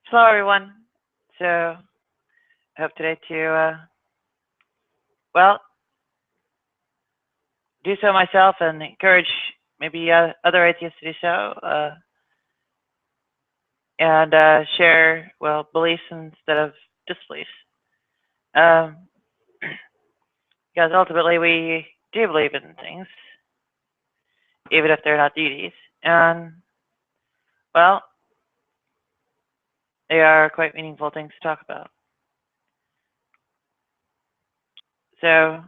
Hello, everyone. So, I hope today to, well, do so myself and encourage maybe other atheists to do so and share, well, beliefs instead of disbeliefs. Um, because ultimately we do believe in things, even if they're not deities. And, well, they are quite meaningful things to talk about. So,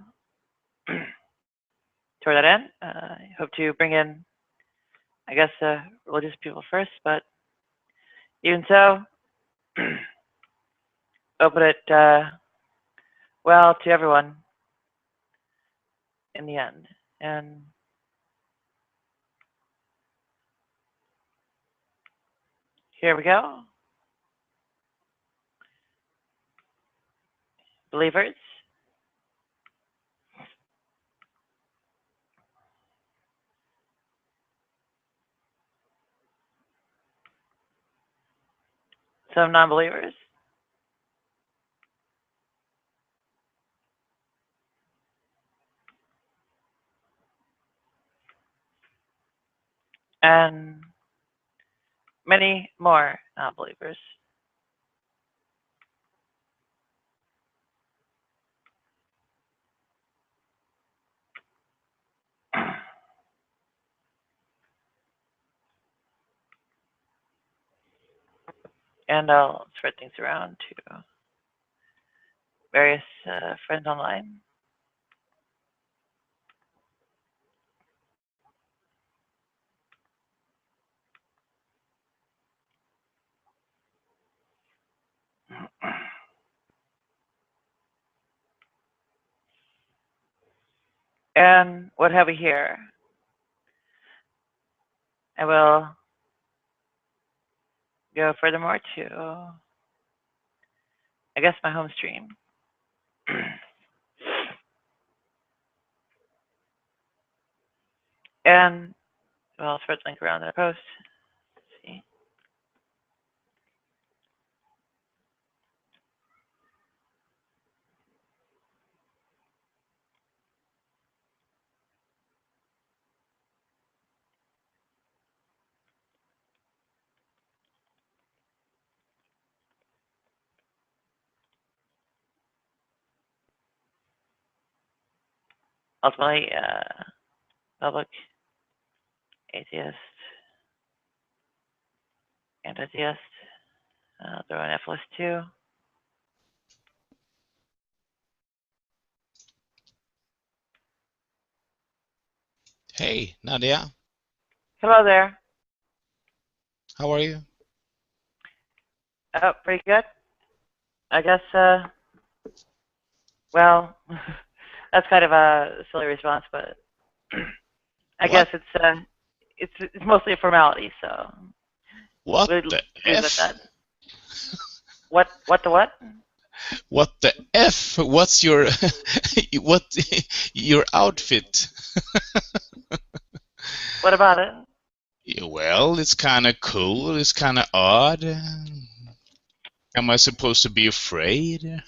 toward that end, I hope to bring in, I guess, religious people first, but even so, open it, well, to everyone in the end. And here we go. Believers. Some non-believers. And many more non-believers. And I'll spread things around to various friends online. And what have we here? I will go furthermore to, I guess, my home stream. And, well, I'll spread the link around that post. Let's see. Ultimately, public, atheist, anti-theist. Throw an F list too. Hey, Nadia, Hello there. how are you? Oh, pretty good. I guess, well, that's kind of a silly response, but I guess What? it's mostly a formality, so What we'll the leave it at F? that. What the what? What the F? What's your what your outfit? What about it? Yeah, well, it's kind of cool. It's kind of odd. Am I supposed to be afraid?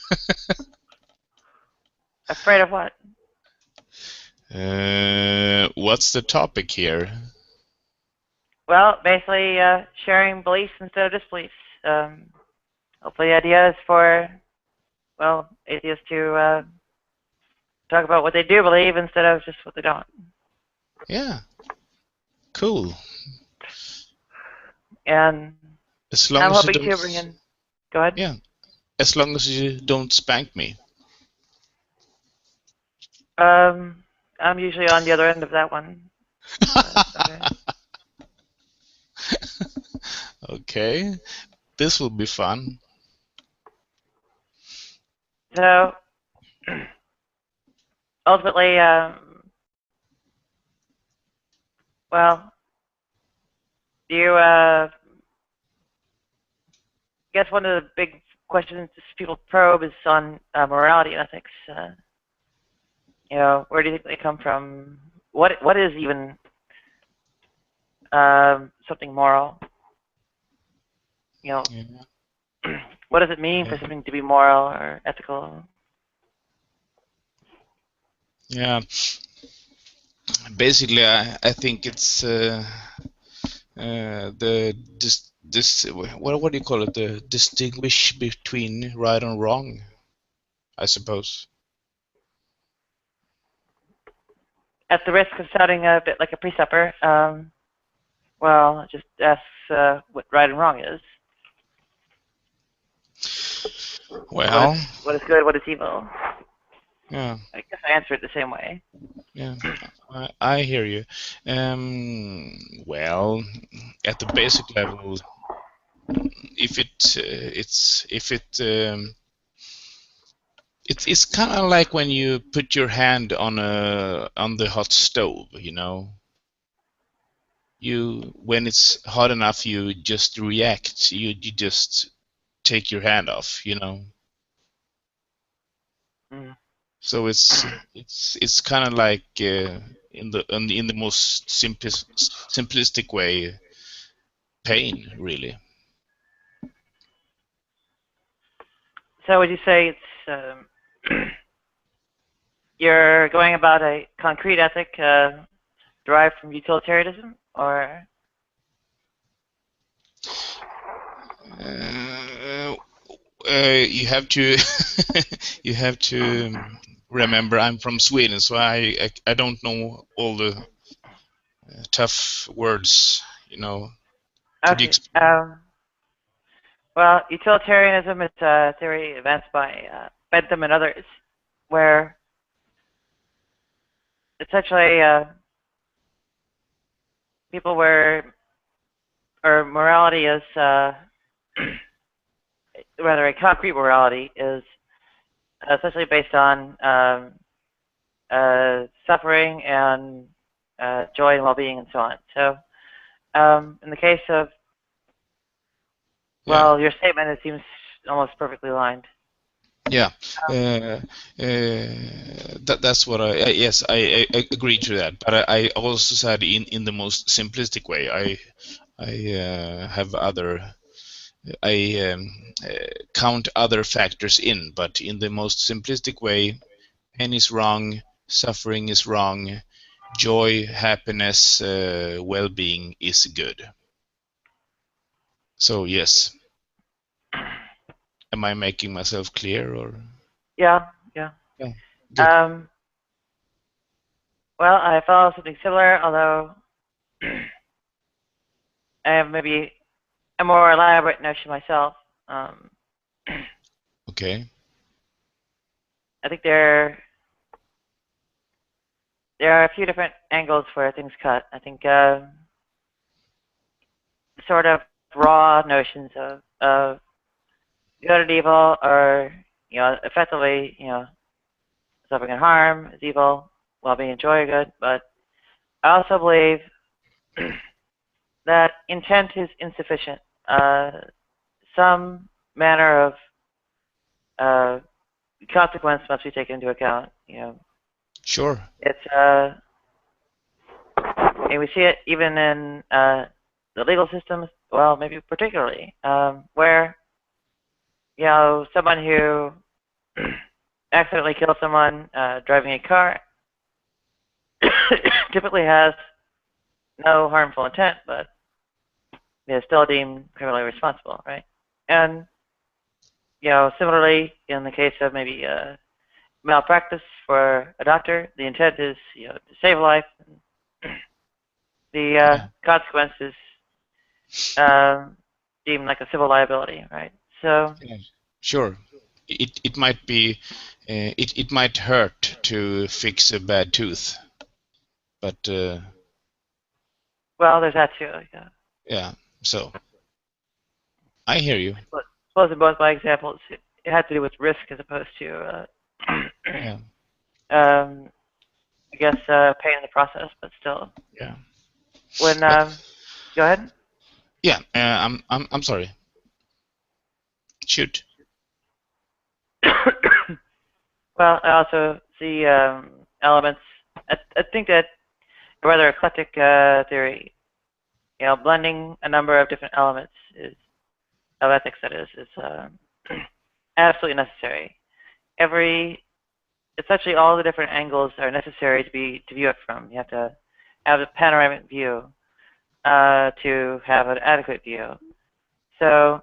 Afraid of what? What's the topic here? Well, basically, sharing beliefs instead of disbeliefs. Hopefully, the idea is for, well, atheists to talk about what they do believe instead of just what they don't. Yeah, cool. And As I'm long as you hoping don't, to bring in. Go ahead. yeah, as long as you don't spank me. Um, I'm usually on the other end of that one. Okay. Okay, this will be fun. So ultimately, well, do you guess one of the big questions people probe is on morality and ethics. Where do you think they come from? What is even something moral? You know, Yeah. What does it mean for something to be moral or ethical? Yeah. Basically, I think it's the what do you call it? The distinguish between right and wrong, I suppose. At the risk of sounding a bit like a pre-supper, well, just ask what right and wrong is. Well, What is good, what is evil? yeah, I guess I answer it the same way. yeah, I hear you. Well, at the basic level, if it's kind of like when you put your hand on the hot stove, you know. When it's hot enough, you just react. You just take your hand off, you know. Mm. So it's kind of like in the most simplistic way, pain, really. So would you say it's you're going about a concrete ethic derived from utilitarianism, or? Uh, you have to you have to remember I'm from Sweden, so I don't know all the tough words, you know. Could you Okay. explain? Well, utilitarianism is a theory advanced by Bentham and others, where essentially people were, or morality is, rather a concrete morality is essentially based on suffering and joy and well-being and so on. So in the case of, Yeah. well, your statement, it seems almost perfectly aligned. Yeah, that's what yes, I agree to that. But I also said in the most simplistic way. I have other I count other factors in, but in the most simplistic way, pain is wrong, suffering is wrong, joy, happiness, well-being is good. So yes, am I making myself clear or? Yeah, yeah. Yeah, good. Well, I follow something similar, although I have maybe a more elaborate notion myself. Um, Okay. I think there are a few different angles where things cut. I think sort of raw notions of good and evil are, effectively, suffering and harm is evil, well-being and joy are good. But I also believe that intent is insufficient. Some manner of uh, consequence must be taken into account. Sure. It's and we see it even in the legal systems. Well, maybe particularly where someone who accidentally kills someone driving a car typically has no harmful intent, but is still deemed criminally responsible, right? And similarly, in the case of maybe malpractice for a doctor, the intent is to save a life. The Yeah. consequence is deemed like a civil liability, right? So, Yeah. Sure. It might be it might hurt to fix a bad tooth, but well, there's that too. Yeah. yeah. So I hear you. But suppose in both my examples, it had to do with risk as opposed to, Yeah. I guess, pain in the process. But still, Yeah. when But go ahead. yeah. I'm sorry. Shoot. Well, I also see elements. I think that a rather eclectic theory, blending a number of different elements is of ethics. That is absolutely necessary. Essentially all the different angles are necessary to view it from. You have to have a panoramic view to have an adequate view. So,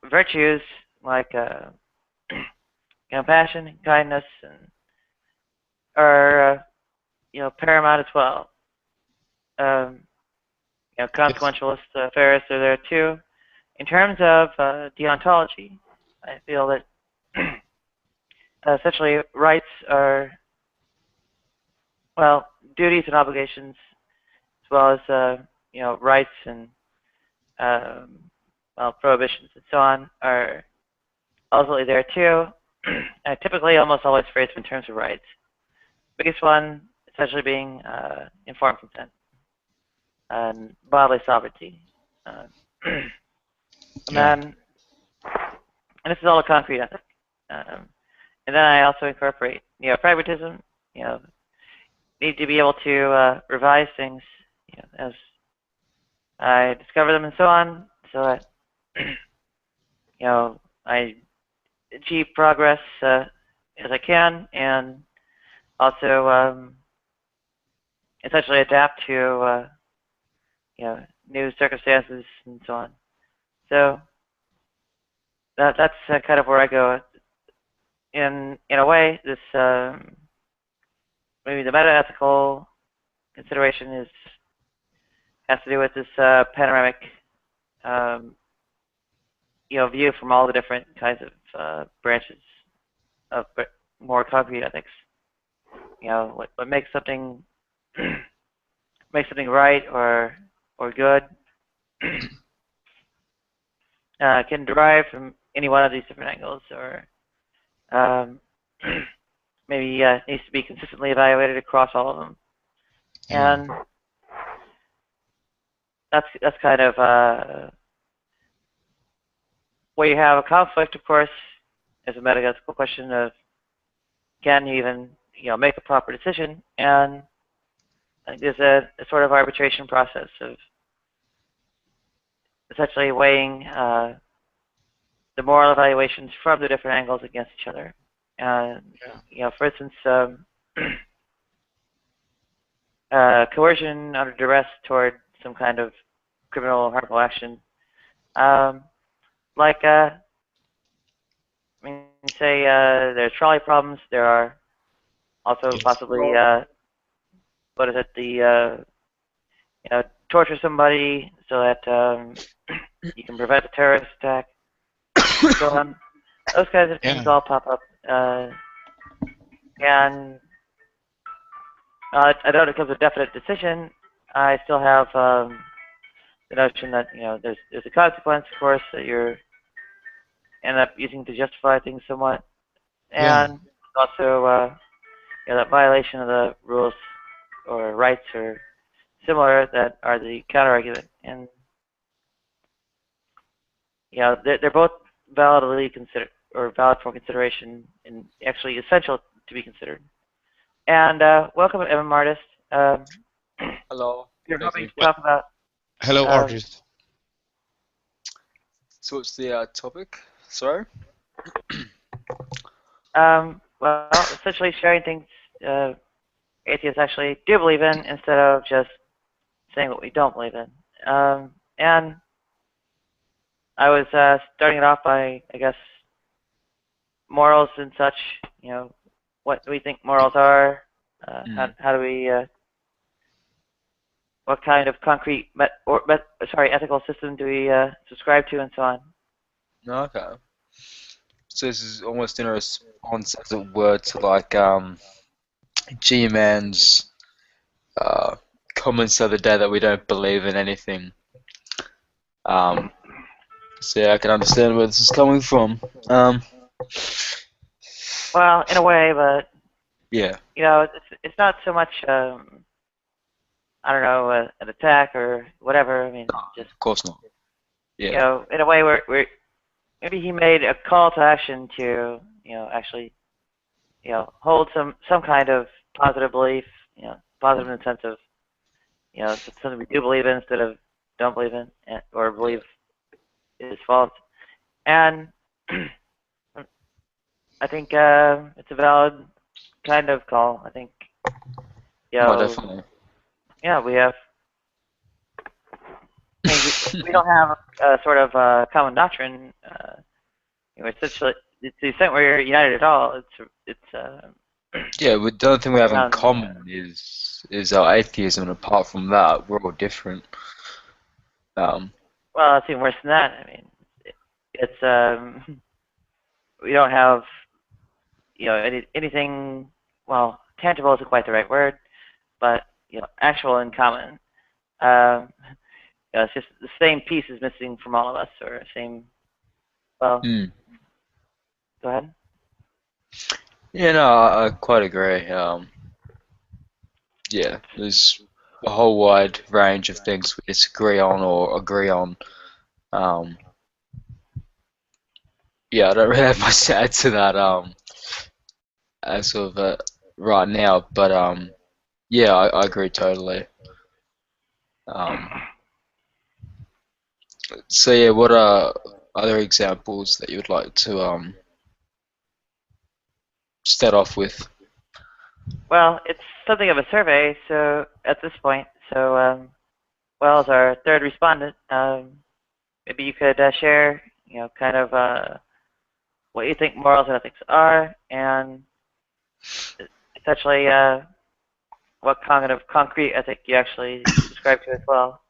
virtues like compassion, kindness, and are paramount as well. Um, Yes. consequentialist affairs are there too. In terms of deontology, I feel that essentially rights are, well, duties and obligations, as well as rights and um, prohibitions and so on, are ultimately there too. Typically, almost always phrased in terms of rights. Biggest one essentially being informed consent and bodily sovereignty. Uh, and Yeah. then, and this is all a concrete ethic. Um, and then I also incorporate, pragmatism. You know, need to be able to revise things, as I discover them and so on, so that I achieve progress as I can, and also essentially adapt to new circumstances and so on. So that's kind of where I go. In a way, this maybe the meta ethical consideration has to do with this panoramic um, view from all the different kinds of branches of more concrete ethics. What makes something makes something right or good can derive from any one of these different angles, or um, maybe needs to be consistently evaluated across all of them. Yeah. And that's kind of where you have a conflict, of course, is a metaphysical question of can you even make a proper decision, and I think there's a sort of arbitration process of essentially weighing the moral evaluations from the different angles against each other. And for instance, coercion under duress toward some kind of criminal or harmful action, um, like I mean, say there's trolley problems. There are also Yes. possibly what is it? The torture somebody so that you can prevent a terrorist attack. So those kinds of things Yeah. all pop up, and I don't know if it becomes a definite decision. I still have the notion that there's a consequence, of course, that you're end up using to justify things somewhat, Yeah. and also that violation of the rules or rights or similar that are the counter argument, and they're both validly considered or valid for consideration and actually essential to be considered. And welcome, Evan Martis. Um, Hello, you're thank hoping you. to talk about Hello, um, artist. So what's the topic? Sorry? well, essentially sharing things uh, atheists actually do believe in instead of just saying what we don't believe in. And I was starting it off by, I guess, morals and such. What do we think morals are? How do we? What kind of concrete ethical system do we subscribe to, and so on? Okay. So this is almost in response, as it were, to like G-Man's uh, comments the other day that we don't believe in anything. Um, so yeah, I can understand where this is coming from. Well, in a way, but Yeah, it's not so much. I don't know, an attack or whatever. I mean, just of course not. Yeah, in a way where maybe he made a call to action to actually hold some kind of positive belief, positive in the sense of something we do believe in instead of don't believe in or believe is false, And I think it's a valid kind of call. I think, Oh, definitely. yeah, we have. I mean, we don't have a sort of common doctrine. Essentially, it's the extent where you're united at all. Yeah, the only thing we have in around, common is our atheism, and apart from that, we're all different. well, it's even worse than that. I mean, it's we don't have anything. Well, tangible isn't quite the right word, but actual in common. It's just the same piece is missing from all of us, or same. Well, go ahead. Yeah, no, I quite agree. Yeah, there's a whole wide range of things we disagree on or agree on. Yeah, I don't really have much to add to that as of right now, but yeah, I agree totally. So yeah, what are other examples that you would like to start off with? Well, it's something of a survey, so at this point, well, as our third respondent, maybe you could share, kind of what you think morals and ethics are, and essentially what kind of concrete ethic you actually subscribe to as well.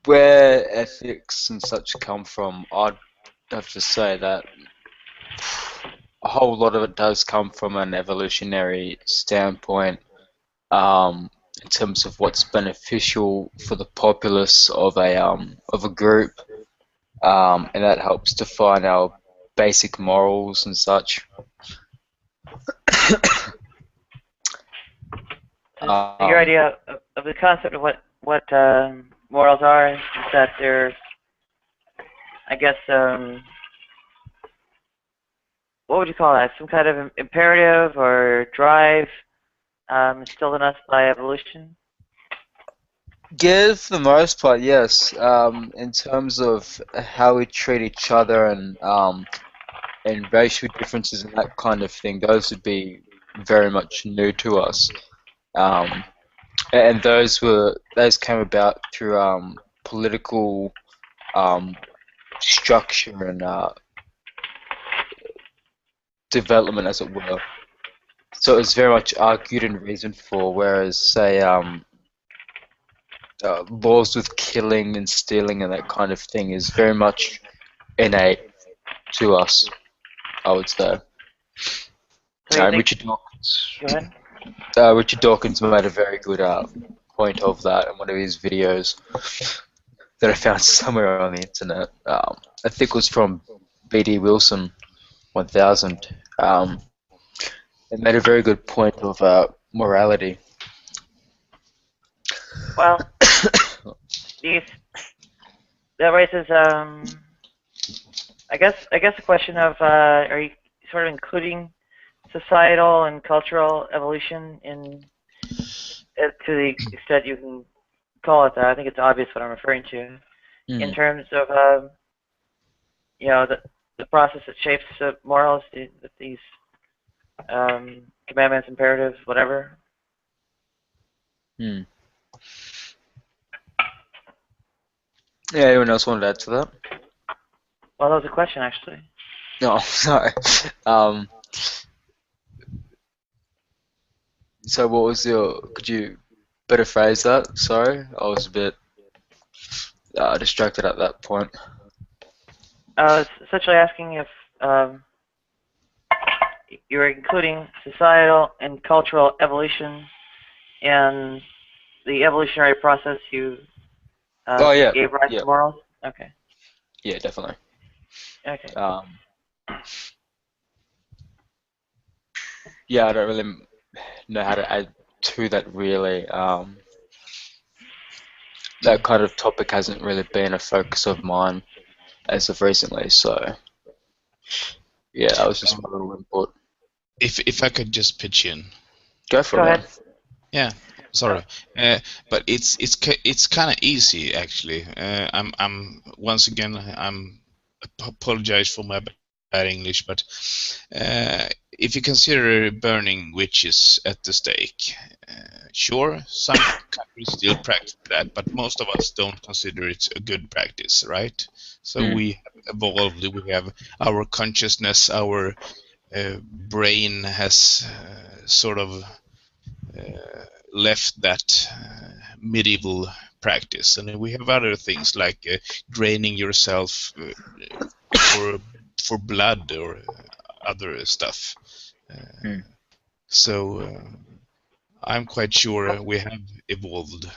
Where ethics and such come from, I'd have to say that a whole lot of it does come from an evolutionary standpoint, in terms of what's beneficial for the populace of a group, and that helps define our basic morals and such. So your idea of the concept of what morals are is that they're, I guess, what would you call that? Some kind of imperative or drive instilled in us by evolution? Yeah, for the most part, yes. In terms of how we treat each other and racial differences and that kind of thing, those would be very much new to us. And those came about through political structure and development, as it were. So it's very much argued and reasoned for, whereas, say, laws with killing and stealing and that kind of thing is very much innate to us, I would say. So Go ahead. Richard Dawkins made a very good point of that in one of his videos that I found somewhere on the internet. I think it was from B.D. Wilson 1000. It made a very good point of morality. Well, that raises I guess a question of are you sort of including societal and cultural evolution in to the extent you can call it that? I think it's obvious what I'm referring to in terms of the process that shapes morals, these commandments, imperatives, whatever. Yeah, anyone else want to add to that? Well, that was a question, actually. No, sorry. So what was could you better phrase that? Sorry, I was a bit distracted at that point. I was essentially asking if you were including societal and cultural evolution in the evolutionary process you gave rise to morals? Okay. Yeah, definitely. Okay. Yeah, I don't really know how to add to that, really. That kind of topic hasn't really been a focus of mine as of recently, so yeah, that was just my little input. If I could just pitch in. Go for it. Go ahead. Yeah. Sorry, but it's kind of easy actually. I'm once again apologize for my bad English, but if you consider burning witches at the stake, sure, some countries still practice that, but most of us don't consider it a good practice, right? So we have evolved. We have our consciousness, our brain has sort of left that medieval practice, and we have other things like draining yourself for blood or other stuff. So I'm quite sure we have evolved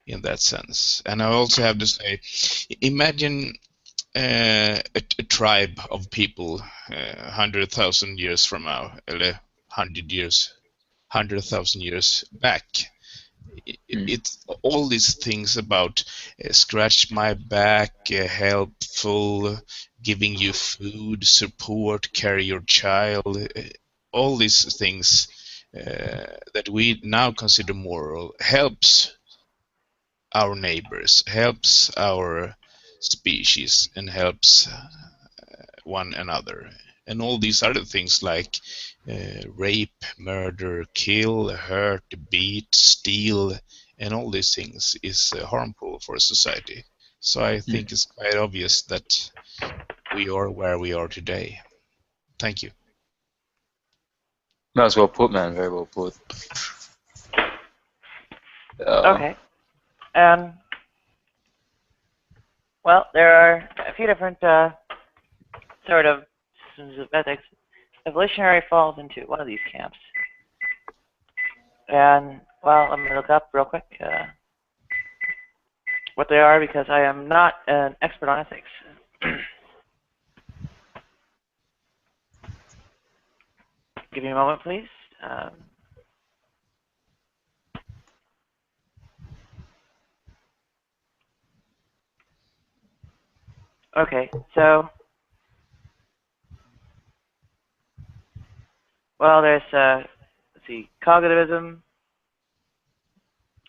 in that sense. And I also have to say, imagine a tribe of people 100,000 years from now, or 100,000 years back. It's all these things about scratch my back, helpful, giving you food, support, carry your child, all these things that we now consider moral helps our neighbors, helps our species, and helps one another. And all these other things like rape, murder, kill, hurt, beat, steal, and all these things is harmful for society. So I think it's quite obvious that we are where we are today. Thank you. That was well put, man. Very well put. Okay. Well, there are a few different sort of systems of ethics. Evolutionary falls into one of these camps. And, well, let me look up real quick what they are, because I am not an expert on ethics. Give me a moment, please. Okay, so, well, there's, let's see, cognitivism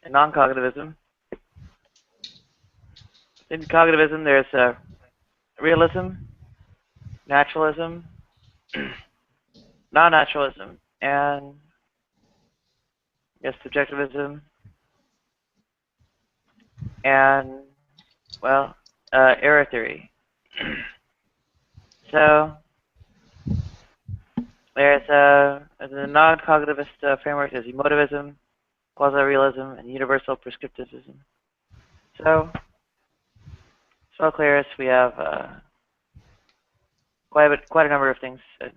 and non-cognitivism. In cognitivism, there's realism, naturalism, non-naturalism, and, yes, subjectivism, and, well, error theory. So, there's the non-cognitivist framework is emotivism, quasi-realism, and universal prescriptivism. So clear as we have quite a number of things that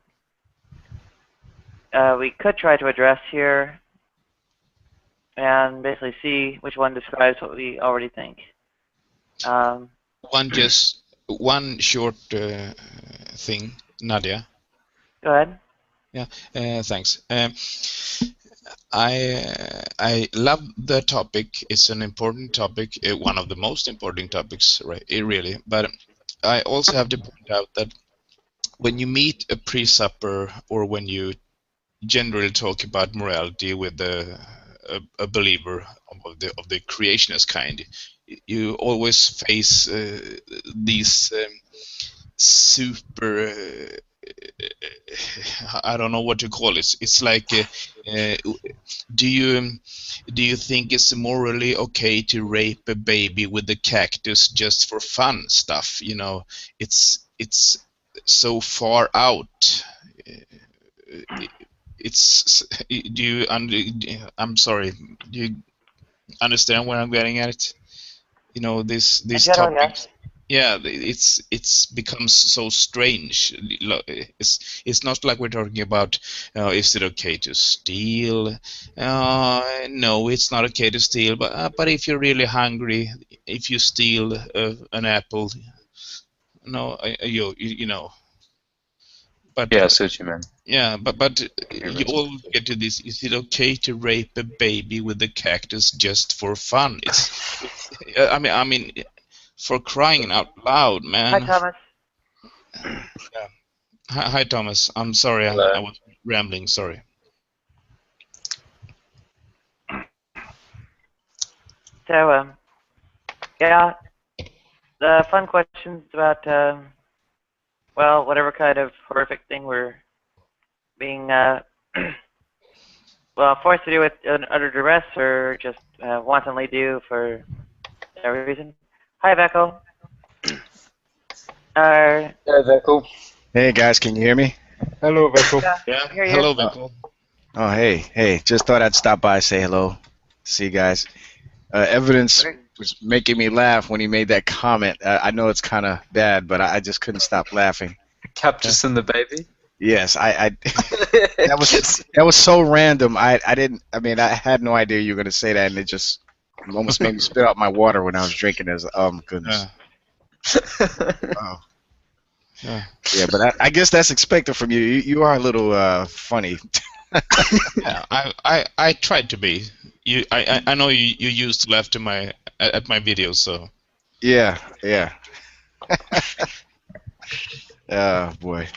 we could try to address here, and basically see which one describes what we already think. One short thing, Nadia. Go ahead. Yeah, thanks. I love the topic. It's an important topic, one of the most important topics, right? Really. But I also have to point out that when you meet a pre-supper, or when you generally talk about morality with a believer of the creationist kind, you always face these super I don't know what to call it. It's like, do you think it's morally okay to rape a baby with a cactus just for fun stuff? You know, it's so far out. It's do you I'm sorry. Do you understand where I'm getting at it? You know, this general, topics. yes. Yeah, it's becomes so strange. It's not like we're talking about is it okay to steal? No, it's not okay to steal. But if you're really hungry, if you steal an apple, no, you know. But Yeah, I see what you mean. yeah, but you all get to this. Is it okay to rape a baby with a cactus just for fun? I mean, for crying out loud, man. Hi, Thomas. Yeah. Hi, Thomas. I'm sorry, I was rambling. Sorry. So, yeah, the fun questions about, well, whatever kind of horrific thing we're being, well, forced to do it under duress or just wantonly do for no reason. Hi, Beckel. Hey, Vekel. Hey guys, can you hear me? Hello, Vekel. Yeah, Yeah. I hear you. Hello, Michael. Oh, hey, just thought I'd stop by, say hello. See you guys. Evidence was making me laugh when he made that comment. I know it's kind of bad, but I just couldn't stop laughing. Captus and the baby. Yes, I that was so random. I had no idea you were gonna say that, and it just almost made me spit out my water when I was drinking this. Oh my goodness. Wow. Yeah, but I guess that's expected from you. You are a little funny. Yeah, I tried to be. I know you used to laugh at my videos, so. Yeah. Oh boy.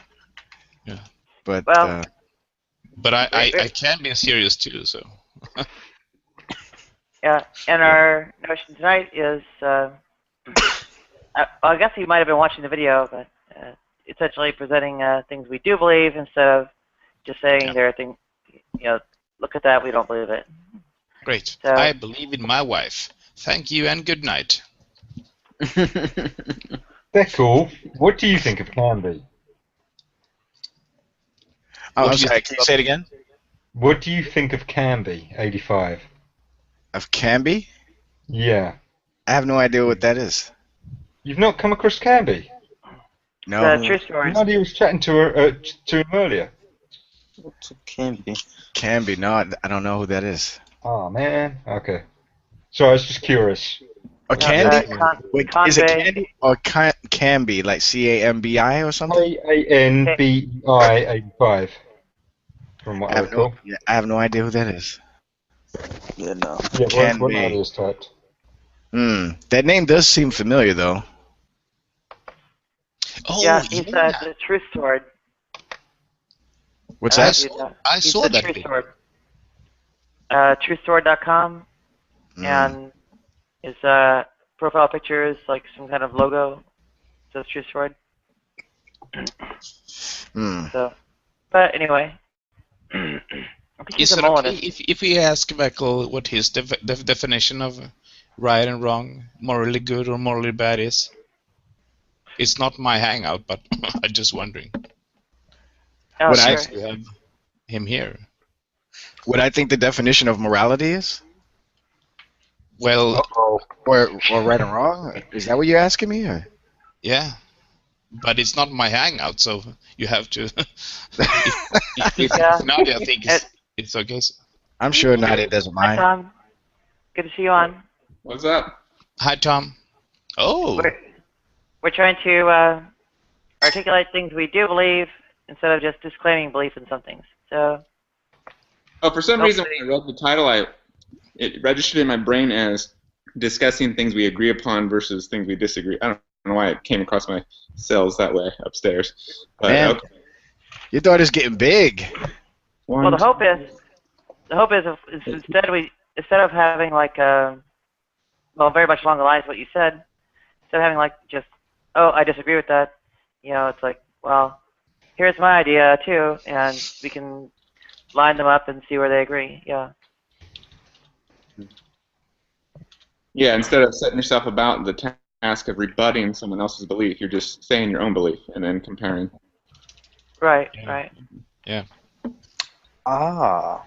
Yeah. But Well, But I can be serious too, so. yeah, and our notion tonight is, I guess you might have been watching the video, but essentially presenting things we do believe instead of just saying there are things, look at that, we don't believe it. Great. So, I believe in my wife. Thank you and good night. Beckle, what do you think of Canby? I'm What do you sorry, think can you say it again? What do you think of Canby, 85? Of Canby? Yeah. I have no idea what that is. You've not come across Canby? No. the true story. Nadia was chatting to him earlier. What's a Canby? Canby, no, I don't know who that is. Oh, man. Okay. So I was just curious. A candy? Wait, is it Convey. candy or Canby, like CAMBI or something? Canbi 85. From what I recall. I have no idea who that is. Yeah, no. Yeah, Can what be. Nadia's typed. That name does seem familiar, though. Oh, Yeah, he's the true sword. What's I that? saw, He's saw the that true video. sword. Truesword.com, and his profile picture is like some kind of logo. Says True Sword. So, but anyway, I think he's Is a it okay Molinist. if we ask Michael what his definition of right and wrong, morally good or morally bad is? It's not my hangout, but I'm just wondering. Oh, What sure. Nice to have him here. What I think the definition of morality is? Well, Uh-oh. Or right and wrong? Is that what you're asking me? Or? yeah, but it's not my hangout, so you have to. if Yeah. Nadia thinks it's okay. I'm sure Nadia doesn't Hi, mind. Tom. Good to see you on. What's up? Hi, Tom. Oh. We're trying to articulate things we do believe instead of just disclaiming belief in some things. So. Oh, for some reason, when I read the title, it registered in my brain as discussing things we agree upon versus things we disagree. I don't know why it came across my cells that way upstairs. But, Man, okay. your daughter's getting big. Well, the hope is instead of having like very much along the lines of what you said, instead of having like just I disagree with that, it's like, well, here's my idea too, and we can line them up and see where they agree. Yeah. Yeah, instead of setting yourself about the task of rebutting someone else's belief, you're just saying your own belief and then comparing. Right. Yeah. Right. Yeah. Ah.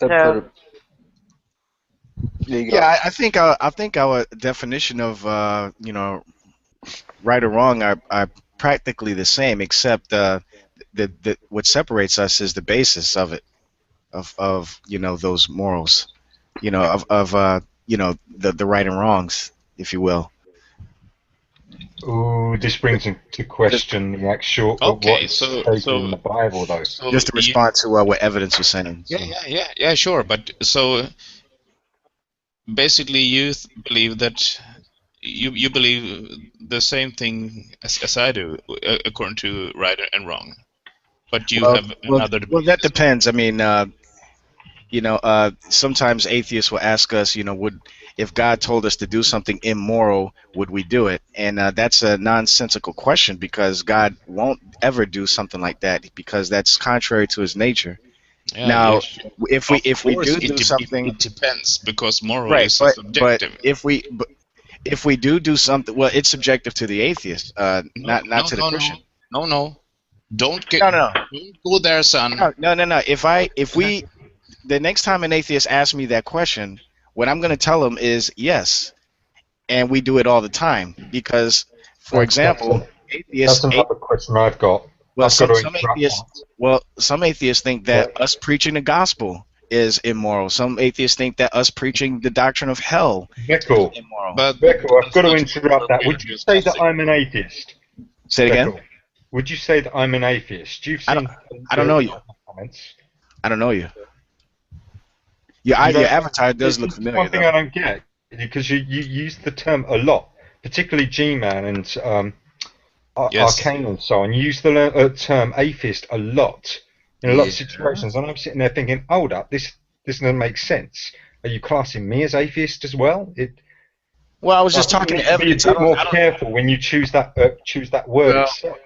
So. Yeah, I think our definition of right or wrong are practically the same, except the what separates us is the basis of it, of those morals, of the right and wrongs, if you will. Ooh, this brings into question the actual Okay, what's so stated in the Bible, though. Just to respond to what evidence was saying. So. Yeah, sure. But so basically, you believe that you believe the same thing as I do, according to right and wrong. But you have another. Well, that depends. I mean, sometimes atheists will ask us, if God told us to do something immoral, would we do it? And that's a nonsensical question because God won't ever do something like that because that's contrary to His nature. Yeah, Now, yes. if Of we course, do something, it depends because moral right? is But subjective. if we do something, well, it's subjective to the atheist, No, not no, to the no, Christian. no, no, no. Don't No, no, no. go there, son. No. If we the next time an atheist asks me that question, what I'm going to tell them is yes, and we do it all the time because, for example, That's another question I've got. well, I've got to some interrupt atheists, that. some atheists think that us preaching the gospel is immoral. Some atheists think that us preaching the doctrine of hell is Beckel, immoral. But I've got to that's interrupt what that. we Would are you say that discussing. I'm an atheist? Say it again. Beckel, would you say that I'm an atheist? You've I seen don't know you. comments. I don't know you. Your avatar does look It's familiar, one thing though. I don't get, because you use the term a lot, particularly G-Man and Yes. Arcane and so on. You use the term atheist a lot in a lot of Yeah. situations, and I'm sitting there thinking, hold up, this doesn't make sense. Are you classing me as atheist as well? Well, I was just I think talking you to need to be a evidence. bit more careful when you choose that word Well, itself.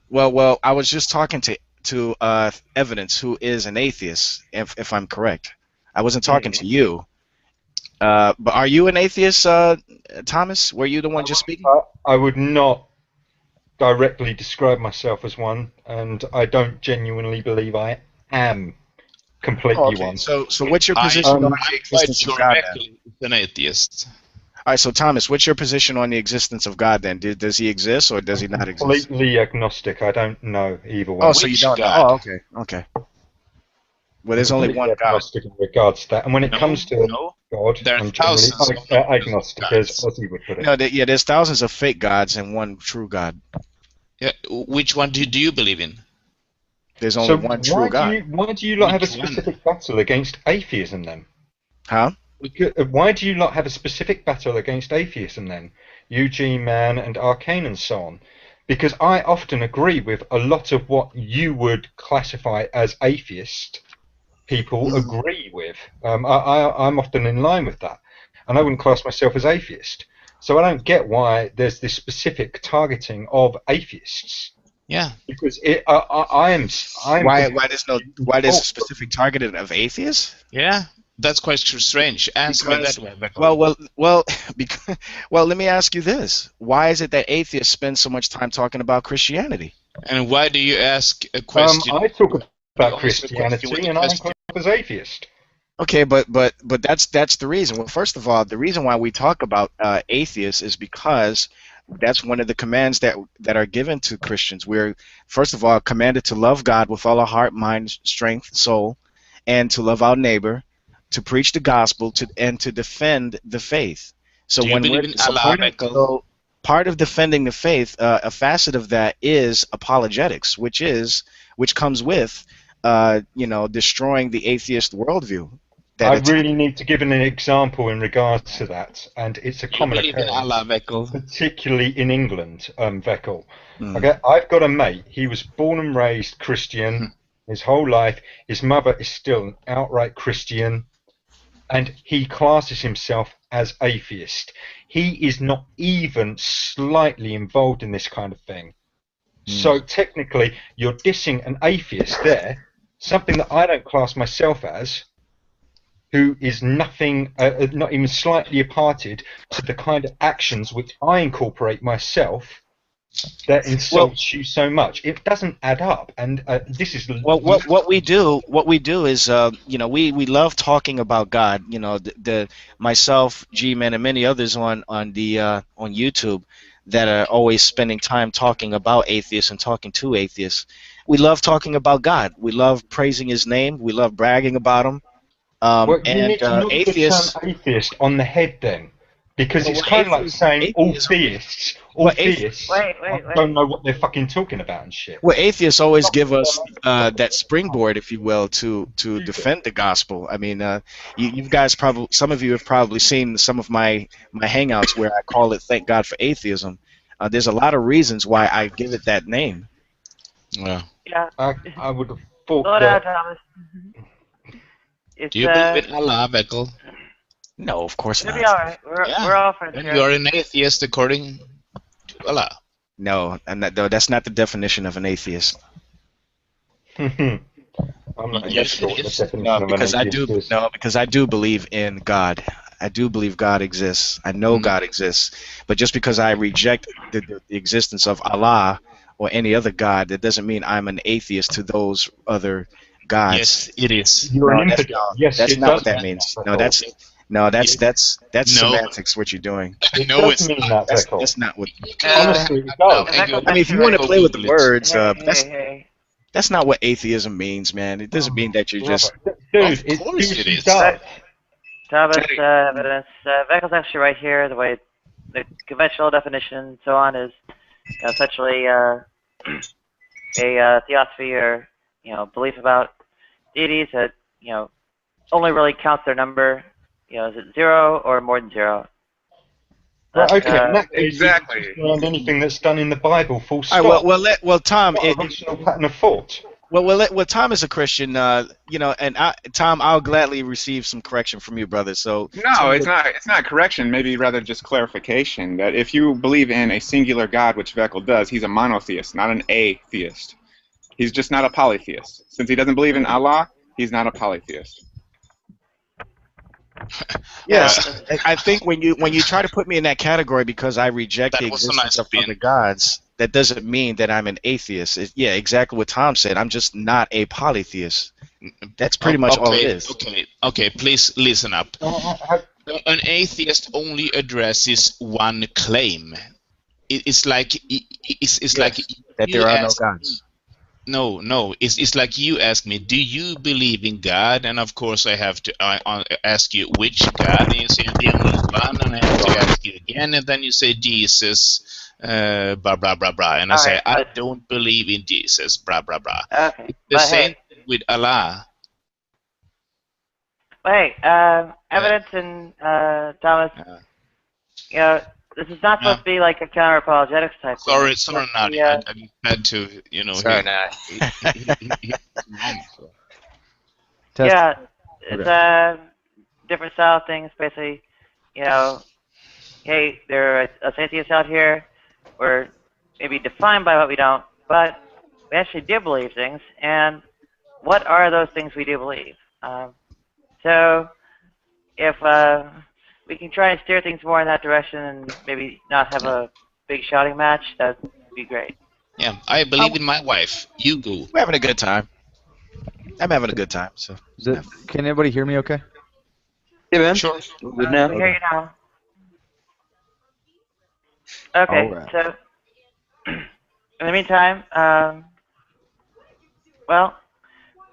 well, I was just talking to evidence, who is an atheist, if I'm correct. I wasn't talking to you. But are you an atheist, Thomas? Were you the one just speaking? I would not directly describe myself as one, and I don't genuinely believe I am completely one. So what's your position on the I'm quite existence of sure God then? Beckel is an atheist. All right, so Thomas, what's your position on the existence of God then? Does he exist or does he not exist? Completely agnostic. I don't know either way. Oh, so you Which don't know? God? Oh, okay. Well, there's only one God. Agnostic in regards to that, and when it comes to God, There are I'm generally thousands of agnostic, as gods. Ozzy would put it. No, there's thousands of fake gods and one true God. Yeah, which one do you believe in? There's only one true God. Why do you lot have a Which one? specific battle against atheism then? Huh? Why do you lot have a specific battle against atheism then? Eugene Man and Arcane and so on. Because I often agree with a lot of what you would classify as atheist people agree with. I'm often in line with that. And I wouldn't class myself as atheist. So I don't get why there's this specific targeting of atheists. Yeah. Because why there's a specific targeting of atheists? Yeah, that's quite strange. Answer me that way, Beckel. Well, let me ask you this: why is it that atheists spend so much time talking about Christianity? And why do you ask a question? I talk about You answer a Christianity, question with a and I don't question. class as atheist. Okay, but that's the reason. Well, first of all, the reason why we talk about atheists is because that's one of the commands that are given to Christians. We're first of all commanded to love God with all our heart, mind, strength, soul, and to love our neighbor, to preach the gospel, and to defend the faith. So Do you believe in Allah, Beckel? part of defending the faith, a facet of that is apologetics, which comes with destroying the atheist worldview. I really need to give an example in regards to that, and it's a Do you common believe in occurrence, Allah, Beckel? particularly in England, Veckel. Mm. Okay, I've got a mate. He was born and raised Christian his whole life. His mother is still an outright Christian, and he classes himself as atheist. He is not even slightly involved in this kind of thing. So technically, you're dissing an atheist there, something that I don't class myself as, who is nothing, not even slightly imparted to the kind of actions which I incorporate myself, that insults you so much. It doesn't add up, and this is what we do is we love talking about God. The myself, G-Man, and many others on YouTube that are always spending time talking about atheists and talking to atheists. We love talking about God. We love praising His name. We love bragging about Him. Well, you need to knock the term atheist on the head then, because it's kind of like saying all theists don't know what they're fucking talking about and shit. Well, atheists always give us that springboard, if you will, to defend the gospel. I mean, you guys probably, some of you have probably seen some of my hangouts where I call it "Thank God for Atheism." There's a lot of reasons why I give it that name. Yeah. Yeah. I would have thought Slow down, that. Thomas. It's Do you believe in Allah, Beckel? No, of course it'll not. be all right. We're all friends Then here. you are an atheist according to Allah. No, that's not the definition of an atheist. I'm not even Yes, sure it what the is. definition No, of an because atheist is. because I do believe in God. I do believe God exists. I know God exists. But just because I reject the existence of Allah or any other God, that doesn't mean I'm an atheist to those other gods. Yes, it is. You're No, an infidel. Yes, that's it not does what that mean means. that, No, Beckel. that's No. semantics. What you're doing. It No, does it's mean not. that, Beckel. That's not what. Honestly, it No, does. and Beckel's I mean, if you actually want to right. play with the words, Hey. that's not what atheism means, man. It doesn't mean that you just. Dude, Of course it is. does. Thomas, evidence. Beckel's actually right here. The way the conventional definition and so on is essentially a theosophy or belief about deities that only really counts their number. Is it 0 or more than 0? Right, okay, in that case, exactly. you understand anything that's done in the Bible, full All stop. right, well, Tom, What original pattern of thought. well, Tom is a Christian, and Tom, I'll gladly receive some correction from you, brother. So No, it's not. It's not correction. Maybe rather just clarification. That if you believe in a singular God, which Beckel does, he's a monotheist, not an atheist. He's just not a polytheist. Since he doesn't believe in Allah, he's not a polytheist. yes, I think when you try to put me in that category because I reject That the was a existence nice of opinion. other gods, that doesn't mean that I'm an atheist. Yeah, exactly what Tom said. I'm just not a polytheist. That's pretty much all it is. Okay, please listen up. An atheist only addresses one claim. It's like That there are no gods. No. It's like you ask me, do you believe in God? And of course I have to ask you which God, and you say the only one, and I have to ask you again, and then you say Jesus, blah blah blah blah, and I All say right, I don't believe in Jesus, blah blah blah. Okay, It's the same with Allah. Hey, evidence and Thomas. This is not supposed to be like a counter-apologetics type thing. Sorry, It's supposed to Nani. be, I had to, Sorry, yeah, it's a different style of things. Basically, hey, there are us atheists out here. We're maybe defined by what we don't, but we actually do believe things. And what are those things we do believe? So if we can try and steer things more in that direction and maybe not have a big shouting match, that would be great. Yeah, I believe in my wife. You go. We're having a good time. I'm having a good time. So can anybody hear me okay? Yeah, man. Sure. Good now. We hear you now. Okay, Alright. so in the meantime, well,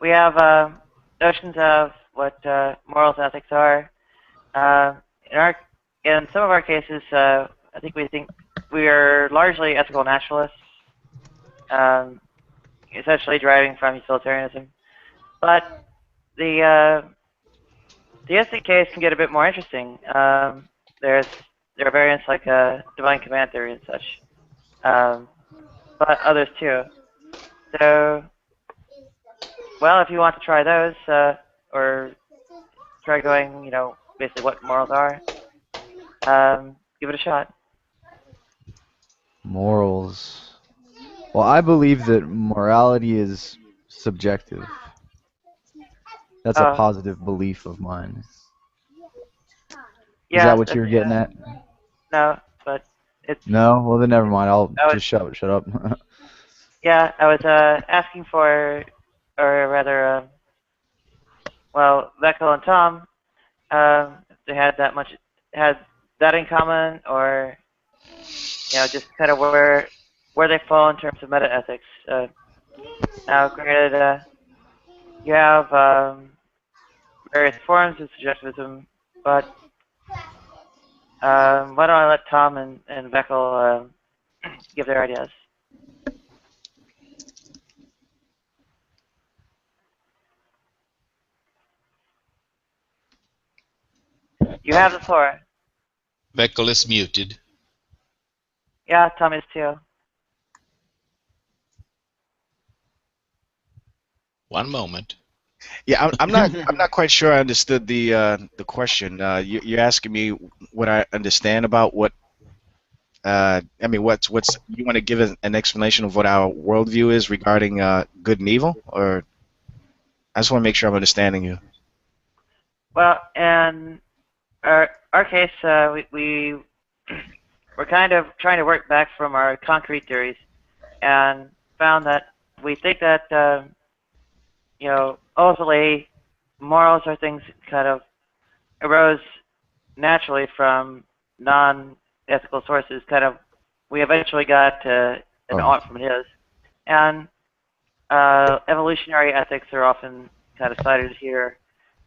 we have notions of what morals and ethics are. In some of our cases, I think we are largely ethical naturalists, essentially deriving from utilitarianism. But the theistic case can get a bit more interesting. There are variants like divine command theory and such, but others too. So, well, if you want to try those, or try going, basically what morals are, give it a shot. Morals. Well, I believe that morality is subjective. That's a positive belief of mine. Yeah, Is that what you're getting at? No, but it's... No? Well, then never mind. I'll just shut up. Yeah, I was asking for, or rather, well, Beckel and Tom, if they had that in common, or just kind of where they fall in terms of meta ethics. Now, granted, you have various forms of subjectivism, but why don't I let Tom and Beckel give their ideas? You have the floor. Beckel is muted. Yeah, Tom is too. One moment. Yeah, I'm not quite sure I understood the question. You're asking me what I understand about what I mean, what's you want to give an explanation of what our worldview is regarding good and evil, or I just want to make sure I'm understanding you. Well, in our case, we're kind of trying to work back from our concrete theories, and found that we think that ultimately morals are things that kind of arose naturally from non-ethical sources. Kind of, we eventually got an aunt from his, and evolutionary ethics are often kind of cited here,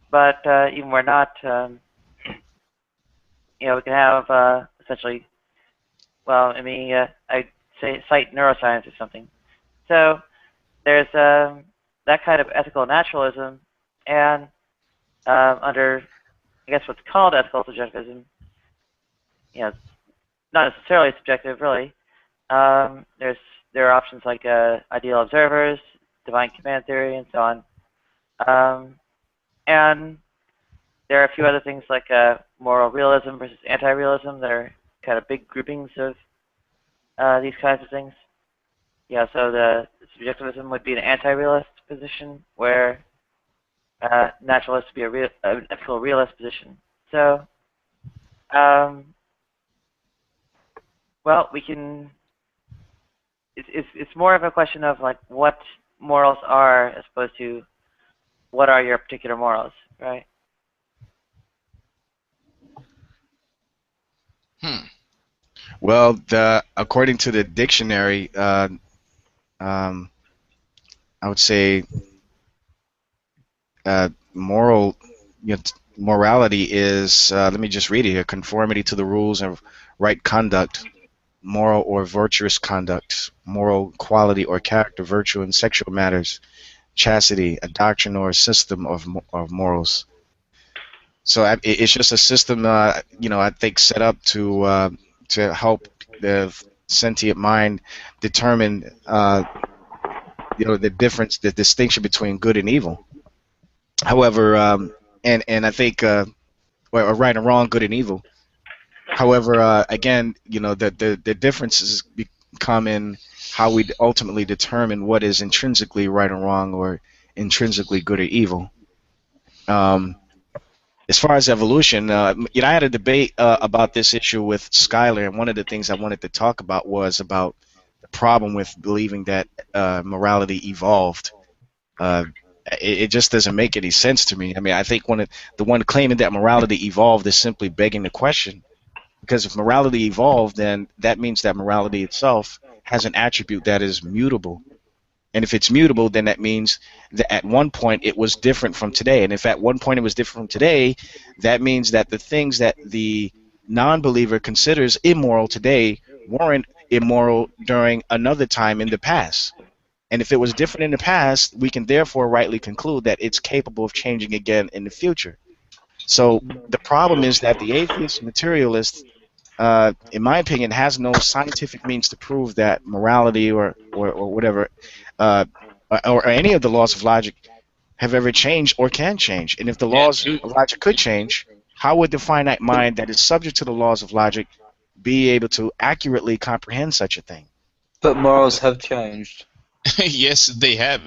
but even we're not. We can have essentially. Well, I mean, I say cite neuroscience or something. So there's that kind of ethical naturalism, and under I guess what's called ethical subjectivism, not necessarily subjective, really. There are options like ideal observers, divine command theory, and so on. And there are a few other things like moral realism versus anti-realism that are kind of big groupings of these kinds of things. Yeah, so the subjectivism would be an anti-realist position, where naturalist would be an ethical realist position. So, well, we can. It's more of a question of like what morals are as opposed to what are your particular morals, right? Well, according to the dictionary, I would say moral, morality is. Let me just read it here: conformity to the rules of right conduct, moral or virtuous conduct, moral quality or character, virtue in sexual matters, chastity, a doctrine or a system of morals. So it's just a system, I think set up to help the sentient mind determine, the difference, the distinction between good and evil. However, and I think, or right and wrong, good and evil. However, again, the differences come in how we ultimately determine what is intrinsically right and wrong, or intrinsically good or evil. As far as evolution, I had a debate about this issue with Skylar, and one of the things I wanted to talk about was about the problem with believing that morality evolved. It just doesn't make any sense to me. I mean, I think the one claiming that morality evolved is simply begging the question. Because if morality evolved, then that means that morality itself has an attribute that is mutable. And if it's mutable, then that means that at one point it was different from today. And if at one point it was different from today, that means that the things that the non-believer considers immoral today weren't immoral during another time in the past. And if it was different in the past, we can therefore rightly conclude that it's capable of changing again in the future. So the problem is that the atheist materialist, in my opinion, has no scientific means to prove that morality or whatever, or any of the laws of logic have ever changed or can change. And if the laws of logic could change, how would the finite mind that is subject to the laws of logic be able to accurately comprehend such a thing? But morals have changed. Yes, they have.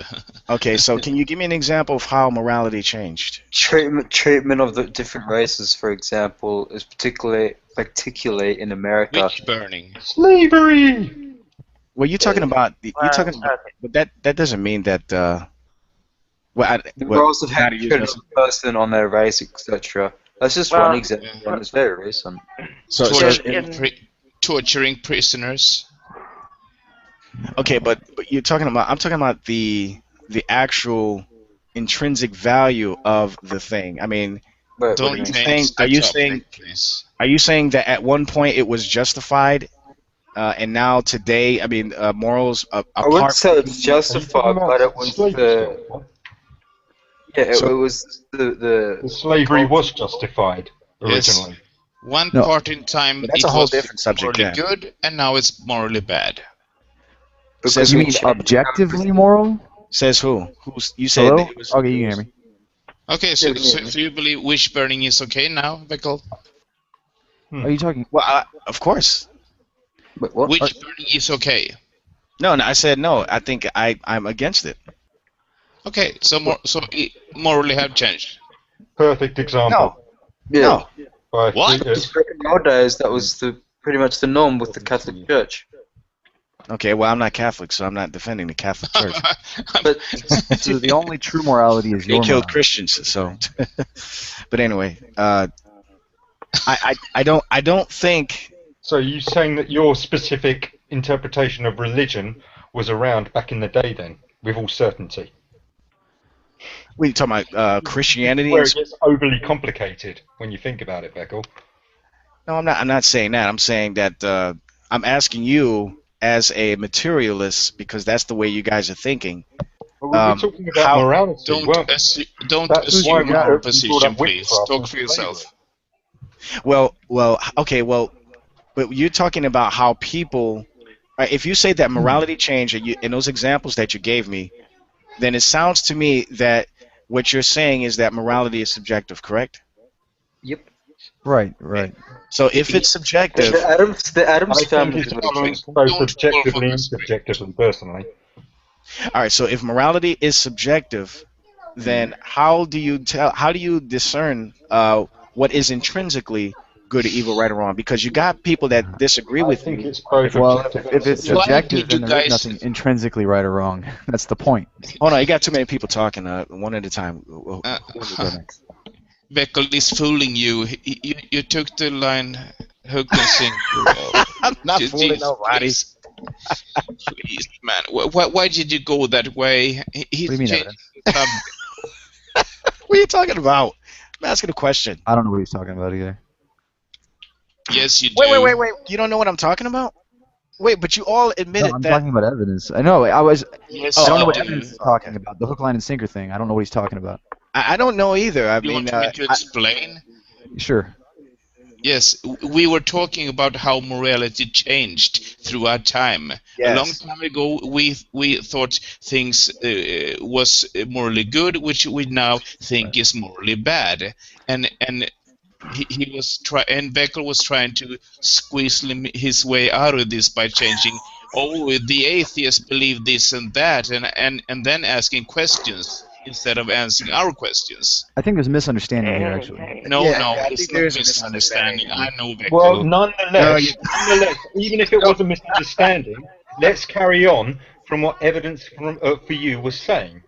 Okay, so can you give me an example of how morality changed? Treatment of the different races, for example, is particularly in America. Witch burning. Slavery. Well, you're talking about but that doesn't mean that. The morals of hatred of a person on their race, etc. That's just one example, and it's very recent. So torturing prisoners. Okay, but I'm talking about the actual intrinsic value of the thing. I mean, Don't are you saying that at one point it was justified, and now today, I mean, morals I wouldn't say it's justified, but it was it was the slavery was justified originally. Yes. One part in time that's it a whole was different subject. morally good, and now it's morally bad. You mean objectively moral? Says who? You said? Hello? Okay, you can hear me. Okay, so you believe wish burning is okay now, Beckel? Are you talking? Well, of course. Wait, what? Wish burning is okay. No, I said no. I think I'm against it. Okay, so it morally have changed. Perfect example. No. By What? Back in the old days, that was pretty much the norm with the Catholic Church. Okay, well, I'm not Catholic, so I'm not defending the Catholic Church. But So the only true morality is They your killed morality. Christians, so. But anyway, I don't think. So you saying that your specific interpretation of religion was around back in the day then, with all certainty? What are you talking about? Christianity? Where it gets overly complicated when you think about it, Beckel. No, I'm not. I'm not saying that. I'm saying that I'm asking you as a materialist because that's the way you guys are thinking. Well, we were talking about morality, weren't we? Don't That's why assume our we brought position, up please. witchcraft Talk and for yourself. Well, okay, well, but you're talking about how people. Right, if you say that morality change, and in those examples that you gave me, then it sounds to me that what you're saying is that morality is subjective, correct? Yep. Right. So if it's subjective, The Adams I think family it's would have balanced changed. both Don't fall for objectively and this. subjectively, personally. all right. So if morality is subjective, then how do you discern what is intrinsically good or evil, right or wrong? Because you got people that disagree I with think you. it's both Well, objective and if it's Why subjective, did you then there is guys- nothing intrinsically right or wrong. That's the point. Hold on, you got too many people talking. One at a time. Who will go next? Beckel is fooling you. You took the line hook and sinker. I'm not Just- fooling just- nobody. Please, man. Why did you go that way? He's What do you mean, changing evidence? the subject. What are you talking about? I'm asking a question. I don't know what he's talking about either. Yes, you do. Wait. You don't know what I'm talking about? Wait, but you all No, admitted I'm that. talking about evidence. I know. Yes, I don't know you what do. evidence he's talking about. The hook, line, and sinker thing. I don't know what he's talking about. I don't know either. I You mean, want me to explain? Sure. Yes, we were talking about how morality changed throughout time. A long yes. time ago, we thought things was morally good, which we now think is morally bad. And he was and Beckel was trying to squeeze his way out of this by changing. Oh, the atheists believe this and that, and then asking questions instead of answering our questions. I think there's a misunderstanding here, actually. No, Yeah, no, I it's think not there's a misunderstanding. I know Beckel. Well, nonetheless, even if it was a misunderstanding, let's carry on from what evidence for you was saying.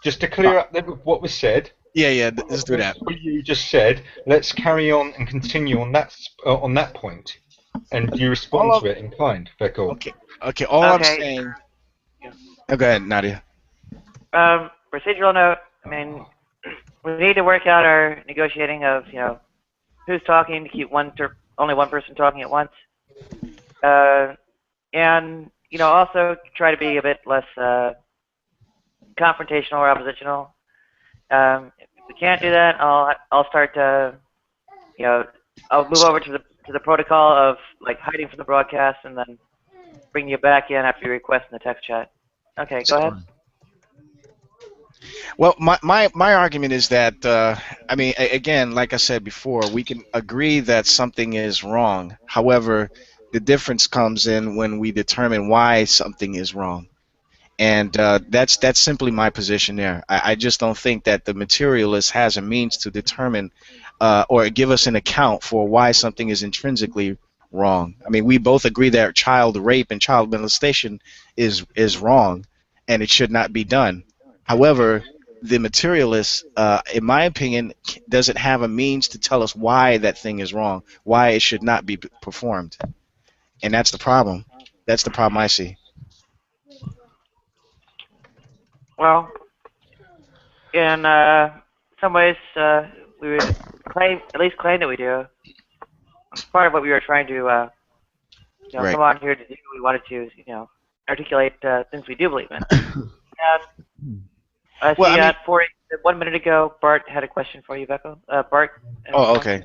Just to clear up what was said. Yeah. Let's do that. What you just said. Let's carry on and continue on that point, and you respond to it in kind, Beckel. Okay. All I'm Okay. saying. Oh, go ahead, Nadia. Procedural note. I mean, we need to work out our negotiating of who's talking to keep only one person talking at once, and also try to be a bit less confrontational or oppositional. If we can't do that, I'll start to I'll move over to the protocol of like hiding from the broadcast and then bring you back in after you request in the text chat. Okay, go ahead. Well, my argument is that I mean, again, like I said before, we can agree that something is wrong. However, the difference comes in when we determine why something is wrong, and that's simply my position there. I just don't think that the materialist has a means to determine or give us an account for why something is intrinsically wrong. I mean, we both agree that child rape and child molestation is wrong, and it should not be done. However, the materialist, in my opinion, doesn't have a means to tell us why that thing is wrong, why it should not be performed. And that's the problem. That's the problem I see. Well, in some ways, we would at least claim that we do. Part of what we were trying to Right. come on here to do, we wanted to articulate things we do believe in. And I see Well, I mean- for 1 minute ago, Bart had a question for you, Becco. Bart. Oh, okay.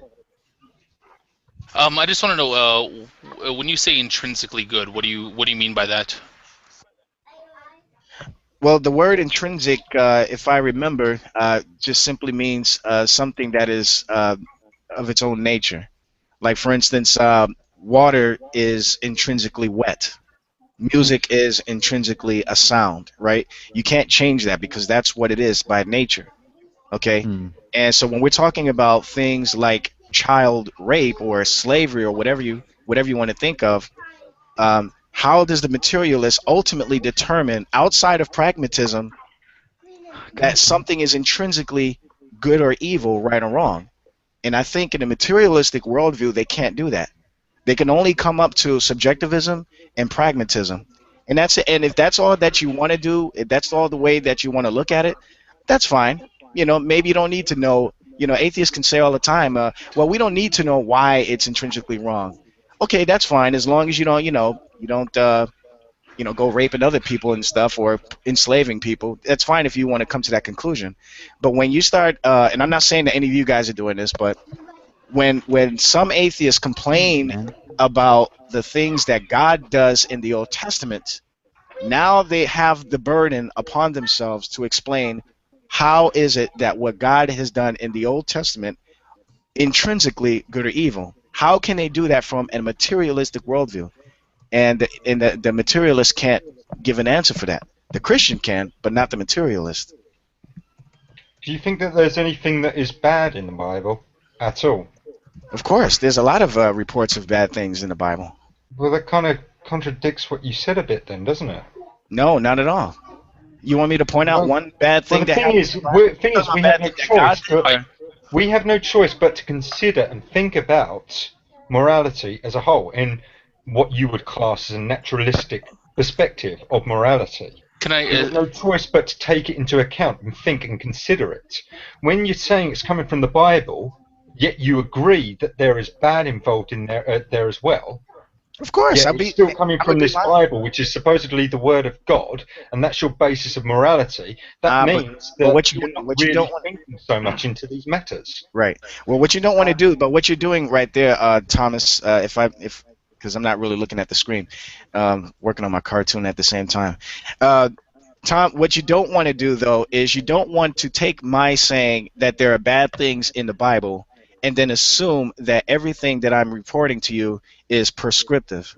I just want to know when you say intrinsically good, what do you mean by that? Well, the word intrinsic, if I remember, just simply means something that is of its own nature. Like, for instance, water is intrinsically wet. Music is intrinsically a sound, right? You can't change that because that's what it is by nature. Okay. Hmm. And so when we're talking about things like child rape or slavery or whatever you want to think of, how does the materialist ultimately determine outside of pragmatism that something is intrinsically good or evil, right or wrong? And I think in a materialistic worldview, they can't do that. They can only come up to subjectivism and pragmatism. And that's it. And if that's all that you want to do, if that's all the way that you want to look at it, that's fine. Maybe you don't need to know. Atheists can say all the time, well, we don't need to know why it's intrinsically wrong. Okay, that's fine as long as you don't go raping other people and stuff or enslaving people. That's fine if you want to come to that conclusion. But when you start, and I'm not saying that any of you guys are doing this, but when some atheists complain Man. about the things that God does in the Old Testament, now they have the burden upon themselves to explain how is it that what God has done in the Old Testament intrinsically good or evil. How can they do that from a materialistic worldview? And the materialist can't give an answer for that. The Christian can, but not the materialist. Do you think that there's anything that is bad in the Bible at all? Of course, there's a lot of reports of bad things in the Bible. Well, that kind of contradicts what you said a bit then, doesn't it? No, not at all. You want me to point out Well, one bad thing Well, the that thing happened? is, we have no choice. But we have no choice but to consider and think about morality as a whole in what you would class as a naturalistic perspective of morality. Can I? We have no choice but to take it into account and think and consider it. When you're saying it's coming from the Bible, yet you agree that there is bad involved in there as well. Of course, Yeah, it's still coming from this Bible, which is supposedly the Word of God, and that's your basis of morality. That means that you're not really thinking so much into these matters. Right. Well, what you don't want to do, but what you're doing right there, Thomas, because I'm not really looking at the screen, working on my cartoon at the same time. Tom, what you don't want to do, though, is you don't want to take my saying that there are bad things in the Bible and then assume that everything that I'm reporting to you is prescriptive.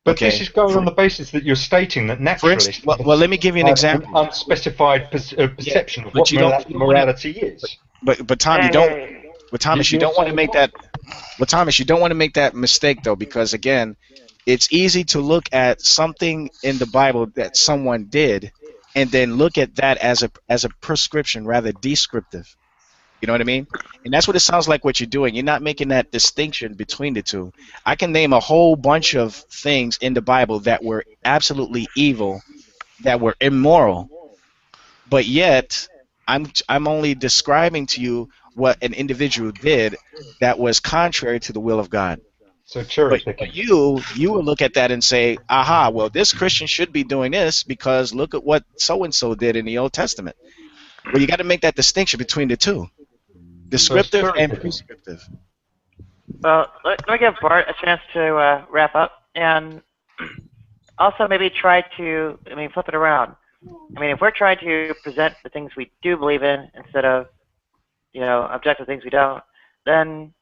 But this is going on the basis that you're stating that naturalists well, let me give you an example. An unspecified perception of what morality is. But Tom, you don't. But Thomas, you don't want to make that. Well, Thomas, you don't want to make that mistake though, because again, it's easy to look at something in the Bible that someone did, and then look at that as a prescription, rather descriptive. You know what I mean? And that's what it sounds like what you're doing. You're not making that distinction between the two. I can name a whole bunch of things in the Bible that were absolutely evil, that were immoral, but yet I'm only describing to you what an individual did that was contrary to the will of God. So cherry picking. But you will look at that and say, aha, well, this Christian should be doing this because look at what so-and-so did in the Old Testament. Well, you got to make that distinction between the two. Descriptive and prescriptive. Well, let me give Bart a chance to wrap up, and also maybe try to, flip it around. If we're trying to present the things we do believe in instead of, objective things we don't, then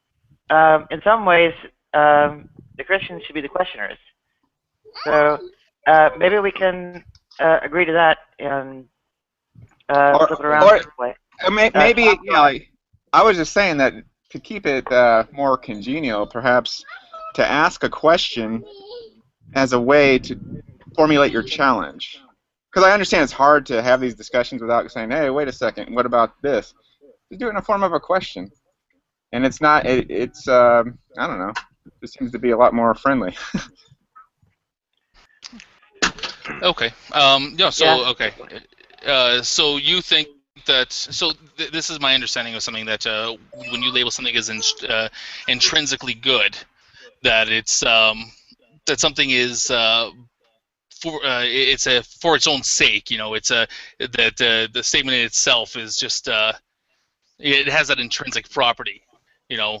in some ways the Christians should be the questioners. So maybe we can agree to that and flip it around this way. Maybe, I was just saying that to keep it more congenial, perhaps to ask a question as a way to formulate your challenge. Because I understand it's hard to have these discussions without saying, hey, wait a second, what about this? You do it in the form of a question. And it's not, I don't know, it seems to be a lot more friendly. Okay. Okay. So you think that, this is my understanding of something that when you label something as intrinsically good, that it's that something is for its own sake. It's that the statement in itself is just it has that intrinsic property.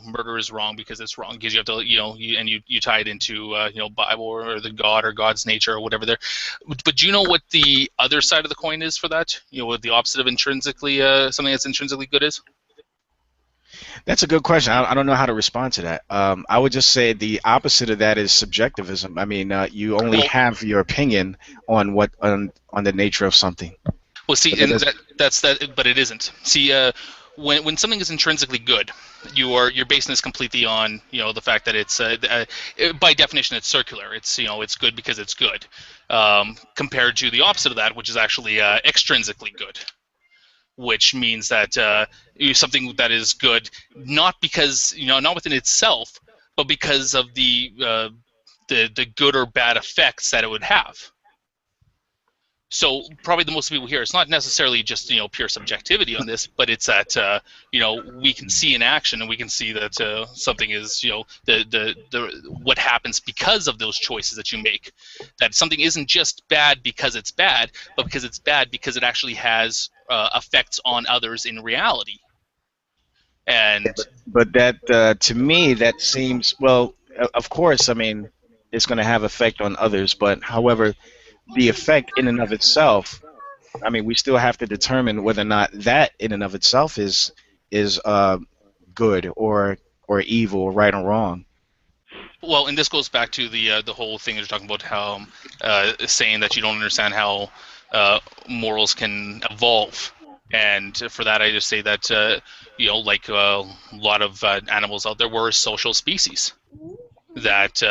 murder is wrong because it's wrong, because you have to, you tie it into, Bible or the God or God's nature or whatever there. But do you know what the other side of the coin is for that? What the opposite of intrinsically, something that's intrinsically good is? That's a good question. I don't know how to respond to that. I would just say the opposite of that is subjectivism. I mean, you only have your opinion on on the nature of something. Well, see, and that's that, but it isn't. See, when something is intrinsically good, you're basing this completely on the fact that it's by definition it's circular. It's it's good because it's good, compared to the opposite of that, which is actually extrinsically good, which means that something that is good not because not within itself, but because of the good or bad effects that it would have. So probably the most people here, it's not necessarily just pure subjectivity on this, but it's that we can see in action, and we can see that something is what happens because of those choices that you make. That something isn't just bad because it's bad, but because it's bad because it actually has effects on others in reality. And but that to me that seems, well, of course, I mean, it's going to have effect on others, but however, the effect in and of itself, I mean, we still have to determine whether or not that in and of itself is good or evil or right or wrong. Well, and this goes back to the whole thing you're talking about, how saying that you don't understand how morals can evolve. And for that, I just say that like a lot of animals out there, we're a social species. That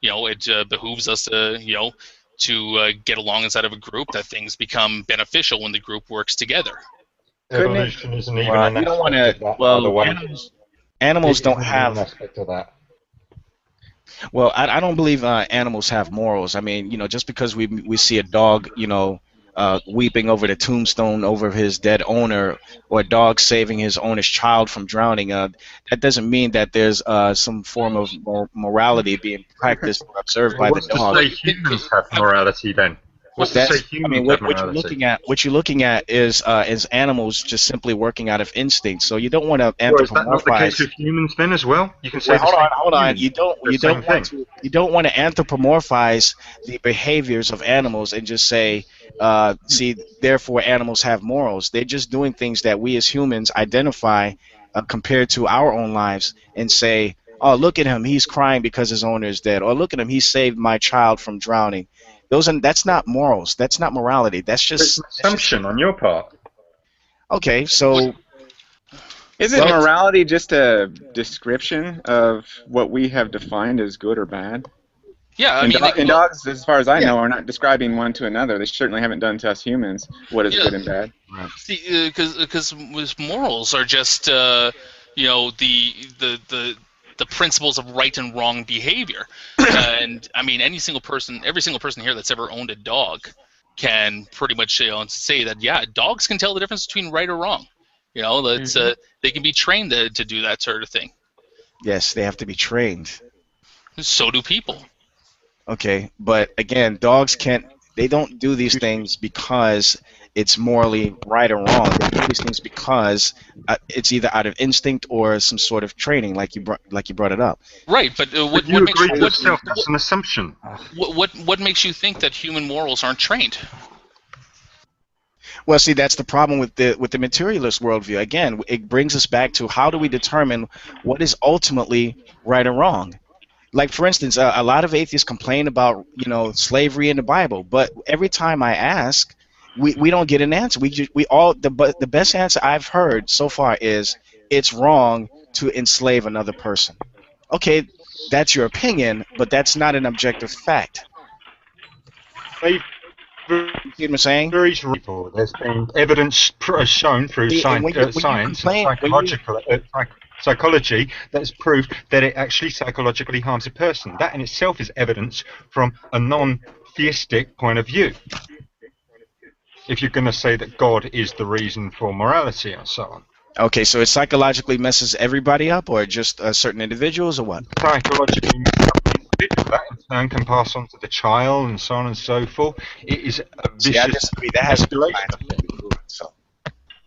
it behooves us to get along inside of a group, that things become beneficial when the group works together. Evolution isn't even Well, an you don't want aspect to. of that, by the Well, way. animals It don't isn't even an have. aspect of that. Well, I don't believe animals have morals. I mean, just because we see a dog, weeping over the tombstone over his dead owner, or a dog saving his owner's child from drowning, that doesn't mean that there's some form of morality being practiced or observed by the What's to dog. say humans have morality then? What's to say That's, I mean, humans have what you're morality? looking at is animals just simply working out of instinct. So you don't want to Well, is that not the case anthropomorphize. with humans then as well? You can say Well, the same. hold on. You You don't want to anthropomorphize the behaviors of animals and just say, see, therefore animals have morals. They're just doing things that we as humans identify compared to our own lives and say, oh, look at him, he's crying because his owner is dead, or look at him, he saved my child from drowning. That's not morals. That's not morality. It's an assumption on your part. Okay, so Isn't morality just a description of what we have defined as good or bad? Yeah, I mean, and dogs, as far as I know, are not describing one to another. They certainly haven't done to us humans what is good and bad. Right. See, because morals are just the principles of right and wrong behavior. And I mean, every single person here that's ever owned a dog can pretty much say that dogs can tell the difference between right or wrong. That's they can be trained to do that sort of thing. Yes, they have to be trained. So do people. Okay, but again, dogs they don't do these things because it's morally right or wrong. They do these things because it's either out of instinct or some sort of training, like you brought it up. Right, but what you makes agree with yourself? That's an assumption. What makes you think that human morals aren't trained? Well, see, that's the problem with the materialist worldview. Again, it brings us back to how do we determine what is ultimately right or wrong. Like, for instance, a lot of atheists complain about slavery in the Bible, but every time I ask, we don't get an answer. The best answer I've heard so far is it's wrong to enslave another person. Okay, that's your opinion, but that's not an objective fact. You see what I'm saying? There's been evidence shown through science and psychology that has proved that it actually psychologically harms a person. That in itself is evidence from a non-theistic point of view. If you're going to say that God is the reason for morality and so on. Okay, so it psychologically messes everybody up, or just certain individuals, or what? Psychologically messes up the individual. That in turn can pass on to the child, and so on and so forth. It is a vicious I disagree. That has escalation. so.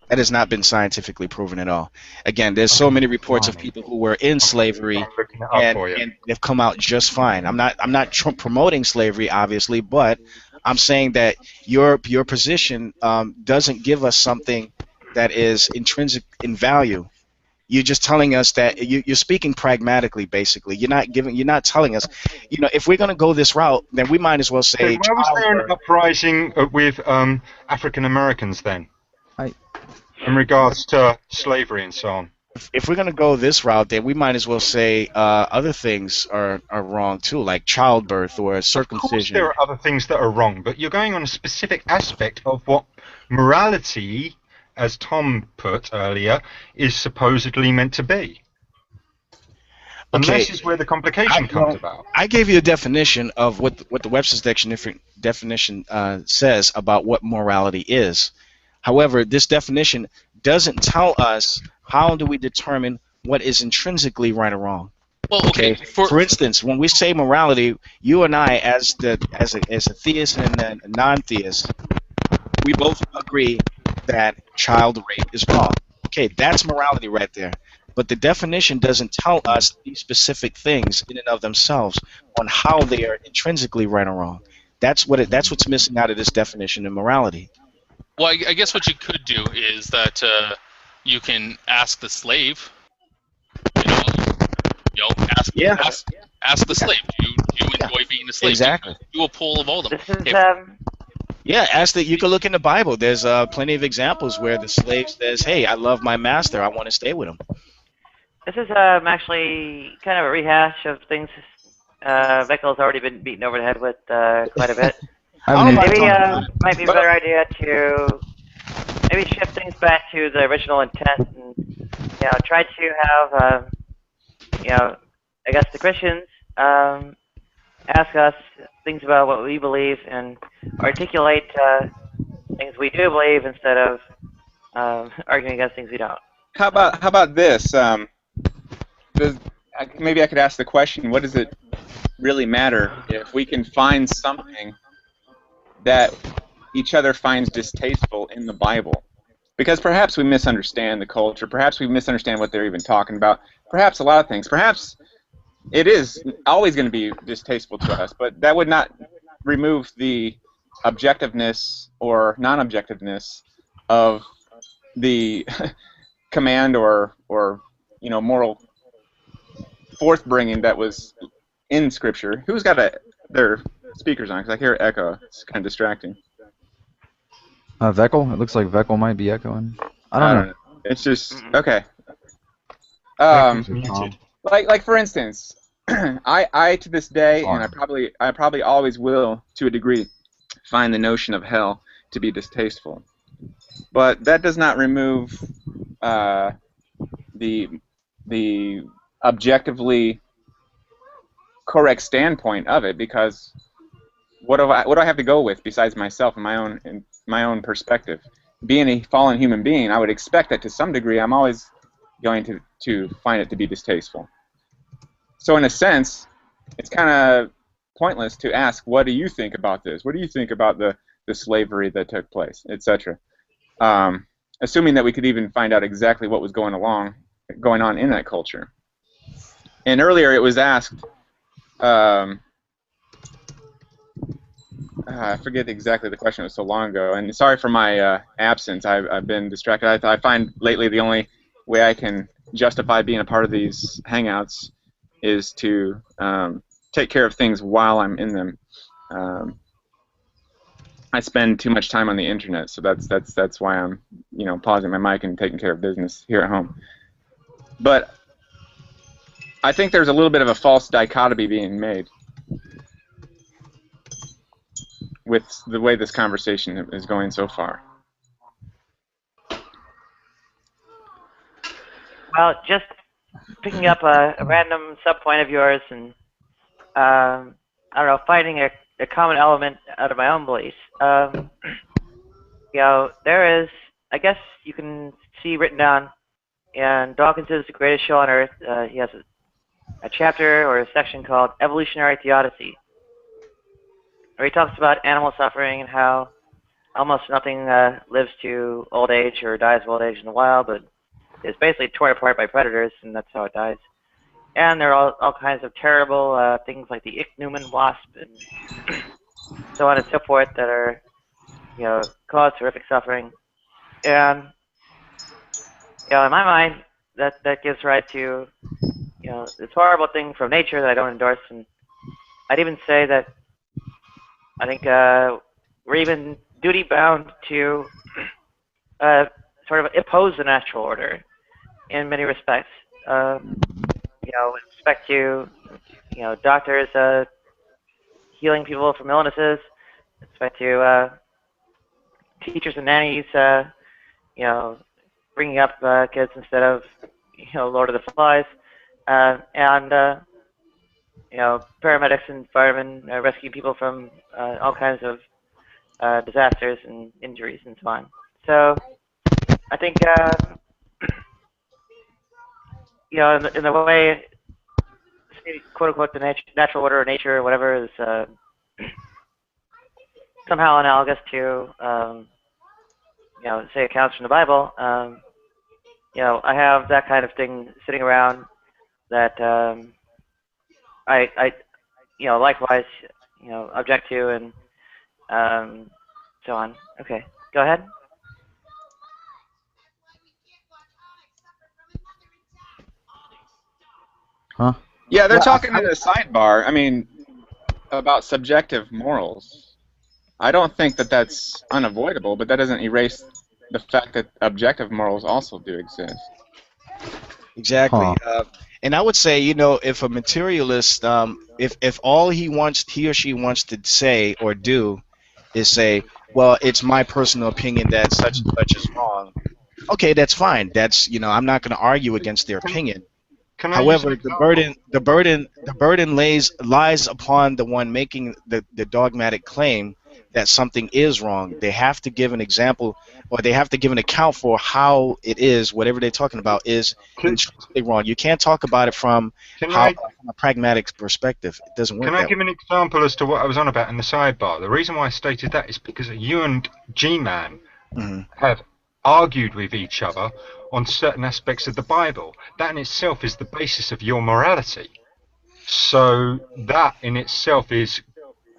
That has not been scientifically proven at all. Again, there's so many reports of people who were in slavery I'm looking it up for you. and they've come out just fine. I'm not promoting slavery, obviously, but I'm saying that your position doesn't give us something that is intrinsic in value. You're just telling us that you're speaking pragmatically, basically. You're not telling us, if we're going to go this route, then we might as well So say why was there an childbirth. uprising with African Americans then, I in regards to slavery and so on? If we're going to go this route, then we might as well say other things are wrong too, like childbirth or Of course, circumcision. there are other things that are wrong, but you're going on a specific aspect of what morality, as Tom put earlier, is supposedly meant to be. And Okay, this is where the complication comes about. I gave you a definition of what the Webster's definition says about what morality is. However, this definition doesn't tell us how do we determine what is intrinsically right or wrong. Well, okay. For instance, when we say morality, you and I, as a theist and a non-theist, we both agree that child rape is wrong. Okay, that's morality right there. But the definition doesn't tell us these specific things in and of themselves on how they are intrinsically right or wrong. That's what's missing out of this definition of morality. Well, I guess what you could do is that you can ask the slave. Ask the slave. Do you enjoy being a slave? Exactly. Do a poll of all of them. This is Yeah, you can look in the Bible. There's plenty of examples where the slave says, "Hey, I love my master. I want to stay with him." This is actually kind of a rehash of things Vickel's already been beaten over the head with quite a bit. Maybe might be a better idea to maybe shift things back to the original intent and try to have I guess the Christians ask us things about what we believe and articulate things we do believe instead of arguing against things we don't. How about this? Maybe I could ask the question: what does it really matter if we can find something that each other finds distasteful in the Bible? Because perhaps we misunderstand the culture. Perhaps we misunderstand what they're even talking about. Perhaps a lot of things. Perhaps it is always going to be distasteful to us, but that would not remove the objectiveness or non-objectiveness of the command or moral forth-bringing that was in Scripture. Who's got their speakers on? Because I hear it echo. It's kind of distracting. Veckel? It looks like Veckel might be echoing. I don't know. It's just okay. Muted. Like for instance, I to this day, and I probably always will, to a degree, find the notion of hell to be distasteful. But that does not remove the objectively correct standpoint of it, because what do I have to go with besides myself and my own perspective? Being a fallen human being, I would expect that to some degree I'm always going to find it to be distasteful. So in a sense, it's kind of pointless to ask, what do you think about this? What do you think about the slavery that took place, etc.? Assuming that we could even find out exactly what was going on in that culture. And earlier it was asked, I forget exactly the question, it was so long ago, and sorry for my absence. I've been distracted. I find lately the only way I can justify being a part of these hangouts is to take care of things while I'm in them. I spend too much time on the internet, so that's why I'm pausing my mic and taking care of business here at home. But I think there's a little bit of a false dichotomy being made with the way this conversation is going so far. Well, just picking up a random sub-point of yours and, I don't know, finding a common element out of my own beliefs. There is, I guess you can see written down, and Dawkins is the greatest show on earth. He has a chapter or a section called Evolutionary Theodicy, where he talks about animal suffering and how almost nothing lives to old age or dies of old age in the wild, but is basically torn apart by predators, and that's how it dies. And there are all kinds of terrible things like the ichneumon wasp and so on and so forth that are, cause horrific suffering. And, in my mind, that gives rise to, this horrible thing from nature that I don't endorse. And I'd even say that I think we're even duty bound to sort of oppose the natural order in many respects. With respect to, doctors healing people from illnesses, with respect to teachers and nannies, bringing up kids instead of, Lord of the Flies, and paramedics and firemen rescue people from all kinds of disasters and injuries and so on. So I think, in the way, quote unquote, the natural order of nature or whatever is somehow analogous to, say accounts from the Bible. I have that kind of thing sitting around that I likewise, object to and so on. Okay, go ahead. Huh? Yeah, they're talking in the sidebar. I mean, about subjective morals. I don't think that that's unavoidable, but that doesn't erase the fact that objective morals also do exist. Exactly. And I would say, if a materialist, if all he or she wants to say or do is say, well, it's my personal opinion that such and such is wrong. Okay, that's fine. That's, I'm not going to argue against their opinion. However, the burden lies upon the one making the dogmatic claim that something is wrong. They have to give an example, or they have to give an account for how it is, whatever they're talking about, is intrinsically wrong. You can't talk about it from a pragmatic perspective. It doesn't work. Can I give an example as to what I was on about in the sidebar? The reason why I stated that is because you and G-Man have argued with each other on certain aspects of the Bible. That in itself is the basis of your morality. So that in itself is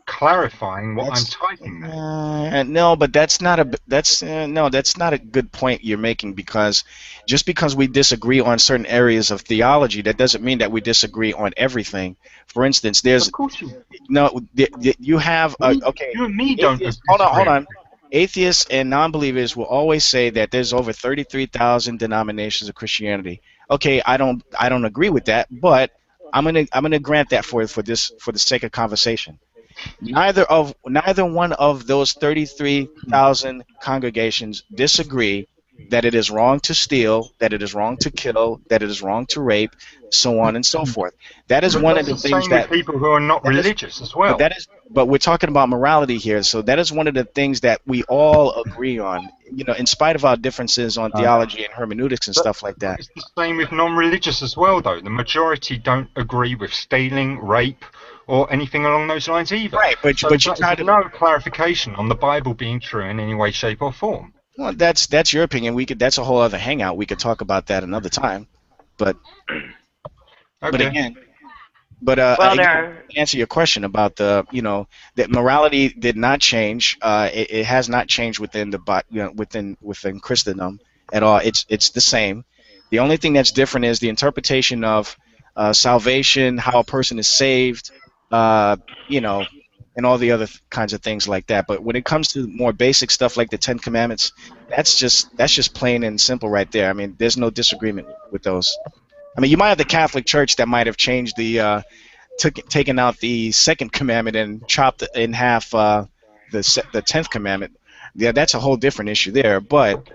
clarifying what I'm typing there. No, but that's not a good point you're making, because just because we disagree on certain areas of theology, that doesn't mean that we disagree on everything. For instance, there's you have okay. You and me don't disagree. Hold on. Atheists and non-believers will always say that there's over 33,000 denominations of Christianity. Okay, I don't agree with that, but I'm gonna grant that for the sake of conversation. Neither one of those 33,000 congregations disagree that it is wrong to steal, that it is wrong to kill, that it is wrong to rape, so on and so forth. That is one of the things that people who are not religious as well. But we're talking about morality here, so that is one of the things that we all agree on. In spite of our differences on theology and hermeneutics and stuff like that. It's the same with non-religious as well, though. The majority don't agree with stealing, rape, or anything along those lines either. Right, but you try to no clarification on the Bible being true in any way, shape, or form. Well, that's your opinion. That's a whole other hangout. We could talk about that another time. But again, to answer your question about that morality did not change. It has not changed within within Christendom at all. It's the same. The only thing that's different is the interpretation of salvation, how a person is saved, and all the other kinds of things like that. But when it comes to more basic stuff like the Ten Commandments, that's just plain and simple right there. I mean, there's no disagreement with those. I mean, you might have the Catholic Church that might have changed taken out the second commandment and chopped in half the 10th commandment. Yeah, that's a whole different issue there. But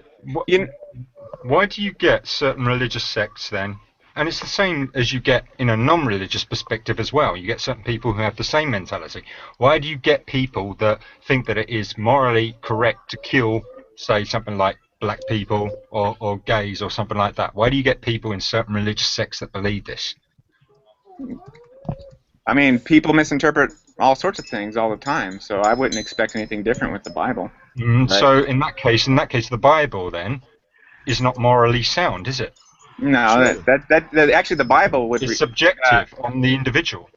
why do you get certain religious sects then? And it's the same as you get in a non-religious perspective as well. You get certain people who have the same mentality. Why do you get people that think that it is morally correct to kill, say, something like black people or gays or something like that? Why do you get people in certain religious sects that believe this? I mean, people misinterpret all sorts of things all the time. So I wouldn't expect anything different with the Bible. Right? So in that case, the Bible then is not morally sound, is it? No, that actually the Bible would. It's subjective on the individual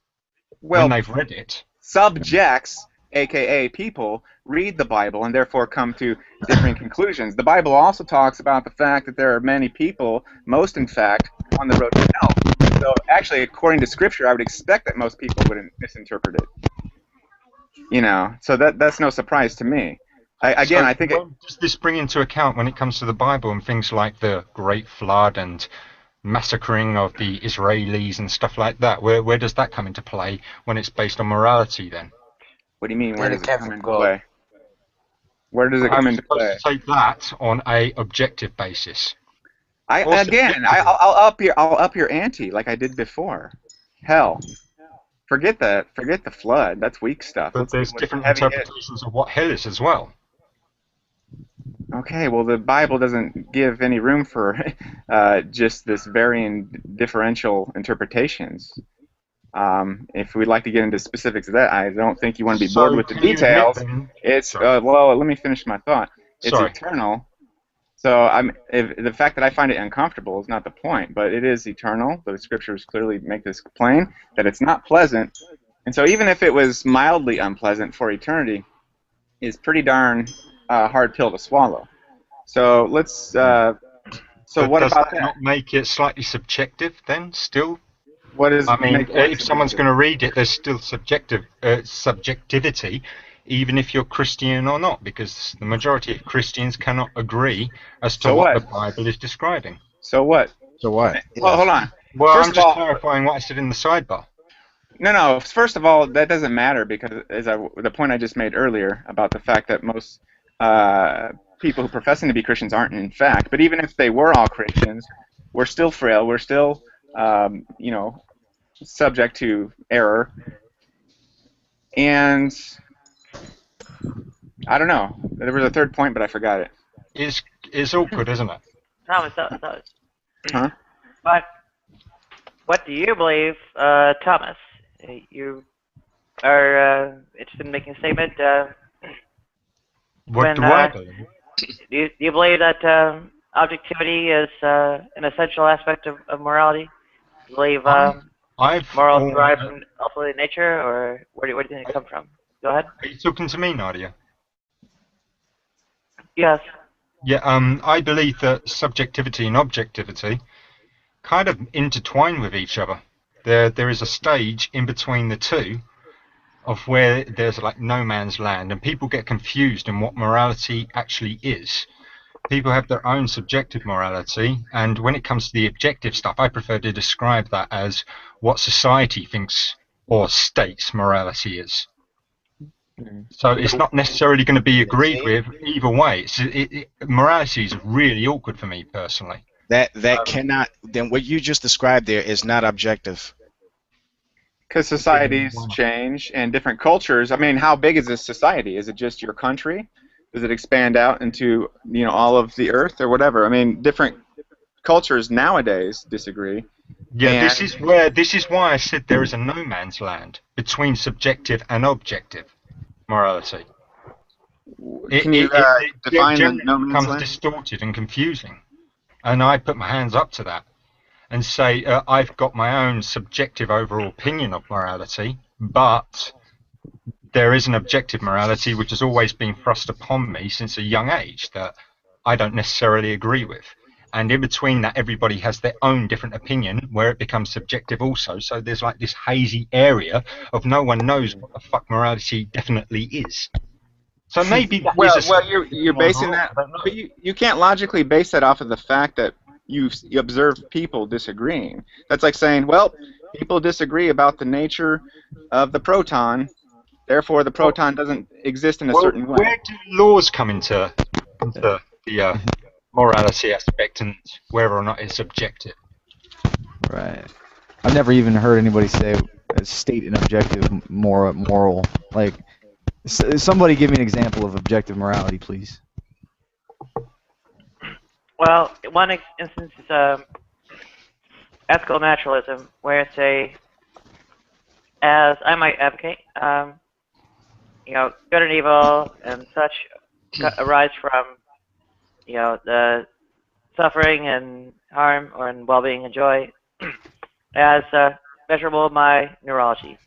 when they've read it. Subjects, aka people, read the Bible and therefore come to different conclusions. The Bible also talks about the fact that there are many people, most in fact, on the road to hell. So actually, according to Scripture, I would expect that most people wouldn't misinterpret it. You know, so that's no surprise to me. I think when does this bring into account when it comes to the Bible and things like the Great Flood and massacring of the Israelis and stuff like that? Where does that come into play when it's based on morality then? What do you mean? Where does it come into God. play? Where does it come into play? I'm supposed to take that on a objective basis. I'll up your ante like I did before. Hell, forget the flood. That's weak stuff. But there's different interpretations of what hell is as well. Okay, well the Bible doesn't give any room for just this varying differential interpretations. If we'd like to get into specifics of that, I don't think you want to be bored with the details. It's well, let me finish my thought. It's eternal. So the fact that I find it uncomfortable is not the point, but it is eternal. The Scriptures clearly make this plain that it's not pleasant, and so even if it was mildly unpleasant for eternity, is pretty darn hard pill to swallow. So let's. So what about that? Not make it slightly subjective then? Still. What is? I mean, if someone's going to read it, there's still subjectivity, even if you're Christian or not, because the majority of Christians cannot agree as to what the Bible is describing. So what? So what? Well, hold on. Well, I'm just clarifying what I said in the sidebar. No. First of all, that doesn't matter because the point I just made earlier about the fact that most people who professing to be Christians aren't in fact. But even if they were all Christians, we're still frail. We're still, subject to error. And I don't know. There was a third point, but I forgot it. It's awkward, isn't it? Thomas. Huh? But what do you believe, Thomas? You are interested in making a statement. What do I believe? Do you believe that objectivity is an essential aspect of morality? Do you believe morals derive from ultimately nature, or where do you think it come from? Go ahead. Are you talking to me, Nadia? Yes. Yeah, I believe that subjectivity and objectivity kind of intertwine with each other. There is a stage in between the two of where there's like no man's land, and people get confused in what morality actually is. People have their own subjective morality, and when it comes to the objective stuff, I prefer to describe that as what society thinks or states morality is. So it's not necessarily going to be agreed with either way. Morality is really awkward for me personally. That cannot. Then what you just described there is not objective. Because societies change and different cultures. I mean, how big is this society? Is it just your country? Does it expand out into all of the earth or whatever? I mean, different cultures nowadays disagree. Yeah, this is why I said there is a no man's land between subjective and objective morality. Can you define the no man's becomes land? Distorted and confusing, and I put my hands up to that and say I've got my own subjective overall opinion of morality, but there is an objective morality which has always been thrust upon me since a young age that I don't necessarily agree with. And in between that, everybody has their own different opinion where it becomes subjective also. So there's like this hazy area of no one knows what the fuck morality definitely is. So maybe you're basing that, but you can't logically base that off of the fact that you observe people disagreeing. That's like saying, well, people disagree about the nature of the proton, therefore the proton doesn't exist in a certain way. Where do laws come into the morality aspect and whether or not it's subjective? Right. I've never even heard anybody state an objective moral. Like, somebody give me an example of objective morality, please. Well, one instance is ethical naturalism, where it's as I might advocate, good and evil and such arise from, the suffering and harm or and well-being and joy as measurable by neurology.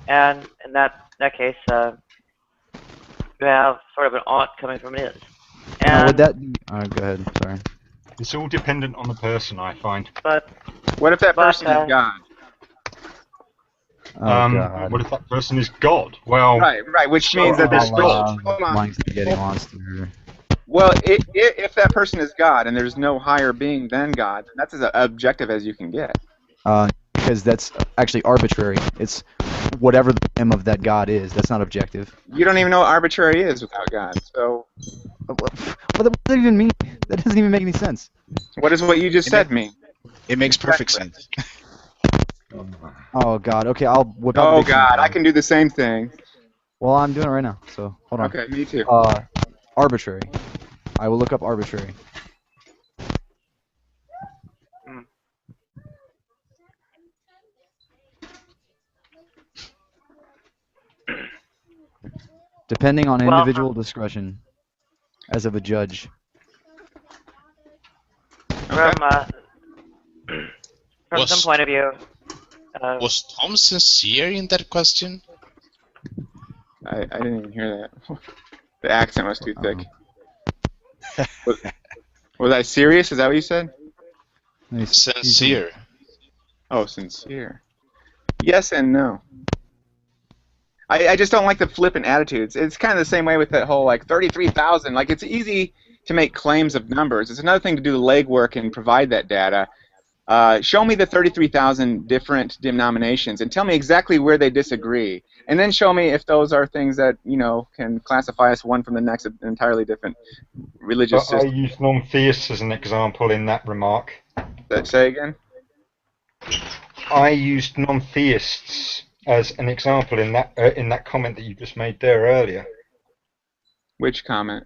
And in that case, you have sort of an ought coming from an is. Now, would And that be... go ahead, sorry. It's all dependent on the person, I find. but What if that But, person is God? Oh, God. What if that person is God? Well, Right, which means that there's God. hold on. Flying spaghetti monster. Well, if that person is God and there's no higher being than God, then that's as objective as you can get. Because that's actually arbitrary. It's whatever the whim of that God is. That's not objective. You don't even know what arbitrary is without God. So What does that even mean? That doesn't even make any sense. what does what you just said mean? It makes perfect sense. Oh, God. Okay, I'll whip out the Oh dictionary. God, I can do the same thing. Well, I'm doing it right now, so hold on. Okay, me too. Arbitrary. I will look up arbitrary. Depending on Well, individual discretion as of a judge. from some point of view, Was Tom sincere in that question? I didn't even hear that. The accent was too thick. Was I serious? Is that what you said? Sincere. Oh, sincere. Yes and no. I just don't like the flippant attitudes. It's kind of the same way with that whole, 33,000. It's easy to make claims of numbers. It's another thing to do the legwork and provide that data. Show me the 33,000 different denominations and tell me exactly where they disagree. And then show me if those are things that, can classify us one from the next, an entirely different religious I system. used non-theists as an example in that remark. Say again? I used non-theists as an example in that comment that you just made there earlier. Which comment?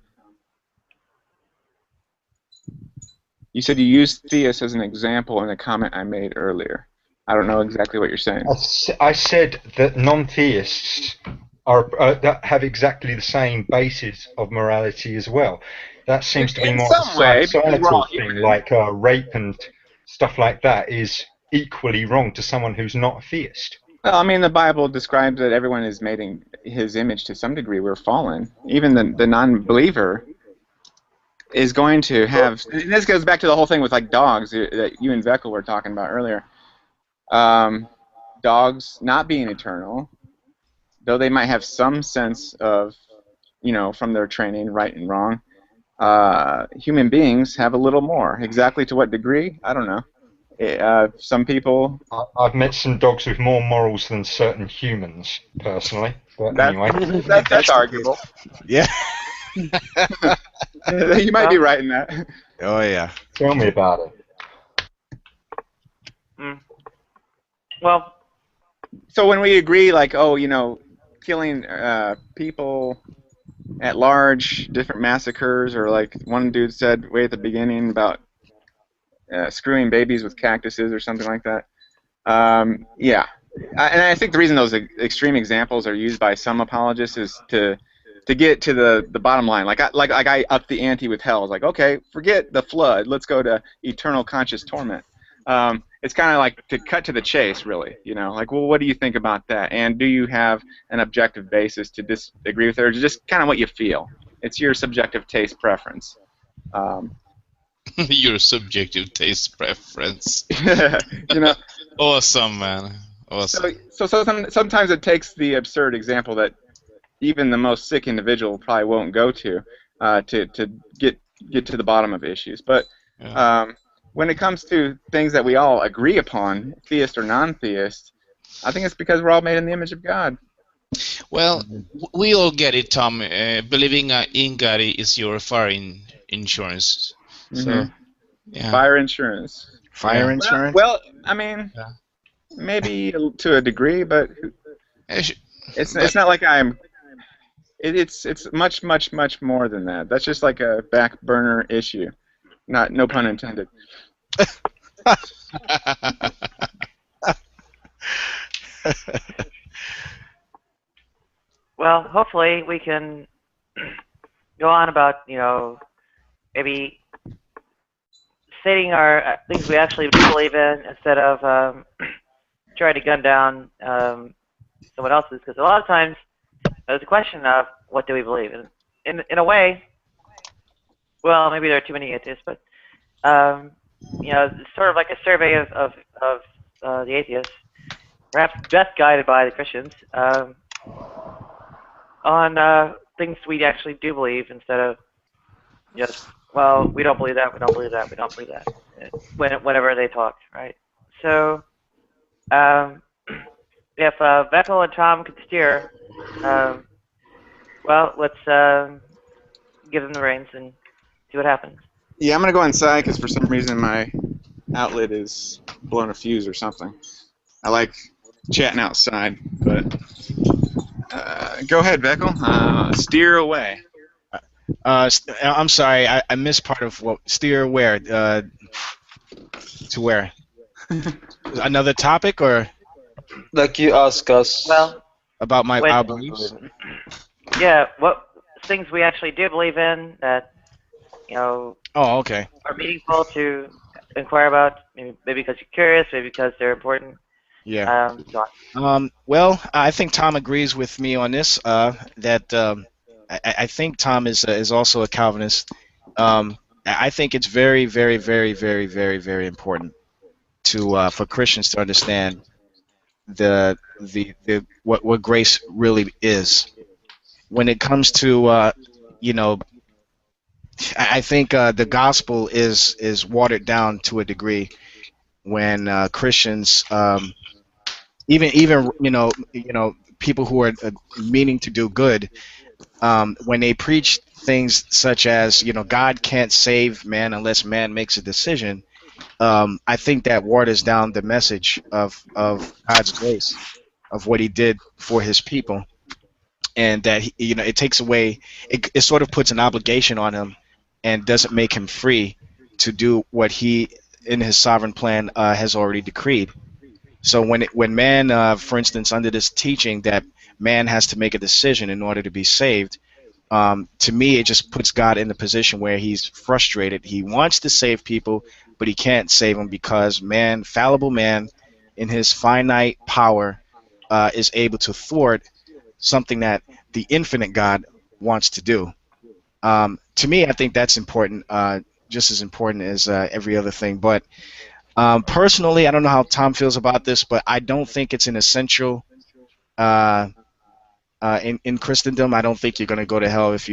You said you used theists as an example in a comment I made earlier. I don't know exactly what you're saying. I said that non-theists are that have exactly the same basis of morality as well. That seems to be In more some way, because we're societal all thing, human. like rape and stuff like that is equally wrong to someone who's not a theist. Well, the Bible describes that everyone is made in His image to some degree. We're fallen. Even the non-believer is going to have. And this goes back to the whole thing with dogs that you and Veckel were talking about earlier. Dogs not being eternal, though they might have some sense of, from their training, right and wrong. Human beings have a little more. Exactly to what degree? I don't know. Some people. I've met some dogs with more morals than certain humans, personally. But anyway, that's arguable. Yeah. You might be right in that. Oh yeah. Tell me about it. Well, so when we agree, killing people at large, different massacres, or like one dude said way at the beginning about screwing babies with cactuses or something like that. Yeah, and I think the reason those extreme examples are used by some apologists is to get to the bottom line. Like I upped the ante with hell. It's like, okay, forget the flood. Let's go to eternal conscious torment. It's kind of like to cut to the chase, really. Well, what do you think about that? And do you have an objective basis to disagree with it, or just kind of what you feel? It's your subjective taste preference. Your subjective taste preference. Awesome, man. Awesome. So sometimes it takes the absurd example that even the most sick individual probably won't go to get to the bottom of issues. But when it comes to things that we all agree upon, theist or non-theist, I think it's because we're all made in the image of God. Well, we all get it, Tom. Believing in God is your fire insurance. So, yeah. Fire insurance. Fire insurance? Well, maybe to a degree, but it's not like I'm. It's much more than that. That's just like a back burner issue. No pun intended. well, hopefully we can go on about, maybe stating our things we actually do believe in instead of trying to gun down someone else's. Because a lot of times there's a question of what do we believe in a way. Well, maybe there are too many atheists, but it's sort of like a survey of the atheists, perhaps best guided by the Christians, on things we actually do believe instead of just, well, we don't believe that, we don't believe that, we don't believe that, whenever they talk, right? So, if Beckel and Tom could steer, well, let's give them the reins and see what happens. Yeah, I'm gonna go inside because for some reason my outlet is blowing a fuse or something. I like chatting outside, but go ahead, Beckel. Steer away. I'm sorry, I missed part of what steer where to where. Another topic or Like you ask us. Well, about When- our beliefs? yeah, what things we actually do believe in that, Oh, okay. are meaningful to inquire about, maybe because you're curious, maybe because they're important. Yeah. So on. Well, I think Tom agrees with me on this. That I think Tom is also a Calvinist. I think it's very, very, very, very, very, very important to for Christians to understand the what grace really is. When it comes to I think the gospel is watered down to a degree when Christians, even people who are meaning to do good, when they preach things such as God can't save man unless man makes a decision. I think that waters down the message of God's grace, of what He did for His people, and that it takes away, it sort of puts an obligation on Him, and doesn't make Him free to do what He, in His sovereign plan, has already decreed. So when man, for instance, under this teaching that man has to make a decision in order to be saved, to me, it just puts God in the position where He's frustrated. He wants to save people, but He can't save them because man, fallible man, in his finite power, is able to thwart something that the infinite God wants to do. To me, I think that's important, just as important as every other thing. But personally, I don't know how Tom feels about this, but I don't think it's an essential in Christendom. I don't think you're going to go to hell if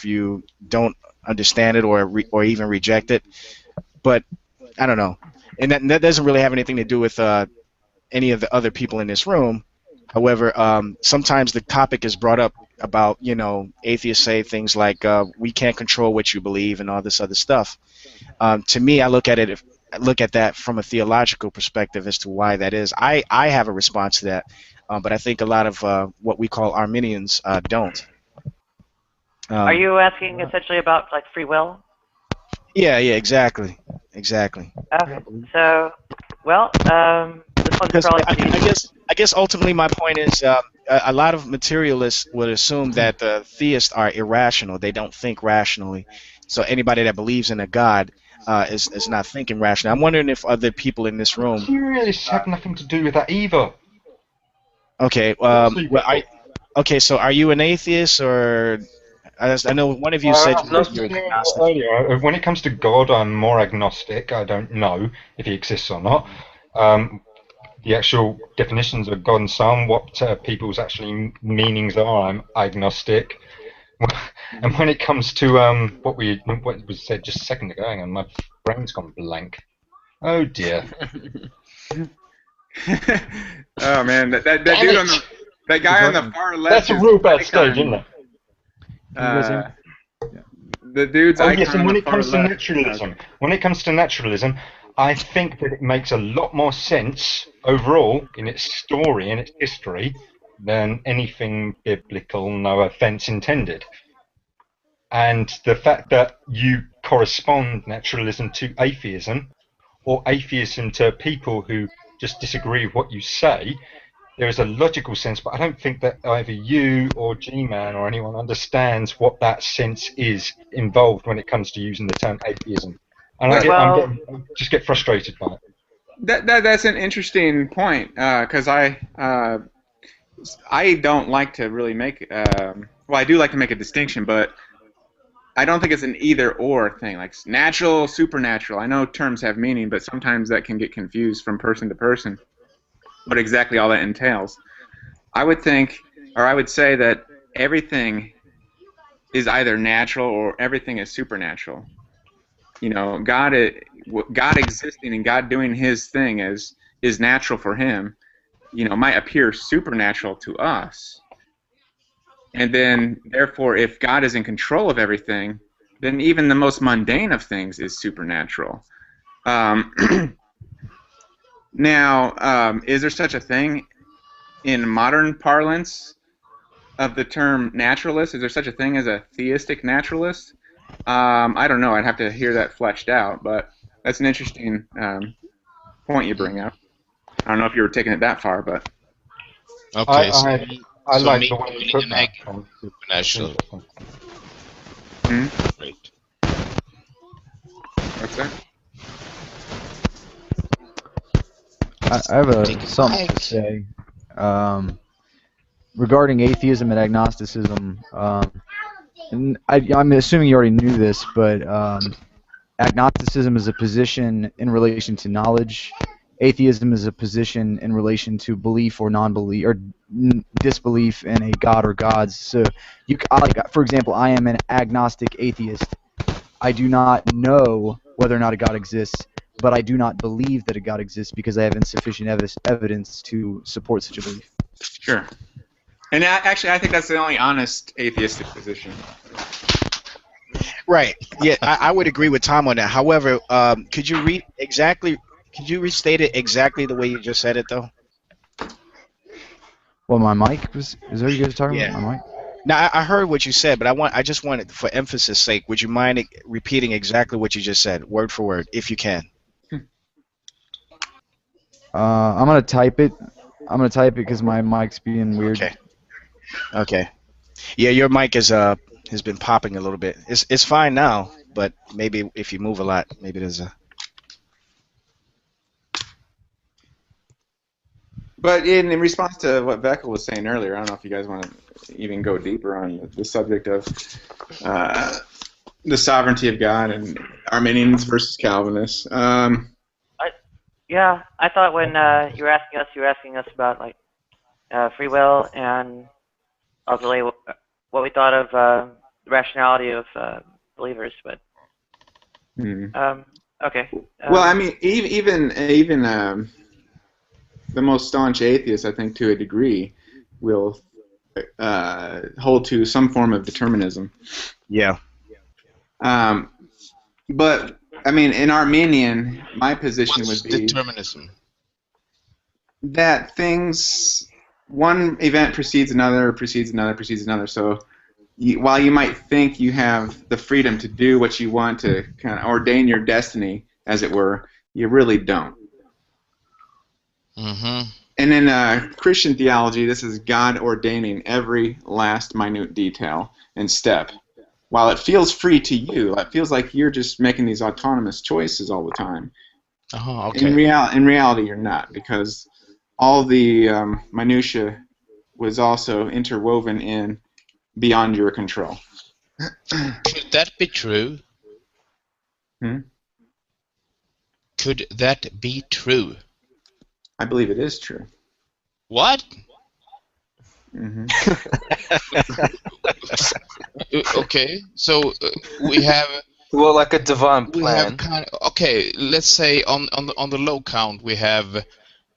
you don't understand it or even reject it. But I don't know, and that doesn't really have anything to do with any of the other people in this room. However, sometimes the topic is brought up about atheists say things like we can't control what you believe and all this other stuff. To me, I look at that from a theological perspective as to why that is. I have a response to that, but I think a lot of what we call Arminians don't. Are you asking essentially about like free will? Yeah, exactly. Okay. So, well, this one's Because probably I guess ultimately my point is a lot of materialists would assume that theists are irrational. They don't think rationally. So anybody that believes in a God is not thinking rationally. I'm wondering if other people in this room. Materialists have nothing to do with that either. Okay. Okay. So are you an atheist or? I know one of you said you're agnostic. Earlier, when it comes to God, I'm more agnostic. I don't know if He exists or not. The actual definitions of God and so on, what people's actually meanings are, I'm agnostic. And when it comes to what was said just a second ago, hang on, my brain's gone blank. Oh dear. Oh man, that dude that guy on the far left. That's a real bad stage, isn't it? The dude's icon yes, and on when the it far comes to left. naturalism, I think that it makes a lot more sense overall in its story and its history than anything biblical, no offense intended. And the fact that you correspond naturalism to atheism, or atheism to people who just disagree with what you say, there is a logical sense, but I don't think that either you or G-Man or anyone understands what that sense is involved when it comes to using the term atheism. And I just get frustrated by it. That's an interesting point, because I don't like to really make well, I do like to make a distinction, but I don't think it's an either or thing, like natural, supernatural. I know terms have meaning, but sometimes that can get confused from person to person, what exactly all that entails. I would think, or I would say that everything is either natural or everything is supernatural. You know, God existing and God doing His thing is natural for Him. You know, might appear supernatural to us. And then, therefore, if God is in control of everything, then even the most mundane of things is supernatural. Now, is there such a thing in modern parlance of the term naturalist? Is there such a thing as a theistic naturalist? I don't know. I'd have to hear that fleshed out, but that's an interesting point you bring up. I don't know if you were taking it that far, but okay. I like me the way you put that. supernatural. Great. What's that? I have something to say regarding atheism and agnosticism. And I'm assuming you already knew this, but agnosticism is a position in relation to knowledge. Atheism is a position in relation to belief or non-belief or disbelief in a god or gods. So, for example, I am an agnostic atheist. I do not know whether or not a god exists, but I do not believe that a god exists because I have insufficient evidence to support such a belief. Sure. And actually, I think that's the only honest atheistic position. Right. Yeah, I would agree with Tom on that. However, could you restate it exactly the way you just said it, though? Well, my mic is that what you guys are talking Yeah. about? My mic? Now, I heard what you said, but I just wanted, for emphasis' sake, would you mind repeating exactly what you just said, word for word, if you can? I'm gonna type it. I'm gonna type it because my mic's being weird. Okay. Yeah, your mic has been popping a little bit. It's fine now, but maybe if you move a lot, maybe there's a. But in response to what Veckel was saying earlier, I don't know if you guys want to even go deeper on the subject of the sovereignty of God and Arminians versus Calvinists. Yeah, I thought when you were asking us about like free will and ultimately what we thought of the rationality of believers. But okay. Well, I mean, even the most staunch atheists, I think, to a degree, will hold to some form of determinism. Yeah. But I mean, in Arminian, my position would be determinism. That one event precedes another, precedes another, precedes another. So while you might think you have the freedom to do what you want to kind of ordain your destiny, as it were, you really don't. Mm-hmm. And in Christian theology, this is God ordaining every last minute detail and step. While it feels free to you, it feels like you're just making these autonomous choices all the time. Okay. In reality, you're not, because all the minutia was also interwoven in beyond your control. Could that be true? Could that be true? I believe it is true. What? Mm-hmm. Okay, so we have. Well, like a divine plan. We have okay, let's say on the low count we have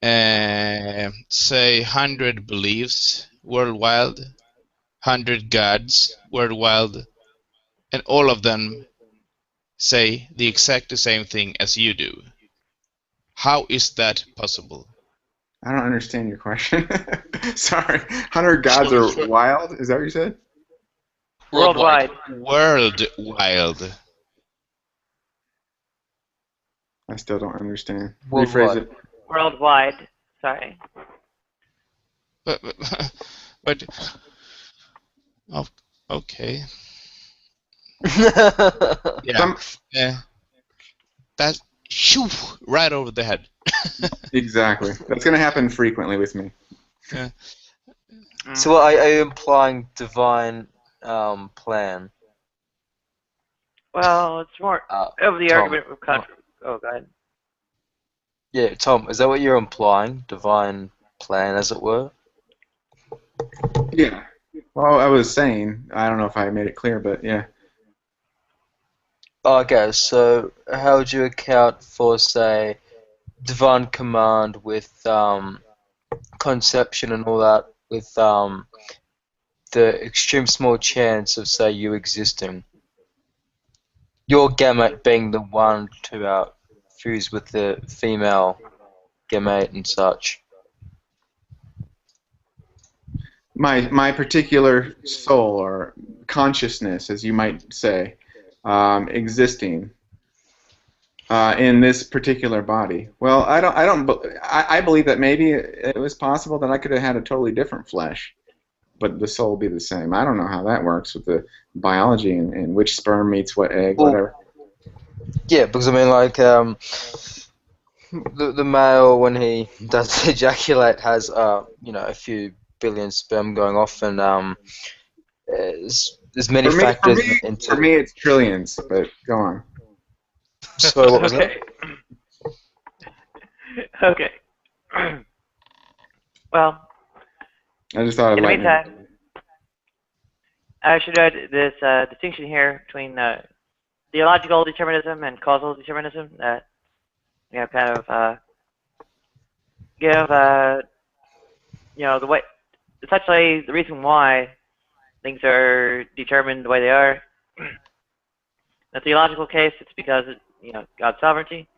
say 100 beliefs worldwide, 100 gods worldwide, and all of them say the exact same thing as you do. How is that possible? I don't understand your question. Sorry. 100 gods are wild? Is that what you said? Worldwide. Worldwide. I still don't understand. Worldwide. Rephrase it. Worldwide. Sorry. but oh, okay. Yeah. That's shoo, right over the head. Exactly. That's going to happen frequently with me. Yeah. So are you implying divine plan? Well, it's more of the Tom. argument of contra. Oh, go ahead. Yeah, Tom, is that what you're implying? Divine plan, as it were? Yeah. Well, I was saying, I don't know if I made it clear, but yeah. Okay, so how would you account for, say, divine command with conception and all that, with the extreme small chance of, say, you existing? Your gamete being the one to fuse with the female gamete and such. My particular soul or consciousness, as you might say, existing in this particular body. Well, I believe that maybe it was possible that I could have had a totally different flesh, but the soul be the same. I don't know how that works with the biology and which sperm meets what egg, whatever. Yeah, because I mean, like, the male, when he does ejaculate, has you know, a few billion sperm going off, and there's many factors into. For me, it's trillions. But go on. So what was that? Okay. Well, I just thought. In the meantime, I should note this distinction here between theological determinism and causal determinism. That kind of give the way, essentially the reason why things are determined the way they are. In the theological case, it's because God's sovereignty,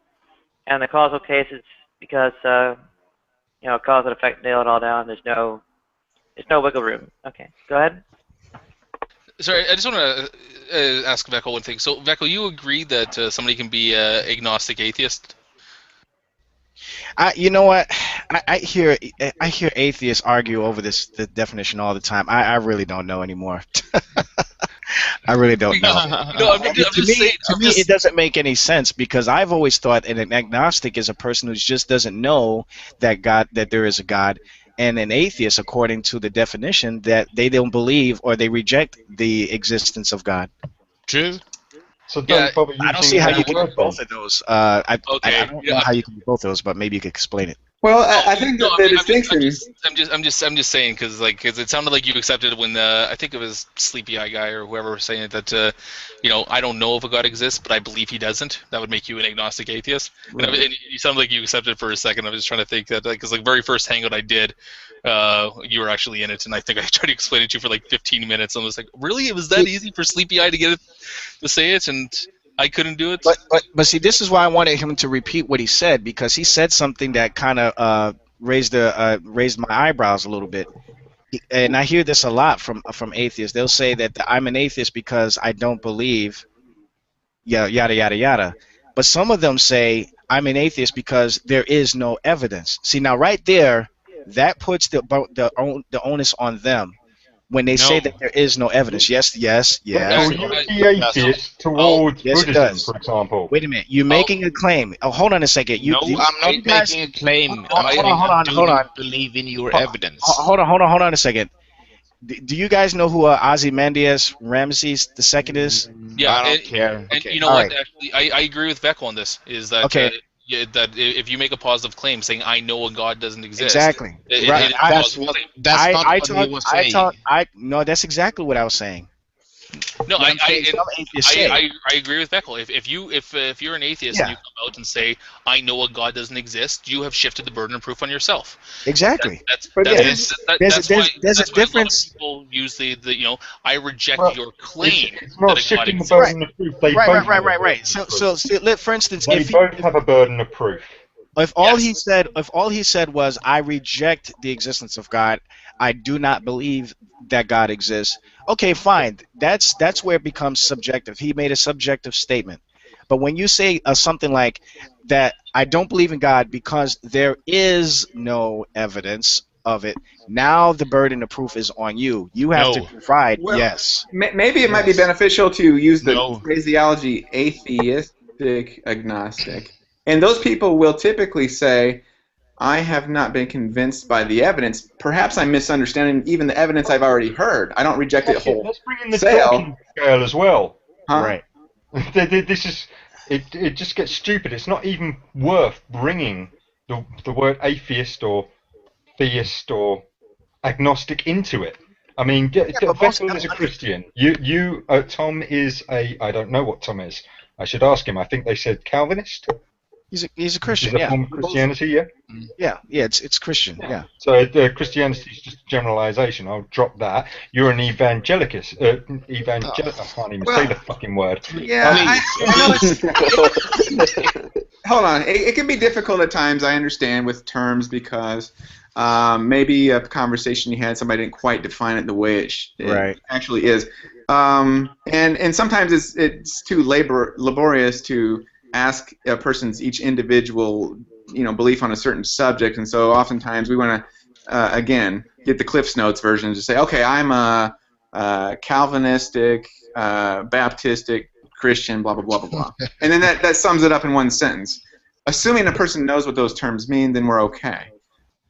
and the causal case, it's because cause and effect nail it all down. There's no wiggle room. Okay, go ahead. Sorry, I just want to ask Veckel one thing. So, Veckel, you agree that somebody can be agnostic atheist? You know what? I hear atheists argue over the definition all the time. I really don't know anymore. I really don't know. To me, it doesn't make any sense, because I've always thought an agnostic is a person who just doesn't know that there is a God, and an atheist, according to the definition, that they don't believe or they reject the existence of God. True. So don't bother using I don't see how you can do word both then. of those. I don't know how you can do both of those, but maybe you could explain it. Well, I think that the distinction. I'm just saying, because it sounded like you accepted when I think it was Sleepy Eye Guy or whoever was saying that I don't know if a God exists, but I believe he doesn't. That would make you an agnostic atheist. Right. And you sounded like you accepted for a second. I was just trying to think that, because the very first hangout I did, you were actually in it, and I think I tried to explain it to you for like 15 minutes. And I was like, really? It was that easy for Sleepy Eye to get it to say it, and I couldn't do it? But see, this is why I wanted him to repeat what he said, because he said something that kind of raised my eyebrows a little bit. And I hear this a lot from atheists. They'll say that I'm an atheist because I don't believe, yada yada yada. But some of them say I'm an atheist because there is no evidence. See, now right there, that puts the onus on them. When they say that there is no evidence. Yes. So you're the atheist towards Buddhism, for example. Wait a minute. You're making a claim. Oh, hold on a second. I'm not making a claim. Hold on. Believe in your evidence. Hold on a second. Do you guys know who Ozymandias Ramses II is? Yeah, I don't care. And you know what? Right. Actually, I agree with Veckel on this. Is that that if you make a positive claim saying I know a God doesn't exist, exactly. Right. That's not what he was saying. No, that's exactly what I was saying. No, I agree with Veckel. If you're an atheist and you come out and say I know a God doesn't exist, you have shifted the burden of proof on yourself. Exactly. That's why a difference. People use the I reject your claim. It's not shifting the burden of proof. They both right. So for instance, they both have a burden of proof. If all he said was I reject the existence of God, I do not believe that God exists. Okay, fine. That's where it becomes subjective. He made a subjective statement. But when you say something like that, I don't believe in God because there is no evidence, of it. Now the burden of proof is on you. You have to No. provide. Well, Yes. Maybe it might be Yes. beneficial to use the No. phraseology atheistic, agnostic. And those people will typically say, I have not been convinced by the evidence. Perhaps I'm misunderstanding even the evidence I've already heard. I don't reject it whole Let's bring in the sale. Dawkins scale as well. Huh? Right. This is it just gets stupid. It's not even worth bringing the word atheist or theist or agnostic into it. I mean, but most Vettel is a Christian. Tom is a, I don't know what Tom is. I should ask him. I think they said Calvinist. He's a Is Christian. a Yeah. form of Christianity, yeah. Yeah. It's Christian. Yeah. So Christianity is just a generalization. I'll drop that. You're an evangelicus. I can't even say the fucking word. Yeah, I know hold on. It can be difficult at times, I understand, with terms because maybe a conversation you had, somebody didn't quite define it the way it Right. actually is. And sometimes it's too laborious to ask a person's each individual belief on a certain subject, and so oftentimes we want to again get the Cliff's Notes version and just say, okay, I'm a Calvinistic, Baptistic, Christian, blah blah blah blah blah, and then that sums it up in one sentence. Assuming a person knows what those terms mean, then we're okay.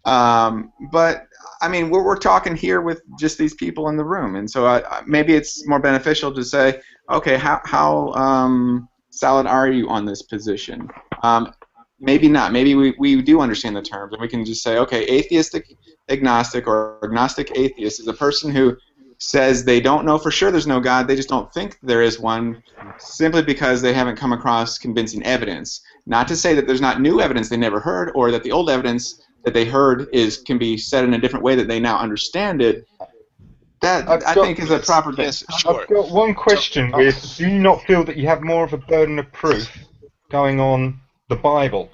But I mean, we're talking here with just these people in the room, and so maybe it's more beneficial to say, okay, how solid are you on this position? Maybe not. Maybe we do understand the terms, and we can just say, okay, atheistic agnostic or agnostic atheist is a person who says they don't know for sure there's no God, they just don't think there is one, simply because they haven't come across convincing evidence. Not to say that there's not new evidence they never heard, or that the old evidence that they heard can be said in a different way that they now understand it. That I think is a proper thing. Yes, sure. I've got one question with, do you not feel that you have more of a burden of proof going on the Bible?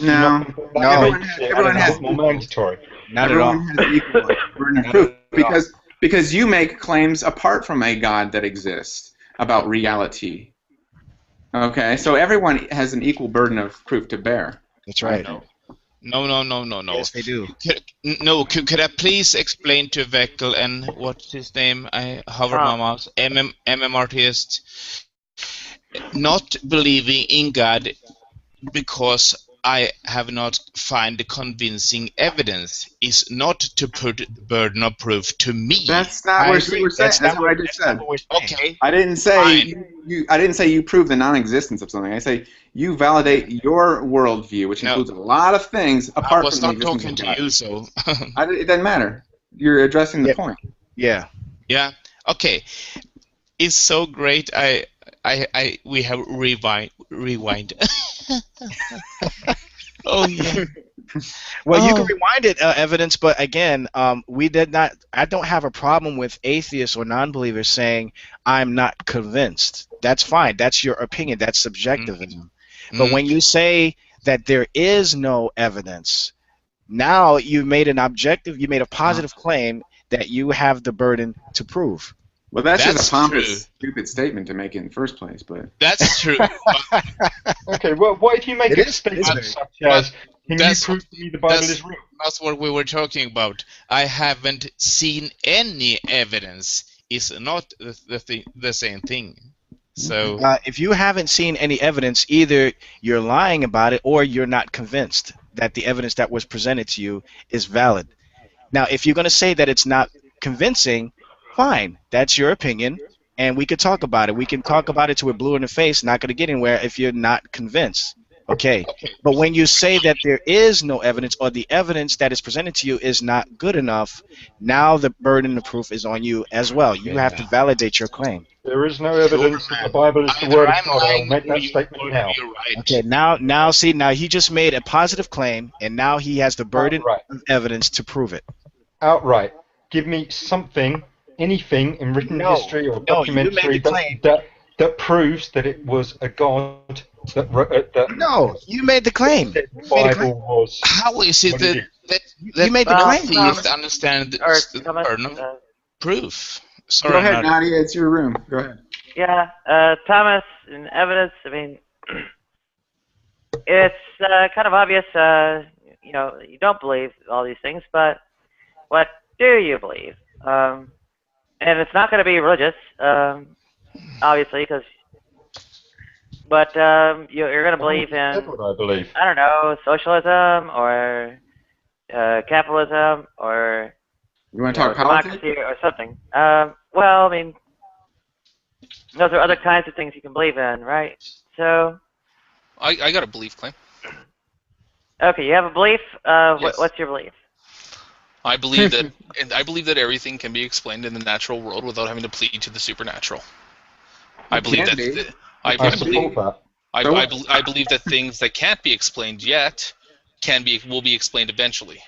No. Everyone has more mandatory. Not at all. Everyone has equal burden of proof because you make claims apart from a God that exists about reality. Okay, so everyone has an equal burden of proof to bear. That's right. No. Yes, they do. Could I please explain to Veckel and what's his name? I hovered my mouse. MMRTist. Not believing in God because I have not found the convincing evidence is not to put burden of proof to me. That's not what we're saying. That's what I just said. Okay. I didn't say I didn't say you prove the non-existence of something. I say you validate your worldview, which includes a lot of things apart from the existence of God. I was not talking to you, so. It doesn't matter. You're addressing the point. Yeah. Yeah. Okay. It's so great. We have rewind. Oh yeah. Well, you can rewind it, evidence, but again, we did not. I don't have a problem with atheists or non-believers saying I'm not convinced. That's fine. That's your opinion. That's subjectivism. But when you say that there is no evidence, now you made a positive claim that you have the burden to prove. Well, that's just a pompous, stupid statement to make in the first place, but... That's true. Okay, well, what if you make a statement such as, can you prove to me the Bible is real? That's what we were talking about. I haven't seen any evidence. It's not the same thing. So if you haven't seen any evidence, either you're lying about it or you're not convinced that the evidence that was presented to you is valid. Now, if you're going to say that it's not convincing, fine, that's your opinion, and we could talk about it. We can talk about it till we're blue in the face, not going to get anywhere if you're not convinced. Okay. But when you say that there is no evidence or the evidence that is presented to you is not good enough, now the burden of proof is on you as well. You have to validate your claim. There is no evidence that the Bible is the word of God. I'll make that statement now. Okay, now he just made a positive claim, and now he has the burden of evidence to prove it. Outright. Give me something, anything in written history or documentary that proves that it was a God that No, you made the claim. The Bible was. How is it that you made the claim? Atheists understand the burden of proof? Sorry, go ahead, Nadia. It's your room. Go ahead. Yeah, Thomas, in evidence, I mean, it's kind of obvious, you don't believe all these things, but what do you believe? And it's not going to be religious, obviously, but you're going to believe That's in, what I believe. I don't know, socialism or capitalism or You want to talk democracy politics? or something. Well, I mean, those are other kinds of things you can believe in, right? So, I got a belief claim. okay, you have a belief. Yes. What's your belief? I believe that everything can be explained in the natural world without having to plead to the supernatural. I believe can that. be. I I believe. support that. I believe that things that can't be explained yet will be explained eventually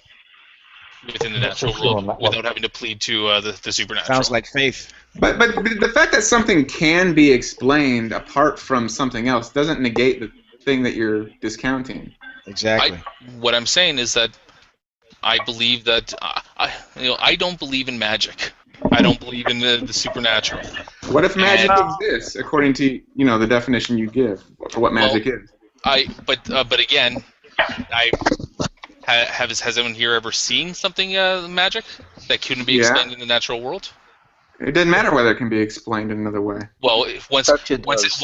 within the I'm not so natural sure world on that one. without having to plead to the supernatural. Sounds like faith. But the fact that something can be explained apart from something else doesn't negate the thing that you're discounting. Exactly. What I'm saying is that I believe that I don't believe in magic. I don't believe in the supernatural. What if magic And- exists according to the definition you give for what magic is? But again, has anyone here ever seen something magic that couldn't be Yeah. explained in the natural world? It doesn't matter whether it can be explained in another way. Well, once Such it it does.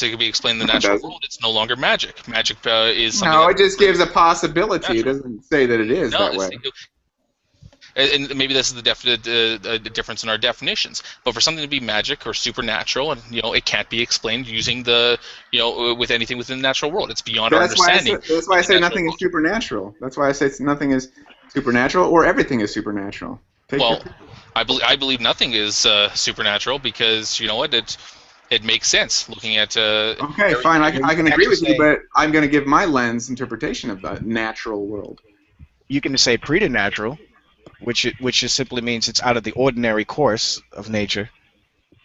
can be explained in the No, it natural doesn't. world, it's no longer magic. Magic is something. No, that- it just gives a possibility. It Natural. doesn't say that it is No, that way. and maybe this is the difference in our definitions. But for something to be magic or supernatural, and it can't be explained using with anything within the natural world. It's beyond our understanding. That's why I of the say natural nothing is world. supernatural. That's why I say nothing is supernatural or everything is supernatural. Well, I believe nothing is supernatural because you know what it makes sense looking at. Okay, fine. I can agree with you, but I'm going to give my lens interpretation of the natural world. You can say preternatural, which just simply means it's out of the ordinary course of nature.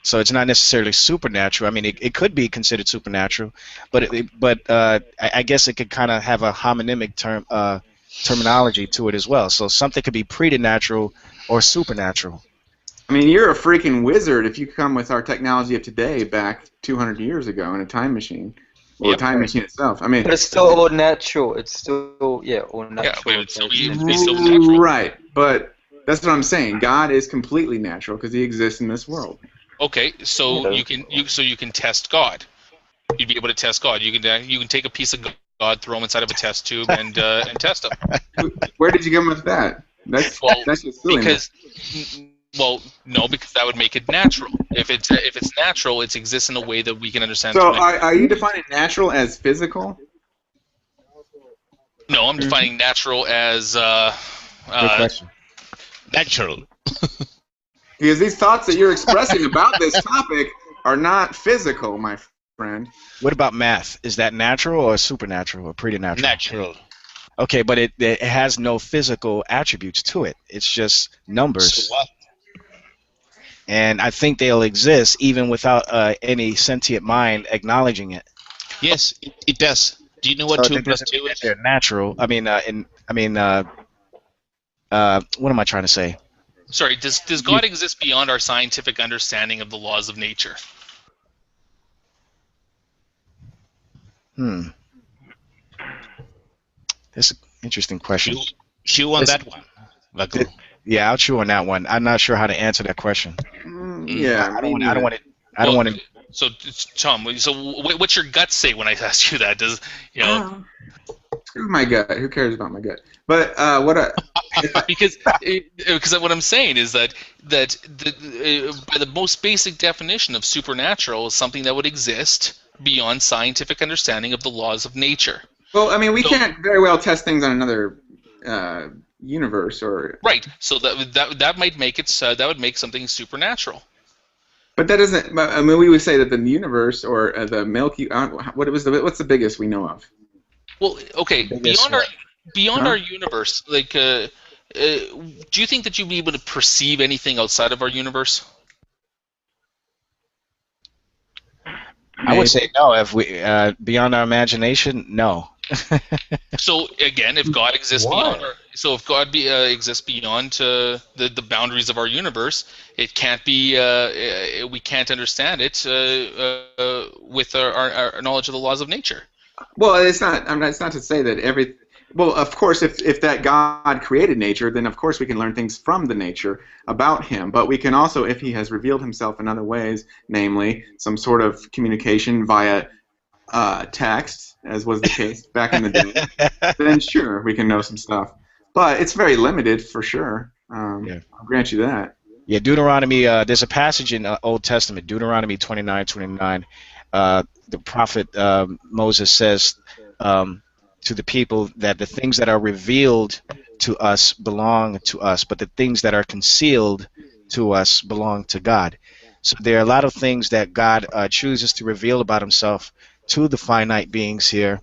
So it's not necessarily supernatural. I mean, it could be considered supernatural, but I guess it could kind of have a homonymic terminology to it as well. So something could be preternatural or supernatural. I mean, you're a freaking wizard if you come with our technology of today back 200 years ago in a time machine, or a time machine itself. I mean, But it's still all natural. It's still all natural. Yeah, we would still be natural. Right, but that's what I'm saying. God is completely natural because He exists in this world. Okay, so you can test God. You'd be able to test God. You can take a piece of God, throw him inside of a test tube, and test him. Where did you come with that? That's just silliness. No, because that would make it natural. If it's natural, it exists in a way that we can understand. So are you defining natural as physical? No, I'm defining natural as Good question. Natural. Because these thoughts that you're expressing about this topic are not physical, my friend. What about math? Is that natural or supernatural or preternatural? Natural. Okay, but it has no physical attributes to it. It's just numbers. So what? And I think they'll exist even without any sentient mind acknowledging it. Yes, it does. Do you know what So 2 that plus doesn't 2 mean is? they're natural. What am I trying to say? Sorry, does God exist beyond our scientific understanding of the laws of nature? That's an interesting question. Chew on that one. Vaku. Yeah, I'll chew on that one. I'm not sure how to answer that question. Yeah, I don't want to. So, Tom, what's your gut say when I ask you that? Does Screw my gut. Who cares about my gut? But because what I'm saying is that by the most basic definition of supernatural is something that would exist beyond scientific understanding of the laws of nature. Well, I mean, we can't very well test things on another universe, or right. So that might make it. That would make something supernatural. But that doesn't. I mean, we would say that the universe or the Milky. What's the biggest we know of? Well, okay. Beyond our universe, like, do you think that you'd be able to perceive anything outside of our universe? I would say no. If we beyond our imagination, no. So again, if God exists beyond exists beyond the boundaries of our universe, it can't be. We can't understand it with our knowledge of the laws of nature. Well, it's not. I mean, it's not to say that Well, of course, if that God created nature, then of course we can learn things from the nature about him. But we can also, if he has revealed himself in other ways, namely some sort of communication via text, as was the case back in the day, then sure, we can know some stuff. But it's very limited for sure. Yeah. I'll grant you that. Yeah, Deuteronomy, there's a passage in Old Testament, Deuteronomy 29:29. The prophet Moses says to the people that the things that are revealed to us belong to us, but the things that are concealed to us belong to God. So there are a lot of things that God chooses to reveal about himself to the finite beings here,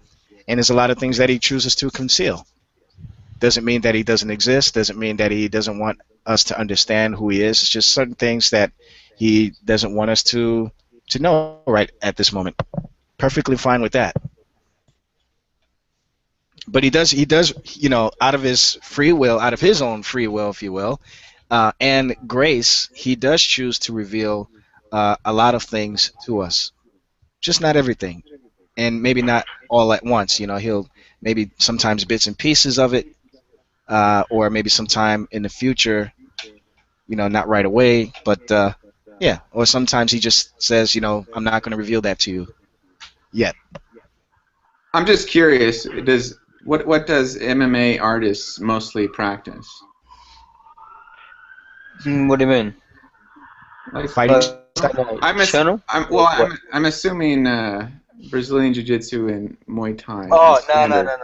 and there's a lot of things that he chooses to conceal. Doesn't mean that he doesn't exist, doesn't mean that he doesn't want us to understand who he is. It's just certain things that he doesn't want us to know right at this moment. Perfectly fine with that. But he does, out of his free will, out of his own free will, if you will, and grace, he does choose to reveal a lot of things to us. Just not everything, and maybe not all at once. He'll maybe sometimes bits and pieces of it, or maybe sometime in the future, not right away, but yeah, or sometimes he just says, I'm not going to reveal that to you yet. I'm just curious. What does MMA artists mostly practice? What do you mean? Like Fighting I'm assuming Brazilian Jiu-Jitsu and Muay Thai. Oh, no.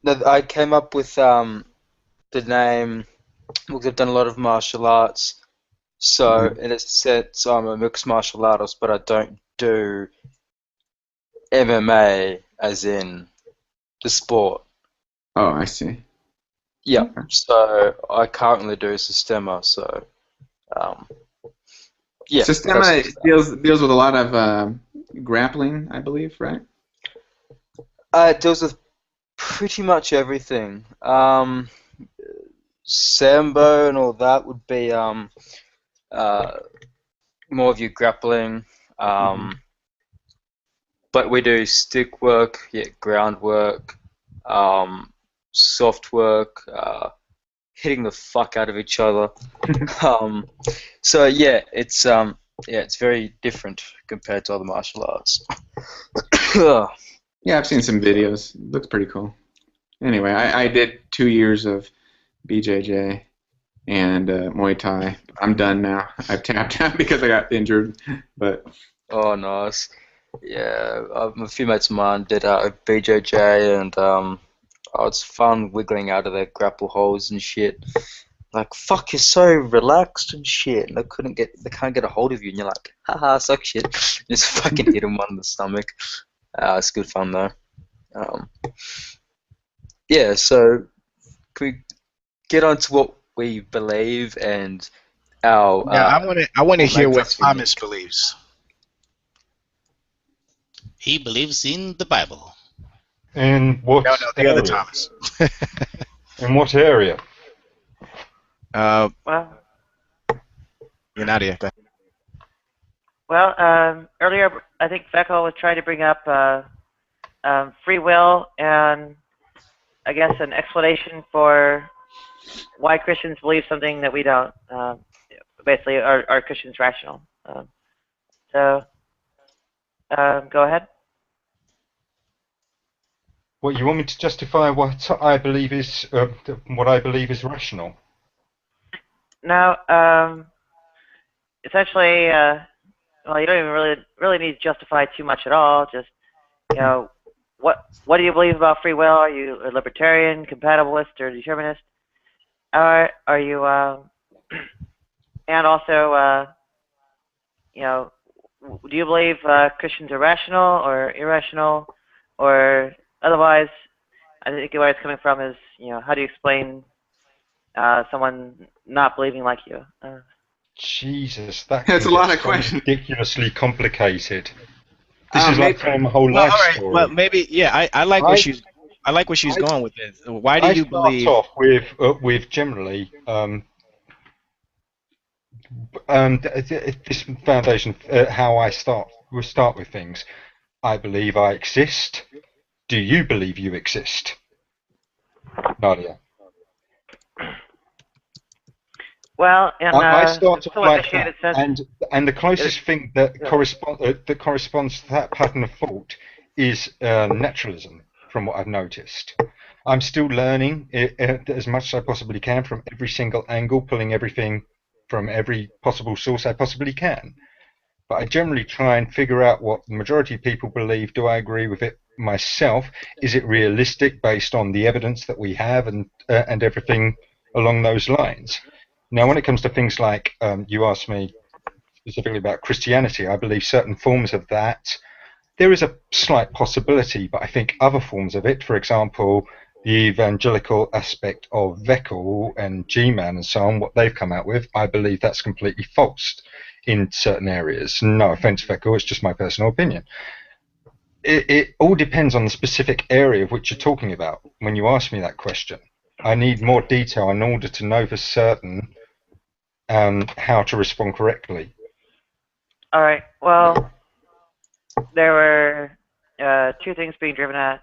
No, I came up with the name because I've done a lot of martial arts. So in a sense, I'm a mixed martial artist, but I don't do MMA as in the sport. Oh, I see. Yeah. Okay. So I currently do Sistema. So yeah. Sistema deals with a lot of grappling, I believe, right? It deals with pretty much everything. Sambo and all that would be more of your grappling. But we do stick work, groundwork, soft work, hitting the fuck out of each other. So yeah, it's very different compared to other martial arts. Yeah, I've seen some videos. It looks pretty cool. Anyway, I did 2 years of BJJ and Muay Thai. I'm done now. I've tapped out because I got injured. But oh, nice. Yeah, a few mates of mine did BJJ, and it's fun wiggling out of their grapple holes and shit. Like, fuck, you're so relaxed and shit, and they can't get a hold of you, and you're like, haha, suck shit. Just fucking hit them one in the stomach. It's good fun though. Yeah, so can we get on to what we believe and our? Yeah, I want to hear what Thomas believes. He believes in the Bible. In what? No, the other Thomas. In what area? Well, Nadia, go ahead. well, earlier I think Feckle was trying to bring up free will and I guess an explanation for why Christians believe something that we don't. Basically, are Christians rational? So, go ahead. Well, you want me to justify what I believe is rational? No, essentially, well, you don't even really need to justify too much at all. Just, what do you believe about free will? Are you a libertarian, compatibilist, or determinist? Are you, and also, do you believe Christians are rational or irrational, or otherwise? I think where it's coming from is, how do you explain someone not believing like you? Jesus, that's a lot of questions. Ridiculously complicated. This is like telling my whole life story. Well, maybe, yeah. I like where she's going with it. Why do you believe? I start off with generally this foundation. How I start. We'll start with things. I believe I exist. Do you believe you exist? Nadia. Well, in I start off full like that, initiated sense, and the closest thing that corresponds to that pattern of thought is naturalism, from what I've noticed. I'm still learning as much as I possibly can from every single angle, pulling everything from every possible source I possibly can. But I generally try and figure out what the majority of people believe. Do I agree with it myself? Is it realistic based on the evidence that we have and everything along those lines? Now, when it comes to things like you asked me specifically about Christianity, I believe certain forms of that. There is a slight possibility, but I think other forms of it, for example, the evangelical aspect of Veckel and G-Man and so on, what they've come out with, I believe that's completely false in certain areas. No offense, Veckel, it's just my personal opinion. It all depends on the specific area of which you're talking about when you ask me that question. I need more detail in order to know for certain how to respond correctly. all right. Well, there were two things being driven at.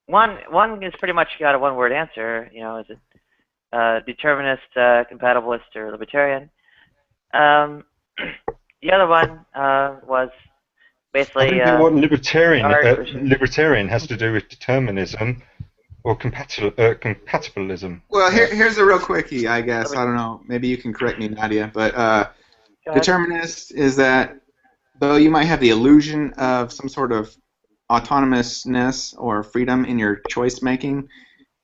One is pretty much got a one-word answer. You know, is it determinist, compatibilist, or libertarian? The other one was basically. I don't know what libertarian has to do with determinism or compatibilism. Well, here's a real quickie, I guess. I don't know. Maybe you can correct me, Nadia. But determinist is that though you might have the illusion of some sort of autonomousness or freedom in your choice making,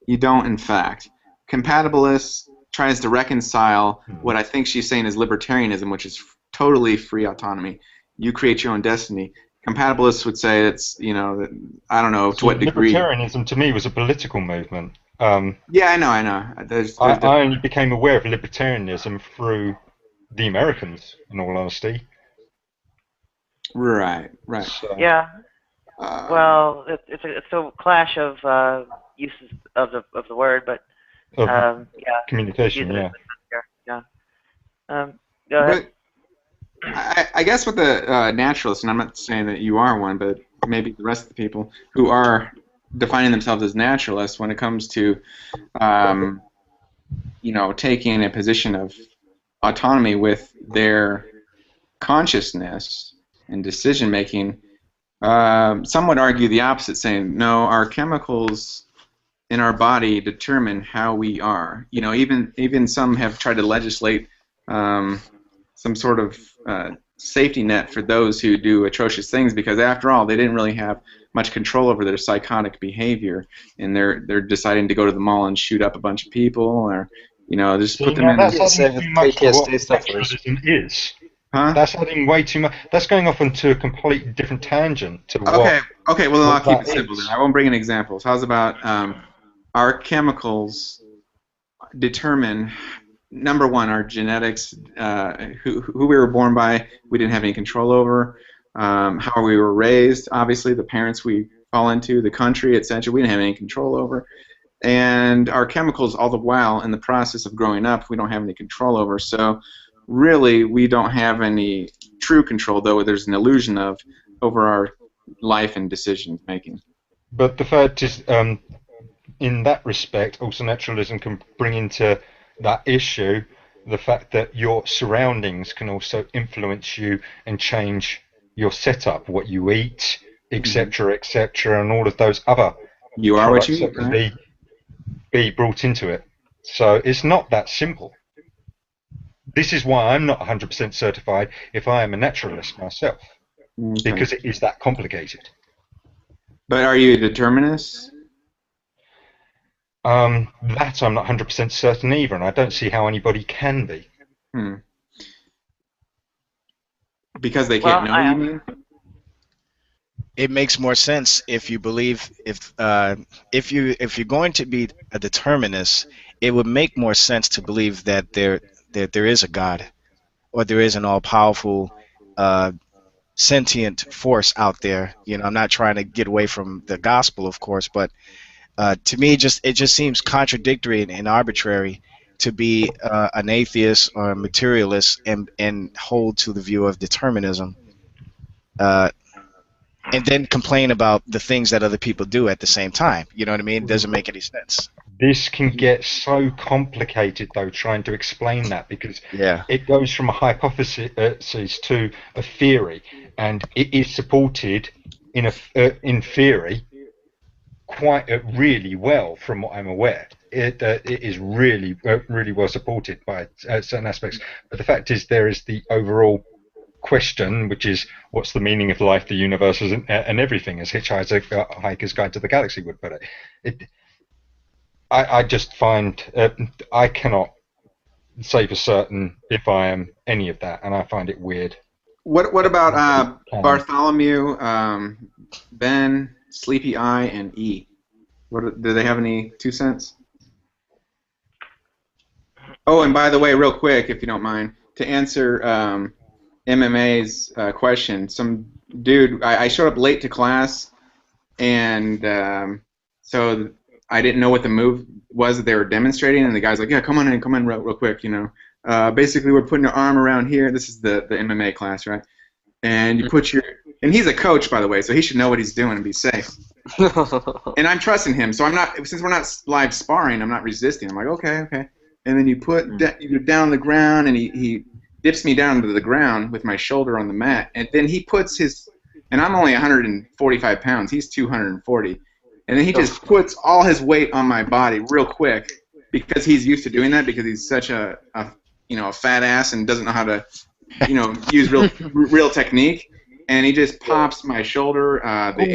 you don't, in fact. Compatibilist tries to reconcile what I think she's saying is libertarianism, which is totally free autonomy. You create your own destiny. Compatibilists would say it's, you know, I don't know to what degree. Libertarianism to me was a political movement. Yeah, I know. I only became aware of libertarianism through the Americans, in all honesty. Right. So, yeah. Well, it's a clash of uses of the word, but yeah. Communication, yeah. Yeah. Go ahead. But I guess with the naturalists, and I'm not saying that you are one, but maybe the rest of the people who are defining themselves as naturalists, when it comes to, taking a position of autonomy with their consciousness and decision making, some would argue the opposite, saying no, our chemicals in our body determine how we are. You know, even some have tried to legislate some sort of safety net for those who do atrocious things, because after all, they didn't really have much control over their psychotic behavior, and they're deciding to go to the mall and shoot up a bunch of people, or just put them in. That's adding too much to what naturalism is. Huh? That's adding way too much. That's going off into a completely different tangent to what. Okay. Well, I'll keep it simple then. I won't bring in examples. How's about our chemicals determine, number one, our genetics, who we were born by, we didn't have any control over. How we were raised, obviously, the parents we fall into, the country, etc., we didn't have any control over. And our chemicals, all the while, in the process of growing up, we don't have any control over. So, really, we don't have any true control, though there's an illusion of, over our life and decision making. But the fact is, in that respect, also naturalism can bring into that issue the fact that your surroundings can also influence you and change your setup, what you eat, etc., etc., and all of those other you are what you that can be brought into it. So it's not that simple. This is why I'm not 100% certified if I am a naturalist myself, because it is that complicated. But are you a determinist? That I'm not 100% certain either, and I don't see how anybody can be. Because they can't know, you mean? It makes more sense if you believe if you're going to be a determinist, it would make more sense to believe that there is a God, or there is an all-powerful sentient force out there. I'm not trying to get away from the gospel, of course, but to me, it just seems contradictory and arbitrary to be an atheist or a materialist and hold to the view of determinism. and then complain about the things that other people do at the same time. You know what I mean? It doesn't make any sense. This can get so complicated, though, trying to explain that, because Yeah. it goes from a hypothesis to a theory, and it is supported in theory quite really well, from what I'm aware. It is really really well supported by certain aspects. But the fact is, there is the overall question, which is what's the meaning of life, the universe, and everything, as Hitchhiker's Guide to the Galaxy would put it. I just find I cannot say for certain if I am any of that, and I find it weird. What about Bartholomew, Ben, Sleepy Eye, and E? Do they have any 2 cents? Oh, and by the way, real quick, if you don't mind, to answer MMA's question, some dude, I showed up late to class, and so I didn't know what the move was that they were demonstrating, and the guy's like, yeah, come on in real quick, you know. Basically, we're putting your arm around here. This is the MMA class, right? And you put your, and he's a coach, by the way, so he should know what he's doing and be safe. And I'm trusting him, so I'm not, since we're not live sparring, I'm not resisting. I'm like, okay. And then you you're down on the ground, and he dips me down to the ground with my shoulder on the mat, and then he puts his, and I'm only 145 pounds, he's 240, and then he just puts all his weight on my body real quick, because he's used to doing that, because he's such a fat ass and doesn't know how to, use real technique. And he just pops my shoulder. The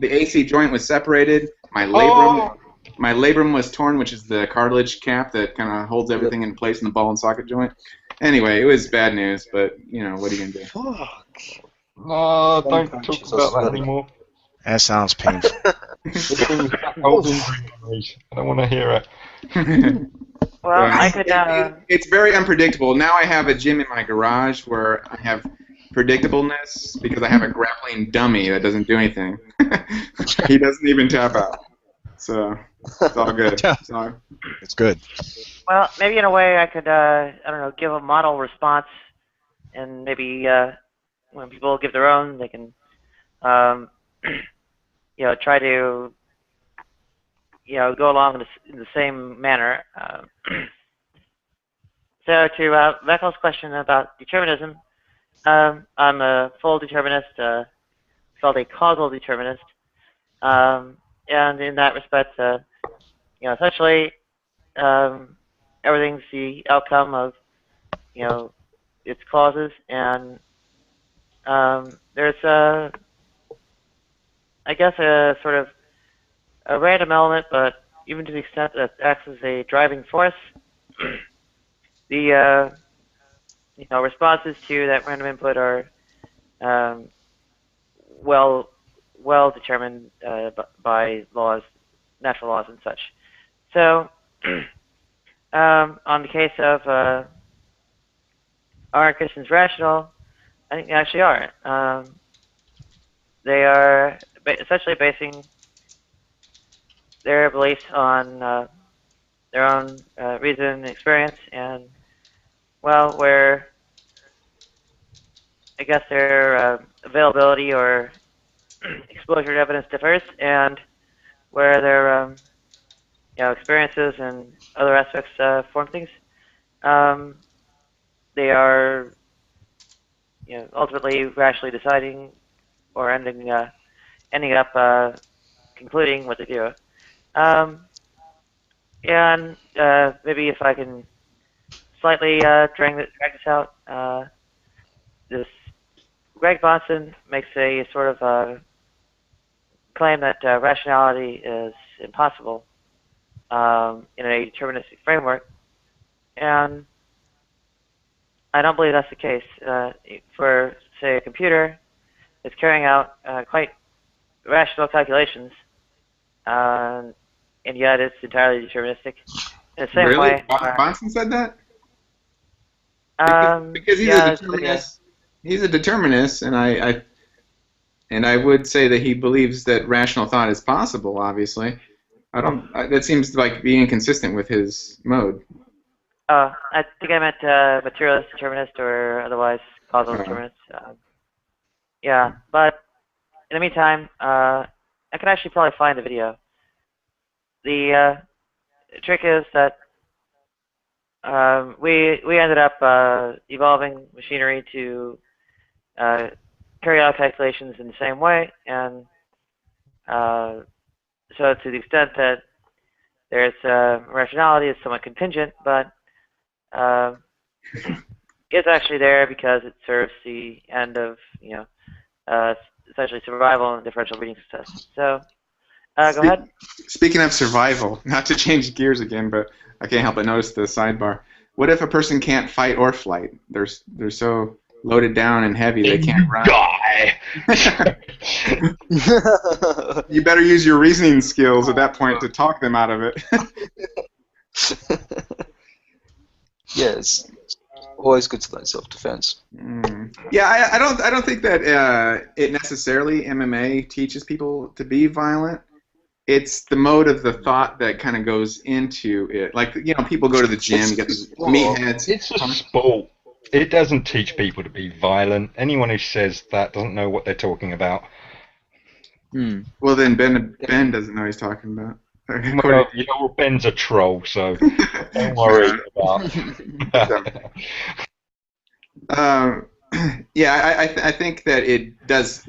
AC joint was separated. My labrum was torn, which is the cartilage cap that kind of holds everything in place in the ball and socket joint. Anyway, it was bad news, but what are you gonna do? Fuck. No, don't talk about that anymore. That sounds painful. I don't want to hear it. Well, I could. It's very unpredictable. Now I have a gym in my garage where I have predictableness because I have a grappling dummy that doesn't do anything. He doesn't even tap out. So it's all good. It's good. Well, maybe in a way I could, I don't know, give a model response, and maybe when people give their own, they can, try to, go along in the same manner. So to Veckel's question about determinism, I'm a full determinist, called a causal determinist, and in that respect, essentially, everything's the outcome of, its causes, and there's I guess a sort of a random element, but even to the extent that it acts as a driving force, the responses to that random input are well determined by laws, natural laws, and such. So, on the case of are Christians rational? I think they actually are. They are essentially basing their beliefs on their own reason and experience, and where I guess their availability or exposure to evidence differs, and where their experiences and other aspects form things, they are ultimately rationally deciding or ending up concluding what they do. And maybe if I can slightly drag this out, this Greg Bahnsen makes a sort of claim that rationality is impossible in a deterministic framework, and I don't believe that's the case. For, say, a computer, it's carrying out quite rational calculations, and yet it's entirely deterministic. In the same Really? way. Bahnsen said that? Because he's yeah, a determinist. He's a determinist, and I would say that he believes that rational thought is possible. Obviously, that seems like being inconsistent with his mode. I think I meant materialist determinist or otherwise causal determinist. Yeah, but in the meantime, I can actually probably find the video. The trick is that we ended up evolving machinery to carry out calculations in the same way, and so to the extent that there's rationality, it's somewhat contingent, but it's actually there because it serves the end of essentially survival and differential breeding success. So go ahead. Speaking of survival, not to change gears again, but I can't help but notice the sidebar. What if a person can't fight or flight? They're so loaded down and heavy they can't run. Die. You better use your reasoning skills at that point to talk them out of it. Yes, always good to learn self-defense. Yeah, I don't think that it necessarily MMA teaches people to be violent. It's the mode of the thought that kind of goes into it. Like, people go to the gym, get these meatheads. It's a sport. It doesn't teach people to be violent. Anyone who says that doesn't know what they're talking about. Well, then Ben doesn't know what he's talking about. Well, Ben's a troll, so don't worry about it. I think that it does.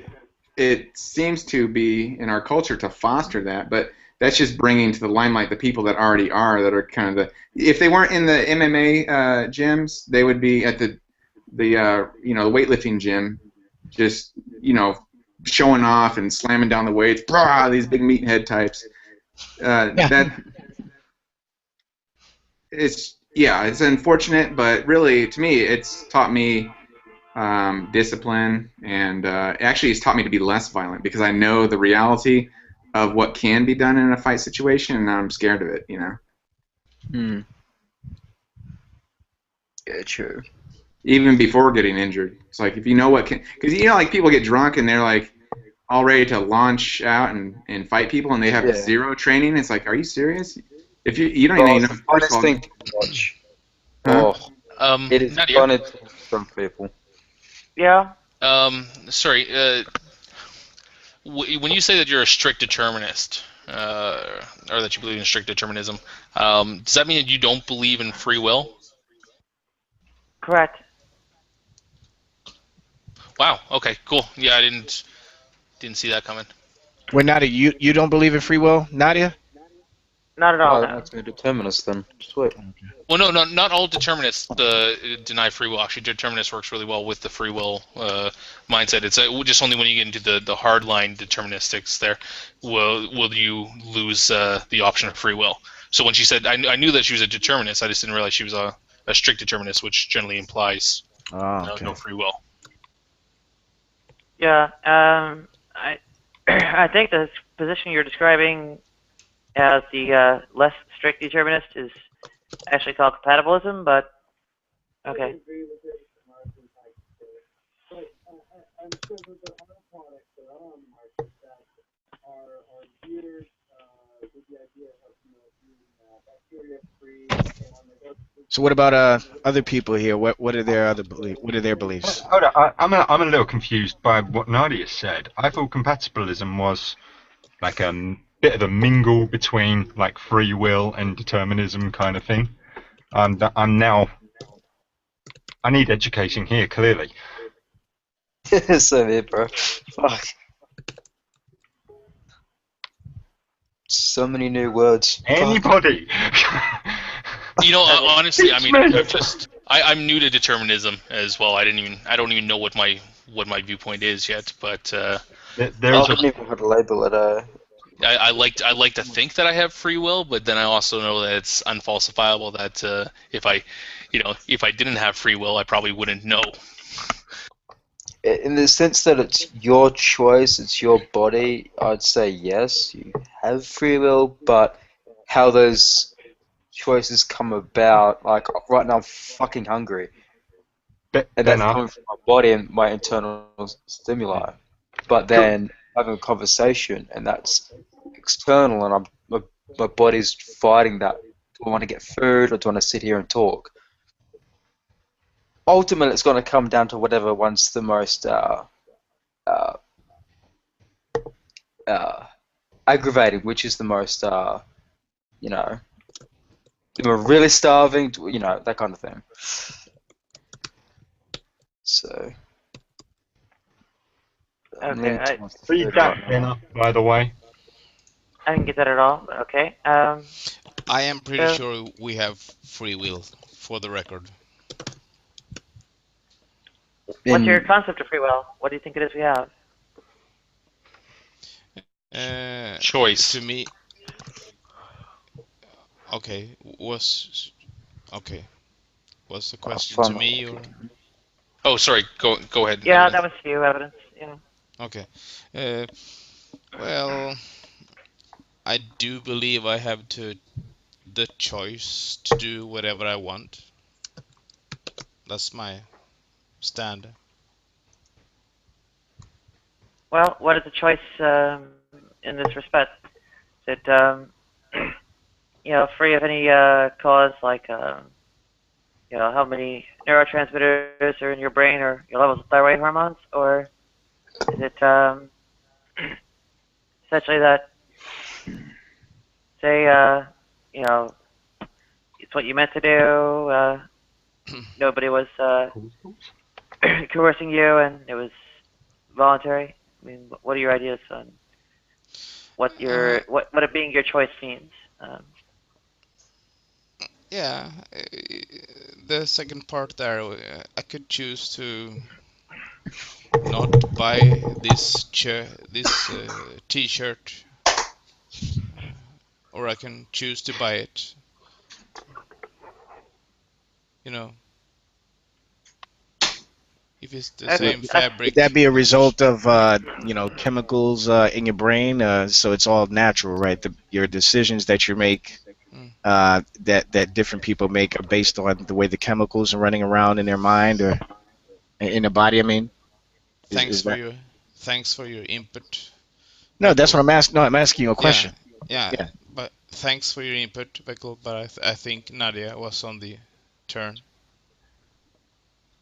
It seems to be in our culture to foster that, but that's just bringing to the limelight the people that already are, that are kind of if they weren't in the MMA gyms, they would be at the weightlifting gym, just showing off and slamming down the weights. Brah, these big meathead types. It's unfortunate, but really, to me, it's taught me discipline, and actually it's taught me to be less violent because I know the reality of what can be done in a fight situation, and I'm scared of it, Yeah, true. Even before getting injured. It's like, if you know what can... Because, like, people get drunk and they're, like, all ready to launch out and fight people, and they have zero training. It's like, are you serious? If you don't even know... I just think to watch. It is fun to from people. Yeah. Sorry. When you say that you're a strict determinist, or that you believe in strict determinism, does that mean that you don't believe in free will? Correct. Wow. Okay. Cool. Yeah, I didn't see that coming. Well, Nadia, you don't believe in free will, Nadia? Not at all. That makes me a determinist then. Sweet. Well, no, not all determinists deny free will. Actually, determinist works really well with the free will mindset. It's just only when you get into the hardline deterministics there will you lose the option of free will. So when she said, I knew that she was a determinist, I just didn't realize she was a strict determinist, which generally implies no free will. Yeah, I think the position you're describing as the less strict determinist is actually called compatibilism, but okay. So what about other people here? What are their beliefs? Hold on, I'm a little confused by what Nadia said. I thought compatibilism was like a bit of a mingle between like free will and determinism kind of thing. I'm now. I need education here, clearly. Same here, bro. Fuck. So many new words. Anybody? Honestly, I mean, I'm new to determinism as well. I don't even know what my viewpoint is yet. But I haven't even had a label at I like to think that I have free will, but then I also know that it's unfalsifiable. That if I didn't have free will, I probably wouldn't know. In the sense that it's your choice, it's your body, I'd say yes, you have free will, but how those choices come about, like right now I'm fucking hungry, and that's coming from my body and my internal stimuli, but then having a conversation and that's external and my body's fighting that, do I want to get food or do I want to sit here and talk? Ultimately, it's going to come down to whatever one's the most aggravating, which is the most, you know, we're really starving, you know, that kind of thing. So, I'm Okay, leaning towards the Read third that, right now. Benner, by the way. I didn't get that at all, but okay. I am pretty So- sure we have free will, for the record. What's your In, concept of free will? What do you think it is we have? Choice. To me, okay, okay. Was the question to from, me or? Oh, sorry. Go ahead. Yeah, Evidence. that was you, evidence. Yeah. Okay. Well, I do believe I have the choice to do whatever I want. That's my stand. Well, what is the choice in this respect? Is it, free of any cause, like, how many neurotransmitters are in your brain or your levels of thyroid hormones? Or is it essentially that, say, it's what you meant to do, nobody was coercing you, and it was voluntary? I mean, what are your ideas on what it being your choice means? Yeah, the second part there, I could choose to not buy this T-shirt, or I can choose to buy it. You know, if it's the Okay, same Would, would fabric. that be a result of chemicals in your brain? So it's all natural, right? Your decisions that you make, Mm. that different people make, are based on the way the chemicals are running around in their mind or in their body. I mean, Thanks is for that? your thanks for your input, No, that's Beckle. what I'm asking. No, I'm asking you a Yeah, question. yeah. Yeah. But thanks for your input, Beckle. But I think Nadia was on the turn.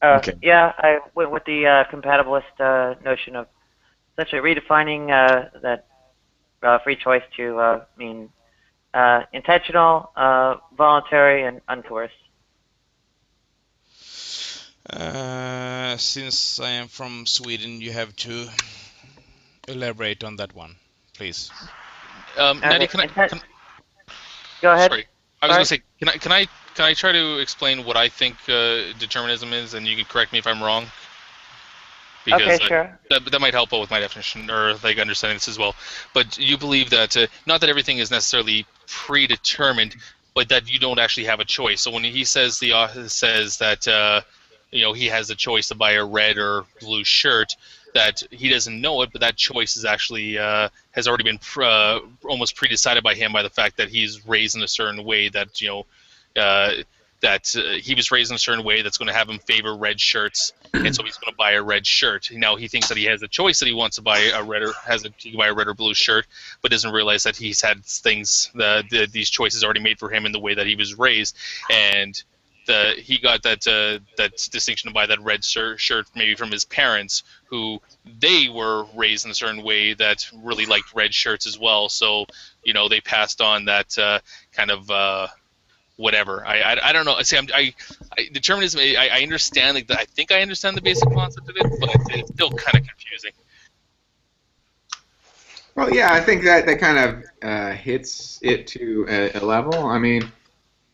Okay. yeah, I went with the compatibilist notion of essentially redefining that free choice to mean intentional, voluntary, and uncoerced. Since I am from Sweden, you have to elaborate on that one, please. Nadia, Okay, go ahead. sorry, I was Sorry. gonna say, can I try to explain what I think determinism is, and you can correct me if I'm wrong, because Okay, sure. that might help out with my definition or like understanding this as well. But you believe that not that everything is necessarily predetermined, but that you don't actually have a choice. So when he says the author says that he has the choice to buy a red or blue shirt, that he doesn't know it, but that choice is actually has already been almost pre-decided by him by the fact that he's raised in a certain way that he was raised in a certain way that's going to have him favor red shirts, and so he's going to buy a red shirt. Now he thinks that he has a choice that he wants to buy a red or he can buy a red or blue shirt, but doesn't realize that he's had these choices already made for him in the way that he was raised, and he got that distinction to buy that red shirt maybe from his parents, who they were raised in a certain way that really liked red shirts as well. So they passed on that kind of whatever. I don't know. See, determinism. I understand. Like, I think I understand the basic concept of it, but it's still kind of confusing. Well, yeah, I think that kind of hits it to a level. I mean,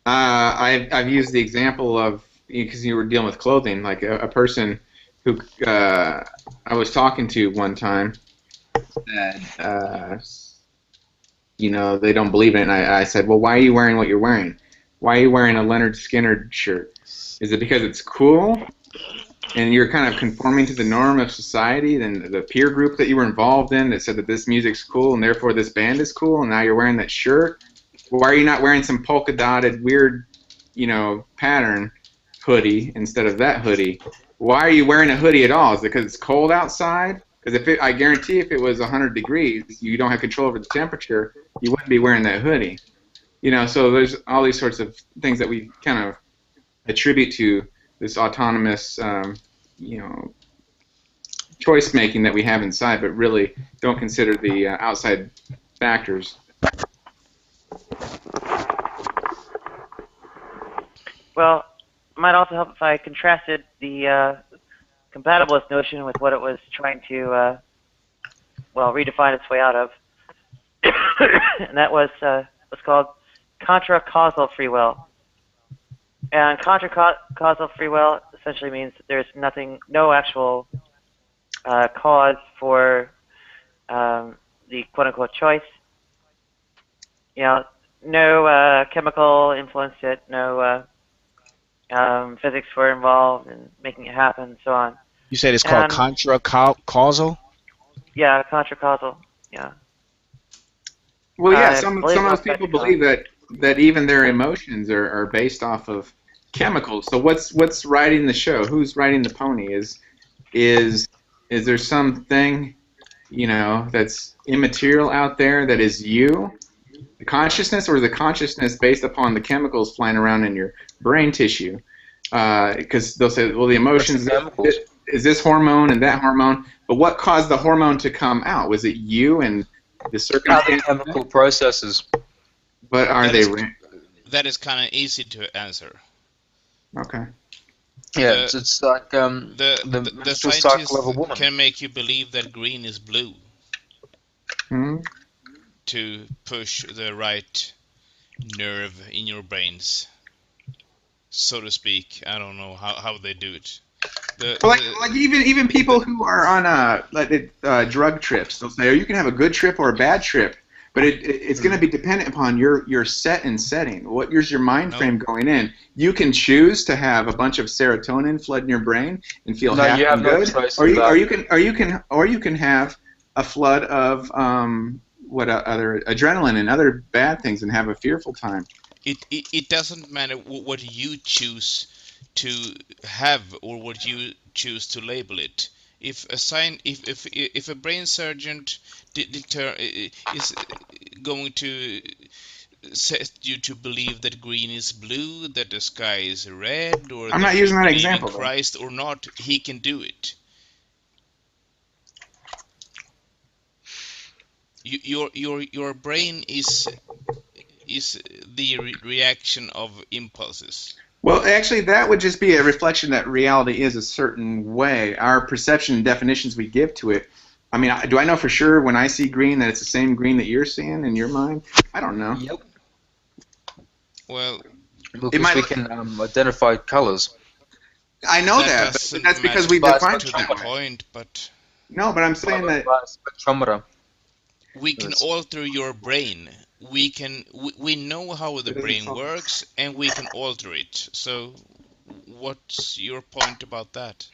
I've used the example of, because you were dealing with clothing, like a person who I was talking to one time said, they don't believe in it. And I said, well, why are you wearing what you're wearing? Why are you wearing a Leonard Skinner shirt? Is it because it's cool and you're kind of conforming to the norm of society and the peer group that you were involved in that said that this music's cool and therefore this band is cool, and now you're wearing that shirt? Why are you not wearing some polka dotted weird, pattern hoodie instead of that hoodie? Why are you wearing a hoodie at all? Is it because it's cold outside? Because I guarantee if it was 100 degrees, you don't have control over the temperature, you wouldn't be wearing that hoodie. So there's all these sorts of things that we kind of attribute to this autonomous, choice making that we have inside, but really don't consider the outside factors. Well, it might also help if I contrasted the compatibilist notion with what it was trying to, redefine its way out of. And that was what's called contra-causal free will. And contra-causal free will essentially means that there's no actual cause for the quote-unquote choice. No chemical influenced it, no physics were involved in making it happen, and so on. You said it's called contra-causal? Yeah, contra-causal, yeah. Well, yeah, some of those people believe that even their emotions are based off of chemicals. So what's riding the show? Who's riding the pony? Is there something, that's immaterial out there that is you, the consciousness, or is the consciousness based upon the chemicals flying around in your brain tissue? Because they'll say, well, the emotions is this hormone and that hormone, but what caused the hormone to come out? Was it you and the circumstances? Other chemical processes. But are they? That is kind of easy to answer. Okay. Yeah, it's like the menstrual cycle of a woman. Can make you believe that green is blue. Hmm? To push the right nerve in your brains, so to speak. I don't know how they do it. Like even people who are on drug trips, they'll say, oh, you can have a good trip or a bad trip, but it's going to be dependent upon your set and setting. Where's your mind frame going in? You can choose to have a bunch of serotonin flood in your brain and feel happy and good, or you can have a flood of other adrenaline and other bad things and have a fearful time. It doesn't matter what you choose to have or what you choose to label it. If a brain surgeon is going to set you to believe that green is blue, that the sky is red, or I'm not using that example, in Christ or not, he can do it. Your brain is the reaction of impulses. Well, actually, that would just be a reflection that reality is a certain way. Our perception and definitions we give to it. I mean, do I know for sure when I see green that it's the same green that you're seeing in your mind? I don't know. Yep. Well, because we can identify colors. I know that, but that's because we define to the point. But no, but I'm saying that spectrometer. We can alter your brain. We know how the brain works, and we can alter it. So, what's your point about that,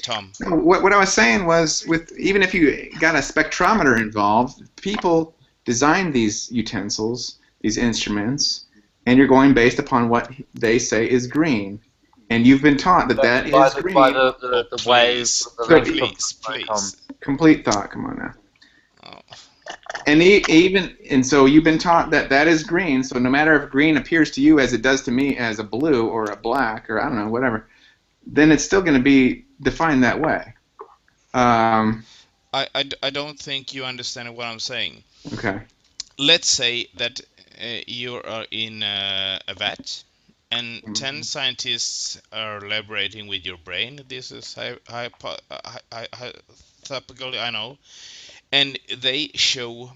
Tom? What I was saying was, even if you got a spectrometer involved, people design these utensils, these instruments, and you're going based upon what they say is green. And you've been taught that is green. By the waves. Please. Complete thought. Come on now. And so you've been taught that is green. So no matter if green appears to you as it does to me as a blue or a black or I don't know whatever, then it's still going to be defined that way. I don't think you understand what I'm saying. Okay. Let's say that you are in a vat, and 10 scientists are elaborating with your brain. This is hypothetically, I know. And they show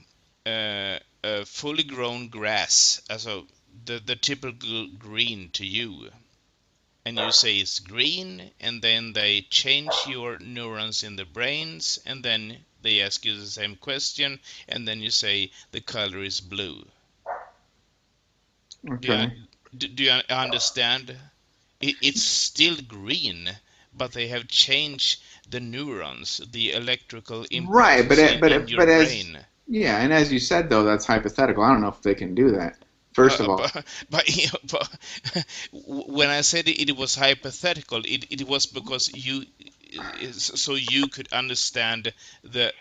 a fully grown grass as the typical green to you. And you say it's green, and then they change your neurons in the brains, and then they ask you the same question, and then you say the color is blue. Okay. Do you understand? It's still green, but they have changed the neurons, the electrical impulses in your brain. Yeah, and as you said, though, that's hypothetical. I don't know if they can do that. First of all, but when I said it was hypothetical, it was because you could understand the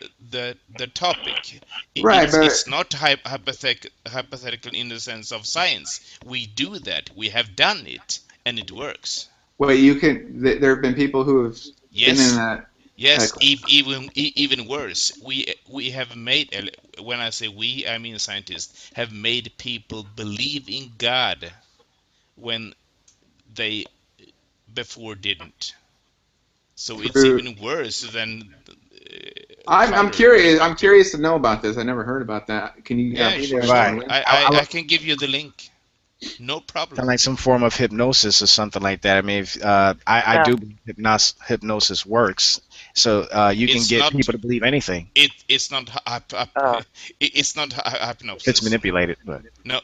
topic. Right, but it's not hypothetical in the sense of science. We do that. We have done it, and it works. Well, there have been people who have Yes, that yes. Even worse. We have made. When I say we, I mean scientists have made people believe in God when they before didn't. So it's through? even worse than I'm color curious. I'm perspective. curious to know about this. I never heard about that. Can you Yeah, Neither have point me to I. a sure. link? I can give you the link. No Kind of problem. like some form of hypnosis or something like that. I mean, if, I Yeah. do believe hypnosis works, so you can It's get not. people to believe anything It's not. Uh, It's not if it's hypnosis. manipulated. But No.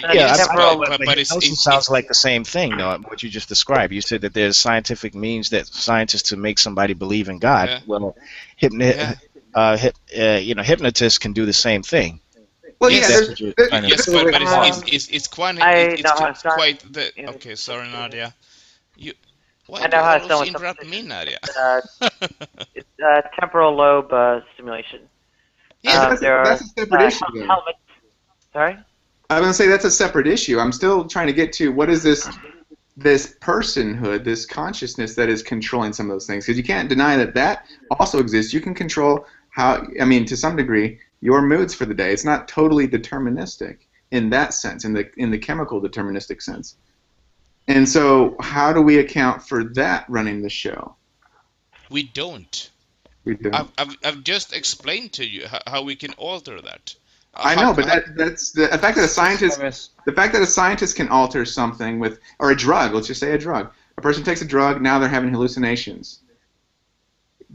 that's yeah, Yes, I know, temporal. but but it's hypnosis sounds like the same thing, though. What you just described. You said that there's scientific means that scientists to make somebody believe in God. yeah, Well, hypno, yeah. hypnotists can do the same thing. Well, If yeah. Yes, that's There's, what you're there, trying to yes, there's a imply. way. but I know it's how some. quite the You know, okay. Sorry, Nadia. You why I do know you how always some with some interrupt me, positions. Nadia? It's temporal lobe stimulation. But Yeah, that's There are a separate issue, though. helmets. Sorry. I was gonna say that's a separate issue. I'm still trying to get to what is this personhood, this consciousness that is controlling some of those things. Because you can't deny that that also exists. You can control how, I mean, to some degree, your moods for the day. It's not totally deterministic in that sense, in the chemical deterministic sense. And so, how do we account for that running the show? we don't. We don't. I've just explained to you how we can alter that. I know, but that's the fact that a scientist, Premise. the fact that a scientist can alter something with, or a drug. Let's just say a drug. A person takes a drug, now they're having hallucinations.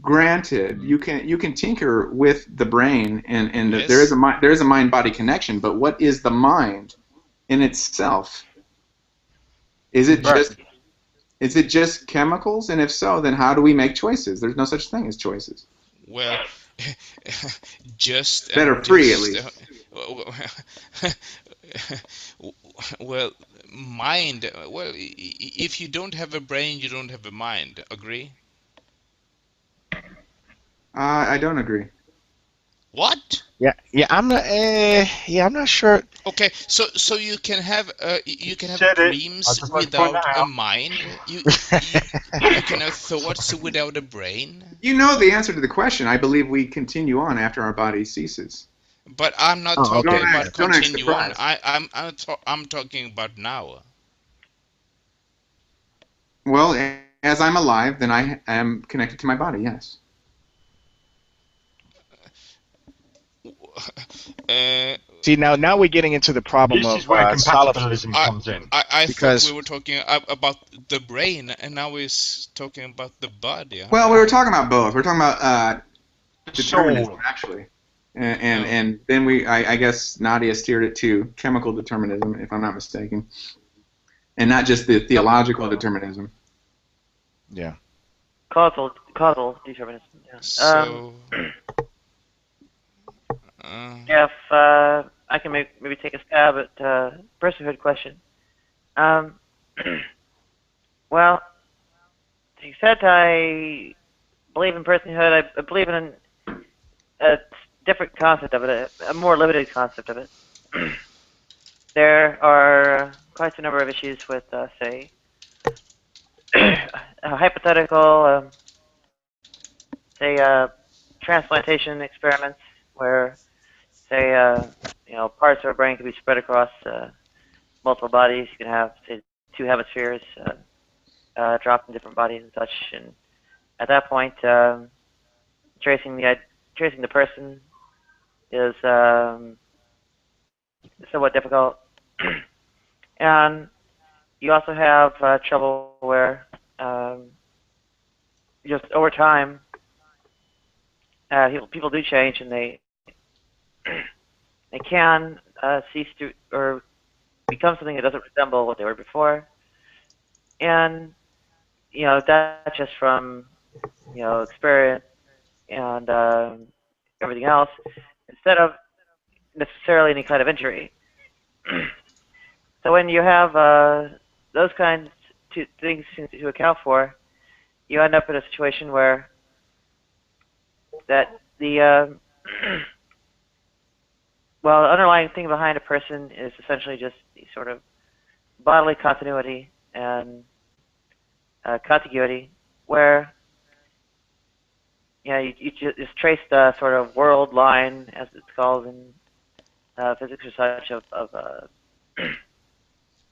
Granted, you can tinker with the brain, and there is Yes. a mind body connection. But what is the mind in itself? Is it Right. just is it just chemicals? And if so, then how do we make choices? There's no such thing as choices Well, just that and are free, at just. least. Well, mind. Well, if you don't have a brain, you don't have a mind. Agree? I don't agree. What? Yeah, I'm not. Yeah, I'm not sure. Okay, so you can have Said it. I dreams just like to point without that a out. mind. You can have thoughts without a brain. You know the answer to the question. I believe we continue on after our body ceases. But I'm not Oh, talking okay. about Don't act continue on. surprised. I'm talking about now. Well, as I'm alive, then I am connected to my body. Yes. Uh, See, now we're getting into the problem This is of where solipsism, compatibilism I comes in. I thought we because were talking about the brain, and now we're talking about the body, Well, aren't we were we? talking about both. We're talking about determinism, Soul. actually, Oh, and then I guess Nadia steered it to chemical determinism, if I'm not mistaken, and not just the theological determinism. yeah. Causal determinism. Yeah. so If I can maybe take a stab at personhood question. Um, well, to the extent I believe in personhood, I believe in a different concept of it, a more limited concept of it. There are quite a number of issues with, say, hypothetical, say, transplantation experiments where, say, parts of our brain can be spread across multiple bodies. You can have, say, two hemispheres dropped in different bodies and such. And at that point, tracing the person is somewhat difficult. And you also have trouble where just over time, people do change, and they can cease to or become something that doesn't resemble what they were before. And that's just from experience and everything else, instead of necessarily any kind of injury. So when you have those kinds of things to account for, you end up in a situation where that the well, the underlying thing behind a person is essentially just the sort of bodily continuity and contiguity, where you just trace the sort of world line, as it's called in physics or such,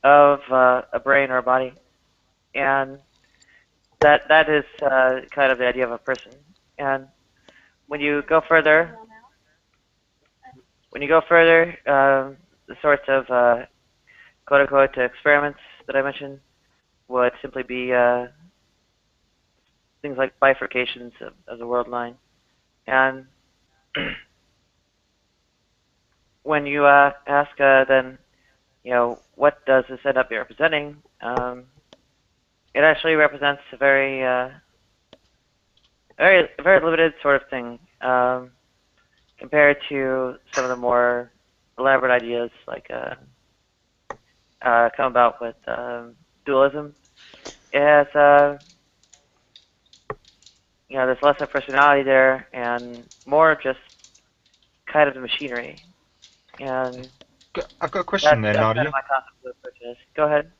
of a brain or a body, and that is kind of the idea of a person. And when you go further, the sorts of quote unquote experiments that I mentioned would simply be things like bifurcations of the world line. And when you ask then, what does this end up representing? It actually represents a very limited sort of thing compared to some of the more elaborate ideas like come about with dualism. It has there's less of personality there and more just kind of the machinery. And I've got a question there, that's Nadia. kind of my concept of purchase. Go ahead.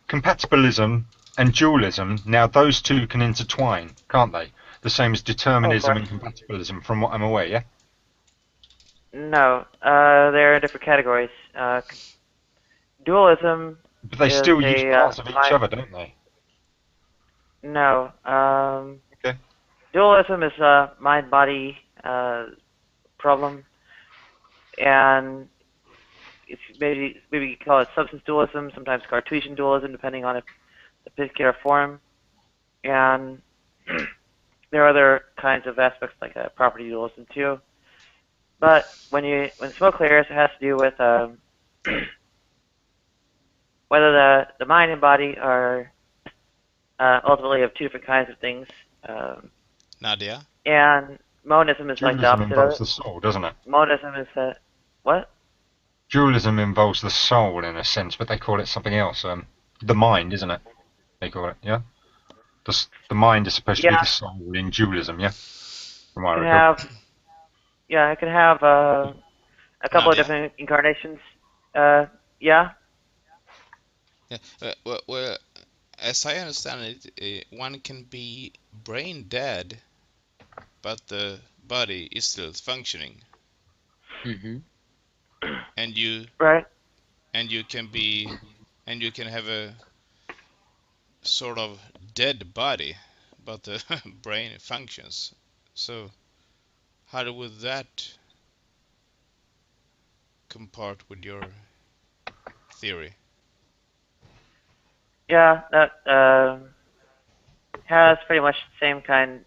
Compatibilism and dualism, now those two can intertwine, can't they? The same as determinism and compatibilism, from what I'm aware, yeah? No, they're in different categories. Dualism But they is still use parts of each mind- other, don't they? No. Okay. Dualism is a mind-body problem, and it's maybe you call it substance dualism, sometimes Cartesian dualism, depending on the particular form. And there are other kinds of aspects like property dualism too. But when smoke clears, it has to do with whether the mind and body are ultimately of two different kinds of things. Nadia? And monism is like the Dualism opposite involves of the it. soul, doesn't it? Monism is what? Dualism involves the soul in a sense, but they call it something else. The mind, isn't it? They call it, yeah? The mind is supposed to be the soul in dualism, yeah? From what I recall. It can have a couple of different incarnations. Yeah. Yeah. Well, as I understand it, one can be brain dead, but the body is still functioning. Mm-hmm. And you right. And you can have a sort of dead body, but the brain functions. So how would that compart with your theory? Yeah, that has pretty much the same kind,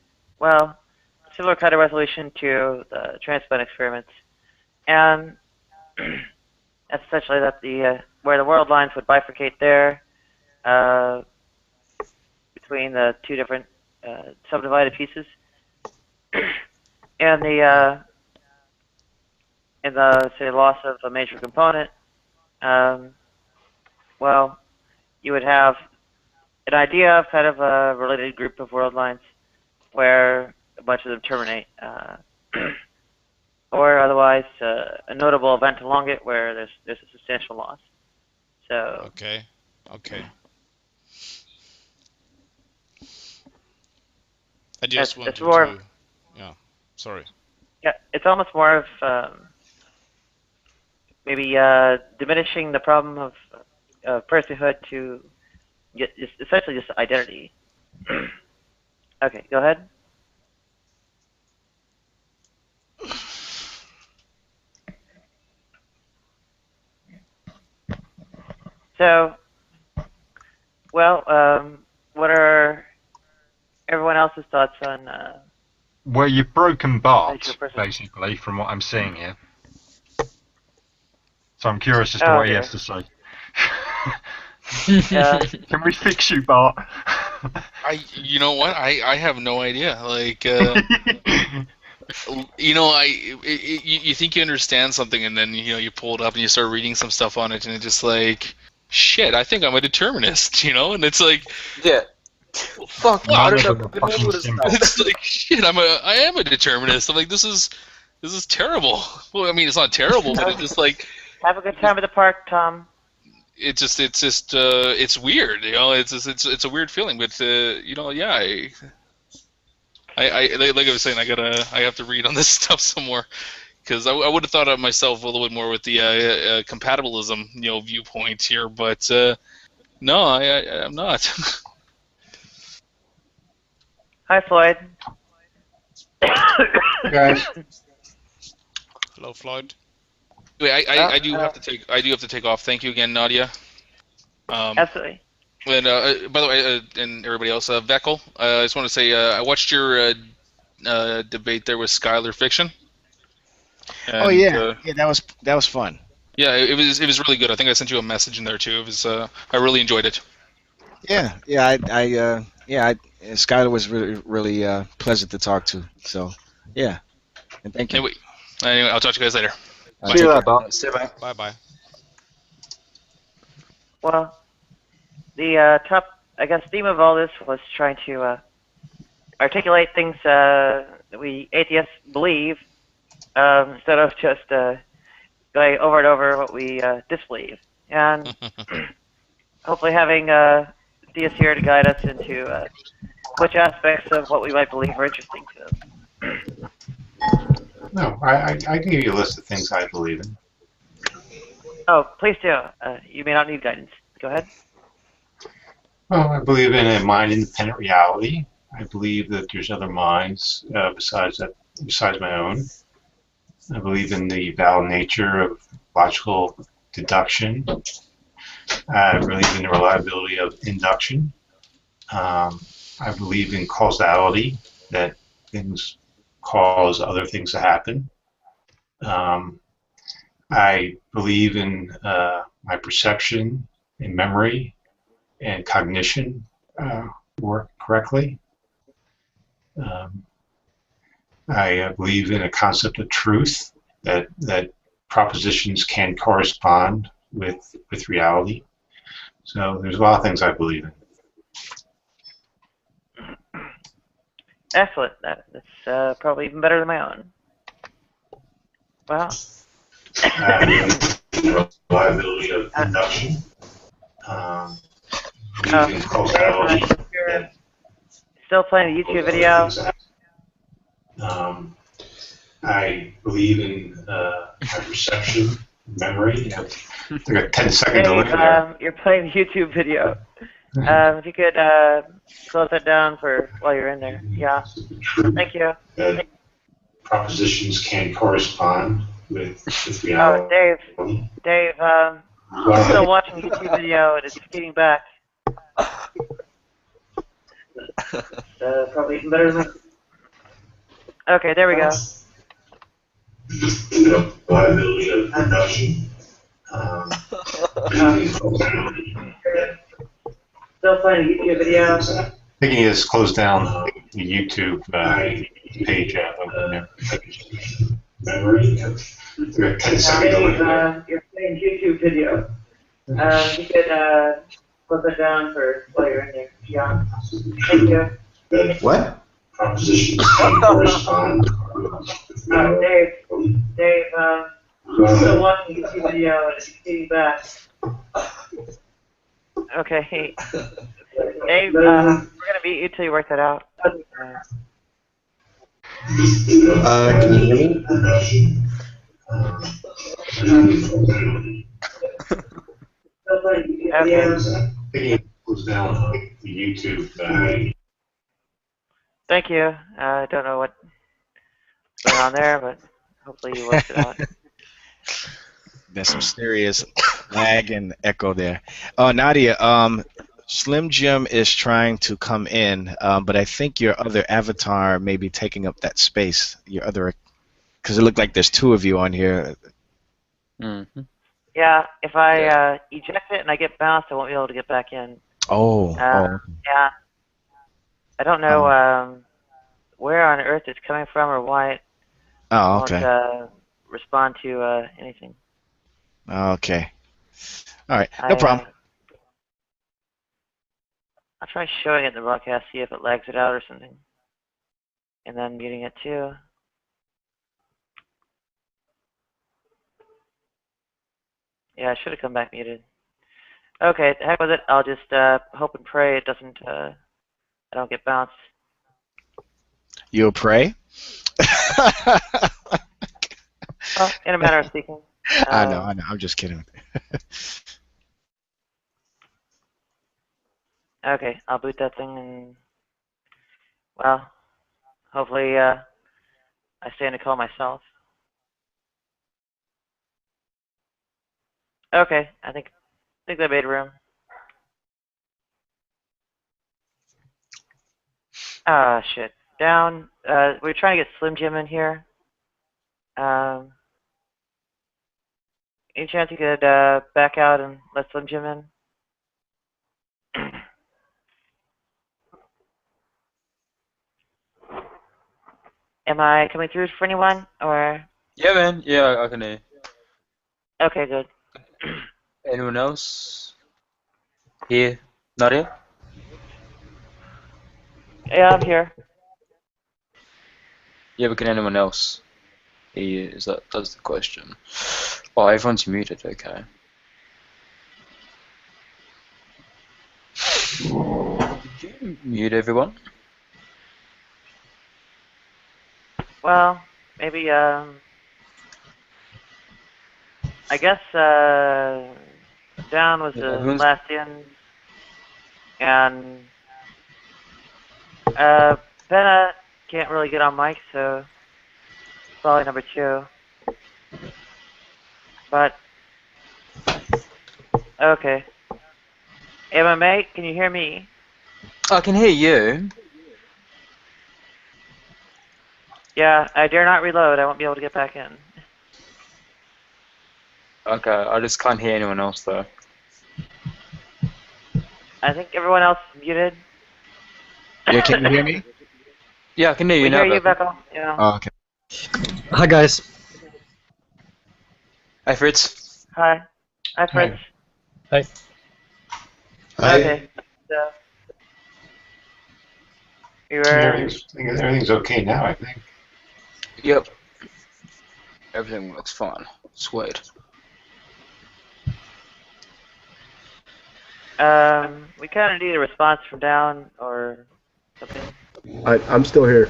similar kind of resolution to the transplant experiments, and that's essentially that where the world lines would bifurcate there between the two different subdivided pieces, and the say loss of a major component. You would have an idea of kind of a related group of world lines where a bunch of them terminate, or otherwise a notable event along it where there's a substantial loss. So okay. I just wanted to. Yeah, sorry. Yeah, it's almost more of maybe diminishing the problem of personhood to essentially just identity. Okay, go ahead. So, what are everyone else's thoughts on? Well, you've broken Bart, basically, from what I'm seeing here. So I'm curious as to what he has to say. Can we fix you, Bart? You know what? I have no idea. Like, you think you understand something, and then you pull it up and you start reading some stuff on it, and it's just like, shit. I think I'm a determinist, and it's like, yeah. Fuck, I don't know. It's like, shit. I am a determinist. I'm like, this is terrible. Well, I mean, it's not terrible, but it's just like. Have a good time at the park, Tom. It's weird, It's a weird feeling, but yeah. like I was saying, I have to read on this stuff some more, because I would have thought of myself a little bit more with the compatibilism, viewpoint here, but no, I'm not. Hi, Floyd. Guys, Hello, Floyd. Anyway, I do have to take off. Thank you again, Nadia. Absolutely. And by the way, and everybody else, Veckel, I just want to say I watched your debate there with Skylar Fiction. And, Oh yeah, yeah, that was fun. Yeah, it was really good. I think I sent you a message in there too. It was I really enjoyed it. Yeah, Skylar was really pleasant to talk to. So yeah, and thank you. Anyway, I'll talk to you guys later. See you later, Bob. See you, mate. Bye bye. Well, the top, I guess, theme of all this was trying to articulate things that we atheists believe, instead of just going over and over what we disbelieve. And hopefully having theists here to guide us into which aspects of what we might believe are interesting to us. No, I can give you a list of things I believe in. Oh, please do. You may not need guidance. Go ahead. Well, I believe in a mind-independent reality. I believe that there's other minds besides my own. I believe in the valid nature of logical deduction. I believe in the reliability of induction. I believe in causality, that things cause other things to happen. I believe in my perception and memory and cognition work correctly. I believe in a concept of truth, that propositions can correspond with reality. So there's a lot of things I believe in. Excellent. That's probably even better than my own. Well. Reliability of induction. You're still playing a YouTube video. I believe in my perception, memory. I got a 10-second delay there. You're playing a YouTube video. If you could close that down for while you're in there. Yeah. Thank you. Propositions can correspond with reality. Oh, Dave, I'm still watching a YouTube video and it's feeding back. Probably even better than. Okay, there we go. Reliability of production. Still playing a YouTube video. I think you need to close down the YouTube page over there. Memory. 10-second delay there. You're playing a YouTube video. You could close it down for while you're in there. Yeah. Thank you. What? Propositions can correspond. Dave, I'm still watching a YouTube video and it's feeding back. Okay. Dave, we're gonna beat you till you work that out. Can you hear me? Okay. Close down the YouTube. Thank you. I don't know what's going on there, but hopefully you worked it out. There's some serious lag and echo there. Nadia, Slim Jim is trying to come in, but I think your other avatar may be taking up that space. Your other, because it looked like there's two of you on here. Mm-hmm. Yeah, if I eject it and I get bounced, I won't be able to get back in. Oh. Yeah. I don't know where on earth it's coming from or why it won't respond to anything. Okay. All right. No problem. I'll try showing it in the broadcast, see if it lags it out or something. And then muting it too. Yeah, I should have come back muted. Okay, the heck with it. I'll just hope and pray it doesn't, I don't get bounced. You'll pray? Well, in a manner of speaking. I know. I'm just kidding. Okay, I'll boot that thing and, well, hopefully I stay in a call myself. Okay, I think that made room. Ah, shit. Down. We're trying to get Slim Jim in here. Any chance you could back out and let Slim Jim in? Am I coming through for anyone, or? Yeah, man. Yeah, I can hear. Okay, good. Anyone else? Here? Not here? Yeah, I'm here. Yeah, but can anyone else hear you? That's the question. Oh, everyone's muted. Okay. Did you mute everyone? Well, maybe, I guess, Down was Yeah, the everyone's- last in, and, Benna can't really get on mic, so, probably number 2. But, okay. MMA, can you hear me? I can hear you. Yeah, I dare not reload, I won't be able to get back in. Okay, I just can't hear anyone else though. I think everyone else is muted. Yeah, can you hear me? Yeah, I can hear you We now. hear you, Becca. Beckel. Yeah. Oh, okay. Hi, guys. Hey, Fritz. Hi. Hi, Fritz. Hi. Okay. So, you were... Everything's okay now, I think. Yep. Everything looks fine. Sweet. We kind of need a response from Down or something. I'm still here.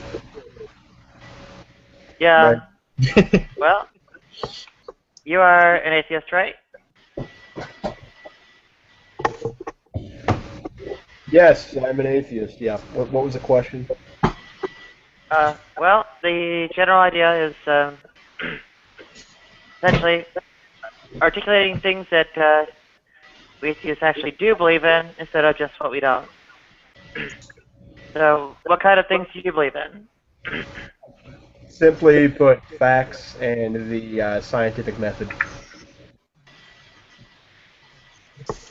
Yeah. Well, you are an atheist, right? Yes, I'm an atheist. Yeah. What was the question? Well, the general idea is essentially articulating things that we atheists actually do believe in instead of just what we don't. So, what kind of things do you believe in? Simply put, facts and the scientific method.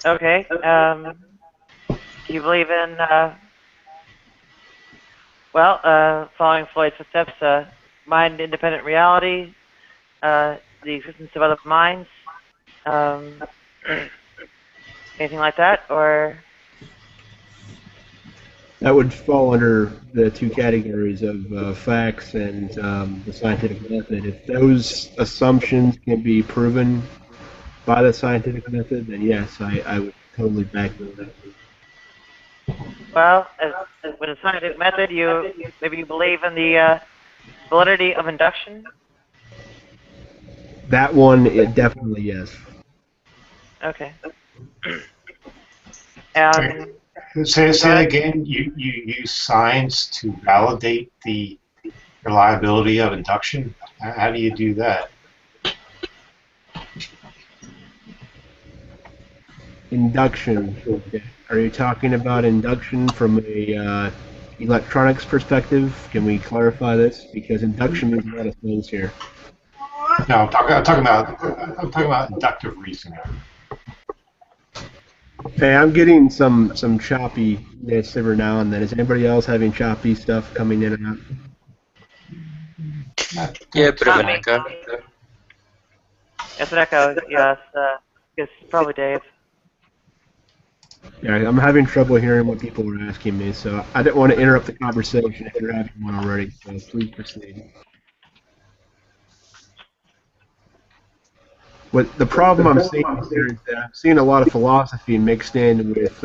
Okay. Do you believe in, following Floyd's footsteps, mind-independent reality, the existence of other minds, anything like that, or? That would fall under the two categories of facts and the scientific method. If those assumptions can be proven by the scientific method, then yes, I would totally back those up. Well, with a scientific method, you believe in the validity of induction. That one, definitely yes. Okay. Say that again. You use science to validate the reliability of induction. How do you do that? Induction. Okay. Are you talking about induction from a electronics perspective? Can we clarify this? Because induction means a lot of things here. No, I'm talking about inductive reasoning. Hey, I'm getting some choppiness every now and then. Is anybody else having choppy stuff coming in and out? Yeah, bit of an echo. It's an echo, yes. It's probably Dave. Yeah, I'm having trouble hearing what people were asking me, so I didn't want to interrupt the conversation if you're having one already, so please proceed. What the problem I'm seeing here is that I'm seeing a lot of philosophy mixed in with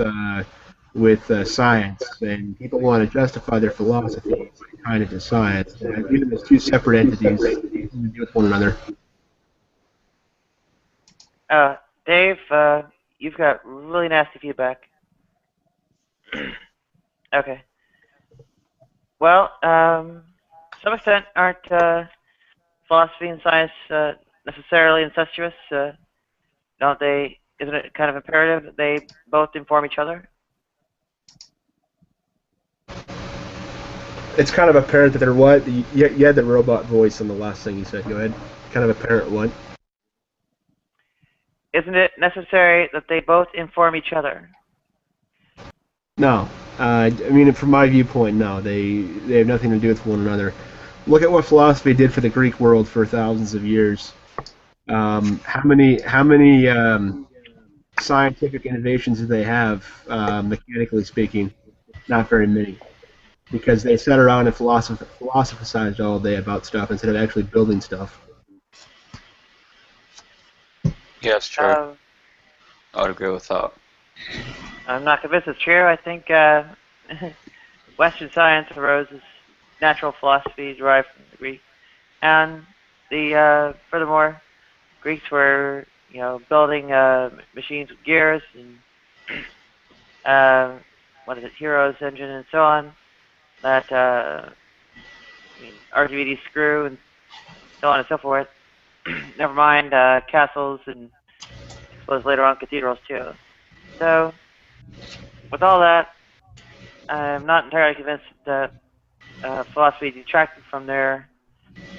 with science, and people want to justify their philosophy by tying it to science. And I view them as two separate entities to deal with one another. Dave, you've got really nasty feedback. Okay. Well, to some extent, aren't philosophy and science necessarily incestuous? Don't they? Isn't it kind of imperative that they both inform each other? It's kind of apparent that they're what? You had the robot voice on the last thing you said. Go ahead. Kind of apparent what? Isn't it necessary that they both inform each other? No. I mean, from my viewpoint, no. They have nothing to do with one another. Look at what philosophy did for the Greek world for thousands of years. How many scientific innovations did they have, mechanically speaking? Not very many, because they sat around and philosophized all day about stuff instead of actually building stuff. Yeah, it's true. I would agree with that. I'm not convinced it's true. I think Western science arose as natural philosophy derived from the Greek, and furthermore, Greeks were building machines with gears and Hero's engine and so on. That Archimedes screw and so on and so forth. Never mind castles and I suppose later on cathedrals too. So with all that, I'm not entirely convinced that philosophy detracted from their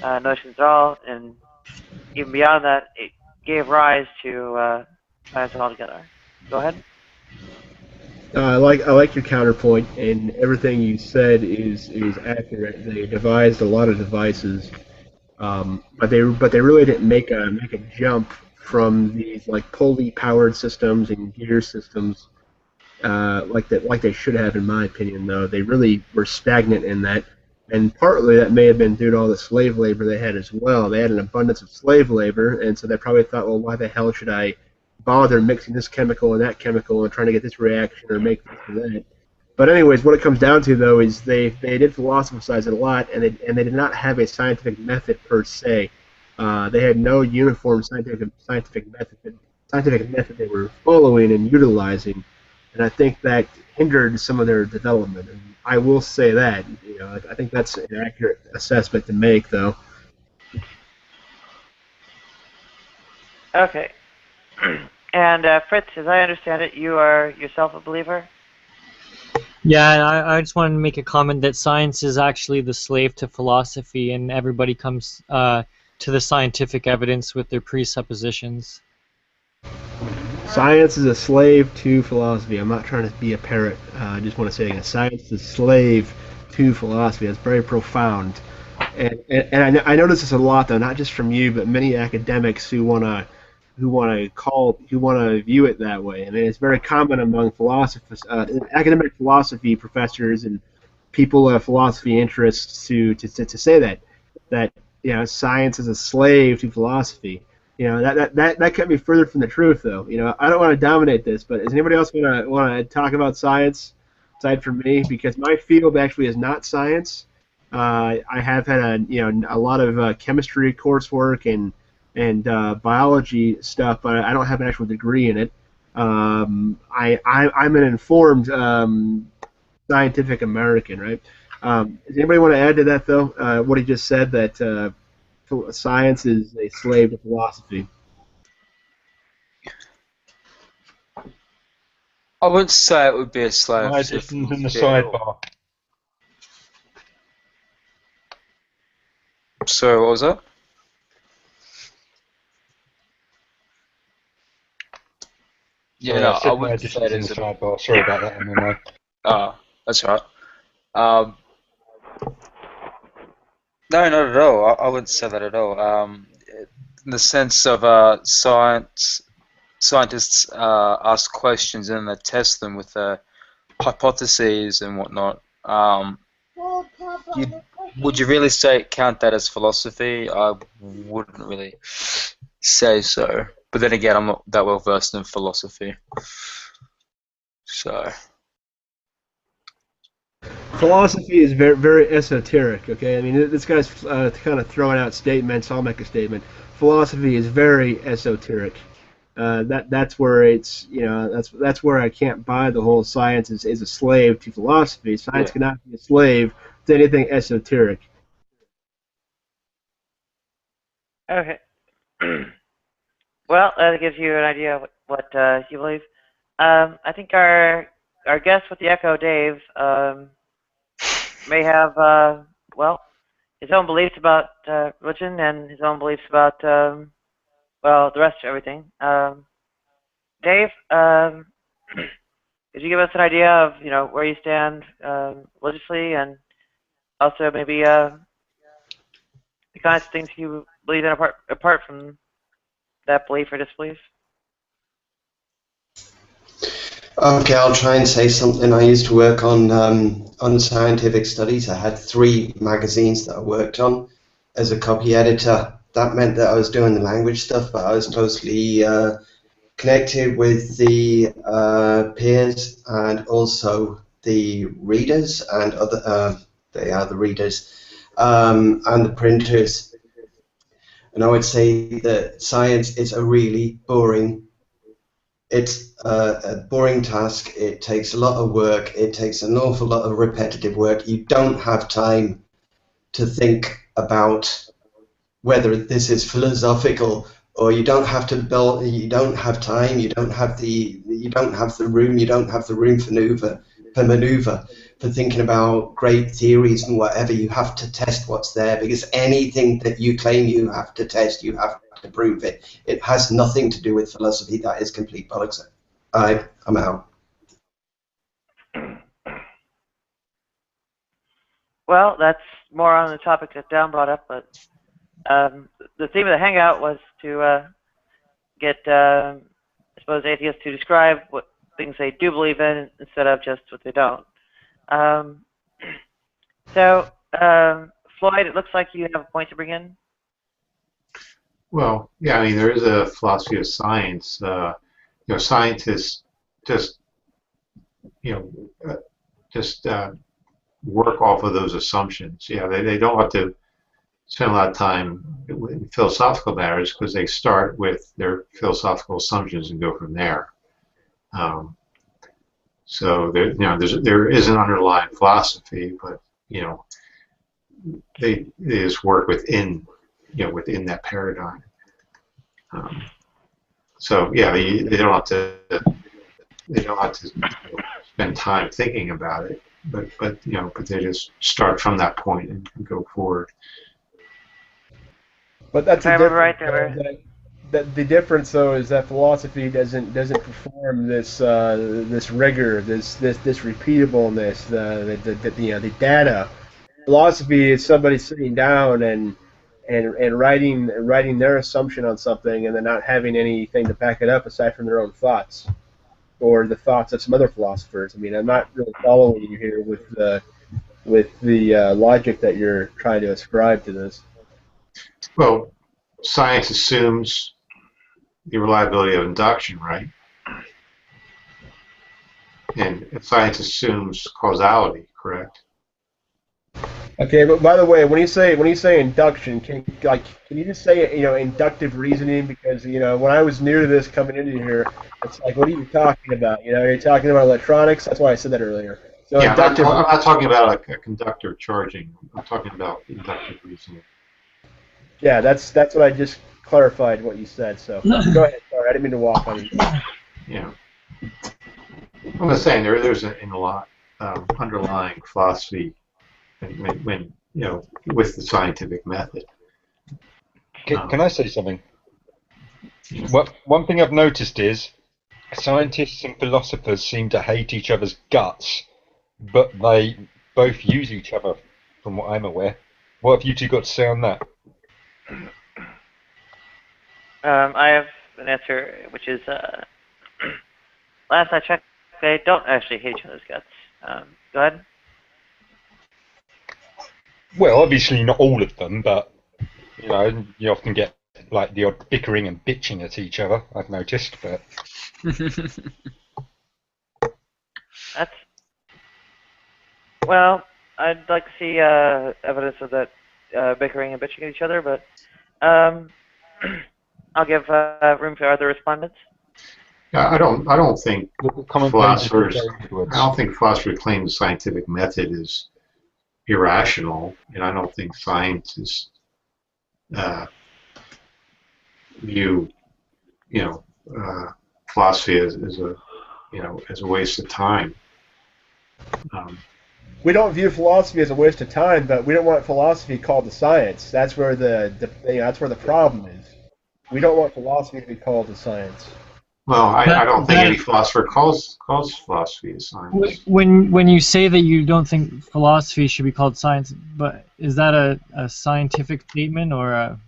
notions at all, and even beyond that, it gave rise to science altogether. Go ahead. I like your counterpoint, and everything you said is accurate. They devised a lot of devices, but they really didn't make a jump from these like pulley powered systems and gear systems like they should have, in my opinion. Though they really were stagnant in that, and partly that may have been due to all the slave labor they had as well. They had an abundance of slave labor, and so they probably thought, well, why the hell should I bother mixing this chemical and that chemical and trying to get this reaction or make this or that? But anyways, what it comes down to though is they did philosophize it a lot, and they did not have a scientific method per se. They had no uniform scientific method they were following and utilizing, and I think that hindered some of their development. And I will say that, I think that's an accurate assessment to make, though. Okay. And Fritz, as I understand it, you are yourself a believer? Yeah, and I just wanted to make a comment that science is actually the slave to philosophy, and everybody comes to the scientific evidence with their presuppositions. Science is a slave to philosophy. I'm not trying to be a parrot. I just want to say again, science is a slave to philosophy. That's very profound. And I notice this a lot, though, not just from you, but many academics who want to view it that way. I mean, it's very common among philosophers, academic philosophy professors, and people of philosophy interests to say that science is a slave to philosophy. That kept me further from the truth, though. I don't want to dominate this, but does anybody else want to talk about science aside from me? Because my field actually is not science. I have had a lot of chemistry coursework and biology stuff, but I don't have an actual degree in it. I'm an informed scientific American, right? Does anybody want to add to that, though? What he just said, that science is a slave to philosophy. I wouldn't say it would be a slave. My additions in the sidebar. So what was that? Yeah, no, I wouldn't say it in is the sidebar. Sorry about that, MMA. That's right. No, not at all. I wouldn't say that at all. In the sense of scientists ask questions and they test them with hypotheses and whatnot. Would you really count that as philosophy? I wouldn't really say so. But then again, I'm not that well versed in philosophy. So. philosophy is very, very esoteric. Okay, I mean, this guy's kind of throwing out statements. I'll make a statement. Philosophy is very esoteric. That's where it's that's where I can't buy the whole science is a slave to philosophy. Science Yeah. cannot be a slave to anything esoteric. Okay. Well, that gives you an idea of what you believe. I think our guest with the echo, Dave, may have well his own beliefs about religion and his own beliefs about well the rest of everything. Dave, could you give us an idea of where you stand religiously and also maybe the kinds of things you believe in apart from that belief or disbelief? Okay, I'll try and say something. I used to work on scientific studies. I had 3 magazines that I worked on as a copy editor. That meant that I was doing the language stuff, but I was closely connected with the peers and also the readers and other. They are the readers and the printers. And I would say that science is a really boring. It's a boring task. It takes a lot of work. It takes an awful lot of repetitive work. You don't have time to think about whether this is philosophical, or you don't have to build. You don't have time. You don't have the room. You don't have the room for maneuver for thinking about great theories and whatever. You have to test what's there, because anything that you claim you have to test, you have to prove it. It has nothing to do with philosophy. That is complete bollocks. I'm out. Well, that's more on the topic that Dan brought up, but the theme of the hangout was to get, I suppose, atheists to describe what things they do believe in instead of just what they don't. So, Floyd, it looks like you have a point to bring in. Well, yeah, I mean, there is a philosophy of science. Scientists just, work off of those assumptions. Yeah, they don't have to spend a lot of time in philosophical matters because they start with their philosophical assumptions and go from there. So there is an underlying philosophy, but they just work within within that paradigm. So yeah, they don't have to spend time thinking about it, but they just start from that point and go forward. But that's If I remember right, there were. The difference, though, is that philosophy doesn't perform this this rigor, this repeatableness, the data. Philosophy is somebody sitting down and writing their assumption on something and then not having anything to back it up aside from their own thoughts or the thoughts of some other philosophers. I mean, I'm not really following you here with the logic that you're trying to ascribe to this. Well, science assumes the reliability of induction, right? And science assumes causality, correct? Okay, but by the way, when you say induction, can you just say inductive reasoning? Because when I was new to this coming into here, it's like, what are you talking about? You're talking about electronics. That's why I said that earlier. So Yeah, inductive. I'm not talking about like a conductor charging. I'm talking about inductive reasoning. Yeah, that's what I just clarified what you said. So go ahead. Sorry, I didn't mean to walk on you. Yeah, I'm just saying there's a lot underlying philosophy when with the scientific method. Can I say something? One thing I've noticed is scientists and philosophers seem to hate each other's guts, but they both use each other, from what I'm aware. What have you two got to say on that? I have an answer, which is last I checked, they don't actually hate each other's guts. Go ahead. Well, obviously not all of them, but you often get like the odd bickering and bitching at each other. I've noticed, but That's Well, I'd like to see evidence of that bickering and bitching at each other, but I'll give room for other respondents. Yeah, I don't think Commentators will go afterwards. I don't think philosophers claim the scientific method is irrational, and I don't think scientists view philosophy as a as a waste of time. We don't view philosophy as a waste of time, but we don't want philosophy called the science. That's where that's where the problem is. We don't want philosophy to be called the science. Well, I don't think any philosopher calls philosophy a science. When you say that you don't think philosophy should be called science, but is that a scientific statement or a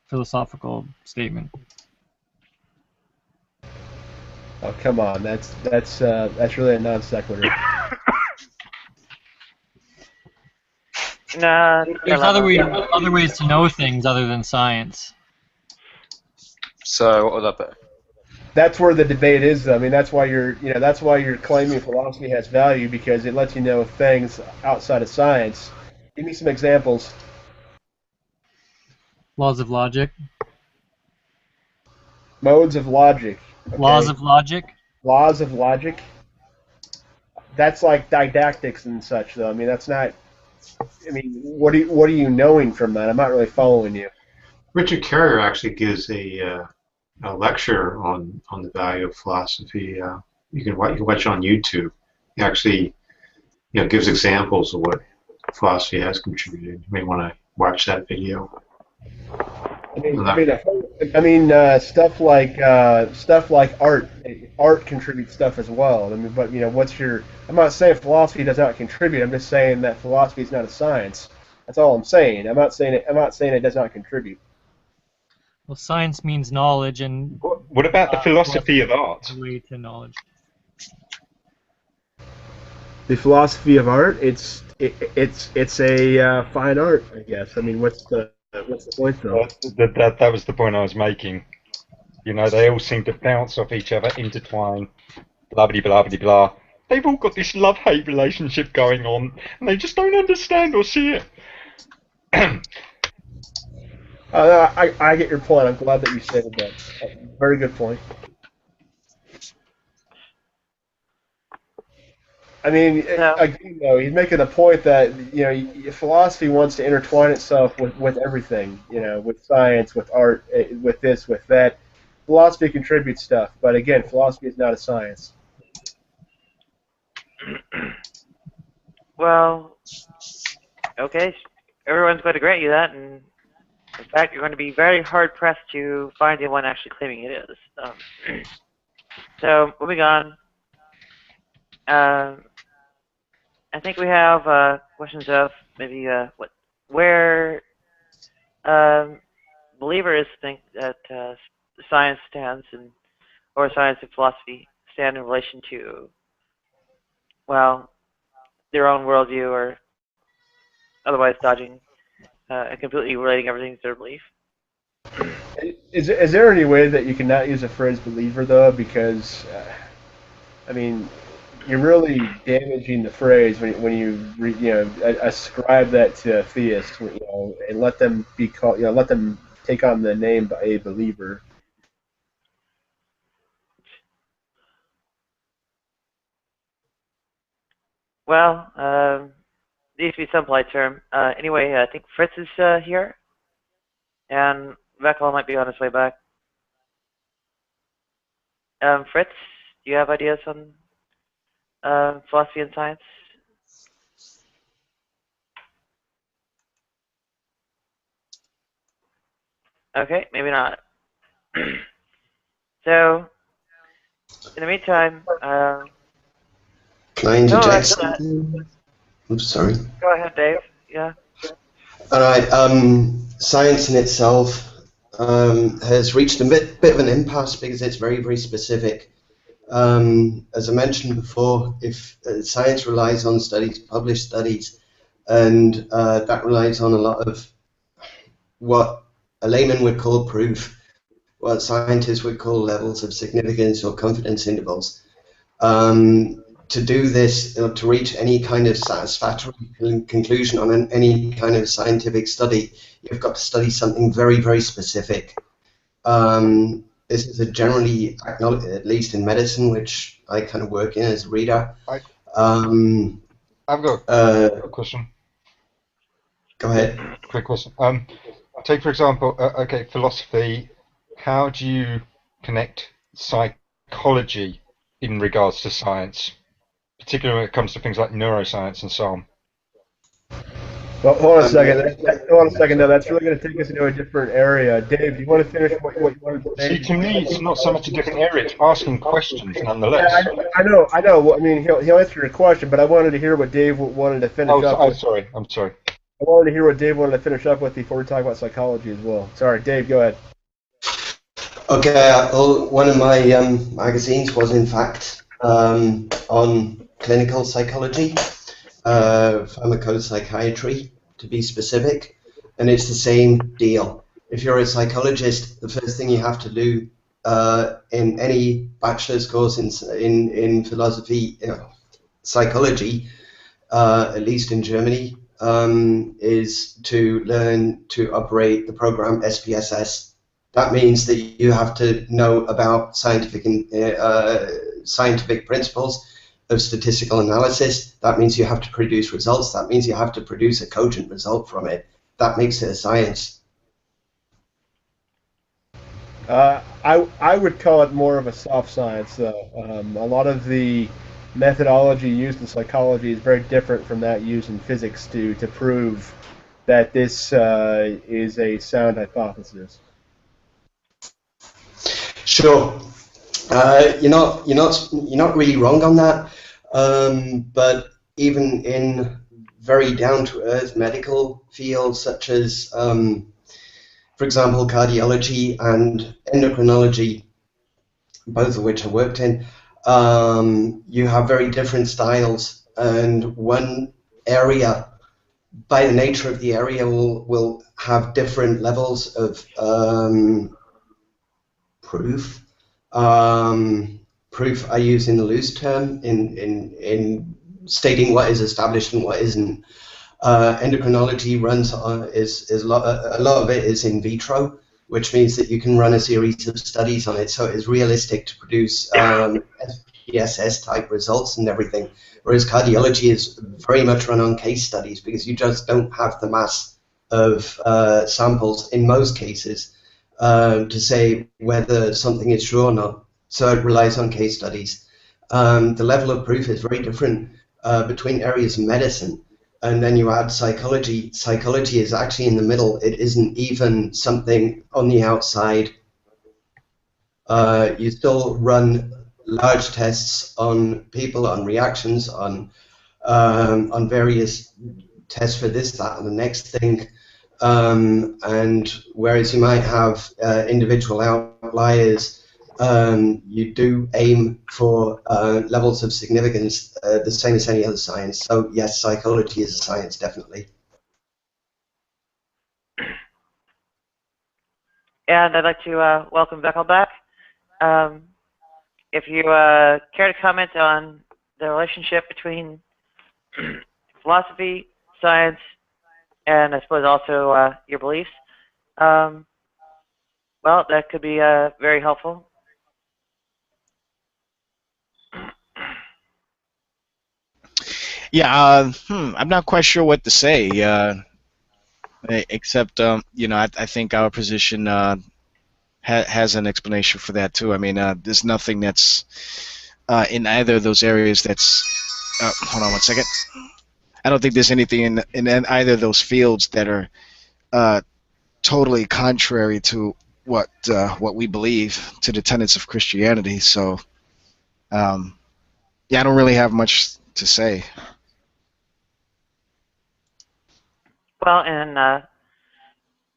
philosophical statement? Oh, come on, that's really a non sequitur. Nah, There's other ways to know things other than science. So what would that be? That's where the debate is. I mean, that's why you're claiming philosophy has value, because it lets you know things outside of science. Give me some examples. Laws of logic. Modes of logic. Okay. Laws of logic. Laws of logic. That's like didactics and such, though. I mean, that's not. I mean, what are you knowing from that? I'm not really following you. Richard Carrier actually gives a lecture on the value of philosophy. You can watch it on YouTube. He actually gives examples of what philosophy has contributed. You may want to watch that video. Stuff like art. Art contributes stuff as well. I mean, but I'm not saying philosophy does not contribute. I'm just saying that philosophy is not a science. That's all I'm saying. I'm not saying it does not contribute. Well, science means knowledge, and what about the philosophy of art? Way to knowledge. The philosophy of art. It's a fine art, I guess. I mean, what's the point, though? That was the point I was making. They all seem to bounce off each other, intertwine, blah blah blah blah blah. They've all got this love-hate relationship going on, and they just don't understand or see it. I get your point. I'm glad that you said that. Very good point. I mean, again, though, he's making the point that philosophy wants to intertwine itself with everything. With science, with art, with this, with that. Philosophy contributes stuff, but again, philosophy is not a science. Well, okay, everyone's going to grant you that, and in fact, you're going to be very hard-pressed to find anyone actually claiming it is. So, moving on. I think we have questions of maybe where believers think that science stands or science and philosophy stand in relation to, well, their own worldview or otherwise dodging and completely relating everything to their belief. Is there any way that you can not use the phrase believer, though? Because, I mean, you're really damaging the phrase when you ascribe that to a theist, and let them be called, let them take on the name by a believer. Well, needs to be some polite term. Anyway, I think Fritz is here, and Vekal might be on his way back. Fritz, do you have ideas on philosophy and science? Okay, maybe not. So, in the meantime, can I interject something? Oops, sorry. Go ahead, Dave. Yeah. All right. Science in itself has reached a bit of an impasse because it's very, very specific. As I mentioned before, if science relies on studies, published studies, and that relies on a lot of what a layman would call proof, what scientists would call levels of significance or confidence intervals. to do this, to reach any kind of satisfactory conclusion on any kind of scientific study, you've got to study something very, very specific. This is a generally acknowledged, at least in medicine, which I kind of work in as a reader. I've got a question. Go ahead. Quick question. Take for example, okay, philosophy. How do you connect psychology in regards to science, particularly when it comes to things like neuroscience and so on? Well, hold on a second. Hold on a second. Now, that's really going to take us into a different area. Dave, do you want to finish what you wanted to say? See, to me, it's not so much a different area. It's asking questions, nonetheless. Yeah, I know. Well, I mean, he'll answer your question, but I wanted to hear what Dave wanted to finish up with. I'm sorry. I wanted to hear what Dave wanted to finish up with before we talk about psychology as well. Sorry, Dave, go ahead. Okay, one of my magazines was in fact on clinical psychology, pharmacopsychiatry to be specific, and it's the same deal. If you're a psychologist, the first thing you have to do in any bachelor's course in philosophy, psychology, at least in Germany, is to learn to operate the program SPSS. That means that you have to know about scientific principles of statistical analysis. That means you have to produce results. That means you have to produce a cogent result from it. That makes it a science. I would call it more of a soft science, though. A lot of the methodology used in psychology is very different from that used in physics to prove that this is a sound hypothesis. Sure, you're not really wrong on that. But even in very down-to-earth medical fields such as, for example, cardiology and endocrinology, both of which I worked in, you have very different styles, and one area, by the nature of the area, will have different levels of proof. Proof I use in the loose term in stating what is established and what isn't. Endocrinology runs a lot of it is in vitro, which means that you can run a series of studies on it, so it is realistic to produce SPSS type results and everything. Whereas cardiology is very much run on case studies because you just don't have the mass of samples in most cases to say whether something is true or not. So it relies on case studies. The level of proof is very different between areas of medicine. And then you add psychology. Psychology is actually in the middle. It isn't even something on the outside. You still run large tests on people, on reactions, on various tests for this, that, and the next thing. And whereas you might have individual outliers, you do aim for levels of significance the same as any other science. So yes, psychology is a science, definitely. And I'd like to welcome Beckel back. If you care to comment on the relationship between philosophy, science, and I suppose also your beliefs, well, that could be very helpful. Yeah, I'm not quite sure what to say, except I think our position has an explanation for that too. I mean, there's nothing that's in either of those areas that's. Hold on one second. I don't think there's anything in either of those fields that are totally contrary to what we believe, to the tenets of Christianity. So, yeah, I don't really have much to say. Well, and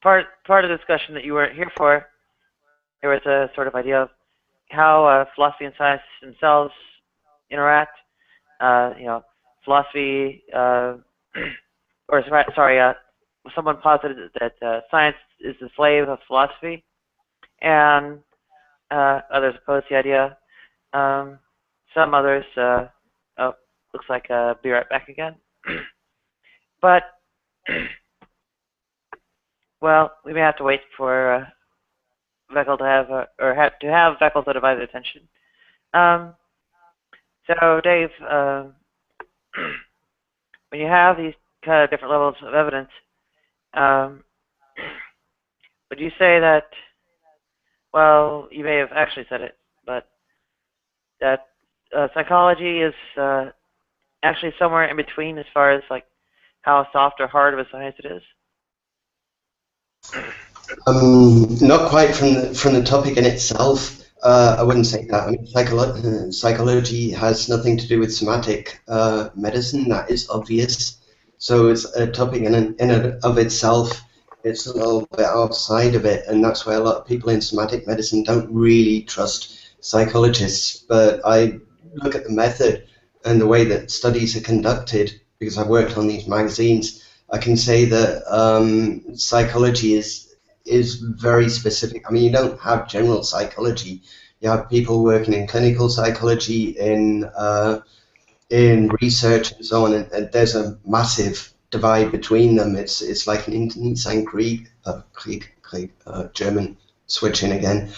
part of the discussion that you weren't here for, there was a sort of idea of how philosophy and science themselves interact. Philosophy, someone posited that science is the slave of philosophy, and others opposed the idea. Some others Oh, looks like be right back again. But, well, we may have to wait for Veckel to have, to have Veckel to divide attention. So, Dave, when you have these kind of different levels of evidence, would you say that, well, you may have actually said it, but that psychology is actually somewhere in between as far as like how soft or hard of a science it is? Not quite from the topic in itself. I wouldn't say that. I mean, psychology has nothing to do with somatic medicine. That is obvious. So it's a topic in and of itself. It's a little bit outside of it, and that's why a lot of people in somatic medicine don't really trust psychologists. But I look at the method and the way that studies are conducted, because I've worked on these magazines. I can say that psychology is very specific. I mean, you don't have general psychology. You have people working in clinical psychology, in research and so on, and there's a massive divide between them. It's like an internecine Krieg, German switching again.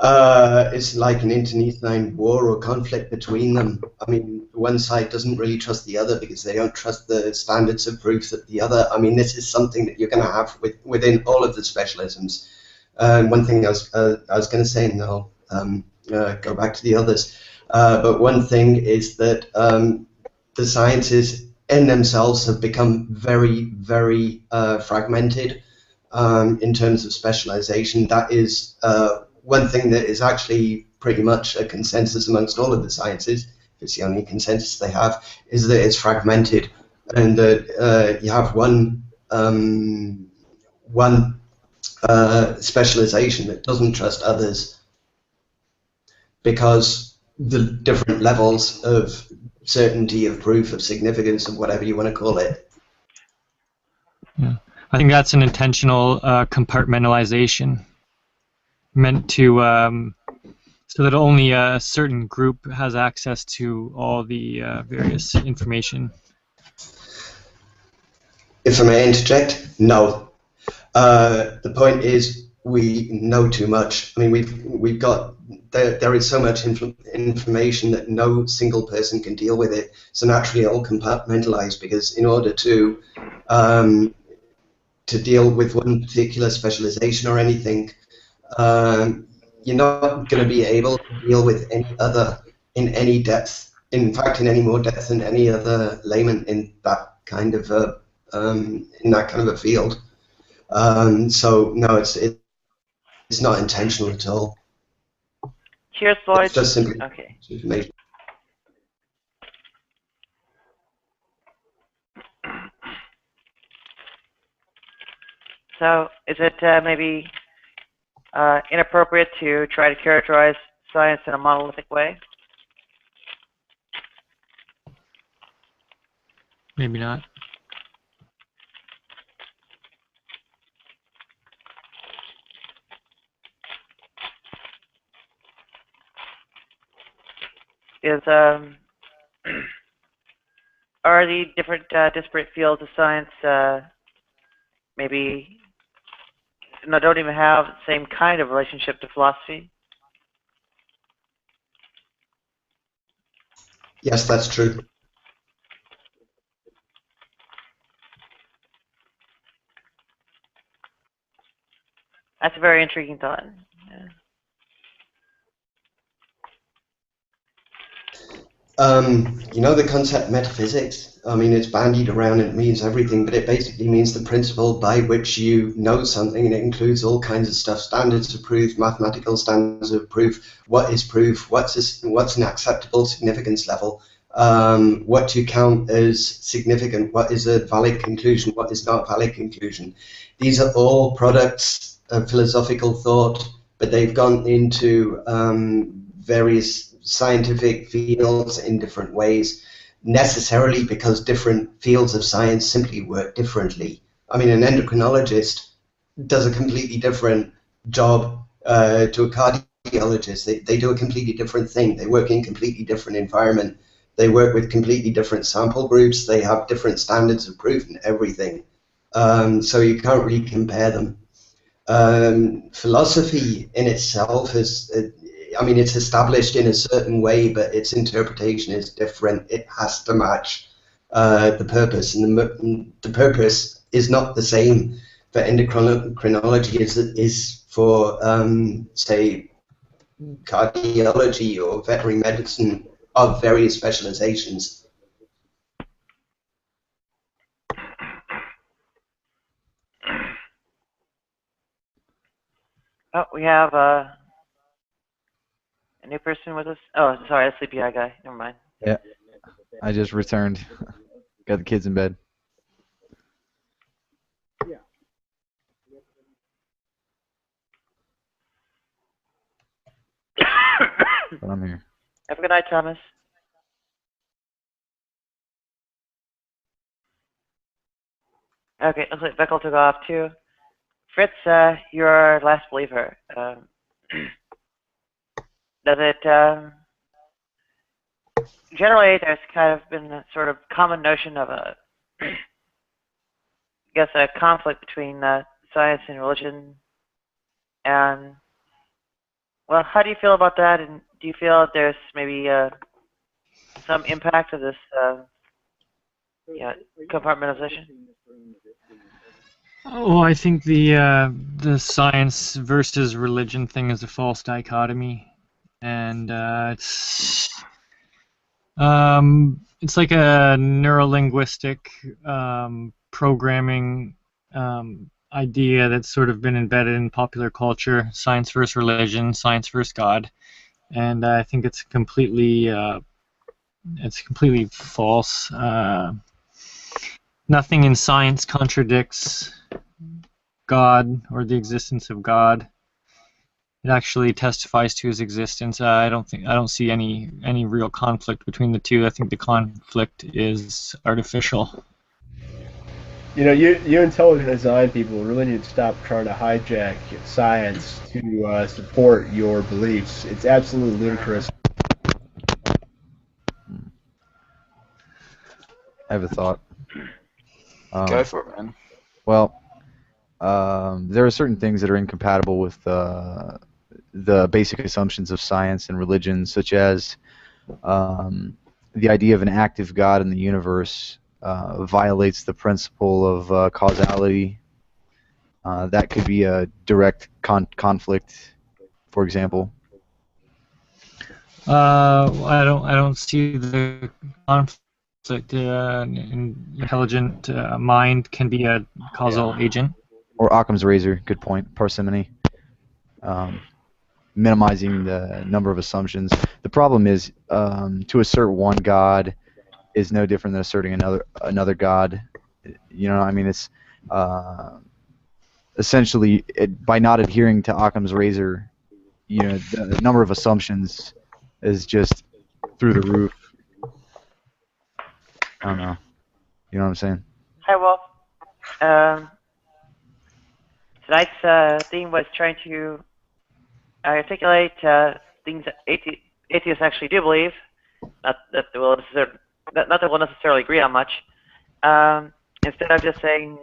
It's like an internecine war or conflict between them. I mean, one side doesn't really trust the other because they don't trust the standards of proof that the other. I mean, this is something that you're going to have within all of the specialisms. One thing I was going to say, and I'll go back to the others. But one thing is that the sciences in themselves have become very, very fragmented in terms of specialization. That is one thing that is actually pretty much a consensus amongst all of the sciences. It's the only consensus they have, is that it's fragmented, and that you have one specialization that doesn't trust others because the different levels of certainty of proof of significance of whatever you want to call it. Yeah. I think that's an intentional compartmentalization meant to so that only a certain group has access to all the various information. If I may interject, no. The point is we know too much. I mean, we've got there is so much information that no single person can deal with it. So naturally, all compartmentalized, because in order to deal with one particular specialization or anything, you're not going to be able to deal with any other in any depth. In fact, in any more depth than any other layman in that kind of a field. So no, it's not intentional at all. Cheers, Floyd. It's just simply okay. information. So, is it maybe inappropriate to try to characterize science in a monolithic way? Maybe not. Is are the different disparate fields of science maybe don't even have the same kind of relationship to philosophy? Yes, that's true. That's a very intriguing thought. Yeah. You know the concept metaphysics? I mean, it's bandied around and it means everything, but it basically means the principle by which you know something, and it includes all kinds of stuff, standards of proof, mathematical standards of proof, what is proof, what's an acceptable significance level, what you count as significant, what is a valid conclusion, what is not a valid conclusion. These are all products of philosophical thought, but they've gone into various scientific fields in different ways, necessarily because different fields of science simply work differently. I mean, an endocrinologist does a completely different job to a cardiologist. They do a completely different thing. They work in a completely different environment. They work with completely different sample groups. They have different standards of proof and everything. So you can't really compare them. Philosophy in itself is, I mean, it's established in a certain way, but its interpretation is different. It has to match the purpose, and the purpose is not the same for endocrinology as it is for, say, cardiology or veterinary medicine of various specializations. Oh, we have a new person with us. Oh, sorry, a sleepy eye guy. Never mind. Yeah, I just returned. Got the kids in bed. But I'm here. Have a good night, Thomas. Okay, looks like Beckel took off too. Fritz, you're our last believer. Does it, generally there's kind of been a sort of common notion of a, I guess, a conflict between science and religion. And, well, how do you feel about that? And do you feel that there's maybe some impact of this compartmentalization? Oh, I think the science versus religion thing is a false dichotomy, and it's like a neurolinguistic programming idea that's sort of been embedded in popular culture: science versus religion, science versus God, and I think it's completely false. Nothing in science contradicts God or the existence of God. It actually testifies to his existence. I don't see any real conflict between the two. I think the conflict is artificial. You know, you intelligent design people really need to stop trying to hijack science to support your beliefs. It's absolutely ludicrous. I have a thought. Go for it, man. Well, there are certain things that are incompatible with the basic assumptions of science and religion, such as the idea of an active God in the universe violates the principle of causality. That could be a direct conflict, for example. I don't see the conflict. An intelligent mind can be a causal agent. Or Occam's razor, good point. Parsimony. Minimizing the number of assumptions. The problem is to assert one God is no different than asserting another God. You know, I mean, it's essentially by not adhering to Occam's razor, you know, the number of assumptions is just through the roof. I don't know. You know what I'm saying? Hi, Wolf. Tonight's theme was trying to articulate things that atheists actually do believe, not that we'll necessarily agree on much. Instead of just saying,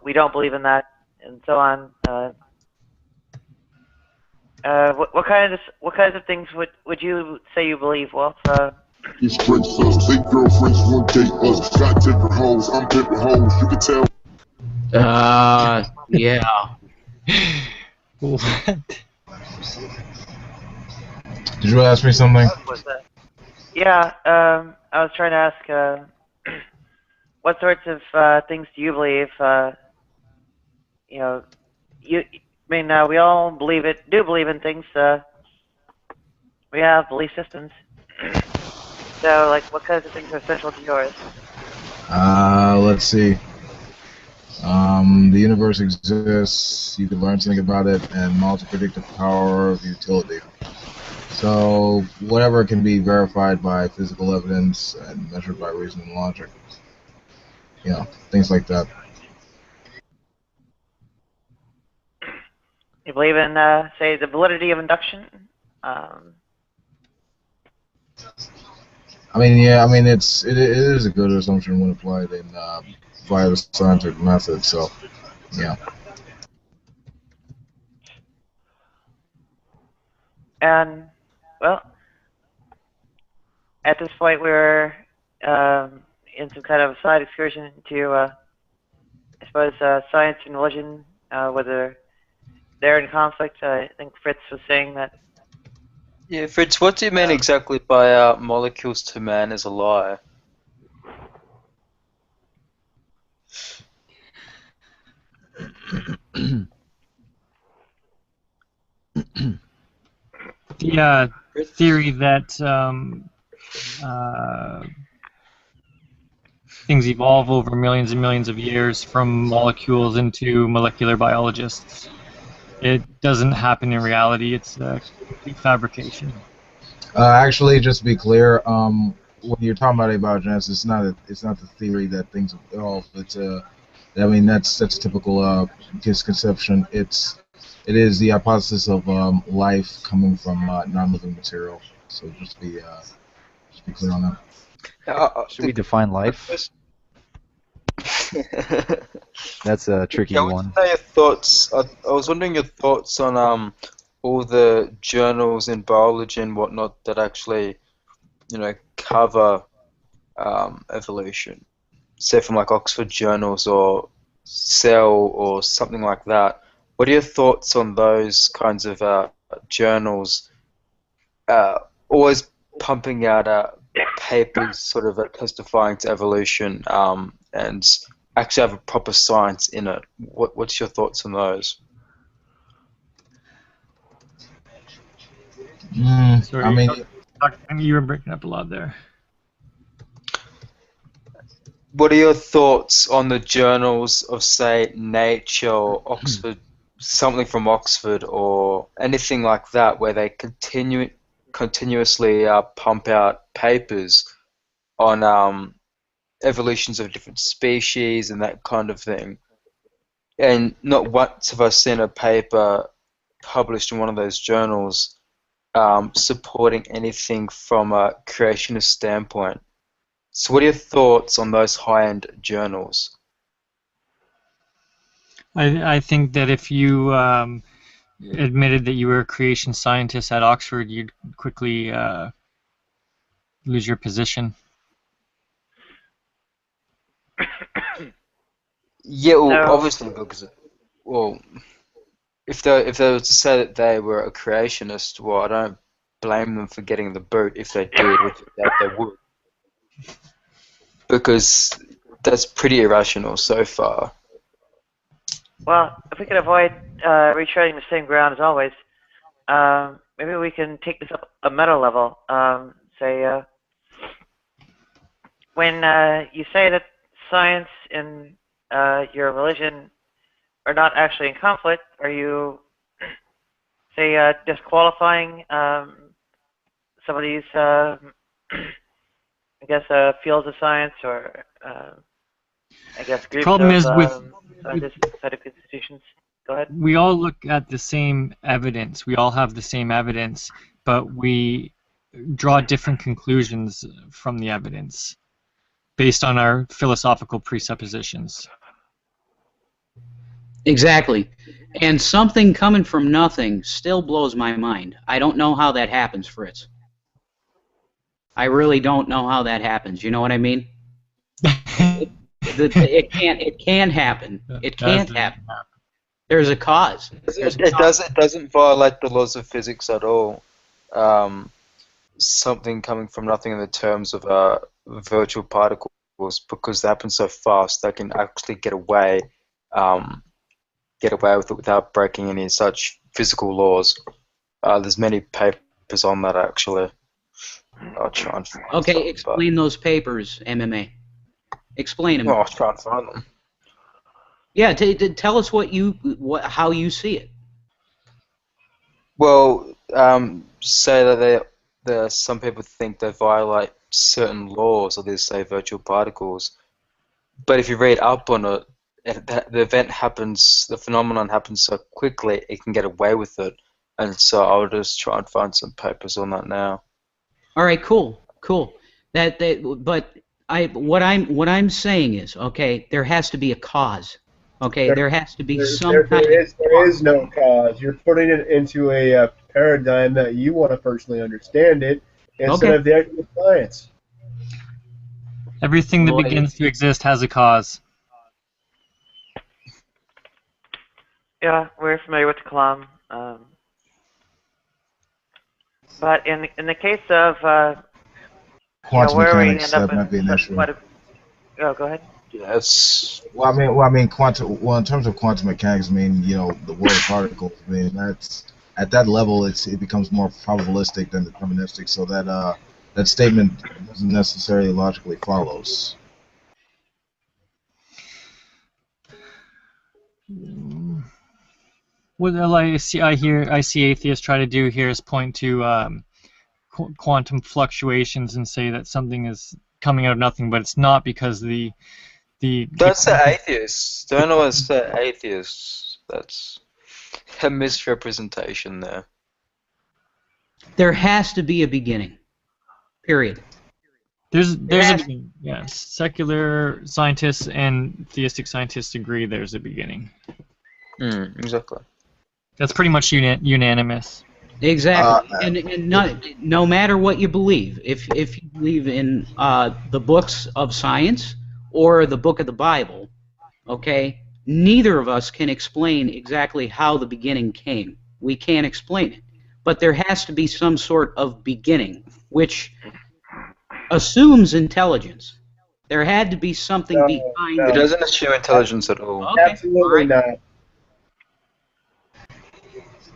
we don't believe in that, and so on. What kinds of things would you say you believe, Wolf? These friends us, they girlfriends one date us, got different hoes, I'm different hoes, you can tell. Yeah. What? Did you ask me something? Yeah, I was trying to ask, what sorts of things do you believe? We all do believe in things. We have belief systems. So, like, what kinds of things are central to yours? Let's see. The universe exists, you can learn something about it, and multi-predictive power of utility. So, whatever can be verified by physical evidence and measured by reason and logic. You know, things like that. You believe in, say, the validity of induction? I mean, yeah, I mean, it is a good assumption when applied in via the scientific method. So, yeah. And well, at this point, we're in some kind of a side excursion into, I suppose, science and religion, whether they're in conflict. I think Fritz was saying that. Yeah, Fritz, what do you mean exactly by molecules to man is a lie? The theory that things evolve over millions and millions of years from molecules into molecular biologists. It doesn't happen in reality. It's a complete fabrication. Actually, just to be clear, when you're talking about abiogenesis, it's not the theory that things evolve. It's I mean that's a typical misconception. It is the hypothesis of life coming from non-living material. So just be clear on that. Should we define life? That's a tricky I one. want to know your thoughts. I was wondering your thoughts on all the journals in biology and whatnot that actually, cover evolution. Say from like Oxford journals or Cell or something like that. What are your thoughts on those kinds of journals? Always pumping out papers, sort of testifying to evolution, and actually have a proper science in it. What's your thoughts on those? Sorry, I mean, you were breaking up a lot there. What are your thoughts on the journals of, say, Nature or Oxford, something from Oxford or anything like that, where they continuously pump out papers on evolutions of different species and that kind of thing? And not once have I seen a paper published in one of those journals supporting anything from a creationist standpoint. So what are your thoughts on those high-end journals? I think that if you admitted that you were a creation scientist at Oxford, you'd quickly lose your position. Yeah, well, So- obviously because, well, if they were to say that they were a creationist, well, I don't blame them for getting the boot if they did, which I doubt they would, because that's pretty irrational so far. Well, if we could avoid retreading the same ground as always, maybe we can take this up a meta level. Say, when you say that science and your religion are not actually in conflict, are you, say, disqualifying some of these, I guess, fields of science or, I guess, groups problem of is with scientific institutions? Go ahead. we all look at the same evidence. We all have the same evidence, but we draw different conclusions from the evidence based on our philosophical presuppositions. Exactly. And something coming from nothing still blows my mind. I don't know how that happens, Fritz. I really don't know how that happens. You know what I mean? It can happen. It can't happen. There's a cause. It doesn't violate the laws of physics at all. Something coming from nothing in the terms of virtual particles, because they happen so fast, they can actually get away with it without breaking any such physical laws. There's many papers on that actually. I'll try and find Okay, some, explain those papers, MMA. Explain them. Well, I'll try and find them. Yeah, tell us how you see it. Well, say that some people think they violate certain laws, or they say virtual particles. But if you read up on it, the event happens, the phenomenon happens so quickly, it can get away with it. And so I'll just try and find some papers on that now. All right, cool. What I'm saying is, okay, there has to be a cause. Okay, there has to be some There kind of there is no cause. You're putting it into a paradigm that you want to personally understand it instead Okay. of the actual science. Everything that begins to exist has a cause. Yeah, we're familiar with the Kalam. But in the case of Quantum where we mechanics, end up that might be an issue. Oh, go ahead. Yes. Well, I mean, quantum. Well, in terms of quantum mechanics, I mean, you know, the world of particles. I mean, that's at that level, it becomes more probabilistic than deterministic. So that statement doesn't necessarily logically follows. What I see atheists try to do here is point to quantum fluctuations and say that something is coming out of nothing, but it's not, because Don't say atheists. Don't always say atheists. That's a misrepresentation there. There has to be a beginning. Period. There's a beginning. Yeah, secular scientists and theistic scientists agree there's a beginning. Exactly. That's pretty much unanimous. Exactly, and no matter what you believe, if you believe in the books of science or the book of the Bible, okay, neither of us can explain exactly how the beginning came. We can't explain it, but there has to be some sort of beginning, which assumes intelligence. There had to be something behind It doesn't assume intelligence at all. Okay. Absolutely not.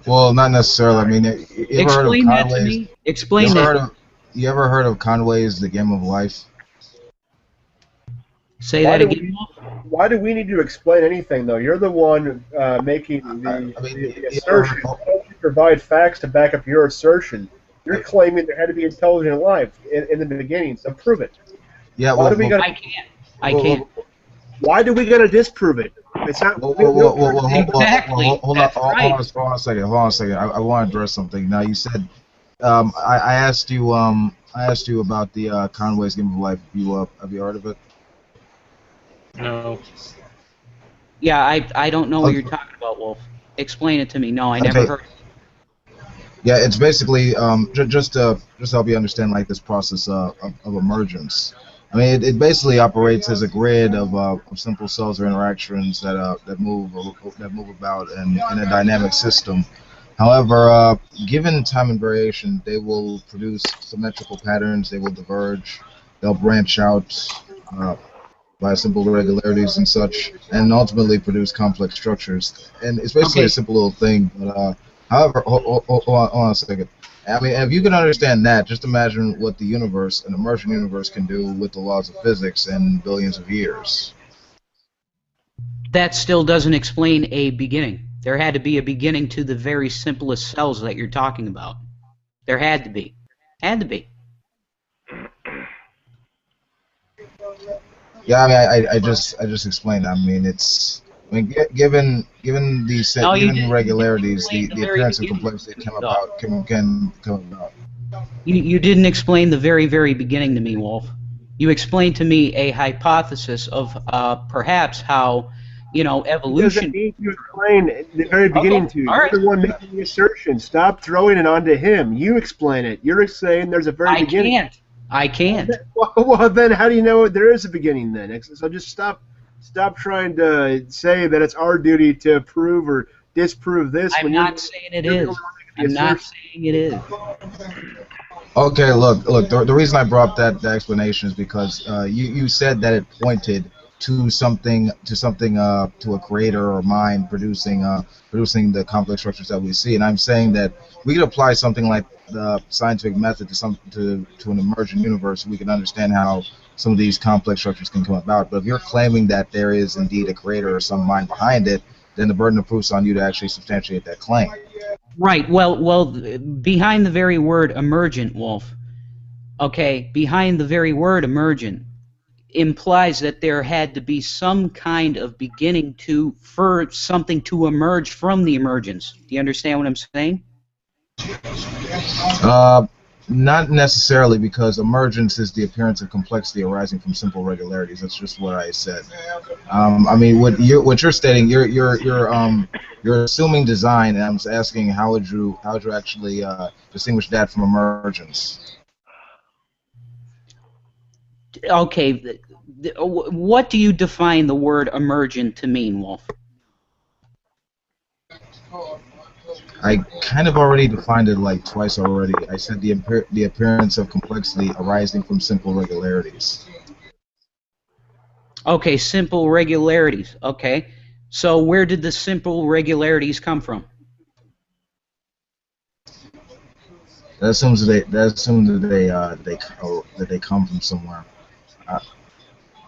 Well, not necessarily. I mean, you ever heard of Explain that to Conway's? me. Explain that. You ever heard of Conway's The Game of Life? Say that again. Why do we need to explain anything, though? You're the one making the assertion. Why don't you provide facts to back up your assertion? You're claiming there had to be intelligent life in the beginning, so prove it. Yeah, I can't. I can't. Why do we gotta disprove it? It's not. Hold on a second. I want to address something. Now, you said, I asked you about the Conway's Game of Life. Have you heard of it? No. Yeah, I don't know what you're talking about, Wolf. Explain it to me. No, I never heard. Yeah, it's basically just to help you understand, like, this process of emergence. I mean, it basically operates as a grid of simple cells or interactions that move about in a dynamic system. However, given time and variation, they will produce symmetrical patterns. They will diverge. They'll branch out by simple regularities and such, and ultimately produce complex structures. And it's basically a simple little thing. But however, hold on a second. I mean, if you can understand that, just imagine what the universe, an emergent universe, can do with the laws of physics in billions of years. That still doesn't explain a beginning. There had to be a beginning to the very simplest cells that you're talking about. There had to be. Had to be. Yeah, I mean, I just explained. I mean, given the regularities, the appearance of complexity can come about. You didn't explain the very, very beginning to me, Wolf. You explained to me a hypothesis of perhaps how, evolution. Doesn't need to explain the very beginning to you. You're the one making the assertion. Stop throwing it onto him. You explain it. You're saying there's a very beginning. I can't. Well, then how do you know there is a beginning then? So just stop trying to say that it's our duty to prove or disprove this. I'm not saying it is. I'm not saying it is. Okay, look. The reason I brought up that explanation is because you said that it pointed to something, to a creator or mind producing the complex structures that we see, and I'm saying that we could apply something like the scientific method to an emergent universe. We can understand how some of these complex structures can come about. But if you're claiming that there is indeed a creator or some mind behind it, then the burden of proof is on you to actually substantiate that claim. Right. Well, behind the very word emergent, Wolf, okay, behind the very word emergent implies that there had to be some kind of beginning for something to emerge from the emergence. Do you understand what I'm saying? Not necessarily, because emergence is the appearance of complexity arising from simple regularities. That's just what I said. I mean, what you're stating, you're assuming design, and I'm asking how would you actually distinguish that from emergence? Okay, what do you define the word emergent to mean, Wolf? I kind of already defined it like twice already. I said the appearance of complexity arising from simple regularities. Okay, simple regularities. Okay, so where did the simple regularities come from? That assumes that they come from somewhere.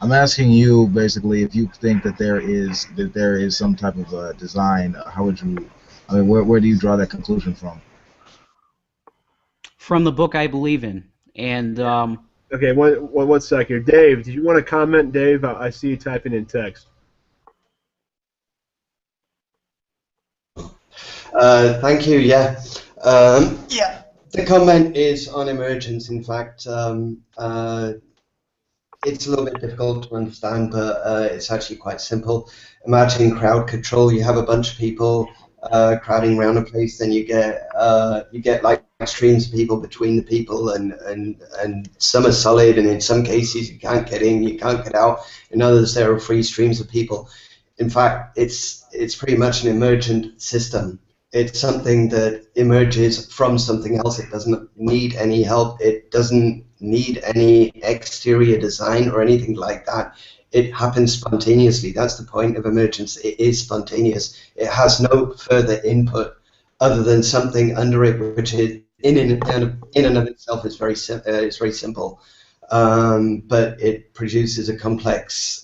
I'm asking you basically if you think that there is some type of design. How would you? I mean, where do you draw that conclusion from? From the book I believe in, and Okay, one sec here. Dave, did you want to comment, Dave? I see you typing in text. Thank you. Yeah. Yeah. The comment is on emergence. In fact, it's a little bit difficult to understand, but it's actually quite simple. Imagine crowd control. You have a bunch of people crowding around a place, then you get like streams of people between the people, and some are solid, and in some cases you can't get in, you can't get out. In others, there are free streams of people. In fact, it's pretty much an emergent system. It's something that emerges from something else. It doesn't need any help. It doesn't need any exterior design or anything like that. It happens spontaneously. That's the point of emergence. It is spontaneous. It has no further input other than something under it, which is in and of itself is very simple, but it produces a complex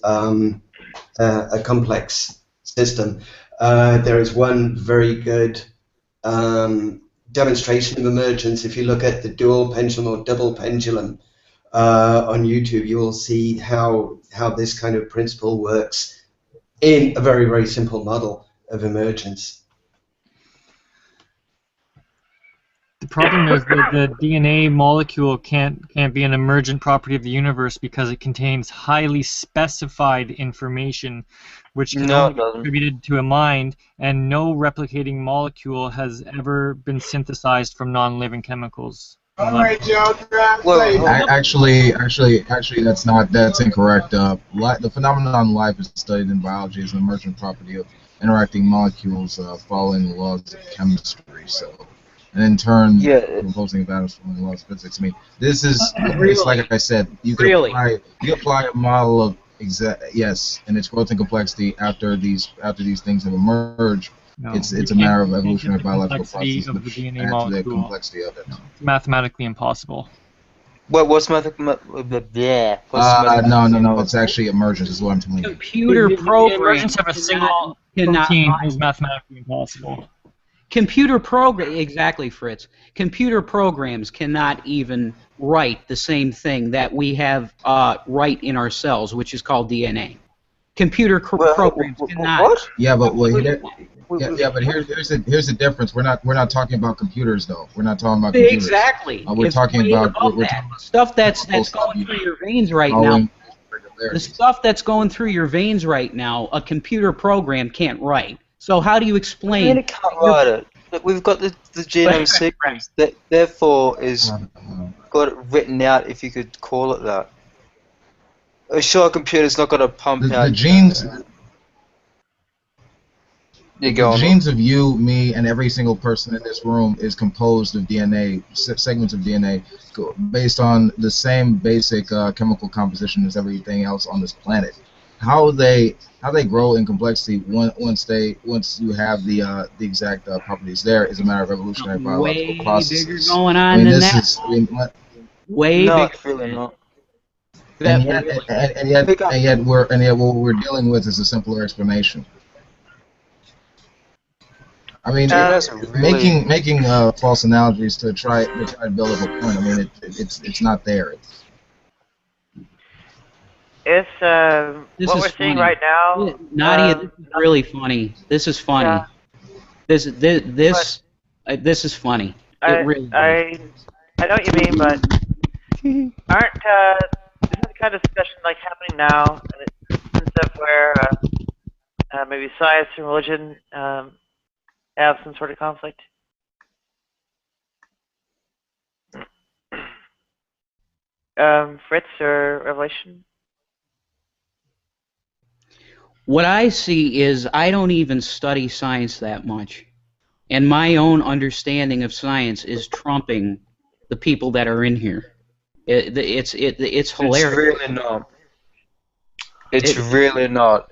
system. There is one very good demonstration of emergence. If you look at the dual pendulum or double pendulum on YouTube, you will see how this kind of principle works in a very, very simple model of emergence. The problem is that the DNA molecule can't be an emergent property of the universe because it contains highly specified information, which can only be attributed to a mind, and no replicating molecule has ever been synthesized from non-living chemicals. All right, Joe. Actually, that's incorrect. The phenomenon life is studied in biology as an emergent property of interacting molecules following the laws of chemistry. So. And in turn, proposing atoms from the laws of physics. I mean, this is it's like I said. You can apply a model of and its growth and complexity after these things have emerged. No, it's a matter of evolutionary biological processes process which add to the complexity of it. No, it's mathematically impossible. What's No. It's actually emergence, is what I'm telling you. Computer programs. Emergence of a single protein is mathematically impossible. Computer program, exactly, Fritz. Computer programs cannot even write the same thing that we have write in our cells, which is called DNA. Computer programs cannot. What? Yeah, but but here's the difference. We're not talking about computers, though. We're not talking about computers. Exactly. We're talking about stuff that's going through your veins right now. The stuff that's going through your veins right now, a computer program can't write. So how do you explain? I mean, it can't write it. Look, we've got the genome sequence that therefore is got it written out, if you could call it that. Sure, a computer's not going to pump out the genes. You go The genes of you, me, and every single person in this room is composed of DNA, segments of DNA, based on the same basic chemical composition as everything else on this planet. How they grow in complexity once you have the exact properties there is a matter of evolutionary biological processes. Way bigger going on than that. Way no, bigger. really not. And yet what we're dealing with is a simpler explanation. I mean, making false analogies to try to build up a point. I mean, it's not there. It's what we're seeing right now. Nadia, this is really funny. This is funny. Yeah. This is funny. It really is. I know what you mean, but aren't isn't the kind of discussion like happening now in the sense of where maybe science and religion have some sort of conflict? Fritz or Revelation? What I see is I don't even study science that much. And my own understanding of science is trumping the people that are in here. It's hilarious. It's really not. It's really not.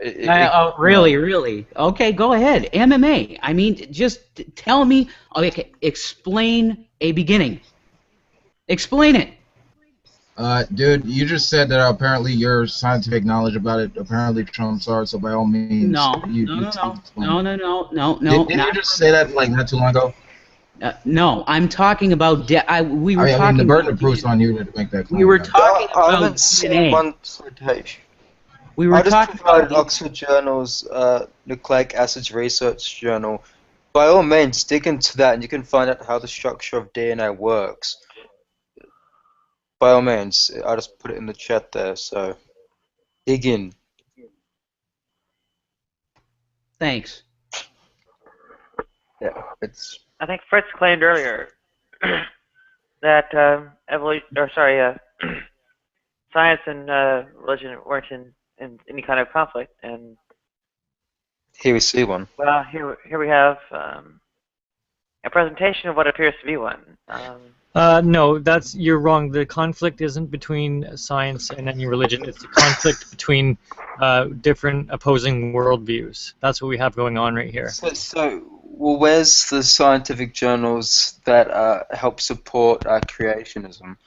Really, really. Okay, go ahead. MMA. I mean, just tell me. Okay, explain a beginning. Explain it. Dude, you just said that apparently your scientific knowledge about it apparently trumps ours. So by all means, No. Didn't you just say that like not too long ago? No, I'm talking about. We were talking. I mean, the burden of proof's on you to make that claim. We were talking I about haven't seen one. We were I just talking provided about Oxford Journal's Nucleic Acids Research Journal. By all means, dig into that, and you can find out how the structure of DNA works. By all means, I just put it in the chat there. So dig in. Thanks. Yeah, it's. I think Fritz claimed earlier that science and religion weren't in any kind of conflict, and Here we see one. well, here we have a presentation of what appears to be one. No, you're wrong. The conflict isn't between science and any religion. It's a conflict between different opposing worldviews. That's what we have going on right here. Well, where's the scientific journals that help support creationism?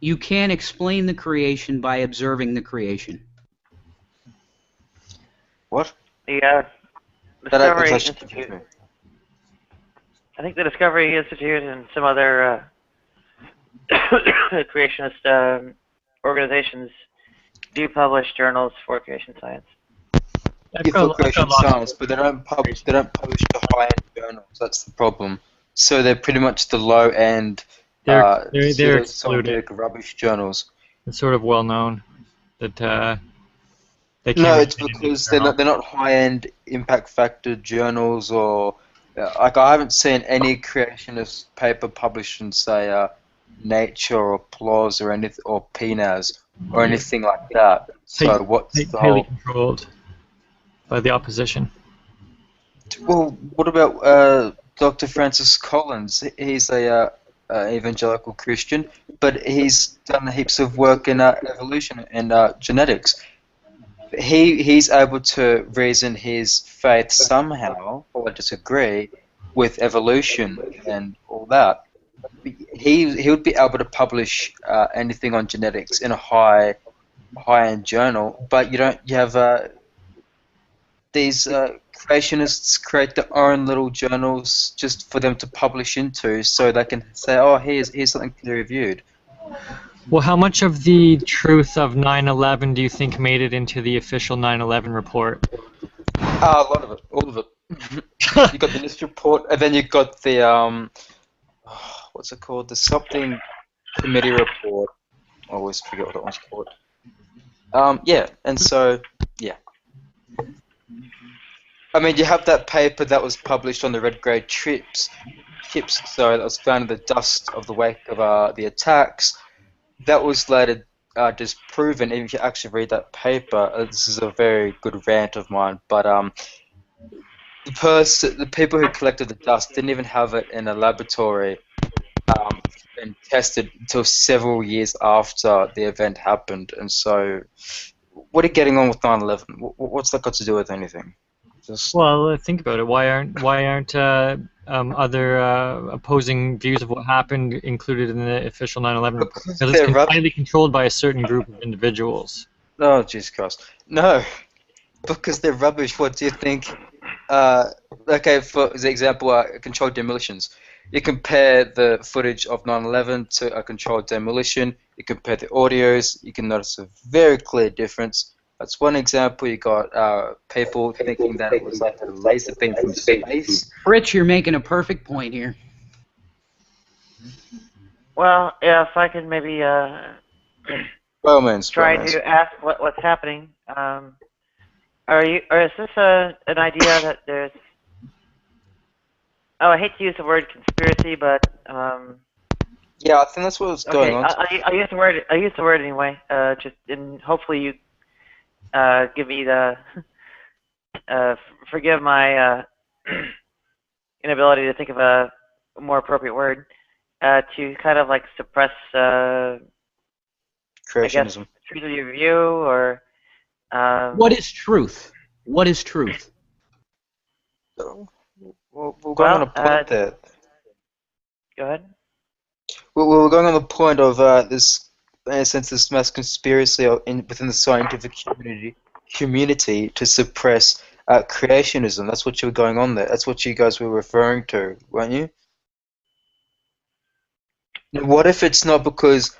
you can't explain the creation by observing the creation. What? The Discovery Institute. I think the Discovery Institute and some other creationist organizations do publish journals for creation science. For creation science, but they don't publish the high-end journals. That's the problem. So they're pretty much the low-end, they're excluded. scientific rubbish journals. It's sort of well known that they can't. No, it's because they're not high-end impact factor journals, or like I haven't seen any creationist paper published in say Nature or PLOS or anything or PNAS or anything like that. So what's the highly controlled by the opposition? Well, what about Dr. Francis Collins? He's a evangelical Christian, but he's done heaps of work in evolution and genetics. He's able to reason his faith somehow, or disagree, with evolution and all that. He would be able to publish anything on genetics in a high-end journal, but you have these creationists create their own little journals just for them to publish into, so they can say, oh, here's something peer-reviewed. Well, how much of the truth of 9/11 do you think made it into the official 9/11 report? A lot of it, all of it. You got the NIST report, and then you got the what's it called? The something committee report. I always forget what that one's called. Yeah, and so yeah. I mean, you have that paper that was published on the red grade chips. So that was found in the dust of the wake of the attacks. That was later disproven. Even if you actually read that paper, this is a very good rant of mine. But the people who collected the dust didn't even have it in a laboratory and tested until several years after the event happened. And so, what are you getting on with 9/11? What's that got to do with anything? Well, think about it. Why aren't other opposing views of what happened included in the official 9/11 report? Because it's highly controlled by a certain group of individuals. Oh, Jesus Christ. No, because they're rubbish. What do you think? Okay, for example, controlled demolitions. You compare the footage of 9/11 to a controlled demolition. You compare the audios. You can notice a very clear difference. That's one example. You got people thinking that it was like a laser beam from space. Rich, you're making a perfect point here. Well, if I could maybe Romance, try romance. to ask what's happening. Or is this an idea that there's? Oh, I hate to use the word conspiracy, but Yeah, I think that's what's going okay, on. I use the word. I use the word anyway. Just and hopefully you give me the forgive my inability to think of a more appropriate word to kind of like suppress I guess Creationism. truth of your view or What is truth? What is truth? We're going on a point there. Go ahead. We're going on the point of this, in a sense, this mass conspiracy within the scientific community to suppress creationism. That's what you were going on there. That's what you guys were referring to, weren't you? Now, what if it's not because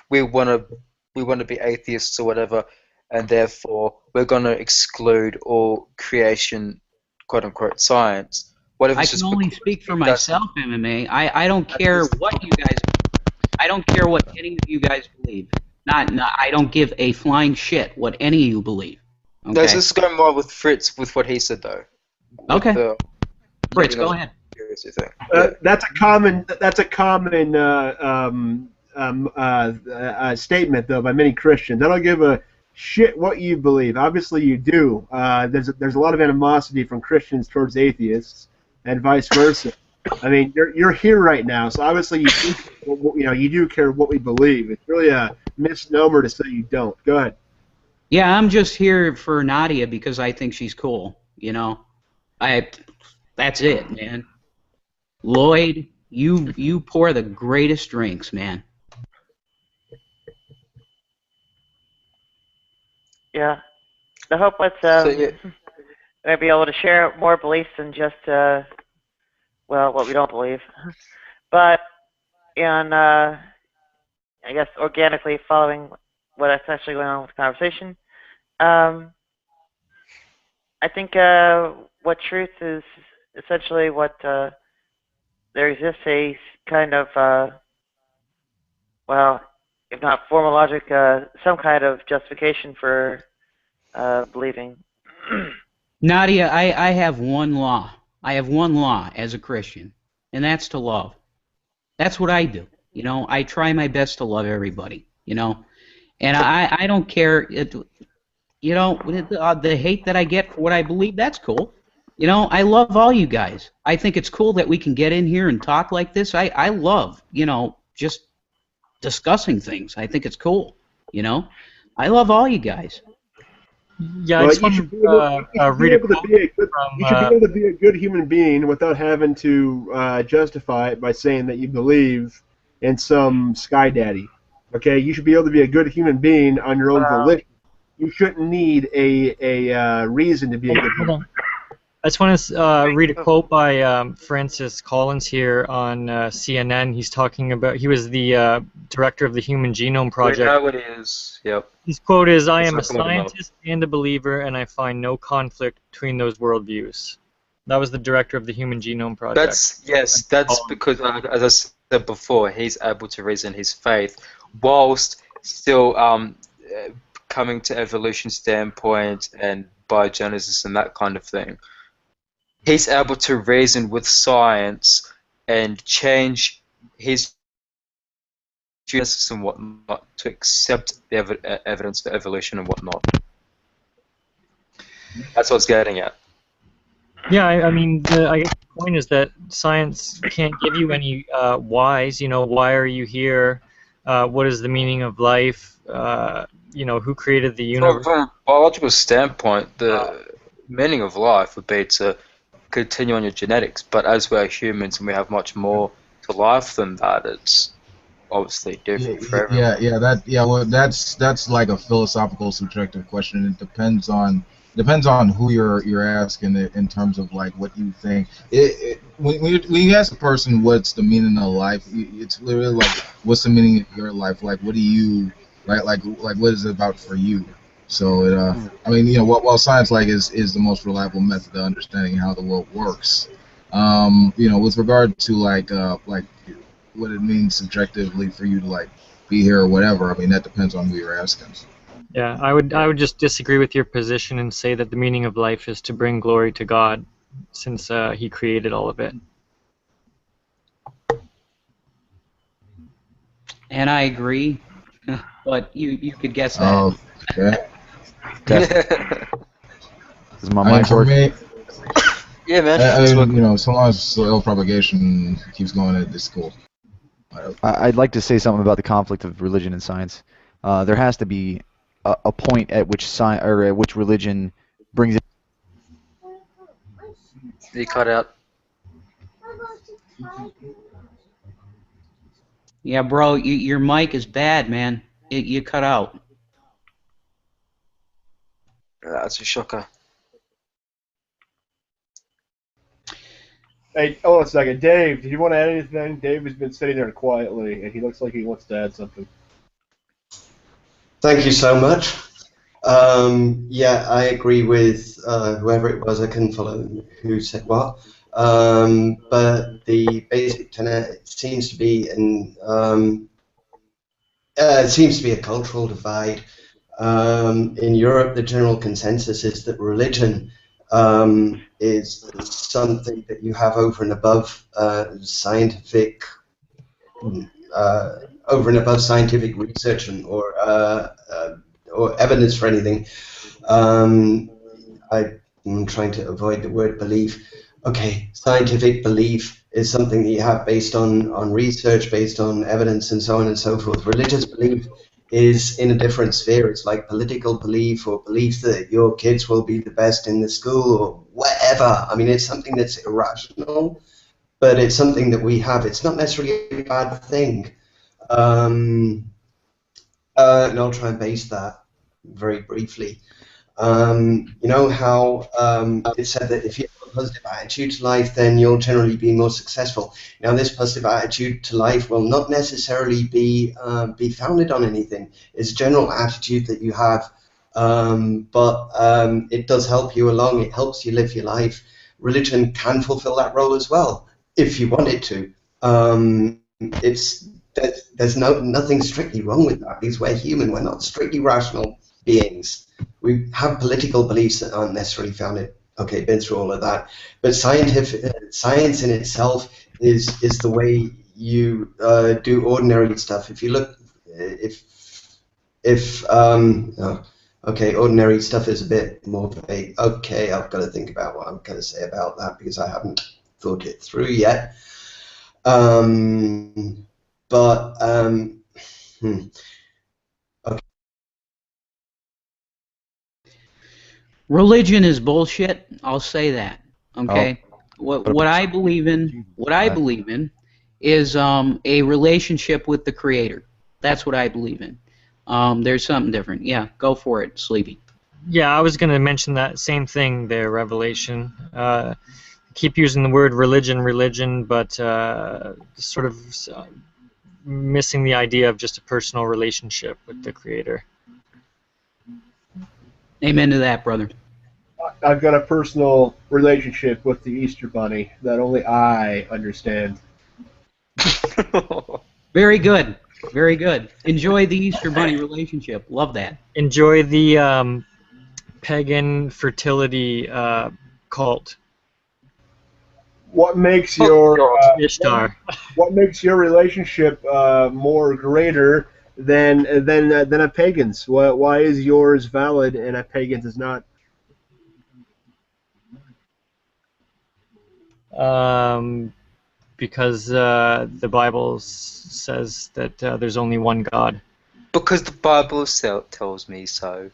we want to be atheists or whatever, and therefore we're going to exclude all creation, quote unquote, science? What if I it's can just only speak for myself, MMA. I don't care what you guys. I don't care what any of you guys believe. Not I don't give a flying shit what any of you believe. No, Okay. so this is going more with Fritz with what he said though. Okay. Fritz, go ahead. Thing. That's a common. Statement though by many Christians. I don't give a shit what you believe. Obviously, you do. There's a lot of animosity from Christians towards atheists, and vice versa. I mean, you're here right now, so obviously you do care what we believe. It's really a misnomer to say you don't. Go ahead. Yeah, I'm just here for Nadia because I think she's cool. You know, that's it, man. Lloyd, you pour the greatest drinks, man. Yeah. The hope was I'd be able to share more beliefs than just what we don't believe, but in I guess organically following what's actually going on with the conversation. I think what truth is essentially what there exists a kind of if not formal logic, some kind of justification for believing. Nadia, I have one law. I have one law as a Christian, and that's to love. That's what I do. You know, I try my best to love everybody. You know, and I don't care. You know, the hate that I get for what I believe, that's cool. You know, I love all you guys. I think it's cool that we can get in here and talk like this. I love, you know, just discussing things. I think it's cool. You know, I love all you guys. Yeah, I just want to read a quote You should be able to be a good human being without having to justify it by saying that you believe in some sky daddy. Okay, you should be able to be a good human being on your own volition. You shouldn't need a reason to be a good human being. I just want to read a quote by Francis Collins here on CNN. He's talking about, he was the director of the Human Genome Project. We know what it is. Yep. His quote is, "I Let's am a not call him out. scientist and a believer, and I find no conflict between those worldviews." That was the director of the Human Genome Project. That's because, as I said before, he's able to reason his faith whilst still coming to evolution standpoint and biogenesis and that kind of thing. He's able to reason with science and change his genesis and whatnot to accept the evidence for evolution and whatnot. That's what it's getting at. Yeah, I mean, I guess the point is that science can't give you any whys. You know, why are you here? What is the meaning of life? You know, who created the universe? From a biological standpoint, the meaning of life would be to continue on your genetics, but as we're humans and we have much more to life than that, it's obviously different for everyone. Well, that's like a philosophical subjective question. It depends on who you're asking in terms of like what you think. When you ask a person what's the meaning of life, it's literally like, what's the meaning of your life? Like, what do you like what is it about for you? So I mean, you know, while science is the most reliable method of understanding how the world works, you know, with regard to like what it means subjectively for you to like be here or whatever. I mean, that depends on who you're asking. Yeah, I would just disagree with your position and say that the meaning of life is to bring glory to God, since He created all of it. And I agree, but you could guess that. Okay. Does my I mean, mic for work? me, Yeah, man. I It's mean, working. you know, so long as soil propagation keeps going, it's cool. I'd like to say something about the conflict of religion and science. There has to be a point at which or at which religion brings it. You cut out. Yeah, bro, your mic is bad, man. You cut out. That's a shocker. Hey, hold on a second. Dave, did you want to add anything? Dave has been sitting there quietly, and he looks like he wants to add something. Thank you so much. Yeah, I agree with whoever it was. I couldn't follow who said what. But the basic tenet seems to be it seems to be a cultural divide. In Europe, the general consensus is that religion is something that you have over and above scientific research or evidence for anything. I'm trying to avoid the word belief. Okay, scientific belief is something that you have based on research, based on evidence, and so on and so forth. Religious belief is in a different sphere. It's like political belief or belief that your kids will be the best in the school or whatever. I mean, it's something that's irrational, but it's something that we have. It's not necessarily a bad thing. And I'll try and base that very briefly. You know how it's said that if you have a positive attitude to life, then you'll generally be more successful. Now, this positive attitude to life will not necessarily be founded on anything. It's a general attitude that you have, but it does help you along. It helps you live your life. Religion can fulfill that role as well, if you want it to. There's nothing strictly wrong with that because we're human. We're not strictly rational beings. We have political beliefs that aren't necessarily founded. Okay, been through all of that, but science in itself is the way you do ordinary stuff. If you look, okay, ordinary stuff is a bit more vague. Okay, I've got to think about what I'm going to say about that because I haven't thought it through yet. Okay. Religion is bullshit. I'll say that. Okay. What I believe in, is a relationship with the Creator. That's what I believe in. There's something different. Yeah, go for it, Sleepy. Yeah, I was going to mention that same thing there, Revelation. Keep using the word religion, but sort of missing the idea of just a personal relationship with the Creator. Amen to that, brother. I've got a personal relationship with the Easter Bunny that only I understand. Very good. Very good. Enjoy the Easter Bunny relationship. Love that. Enjoy the pagan fertility cult. What makes your Ishtar? What makes your relationship more greater than a pagan's? Why is yours valid and a pagan's is not? Because the Bible says that there's only one God. Because the Bible tells me so.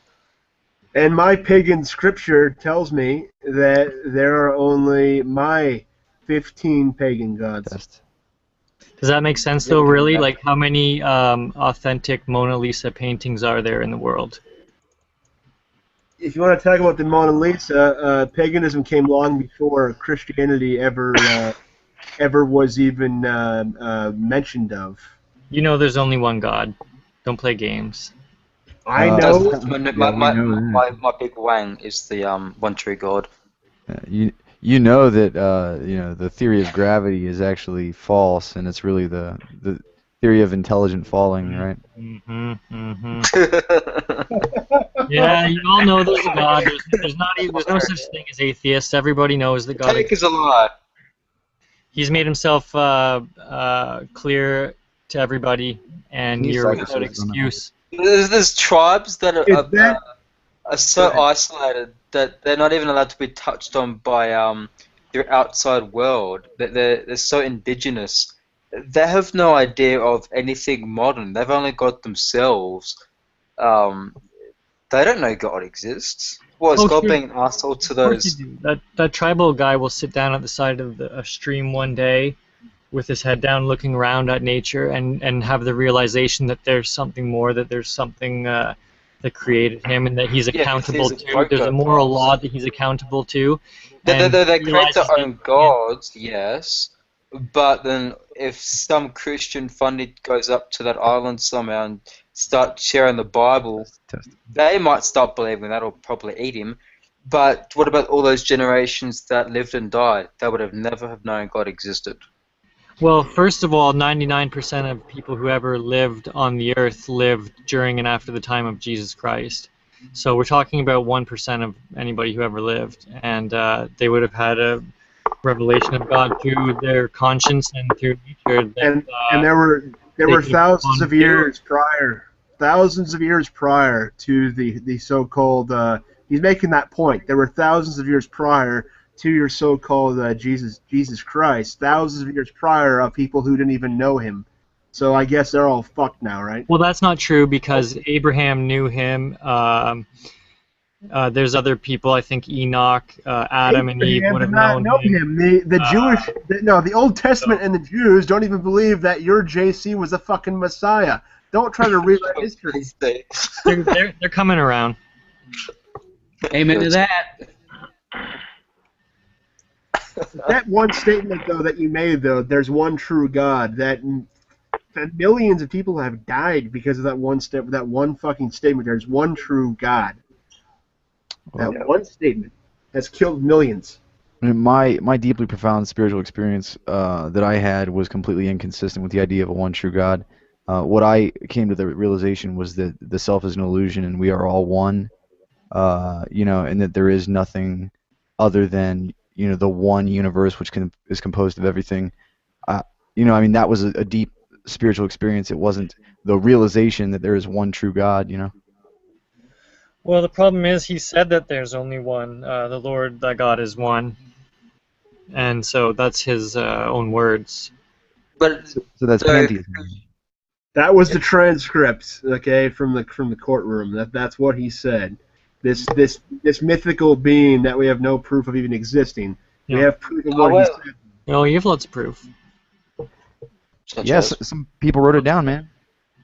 And my pagan scripture tells me that there are only my 15 pagan gods. Does that make sense, though, really? Like, how many authentic Mona Lisa paintings are there in the world? If you want to talk about the Mona Lisa, paganism came long before Christianity ever was even mentioned of. You know there's only one God. Don't play games. I know. My big wang is the one true God. You You know that the theory of gravity is actually false, and it's really the theory of intelligent falling, right? Yeah, you all know there's a God. There's no such thing as atheists. Everybody knows that God Cake is a lie. He's made himself clear to everybody, and you're without excuse. There's tribes that are so isolated that they're not even allowed to be touched on by their outside world. That they're so indigenous. They have no idea of anything modern. They've only got themselves. They don't know God exists. Well, is God sure. being an asshole to Of course those? you do. That tribal guy will sit down at the side of a stream one day with his head down looking around at nature and have the realization that there's something more, that there's something that created him and that he's accountable to. There's a moral law that he's accountable to. They create their own gods, yes, but then if some Christian funny goes up to that island somehow and start sharing the Bible, they might start believing that or probably eat him. But what about all those generations that lived and died? They would have never have known God existed. Well, first of all, 99% of people who ever lived on the earth lived during and after the time of Jesus Christ. So we're talking about 1% of anybody who ever lived, and they would have had a revelation of God through their conscience and through nature. That, and there were thousands of years prior to the so-called. He's making that point. There were thousands of years prior to your so-called Jesus Christ, thousands of years prior of people who didn't even know him. So I guess they're all fucked now, right? Well, that's not true because Abraham knew him. There's other people, I think Enoch, Adam, and Eve would have known him. The Old Testament and the Jews don't even believe that your JC was a fucking Messiah. Don't try to rewrite history. They're coming around. Amen to that. That one statement, though, that you made, though, there's one true God, that millions of people have died because of that one fucking statement. There's one true God. That one statement has killed millions. I mean, my deeply profound spiritual experience that I had was completely inconsistent with the idea of a one true God. What I came to the realization was that the self is an illusion and we are all one, and that there is nothing other than the one universe which is composed of everything. That was a deep spiritual experience. It wasn't the realization that there is one true God. Well, the problem is he said that there's only one. The Lord, thy God, is one. And so that's his own words. But so that's pantheism. That was the transcript, okay, from the courtroom. That's what he said. This mythical being that we have no proof of even existing. Yeah. We have proof of what he said. No, you have lots of proof. Yes, some people wrote it down, man.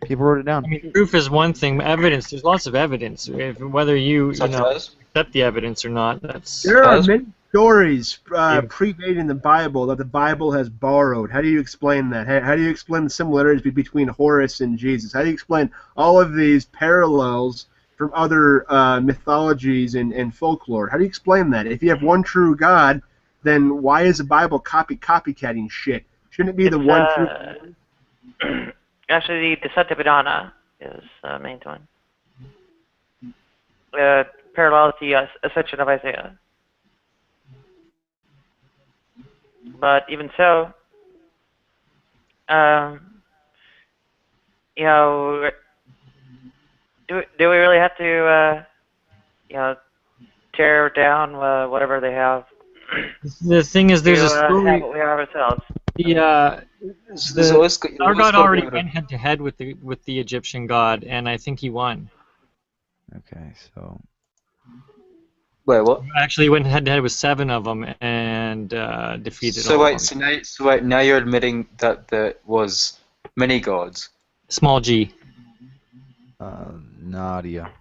People wrote it down. I mean, proof is one thing. Evidence, there's lots of evidence. Whether you accept the evidence or not, there are many stories predating the Bible that the Bible has borrowed. How do you explain that? How do you explain the similarities between Horus and Jesus? How do you explain all of these parallels from other mythologies and folklore? How do you explain that? If you have one true God, then why is the Bible copycatting shit? Shouldn't it be the one true God? Actually, the Satipatthana is the main one. Parallels the Ascension of Isaiah. But even so, do we really have to, tear down whatever they have? The thing is, there's a story. Have what we have ourselves. Our God already went head-to-head with the Egyptian God, and I think he won. Okay, so. Wait, what? Actually, went head-to-head with 7 of them and defeated all of them. So wait, now you're admitting that there was many gods. Small g. Nadia.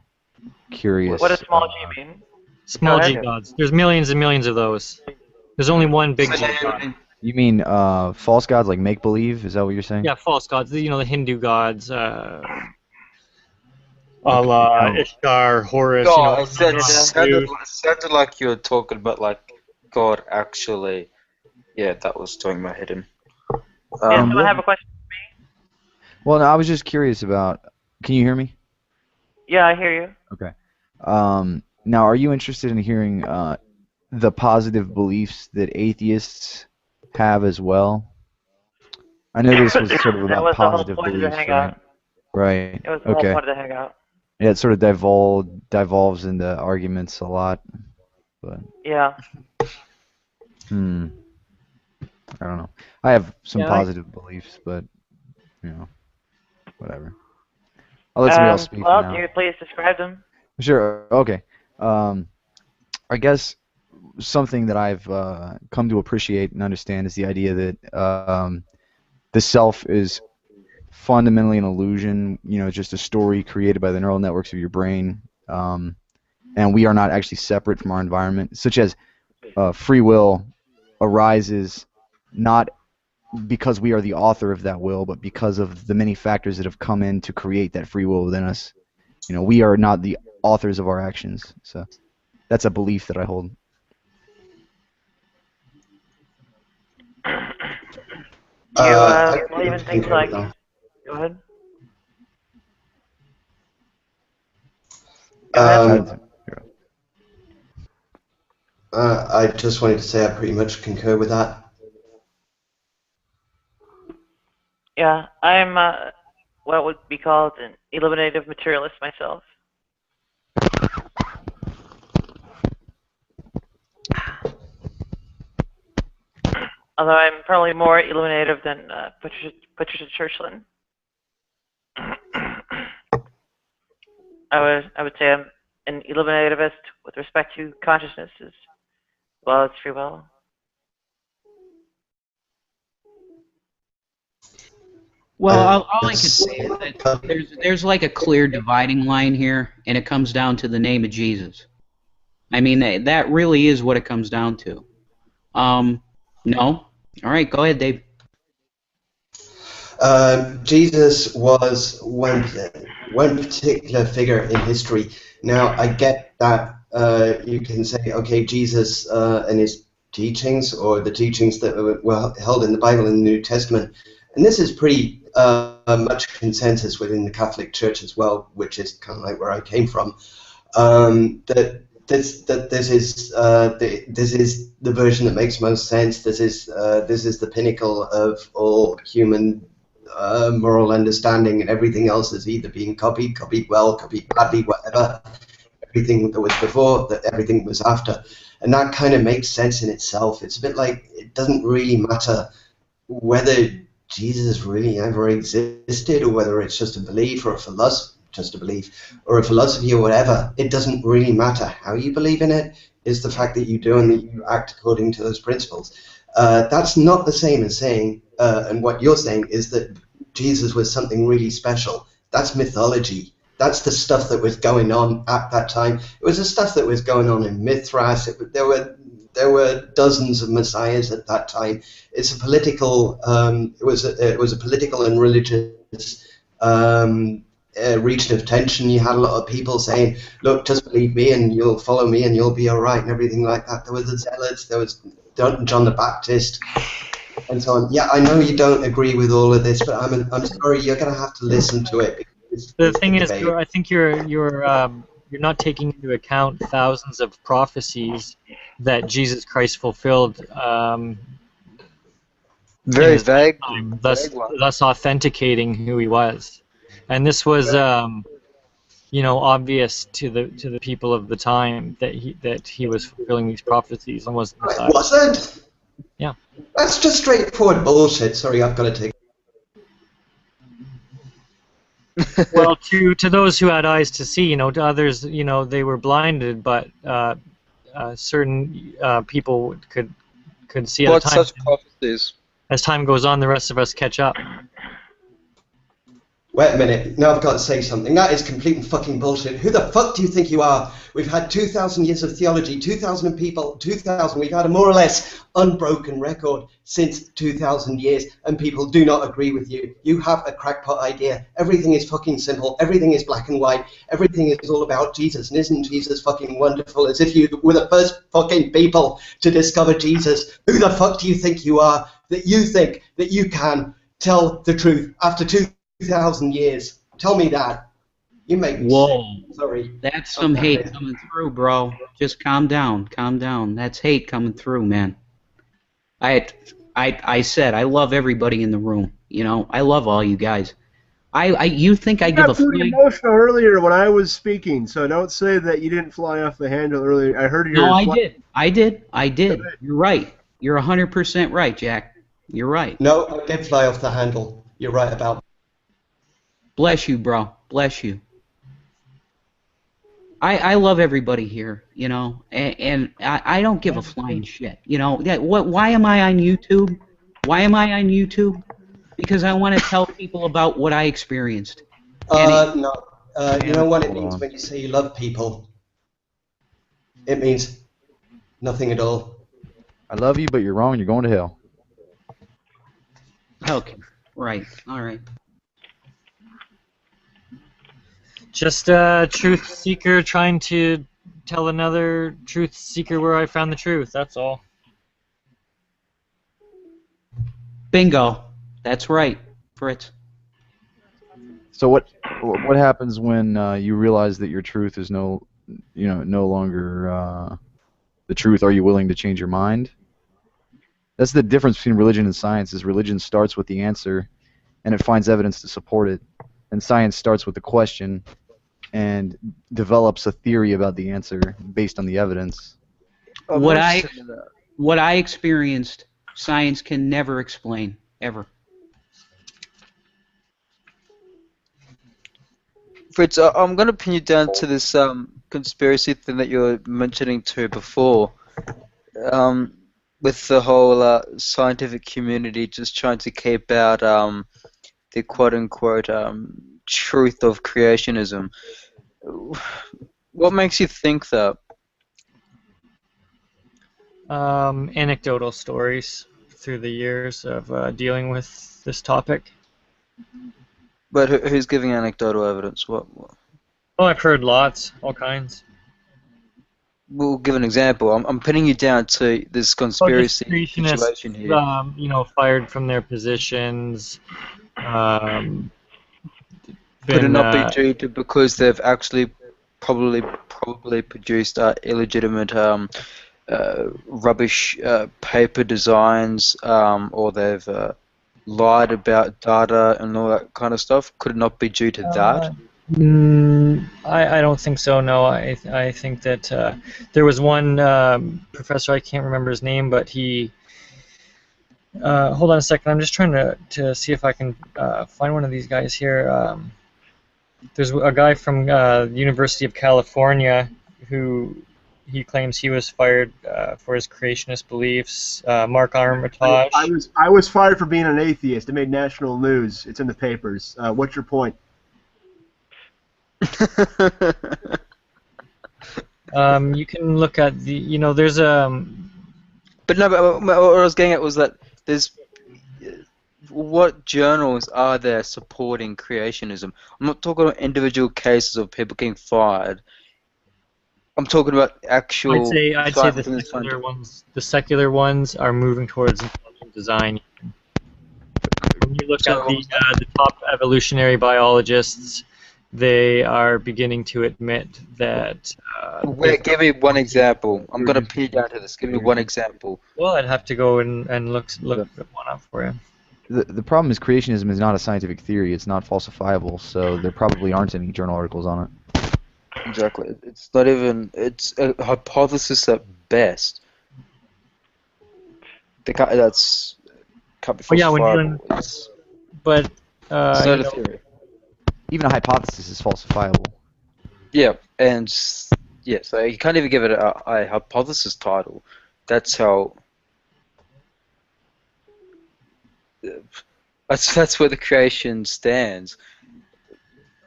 Curious. What does small g mean? Small g gods. There's millions and millions of those. There's only one big g god. You mean false gods like make-believe? Is that what you're saying? Yeah, false gods. The Hindu gods. Allah, Ishtar, Horus. God, it sounded like you were talking about like God actually, yeah, that was doing my head in. Yeah, someone have a question? Well, no, I was just curious about. Can you hear me? Yeah, I hear you. Okay. Now, are you interested in hearing the positive beliefs that atheists have as well? I know this was sort of That about was the whole positive point of the beliefs, right? hangout. Right. It was the whole Okay. point of the hangout. Yeah, it sort of devolves into arguments a lot, but Yeah. I don't know. I have some Yeah, positive beliefs, but whatever. I'll let somebody else speak for Well, now. you please describe them. Sure. Okay. I guess something that I've come to appreciate and understand is the idea that the self is fundamentally an illusion. Just a story created by the neural networks of your brain, and we are not actually separate from our environment. Such as free will arises not because we are the author of that will, but because of the many factors that have come in to create that free will within us. We are not the authors of our actions. So that's a belief that I hold. Do you I believe in things concur like? with that. Go ahead. Go ahead. I just wanted to say I pretty much concur with that. Yeah, I'm what would be called an eliminative materialist myself. Although I'm probably more illuminative than Patricia Churchland. I would say I'm an illuminativist with respect to consciousness as well as free will. Well, all I can say is that there's like a clear dividing line here, and it comes down to the name of Jesus. I mean, that really is what it comes down to. No? All right, go ahead, Dave. Jesus was one particular figure in history. Now, I get that you can say, okay, Jesus and his teachings, or the teachings that were held in the Bible in the New Testament, and this is pretty much consensus within the Catholic Church as well, which is kind of like where I came from. That this is the version that makes most sense. This is the pinnacle of all human moral understanding, and everything else is either being copied well, copied badly, whatever. Everything that was before, that everything was after, and that kind of makes sense in itself. It's a bit like it doesn't really matter whether Jesus really ever existed, or whether it's just a belief or a philosophy, just a belief, or a philosophy or whatever. It doesn't really matter how you believe in it. It's the fact that you do and that you act according to those principles. That's not the same as saying, and what you're saying is that Jesus was something really special. That's mythology. That's the stuff that was going on at that time. It was the stuff that was going on in Mithras. There were dozens of messiahs at that time. It's a political. It was a political and religious region of tension. You had a lot of people saying, "Look, just believe me, and you'll follow me, and you'll be all right," and everything like that. There was the Zealots. There was John the Baptist, and so on. Yeah, I know you don't agree with all of this, but I'm sorry, you're going to have to listen to it. The thing is, I think you're not taking into account thousands of prophecies that Jesus Christ fulfilled. Very in his vague. lifetime, thus authenticating who he was, and this was obvious to the people of the time that he was fulfilling these prophecies and was the Messiah. Was it? Yeah. That's just straightforward bullshit. Sorry, I've got to take. Well, to those who had eyes to see, to others, they were blinded, but certain people could see at What a time. such prophecies? As time goes on, the rest of us catch up. Wait a minute, now I've got to say something. That is complete and fucking bullshit. Who the fuck do you think you are? We've had 2,000 years of theology, 2,000 people, 2,000, we've had a more or less unbroken record since 2,000 years, and people do not agree with you. You have a crackpot idea. Everything is fucking simple. Everything is black and white. Everything is all about Jesus. And isn't Jesus fucking wonderful? As if you were the first fucking people to discover Jesus. Who the fuck do you think you are that you think that you can tell the truth after 2,000 years? Tell me that. You make me Whoa. sick. Sorry. That's some hate coming through, bro. Just calm down. Calm down. That's hate coming through, man. I said I love everybody in the room. You know, I love all you guys. You think I give a got pretty flying... emotional earlier when I was speaking, so don't say that you didn't fly off the handle earlier. I heard your... No, I did. You're right. You're 100% right, Jack. You're right. No, I did fly off the handle. You're right about. Bless you, bro. Bless you. I love everybody here, you know, and I don't give a flying shit, you know. Why am I on YouTube? Why am I on YouTube? Because I want to tell people about what I experienced. No. You know what it means when you say you love people? It means nothing at all. I love you, but you're wrong. You're going to hell. Okay. Right. All right. Just a truth seeker trying to tell another truth seeker where I found the truth. That's all. Bingo. That's right, Fritz. So what happens when you realize that your truth is no longer the truth? Are you willing to change your mind? That's the difference between religion and science. Is religion starts with the answer, and it finds evidence to support it, and science starts with the question, and develops a theory about the answer based on the evidence. What I experienced, science can never explain, ever. Fritz, I'm going to pin you down to this conspiracy thing that you were mentioning too before, with the whole scientific community just trying to keep out the quote-unquote truth of creationism. What makes you think that? Anecdotal stories through the years of dealing with this topic. But who's giving anecdotal evidence? What? Oh, I've heard lots, all kinds. We'll give an example. I'm pinning you down to this conspiracy situation here. Fired from their positions. Could it not be due to because they've actually probably produced illegitimate rubbish paper designs, or they've lied about data and all that kind of stuff? Could it not be due to that? I don't think so, no. I think that there was one professor, I can't remember his name, but he... hold on a second, I'm just trying to see if I can find one of these guys here. There's a guy from the University of California who he claims he was fired for his creationist beliefs. Mark Armitage. I was fired for being an atheist. It made national news. It's in the papers. What's your point? You can look at the, there's a... But no, but what I was getting at was that there's... What journals are there supporting creationism? I'm not talking about individual cases of people getting fired. I'm talking about actual... I'd say the secular ones are moving towards intelligent design. When you look at the top evolutionary biologists, they are beginning to admit that... Wait, give me one example. I'm going to pin you down to this. Give me one example. Well, I'd have to go and look one up for you. The problem is creationism is not a scientific theory. It's not falsifiable, so there probably aren't any journal articles on it. Exactly. It's not even... It's a hypothesis at best. That's... Can't be falsifiable. But... it's not a theory. Even a hypothesis is falsifiable. Yeah, and... Yeah, so you can't even give it a hypothesis title. That's how... That's where the creation stands.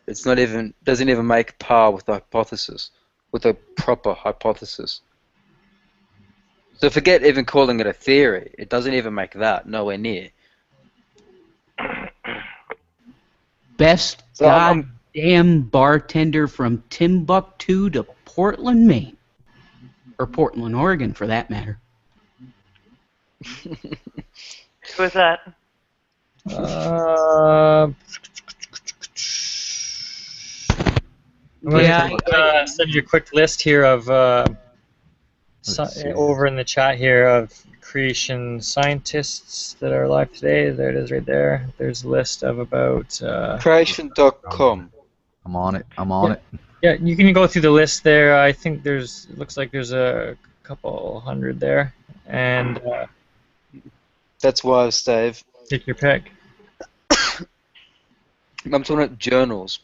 it's not even doesn't even make par with the hypothesis, with a proper hypothesis. So forget even calling it a theory. It doesn't even make that, nowhere near. Best So goddamn bartender from Timbuktu to Portland, Maine. Or Portland, Oregon, for that matter. Who is that? I'm going Yeah, to send you a quick list here of over in the chat here of creation scientists that are alive today. There it is, right there. There's a list of about creation.com. I'm on it. I'm on it. Yeah, you can go through the list there. I think it looks like there's a couple hundred there, and That's wise, Dave. take your pick. I'm talking about journals.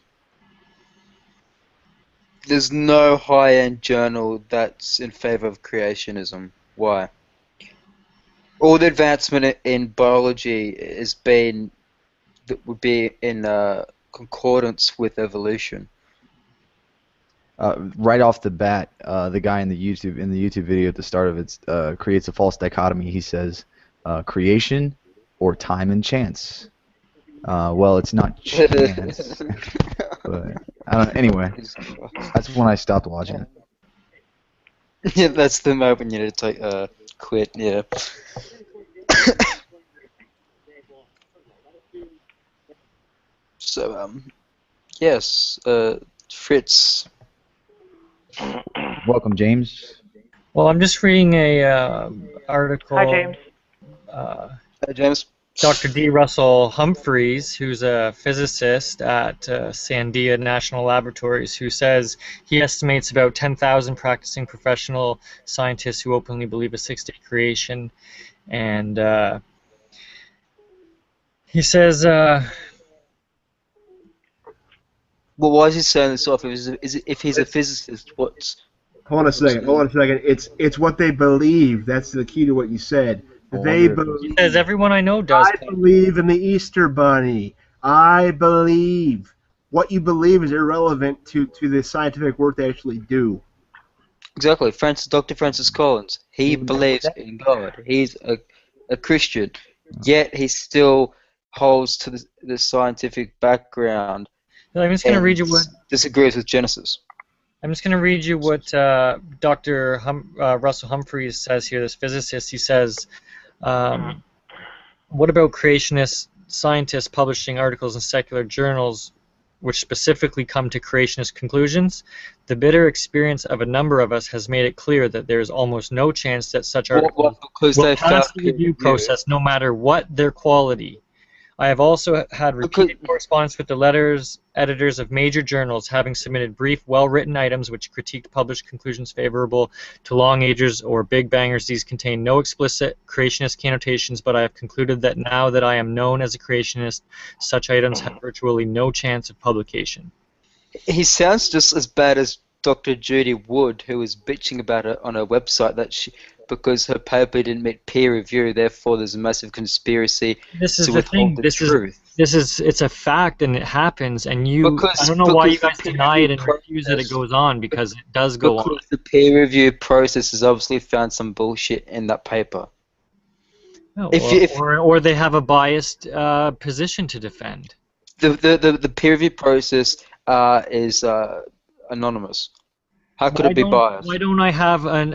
There's no high-end journal that's in favor of creationism. Why? All the advancement in biology would be in concordance with evolution. Right off the bat, the guy in the YouTube video at the start of it creates a false dichotomy. He says, creation or time and chance. Well, it's not chance. But anyway, that's when I stopped watching it. Yeah, that's the moment you need to quit. Yeah. So yes, Fritz. Welcome, James. Well, I'm just reading a article. Hi, James. Hi, James. Dr. D. Russell Humphreys, who's a physicist at Sandia National Laboratories, who says he estimates about 10,000 practicing professional scientists who openly believe a six-day creation. And he says... Well, why is he saying this off? If he's a physicist, what's... Hold on a second. It's what they believe. That's the key to what you said. They believe. He says everyone I know does. I believe in the Easter Bunny. I believe. What you believe is irrelevant to the scientific work they actually do. Exactly. Dr. Francis Collins, he believes in God. He's a Christian, yet he still holds to the scientific background. I'm just going to read you what disagrees with Genesis. I'm just going to read you what Dr. Russell Humphreys says here, this physicist. He says, what about creationist scientists publishing articles in secular journals which specifically come to creationist conclusions? The bitter experience of a number of us has made it clear that there is almost no chance that such articles will pass the review process no matter what their quality. I have also had repeated correspondence with the editors of major journals, having submitted brief, well-written items which critiqued published conclusions favorable to long agers or big bangers. These contain no explicit creationist connotations, but I have concluded that now that I am known as a creationist, such items have virtually no chance of publication. He sounds just as bad as Dr. Judy Wood, who was bitching about it on her website because her paper didn't meet peer review, therefore there's a massive conspiracy to withhold the truth. It's a fact and it happens, and I don't know why you guys deny it and refuse that it goes on, because it does go on. Because the peer review process has obviously found some bullshit in that paper. Or they have a biased position to defend. The peer review process is anonymous. How could it be biased? Why don't I have an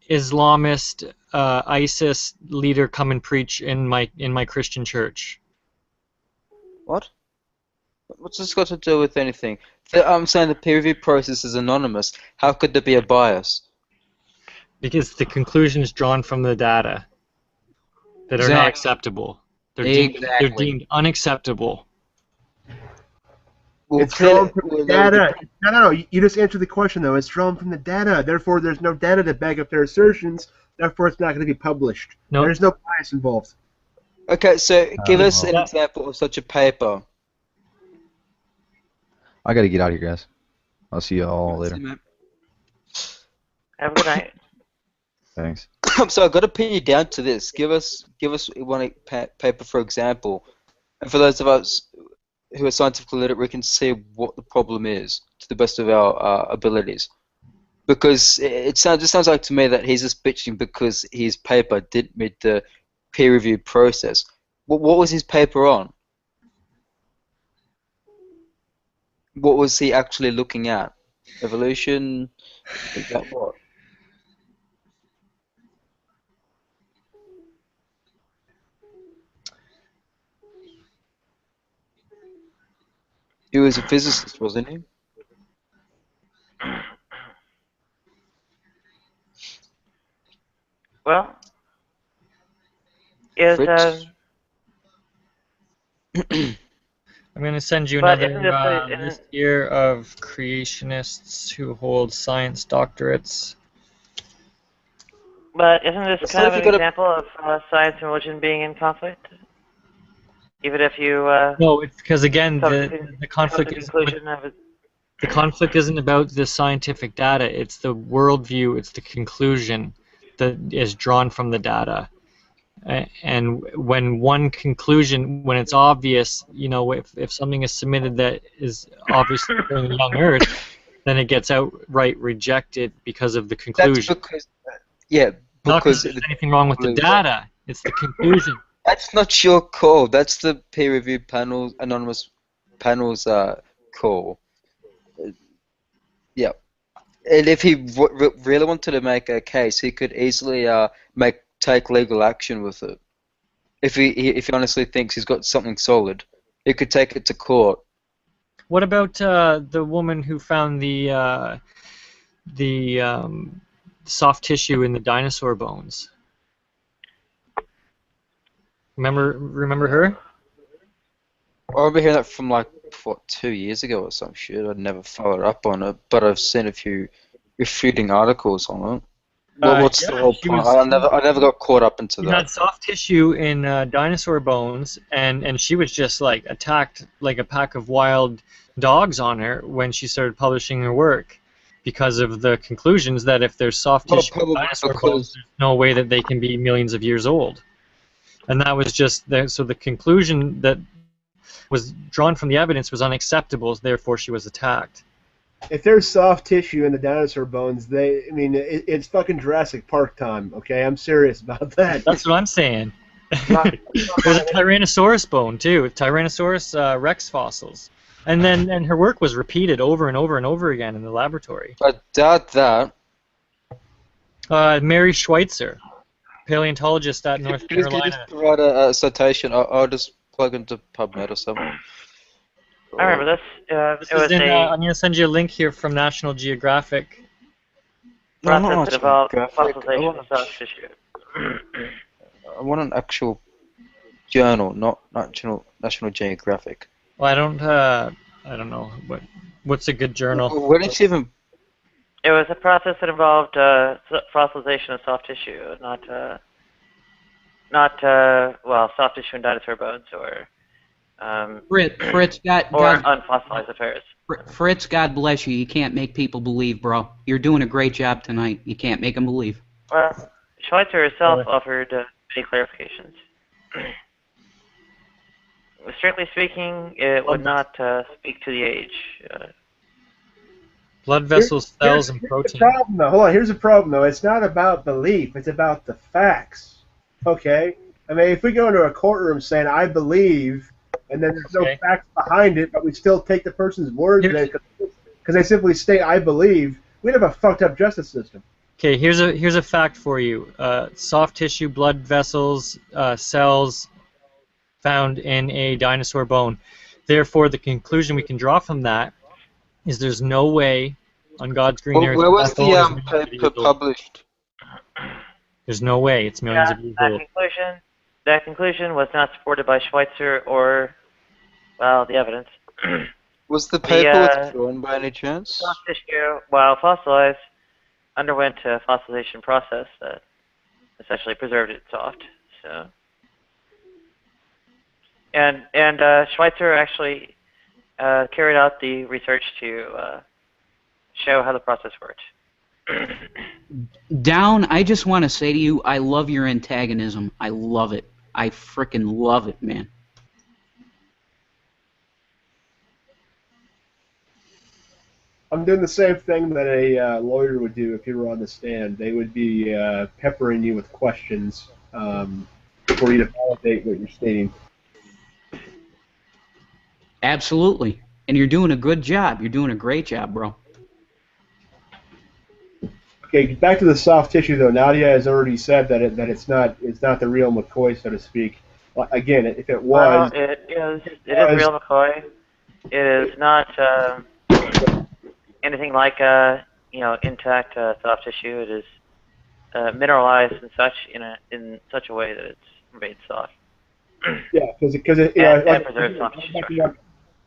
Islamist ISIS leader come and preach in my Christian church? What? What's this got to do with anything? I'm saying the peer review process is anonymous. How could there be a bias? Because the conclusions drawn from the data that are not acceptable. They're deemed unacceptable. It's drawn from the data. No. You just answered the question, though. It's drawn from the data. Therefore, there's no data to back up their assertions. Therefore, it's not going to be published. No. There's no bias involved. Okay, so give us an example of such a paper. I got to get out of here, guys. I'll see you all later. Have a good night. Thanks. So I've got to pin you down to this. Give us one paper, for example. And for those of us who are scientifically literate, we can see what the problem is to the best of our abilities. Because it sounds like to me that he's just bitching because his paper didn't meet the peer review process. What was his paper on? What was he actually looking at? Evolution? Is that what? He was a physicist, wasn't he? Well, is Fritz? I'm going to send you But another isn't this list here of creationists who hold science doctorates. but isn't this It's kind like of you an gotta- example of science and religion being in conflict? Even if you No, it's because again come the to conflict the is conclusion of it. the conflict isn't about the scientific data. It's the worldview. It's the conclusion that is drawn from the data. And when one conclusion, when it's obvious, you know, if something is submitted that is obviously showing a young Earth, then it gets outright rejected because of the That's conclusion. because, yeah, Not because because there's anything wrong with the data. It's the conclusion. that's not your call. That's the peer review panel, anonymous panel's call. Yeah, and if he really wanted to make a case, he could easily take legal action with it. If he honestly thinks he's got something solid, he could take it to court. What about the woman who found the soft tissue in the dinosaur bones? Remember her? I remember hearing that from like 2 years ago or some shit. I'd never followed up on it, but I've seen a few refuting articles on it. What's Yeah, the whole she point? was- I never got caught up into She that. had soft tissue in dinosaur bones, and she was just like attacked like a pack of wild dogs on her when she started publishing her work because of the conclusions that if there's soft Well, tissue in probably dinosaur because- bones, there's no way that they can be millions of years old. And that was just so the conclusion that was drawn from the evidence was unacceptable, therefore she was attacked. If there's soft tissue in the dinosaur bones, it's fucking Jurassic Park time. Okay, I'm serious about that. That's what I'm saying. There's a Tyrannosaurus bone too, Tyrannosaurus Rex fossils, and her work was repeated over and over and over again in the laboratory. I doubt that. Mary Schweitzer, paleontologist at North Could you Carolina. just provide a citation? I'll just plug into PubMed or something. I remember this. This It was is in, a I'm going to send you a link here from National Geographic. No, not process that involved Geographic. fossilization of soft tissue. I want an actual journal, not National Geographic. Well, I don't know what's a good journal. Where did you even? It was a process that involved fossilization of soft tissue, not soft tissue in dinosaur bones or Fritz, or unfossilized affairs. Fritz, God bless you. You can't make people believe, bro. You're doing a great job tonight. You can't make them believe. Well, Schweitzer herself offered many clarifications. Strictly speaking, it would not speak to the age. Blood vessels, cells, and Here's protein. the problem, though. Hold on. Here's the problem, though. It's not about belief. It's about the facts. Okay. I mean, if we go into a courtroom saying "I believe," and then there's no facts behind it, but we still take the person's word because they simply state "I believe," we'd have a fucked up justice system. Okay, here's a fact for you. Soft tissue, blood vessels, cells found in a dinosaur bone. Therefore, the conclusion we can draw from that is there's no way on God's green earth Where was that bone is the millions of paper years old. published? There's no way it's millions of years old. That conclusion was not supported by Schweitzer or, well, the evidence. Was the paper withdrawn by any chance? Soft tissue, while fossilized, underwent a fossilization process that essentially preserved it soft. So, and Schweitzer actually carried out the research to show how the process worked. Down, I just want to say to you, I love your antagonism. I love it. I frickin' love it, man. I'm doing the same thing that a lawyer would do if you were on the stand. They would be peppering you with questions for you to validate what you're stating. Absolutely. And you're doing a good job. You're doing a great job, bro. Okay, back to the soft tissue though. Nadia has already said that it's not the real McCoy, so to speak. Again, if it Well, was, it is real McCoy. It is not anything like intact soft tissue. It is mineralized and such in such a way that it's made soft. yeah, because and preserves soft tissue structure.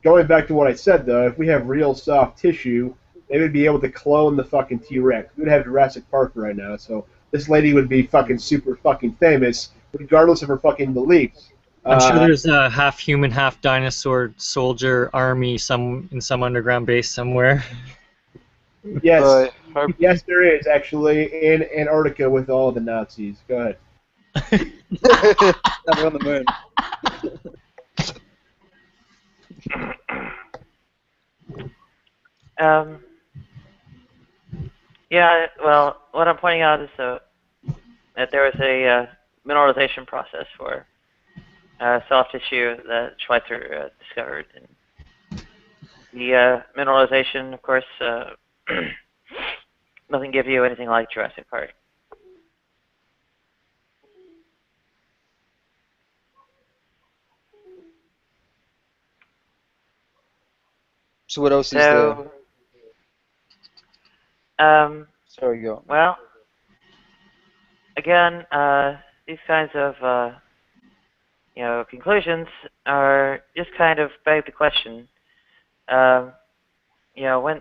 going back to what I said though, if we have real soft tissue, they would be able to clone the fucking T-Rex. We'd have Jurassic Park right now, so this lady would be fucking super fucking famous, regardless of her fucking beliefs. I'm sure there's a half human, half dinosaur soldier army in some underground base somewhere. Yes, yes, there is actually in Antarctica with all the Nazis. Go ahead. Never on the moon. Yeah, well, what I'm pointing out is that there was a mineralization process for soft tissue that Schweitzer discovered. And the mineralization, of course, doesn't give you anything like Jurassic Park. So what else is there? Sorry, go on. Well, again, these kinds of conclusions are just kind of beg the question.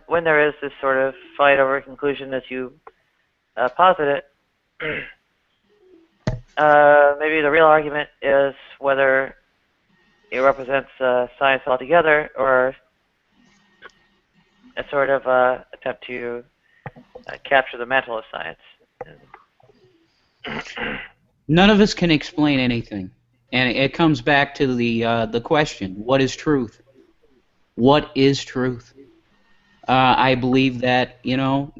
When there is this sort of fight over a conclusion as you posit it, maybe the real argument is whether it represents science altogether or a sort of attempt to capture the mantle of science. None of us can explain anything, and it comes back to the question: what is truth? What is truth? I believe that you know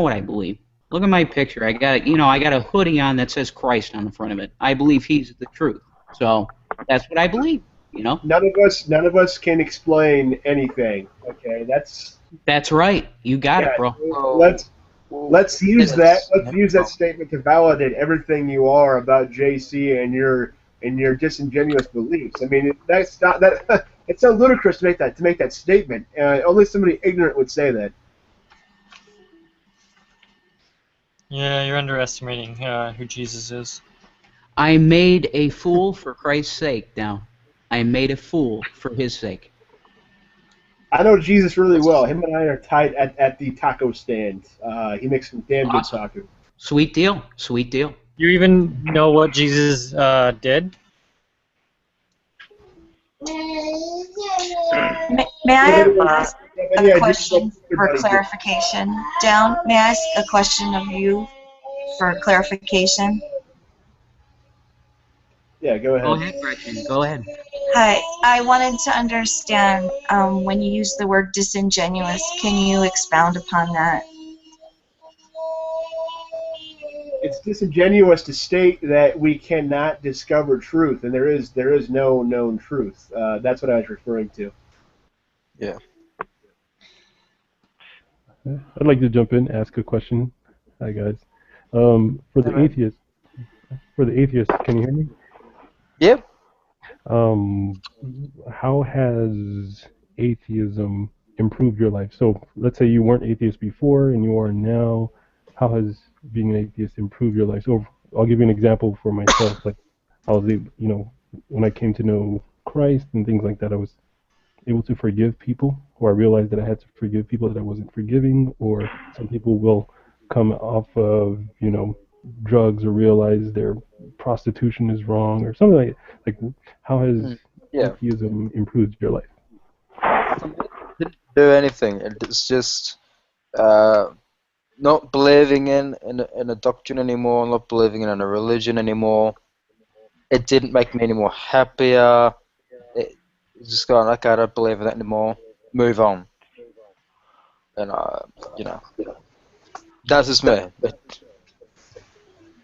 what I believe. Look at my picture. I got a hoodie on that says Christ on the front of it. I believe He's the truth. So that's what I believe. None of us can explain anything. Okay, that's right. You got it, bro. Let's use that. Let's use that statement to validate everything you are about JC and your disingenuous beliefs. I mean, that's not that. It's so ludicrous to make that statement. Only somebody ignorant would say that. Yeah, you're underestimating who Jesus is. I made a fool for Christ's sake. Now, I made a fool for His sake. I know Jesus really well. Him and I are tight at the taco stand. He makes some damn good taco. Sweet deal. Sweet deal. You even know what Jesus did? May I ask a question for clarification? Down, may I ask a question of you for clarification? Yeah, go ahead. Go ahead, Gretchen. Go ahead. Hi, I wanted to understand when you use the word disingenuous, can you expound upon that? It's disingenuous to state that we cannot discover truth, and there is no known truth. That's what I was referring to. Yeah. I'd like to jump in, ask a question. Hi guys. For the atheists, can you hear me? Yep. How has atheism improved your life? So let's say you weren't atheist before and you are now. How has being an atheist improved your life? So I'll give you an example for myself. Like I was, when I came to know Christ and things like that, I was able to forgive people, or I realized that I had to forgive people that I wasn't forgiving, or some people will come off of, drugs or realize their prostitution is wrong or something like how has atheism improved your life? Didn't do anything. It's just not believing in a doctrine anymore, not believing in a religion anymore. It didn't make me any more happier. It's just going, okay, I don't believe in that anymore. Move on. And you know, that's just me.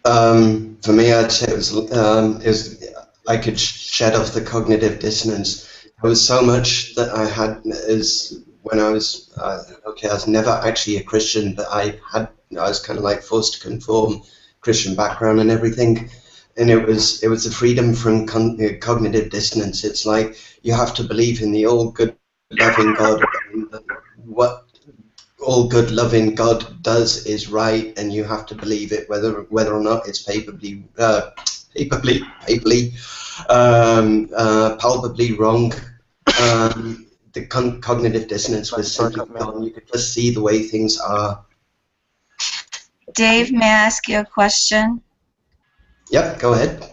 For me, I'd say it was I could shed off the cognitive dissonance. There was so much that I had as when I was okay. I was never actually a Christian, but I was kind of like forced to conform, Christian background and everything, and it was the freedom from cognitive dissonance. It's like you have to believe in the all good, loving God, and what all good loving God does is right, and you have to believe it whether or not it's palpably wrong. The cognitive dissonance was simply gone. You could just see the way things are. Dave, may I ask you a question? Yep, go ahead.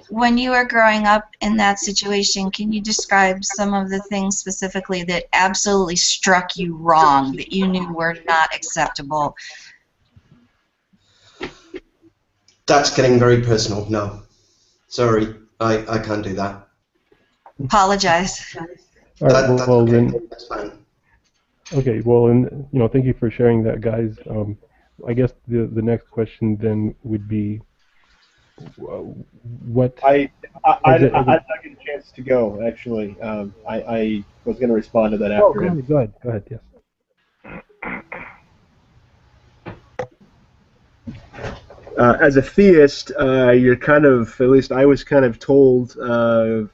When you were growing up in that situation, can you describe some of the things specifically that absolutely struck you wrong, that you knew were not acceptable? That's getting very personal. No. Sorry, I can't do that. Apologize. All right, well okay. then. That's fine. Okay, well, and thank you for sharing that, guys. I guess the next question then would be, what? I get a chance to go. Actually, I was going to respond to that after. Oh, go ahead. Yes. As a theist, you're kind of, at least I was kind of told, I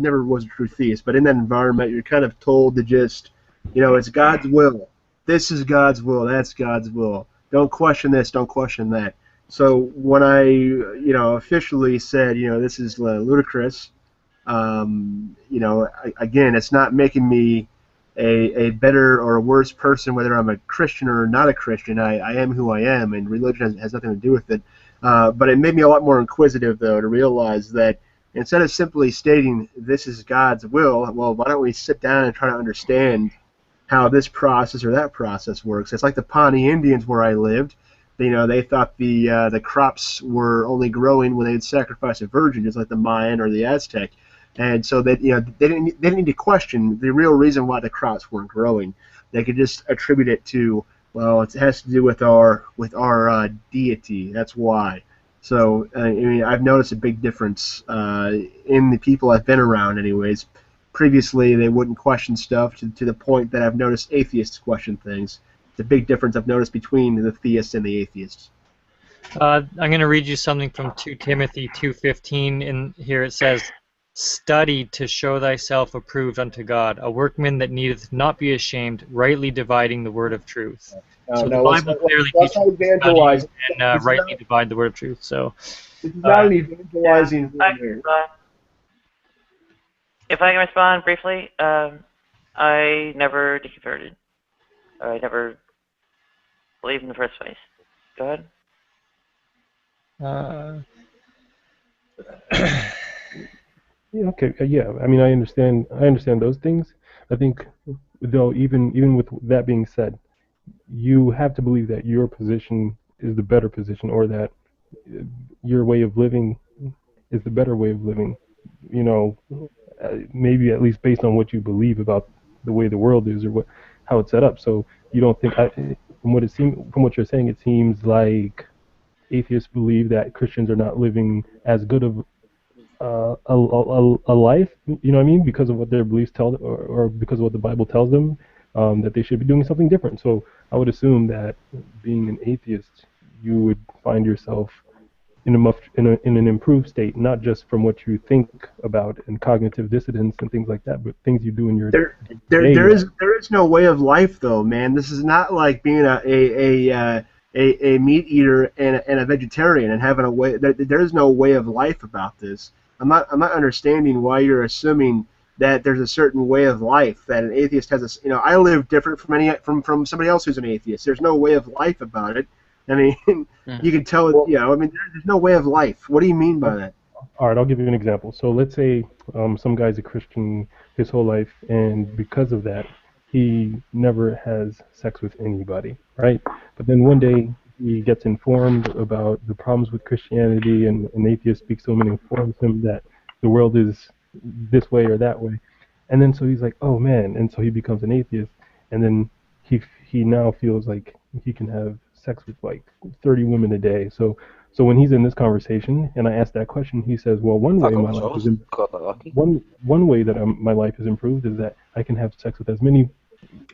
never was a true theist, but in that environment, you're kind of told to just, it's God's will. This is God's will. That's God's will. Don't question this. Don't question that. So when I, officially said, this is ludicrous, again, it's not making me a better or a worse person, whether I'm a Christian or not a Christian. I am who I am, and religion has nothing to do with it. But it made me a lot more inquisitive, though, to realize that instead of simply stating this is God's will, well, why don't we sit down and try to understand how this process or that process works? It's like the Pawnee Indians where I lived. They thought the crops were only growing when they'd sacrifice a virgin, just like the Mayan or the Aztec. And so that they didn't need to question the real reason why the crops weren't growing. They could just attribute it to, well, it has to do with our deity. That's why. So I've noticed a big difference in the people I've been around, anyways. Previously, they wouldn't question stuff to the point that I've noticed atheists question things. It's a big difference I've noticed between the theists and the atheists. I'm going to read you something from 2 Timothy 2:15. In here it says, "Study to show thyself approved unto God, a workman that needeth not be ashamed, rightly dividing the word of truth." So the Bible clearly teaches us to study and rightly divide the word of truth. So this is not an evangelizing. If I can respond briefly, I never deconverted. I never believed in the first place. Go ahead. Yeah, okay. Yeah, I mean, I understand those things. I think, though, even with that being said, you have to believe that your position is the better position, or that your way of living is the better way of living. Maybe at least based on what you believe about the way the world is, or how it's set up. So you don't think, from what you're saying, it seems like atheists believe that Christians are not living as good of a life, you know what I mean, because of what their beliefs tell, or because of what the Bible tells them, that they should be doing something different. So I would assume that being an atheist, you would find yourself in an improved state, not just from what you think about and cognitive dissonance and things like that, but things you do in your there is no way of life, though, man. This is not like being a meat eater and a vegetarian and having a way. There is no way of life about this. I'm not understanding why you're assuming that there's a certain way of life that an atheist has. I live different from somebody else who's an atheist. There's no way of life about it. I mean, you can tell. There's no way of life. What do you mean by that? All right, I'll give you an example. So let's say some guy's a Christian his whole life, and because of that, he never has sex with anybody, right? But then one day he gets informed about the problems with Christianity, and an atheist speaks to him and informs him that the world is this way or that way. And then so he's like, oh man, and so he becomes an atheist, and then he now feels like he can have sex with like 30 women a day. So when he's in this conversation and I ask that question, he says, well, one way my life is one way that my life has improved is that I can have sex with as many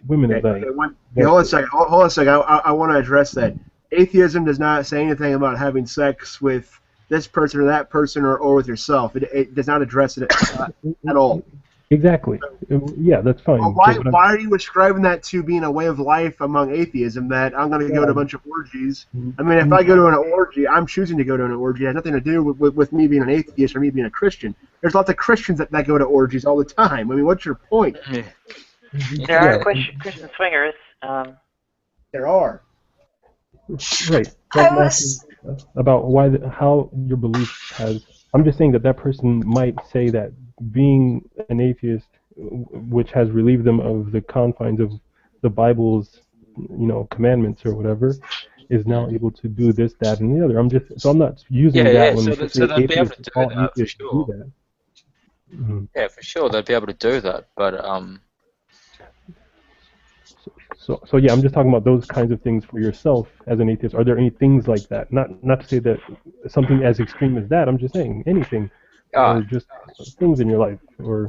women as I hold on a second. Hold on a second. I want to address that. Atheism does not say anything about having sex with this person or that person or with yourself. It does not address it at all. Exactly. Yeah, that's fine. Well, why are you ascribing that to being a way of life among atheism, that I'm going to go to a bunch of orgies? I mean, if I go to an orgy, I'm choosing to go to an orgy. It has nothing to do with me being an atheist or me being a Christian. There's lots of Christians that go to orgies all the time. I mean, what's your point? There are Christian swingers. There are. Right. So I'm asking about how your belief has. I'm just saying that person might say that being an atheist, which has relieved them of the confines of the Bible's, commandments or whatever, is now able to do this, that, and the other. I'm not using that one to say atheists do that. Mm-hmm. Yeah, for sure, they'd be able to do that, but So yeah, I'm just talking about those kinds of things for yourself as an atheist. Are there any things like that? Not to say that something as extreme as that. I'm just saying anything, or just things in your life, or.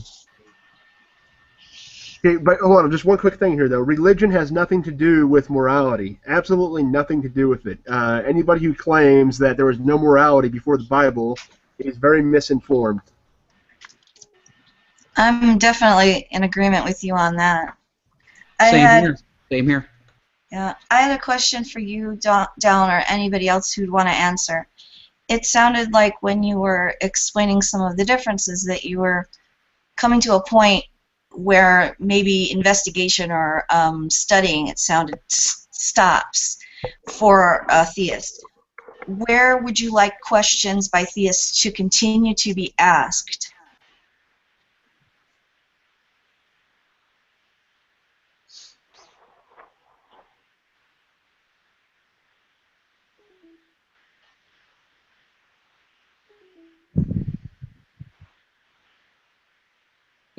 Okay, but hold on, just one quick thing here though. Religion has nothing to do with morality. Absolutely nothing to do with it. Anybody who claims that there was no morality before the Bible is very misinformed. I'm definitely in agreement with you on that. Same here. Yeah, I had a question for you, Dallin, or anybody else who'd want to answer. It sounded like when you were explaining some of the differences that you were coming to a point where maybe investigation or studying, it sounded, stops for a theist. Where would you like questions by theists to continue to be asked?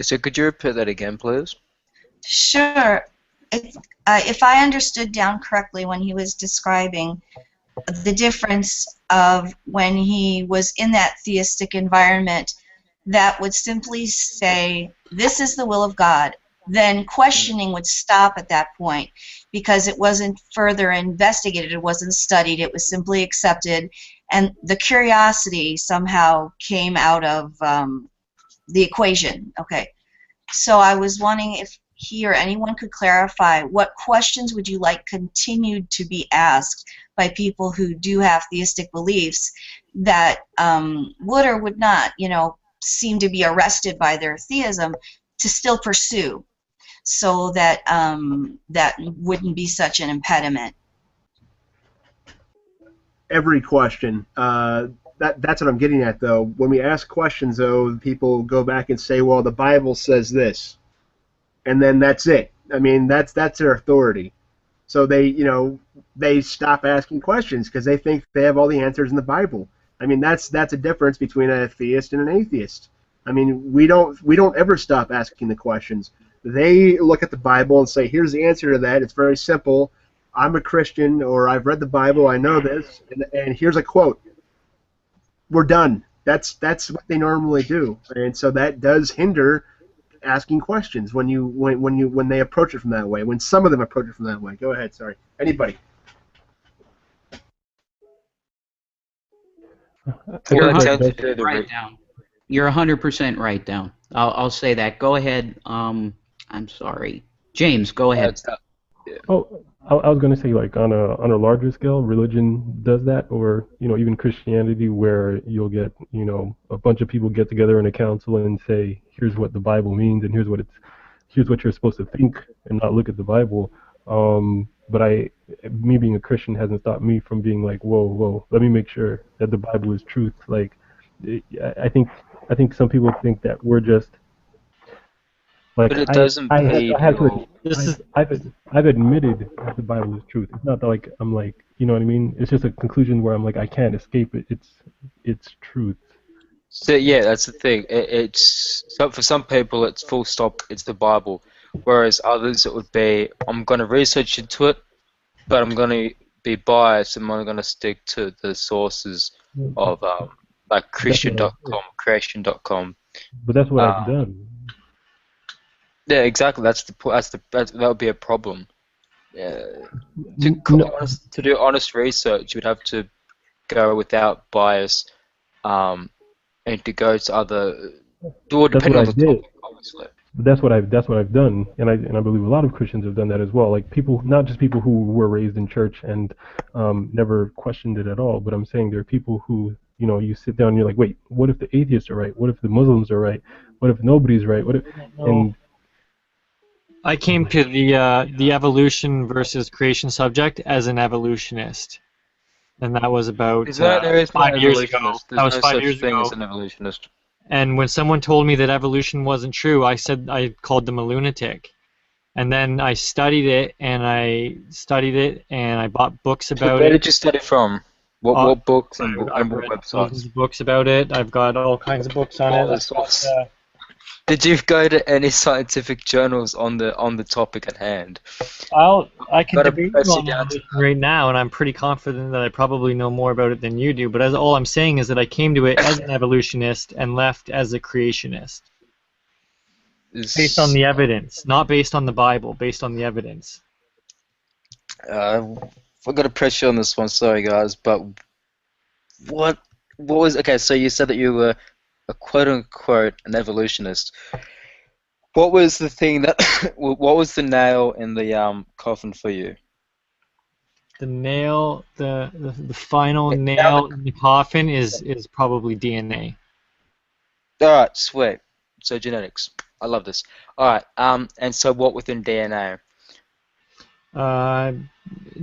So could you repeat that again, please? Sure. If I understood down correctly when he was describing the difference of when he was in that theistic environment that would simply say, this is the will of God, then questioning would stop at that point because it wasn't further investigated, it wasn't studied, it was simply accepted, and the curiosity somehow came out of the equation. Okay. So I was wondering if he or anyone could clarify what questions would you like continued to be asked by people who do have theistic beliefs that would or would not, seem to be arrested by their theism to still pursue, so that that wouldn't be such an impediment. Every question. That's what I'm getting at, though. When we ask questions, though, people go back and say, well, the Bible says this. And then that's it. I mean, that's their authority. So they stop asking questions because they think they have all the answers in the Bible. I mean, that's a difference between a theist and an atheist. I mean, we don't ever stop asking the questions. They look at the Bible and say, here's the answer to that. It's very simple. I'm a Christian, or I've read the Bible, I know this, and here's a quote. We're done. That's what they normally do, and so that does hinder asking questions when they approach it from that way. When some of them approach it from that way. Go ahead. Sorry. Anybody. You're 100% right down. You're 100% right down. I'll say that. Go ahead. I'm sorry, James. Go ahead. Oh, I was going to say, like, on a larger scale, religion does that, or even Christianity, where you'll get a bunch of people get together in a council and say, here's what the Bible means, and here's what you're supposed to think, and not look at the Bible. But me being a Christian hasn't stopped me from being like, whoa, let me make sure that the Bible is truth. Like, I think some people think that we're just. Like, but it doesn't I've admitted that the Bible is truth. It's not that, like, I'm like, you know what I mean? It's just a conclusion where I'm like, I can't escape it. It's truth. So yeah, that's the thing. For some people, it's full stop. It's the Bible. whereas others it would be, I'm going to research into it, but I'm going to be biased and I'm only going to stick to the sources of like Christian.com, creation.com. But that's what I've done. Yeah, exactly. That would be a problem. To do honest research, you would have to go without bias, and to go to other. Well, That's what depending I on the did. topic, obviously. But that's what I've done, and I believe a lot of Christians have done that as well. Like people, not just people who were raised in church and never questioned it at all, but I'm saying there are people who, you know, you sit down and you're like, wait, what if the atheists are right? What if the Muslims are right? What if nobody's right? What if, and I came to the evolution versus creation subject as an evolutionist, and that was about There is no 5 years ago. evolutionist. That There's was no 5 such years thing ago. as an evolutionist. And when someone told me that evolution wasn't true, I called them a lunatic. And then I studied it, and I bought books about Where it. did you study from? What books and I've what read websites? dozens of books about it. I've got all kinds of books on it. Did you go to any scientific journals on the topic at hand? I can Gotta debate press you you on down evolution right now, and I'm pretty confident that I probably know more about it than you do. But all I'm saying is that I came to it as an evolutionist and left as a creationist. Based on the evidence, not based on the Bible, based on the evidence. I've got to press you on this one. Sorry, guys, but what was okay? So you said that you were a quote unquote an evolutionist. What was the thing that? What was the nail in the coffin for you? The nail, the final nail in the coffin is probably DNA. All right, sweet. So genetics. I love this. All right. And so what within DNA?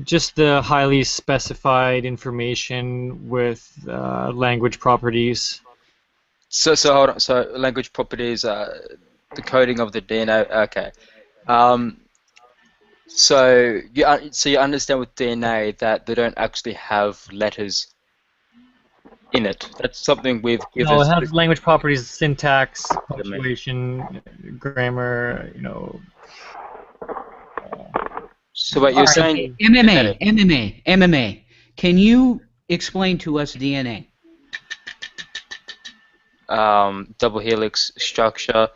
Just the highly specified information with language properties. So hold on. So language properties, the coding of the DNA. Okay. So you understand with DNA that they don't actually have letters in it. That's something we've given. No, it has language properties, syntax, punctuation, grammar. You know. So what you're saying? MMA. Can you explain to us DNA? Double helix structure.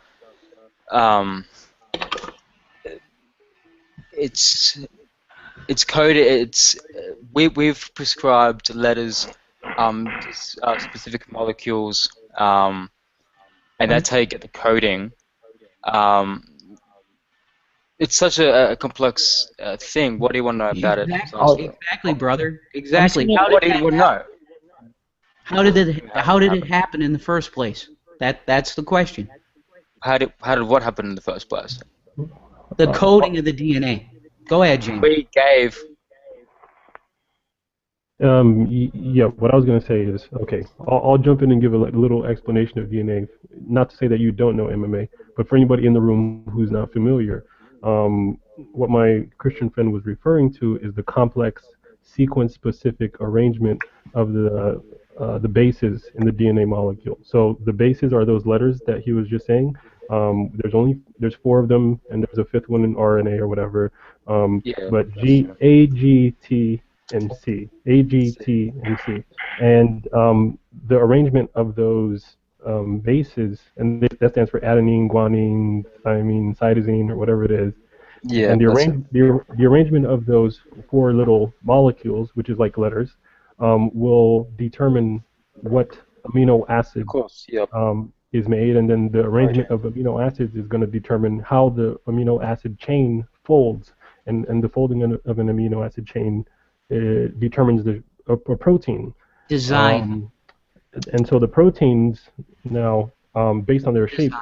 It's coded. We've prescribed letters, to specific molecules, and that's how you get the coding. It's such a complex thing. What do you want to know about it? Exactly, brother. Exactly. What do you want to know? How did it happen in the first place? That's the question. How did what happen in the first place? The coding of the DNA. Go ahead, James. We gave. Yeah, what I was going to say is, okay, I'll jump in and give a little explanation of DNA. Not to say that you don't know MMA, but for anybody in the room who's not familiar, what my Christian friend was referring to is the complex sequence-specific arrangement of the bases in the DNA molecule. So the bases are those letters that he was just saying. There's 4 of them, and there's a 5th one in RNA or whatever. But A, G, T, and C, A, G, T, and C, and the arrangement of those bases, and that stands for adenine, guanine, thymine, cytosine, or whatever it is. Yeah. And the arrangement of those 4 little molecules, which is like letters, will determine what amino acid is made, and then the arrangement of amino acids is going to determine how the amino acid chain folds, and the folding of an amino acid chain determines a protein. Design. And so the proteins now, based on their shape,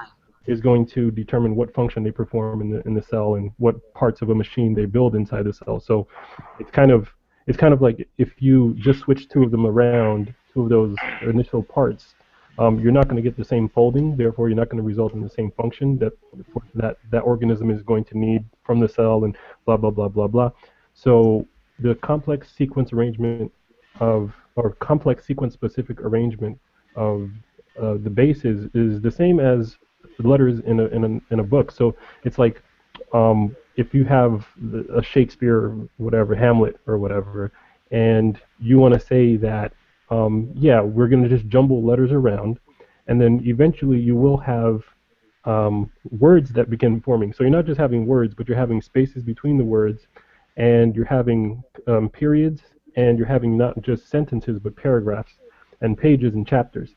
is going to determine what function they perform in the cell and what parts of a machine they build inside the cell. So it's kind of like if you just switch 2 of them around, 2 of those initial parts, you're not going to get the same folding. Therefore, you're not going to result in the same function that organism is going to need from the cell, and blah blah blah blah blah. So the complex sequence arrangement or complex sequence-specific arrangement of the bases is the same as the letters in a book. So it's like if you have a Shakespeare, whatever, Hamlet or whatever, and you want to say that, yeah, we're going to just jumble letters around, and then eventually you will have words that begin forming. So you're not just having words, but you're having spaces between the words, and you're having periods, and you're having not just sentences, but paragraphs and pages and chapters.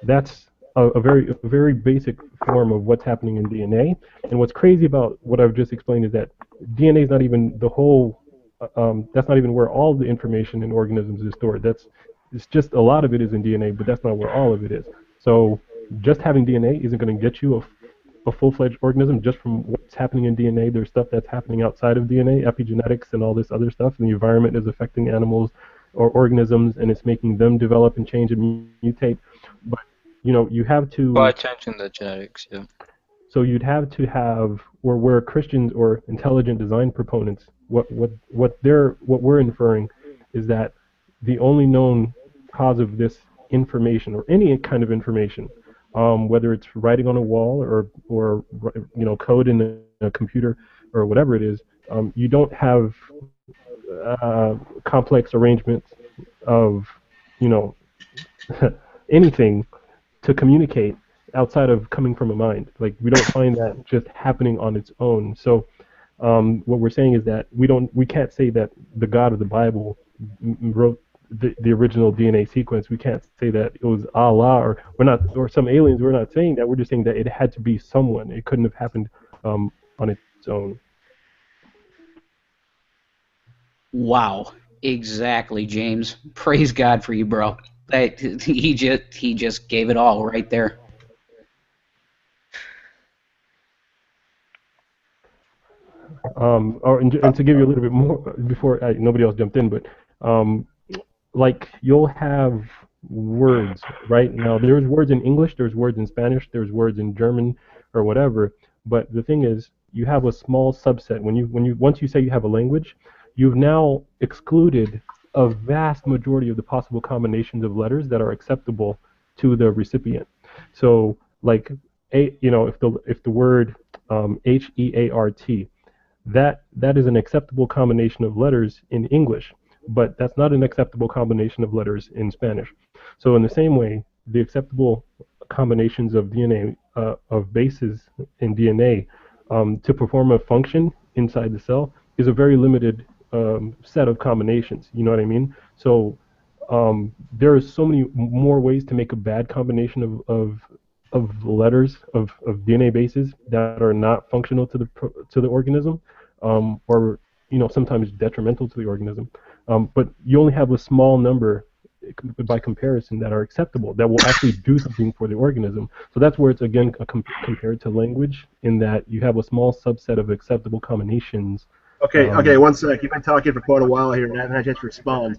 That's a very basic form of what's happening in DNA. And what's crazy about what I've just explained is that DNA is not even the whole. That's not even where all the information in organisms is stored. It's just a lot of it is in DNA, but that's not where all of it is. So just having DNA isn't going to get you a full-fledged organism just from what's happening in DNA. There's stuff that's happening outside of DNA, epigenetics and all this other stuff. And the environment is affecting animals or organisms, and it's making them develop and change and mutate. But you have to, by changing the genetics, yeah. So you'd have to have, or where Christians or intelligent design proponents, what we're inferring is that the only known cause of this information, or any kind of information, whether it's writing on a wall or code in a computer or whatever it is, you don't have complex arrangements of anything to communicate outside of coming from a mind. Like, we don't find that just happening on its own. So what we're saying is that we can't say that the God of the Bible wrote the original DNA sequence. We can't say that it was Allah or some aliens. We're not saying that. We're just saying that it had to be someone. It couldn't have happened on its own. Wow, exactly, James. Praise God for you, bro. He just gave it all right there. And to give you a little bit more before nobody else jumped in, but like, you'll have words right now. There's words in English, there's words in Spanish, there's words in German or whatever. But the thing is, you have a small subset. Once you say you have a language, you've now excluded a vast majority of the possible combinations of letters that are acceptable to the recipient. So, like, if the word HEART, that is an acceptable combination of letters in English, but that's not an acceptable combination of letters in Spanish. So in the same way, the acceptable combinations of DNA, of bases in DNA, to perform a function inside the cell is a very limited set of combinations. You know what I mean? So there are so many more ways to make a bad combination of letters of DNA bases that are not functional to the organism, or sometimes detrimental to the organism. But you only have a small number by comparison that are acceptable, that will actually do something for the organism. So that's where it's again compared to language, in that you have a small subset of acceptable combinations. Okay, one sec. You've been talking for quite a while here, and I haven't had a chance to respond.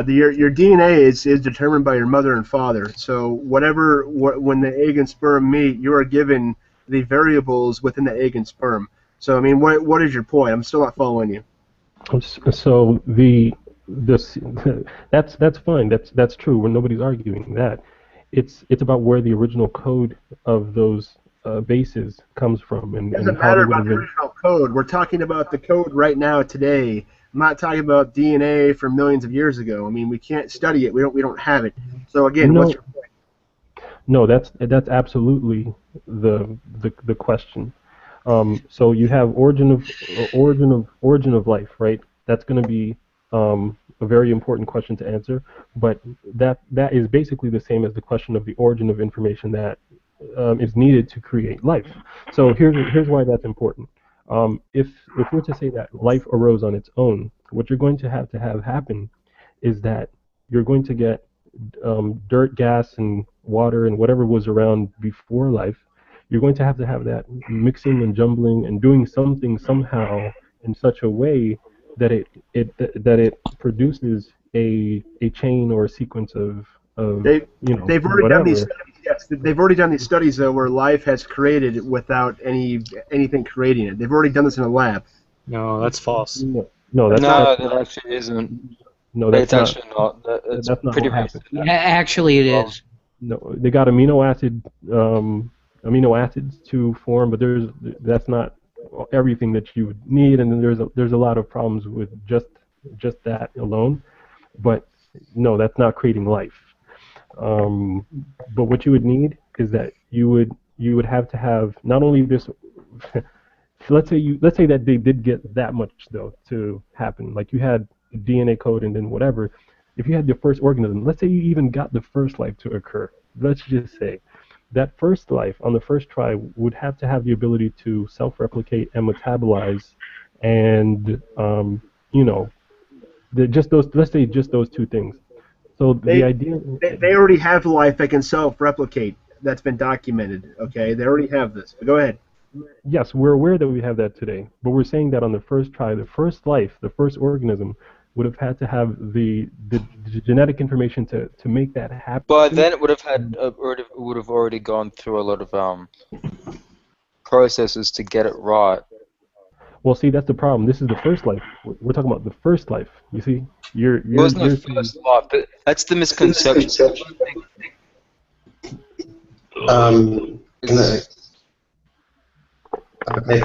Your DNA is determined by your mother and father. So when the egg and sperm meet, you are given the variables within the egg and sperm. So I mean, what is your point? I'm still not following you. So that's fine. That's true. When nobody's arguing that, it's about where the original code of those bases comes from, and It doesn't how matter they would about have the been. original code. We're talking about the code right now today. I'm not talking about DNA from millions of years ago. I mean, we can't study it. We don't have it. So again, what's your point? No, that's absolutely the question. So you have origin of life, right? That's going to be a very important question to answer. But that is basically the same as the question of the origin of information that is needed to create life. So here's why that's important. If we're to say that life arose on its own, what you're going to have happen is that you're going to get dirt, gas, and water, and whatever was around before life. You're going to have that mixing and jumbling and doing something somehow in such a way that it produces a chain or a sequence of They've already done these studies. Yes, they've already done these studies though, where life has created without anything creating it. They've already done this in a lab. No, that's false. No, that actually isn't. No, that's it's actually not. That's not pretty what happened. Yeah, actually, it is. No, they got amino acids to form, but that's not everything that you would need, and then there's a lot of problems with just that alone. But no, that's not creating life. But what you would need is that you would have to have not only this. Let's say that they did get that much though to happen. Like you had DNA code and then whatever. If you had the first organism, let's say you even got the first life to occur. Let's just say that first life on the first try would have to have the ability to self-replicate and metabolize, and you know, just those. Let's say just those two things. So the idea. They already have life that can self-replicate. That's been documented. Okay, they already have this. But go ahead. Yes, we're aware that we have that today, but we're saying that on the first try, the first life, the first organism, would have had to have the genetic information to make that happen. By then, it would have already gone through a lot of processes to get it right. Well, see, that's the problem. This is the first life. We're talking about the first life. You see, It wasn't the first life, but that's the misconception. Okay.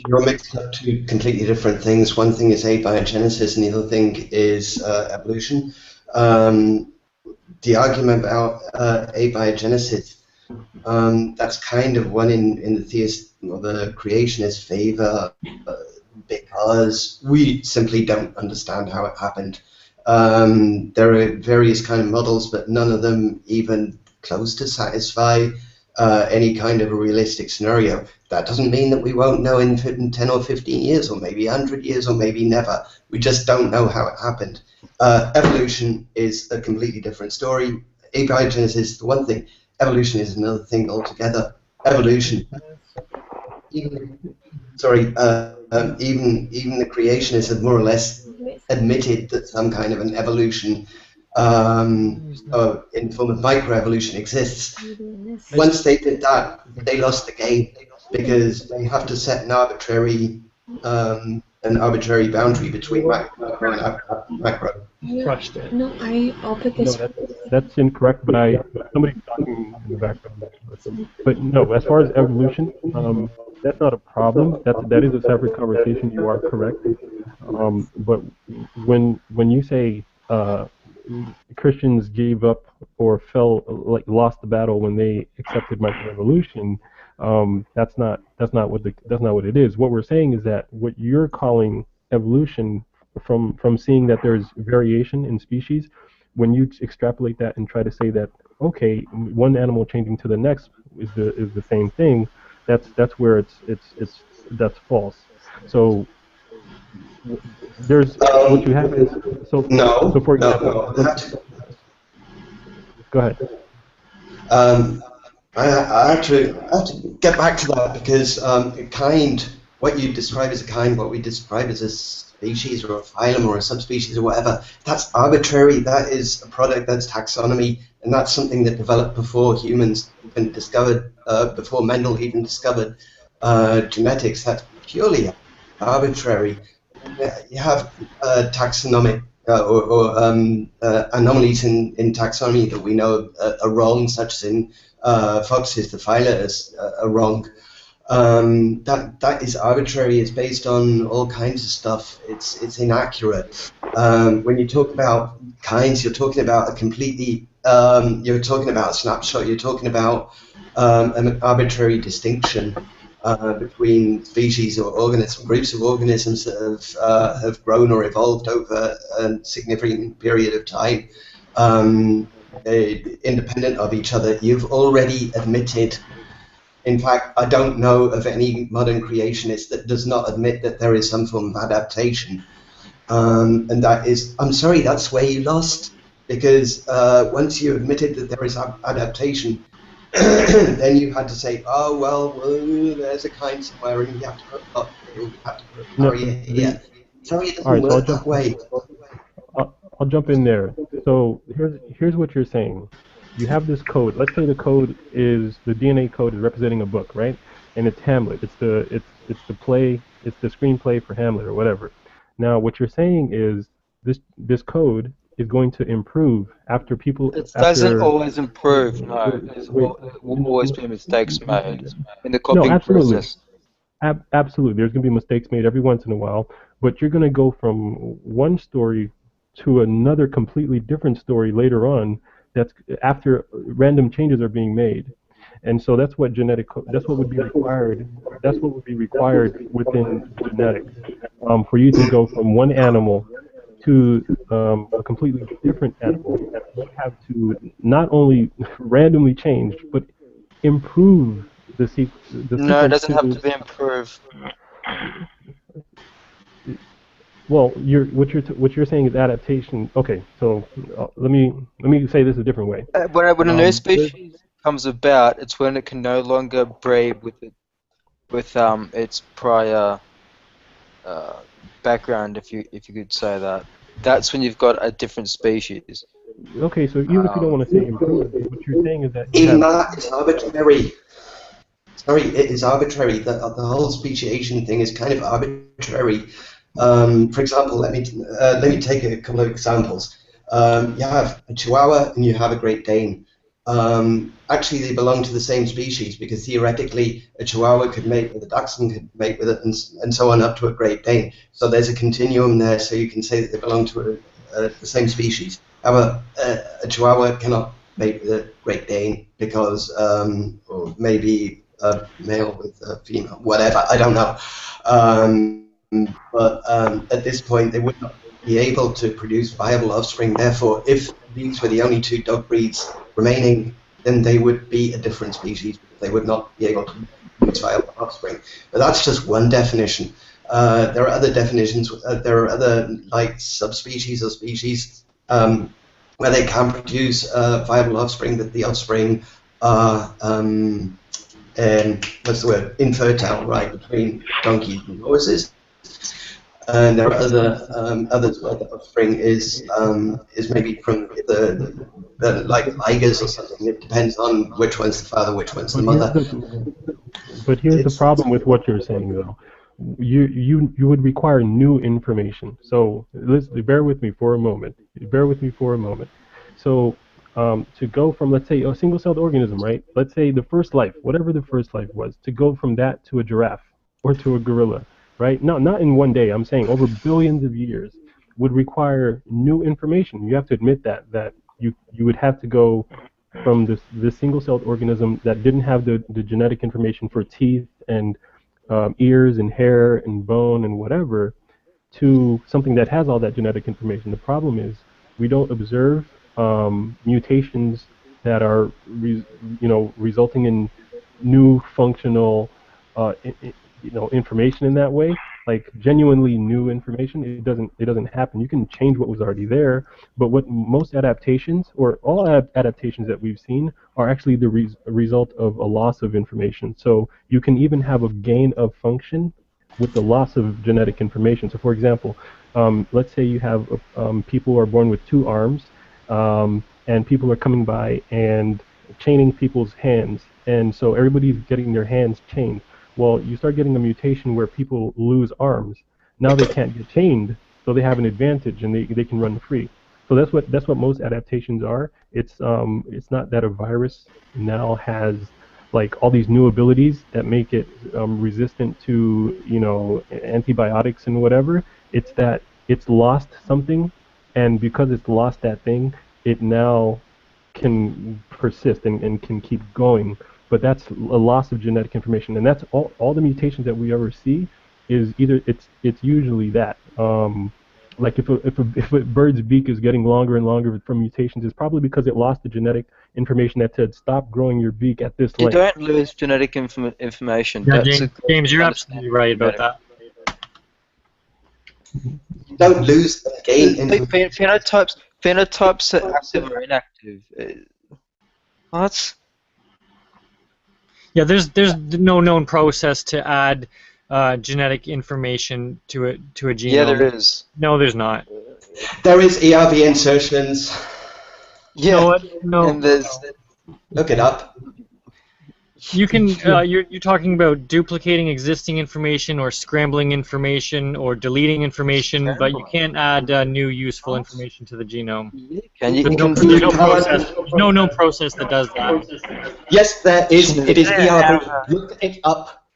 You're mixed up two completely different things. One thing is abiogenesis, and the other thing is evolution. The argument about abiogenesis, that's kind of one in the theist or the creationist favor, because we simply don't understand how it happened. There are various kind of models, but none of them even close to satisfy any kind of a realistic scenario. That doesn't mean that we won't know in 10 or 15 years, or maybe 100 years, or maybe never. We just don't know how it happened. Evolution is a completely different story. Abiogenesis is the one thing. Evolution is another thing altogether. Evolution. Even the creationists have more or less admitted that some kind of an evolution in the form of microevolution exists. Once they did that, they lost the game, because they have to set an arbitrary boundary between macro and macro. Crushed it. No, I'll put this. No, that's incorrect. But somebody's talking in the background. But no, as far as evolution, that's not a problem. That is a separate conversation. You are correct. But when you say Christians gave up or lost the battle when they accepted microevolution, that's not what it is. What we're saying is that what you're calling evolution, from seeing that there's variation in species, when you extrapolate that and try to say that, okay, one animal changing to the next is the same thing, that's where that's false. So there's what you have is so for example. Go ahead. I have to get back to that, because what you describe as a kind, what we describe as a species or a phylum or a subspecies or whatever, that's arbitrary. That is a product, that's taxonomy, and that's something that developed before humans even discovered, before Mendel even discovered genetics. That's purely arbitrary. You have taxonomic or anomalies in taxonomy that we know are wrong, such as in foxes, the phyla are wrong. That is arbitrary. It's based on all kinds of stuff. It's inaccurate. When you talk about kinds, you're talking about a completely. You're talking about a snapshot. You're talking about an arbitrary distinction between species or groups of organisms that have grown or evolved over a significant period of time, independent of each other. You've already admitted. In fact, I don't know of any modern creationist that does not admit that there is some form of adaptation. And that is, I'm sorry, that's where you lost. Because once you admitted that there is adaptation, then you had to say, oh, well, there's a kind somewhere, and you have to put a barrier here. Sorry, it doesn't work that way. I'll jump in there. So here's what you're saying. You have this code. Let's say the code is the DNA code is representing a book, right? And it's Hamlet. It's the play. It's the screenplay for Hamlet or whatever. Now, what you're saying is this code is going to improve after people. It doesn't always improve. No, there will always be mistakes made in the copying process. Absolutely, there's going to be mistakes made every once in a while, but you're going to go from one story to another completely different story later on. That's after random changes are being made, and so that's what that's what would be required. That's what would be required within genetics, for you to go from one animal to a completely different animal. You have to not only randomly change, but improve the No, it sequence doesn't have to. to be improved. Well, what you're saying is adaptation. Okay, so let me say this a different way. When a new species comes about, it's when it can no longer breed with its prior background, if you could say that. That's when you've got a different species. Okay, so even if you don't want to say improved, what you're saying is that you Even have. that is arbitrary. Sorry, it is arbitrary. The whole speciation thing is kind of arbitrary. For example, let me take a couple of examples. You have a Chihuahua and you have a Great Dane. Actually, they belong to the same species because theoretically a Chihuahua could mate with a Dachshund, could mate with it, and so on up to a Great Dane. So there's a continuum there, so you can say that they belong to the same species. However, a Chihuahua cannot mate with a Great Dane because, or maybe a male with a female, whatever, I don't know. But at this point, they would not be able to produce viable offspring. Therefore, if these were the only two dog breeds remaining, then they would be a different species. They would not be able to produce viable offspring. But that's just one definition. There are other definitions. There are other like subspecies or species where they can produce viable offspring, but the offspring are what's the word? Infertile, right, between donkeys and horses. And there are others where the offspring is maybe from the like ligers or something. It depends on which one's the father, which one's the mother. But here's the problem with what you're saying, though. You would require new information. So bear with me for a moment. Bear with me for a moment. So to go from, let's say, a single-celled organism, right? Let's say the first life, whatever the first life was, to go from that to a giraffe or to a gorilla, right? Not in one day. I'm saying over billions of years would require new information. You have to admit that you would have to go from this single-celled organism that didn't have the genetic information for teeth and ears and hair and bone and whatever, to something that has all that genetic information. The problem is we don't observe mutations that are resulting in new functional information in that way, like genuinely new information. It doesn't happen. You can change what was already there, but what most adaptations, or all adaptations that we've seen, are actually the result of a loss of information. So you can even have a gain of function with the loss of genetic information. So for example, let's say you have people who are born with 2 arms, and people are coming by and chaining people's hands, and so everybody's getting their hands chained. Well, you start getting a mutation where people lose arms. Now they can't get chained, so they have an advantage and they can run free. So that's what most adaptations are. It's not that a virus now has like all these new abilities that make it resistant to antibiotics and whatever. It's that it's lost something, and because it's lost that thing, it now can persist and can keep going. But that's a loss of genetic information, and that's all the mutations that we ever see is either it's usually that. Like if a bird's beak is getting longer and longer from mutations, it's probably because it lost the genetic information that said stop growing your beak at this You length. don't lose genetic information. Yeah, That's James, you're absolutely right about that. Don't lose the gain information. Phenotypes are active or inactive. What? Yeah, there's no known process to add genetic information to a genome. Yeah, there is. No, there's not. There is ERV insertions. Yeah. No. And there's. Look it up. You can. You're talking about duplicating existing information or scrambling information or deleting information, but you can't add new useful information to the genome. There's no process. There's no known process that does that. Yes, there is. It is ERV. Look it up.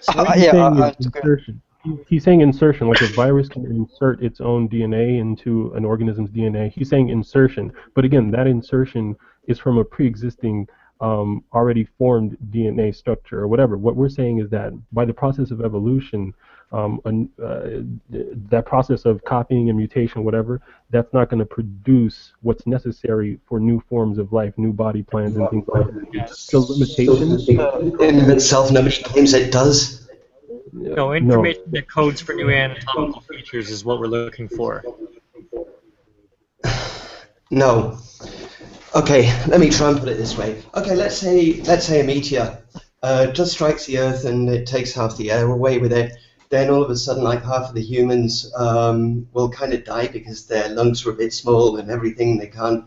So what he's saying is insertion. He's saying insertion, like a virus can insert its own DNA into an organism's DNA. He's saying insertion, but again, that insertion is from a pre-existing, already formed DNA structure or whatever. What we're saying is that by the process of evolution, that process of copying and mutation, whatever, that's not going to produce what's necessary for new forms of life, new body plans, and things like that. It's the limitations. In itself, nobody claims it does. No, information that codes for new anatomical features is what we're looking for. No. Okay, let me try and put it this way. Okay, let's say a meteor just strikes the Earth and it takes half the air away with it. Then all of a sudden, like half of the humans will kind of die because their lungs are a bit small and everything. They can't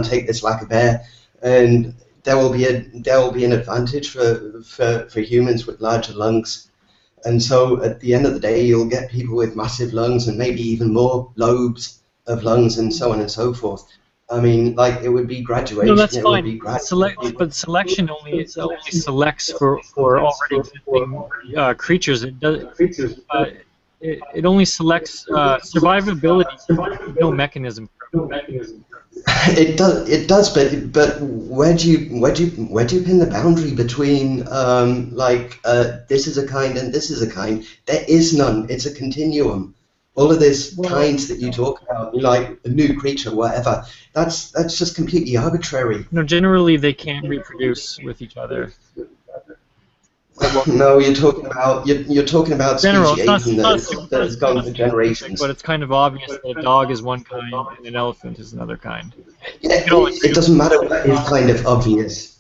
take this lack of air, and there will be an advantage for humans with larger lungs. And so at the end of the day, you'll get people with massive lungs and maybe even more lobes of lungs and so on and so forth. I mean, like, it would be graduation. No, that's it fine. Would be But selection only selects for already existing creatures. It does. It only selects survivability. No mechanism. It does, but where do you pin the boundary between this is a kind and this is a kind? There is none. It's a continuum. All of this kinds that you talk about, like a new creature, whatever, that's just completely arbitrary. No, generally they can't reproduce with each other. No, you're talking about General, speciation that has gone for generations. But it's kind of obvious that a dog is one kind and an elephant is another kind. Yeah, it doesn't matter what is kind of obvious.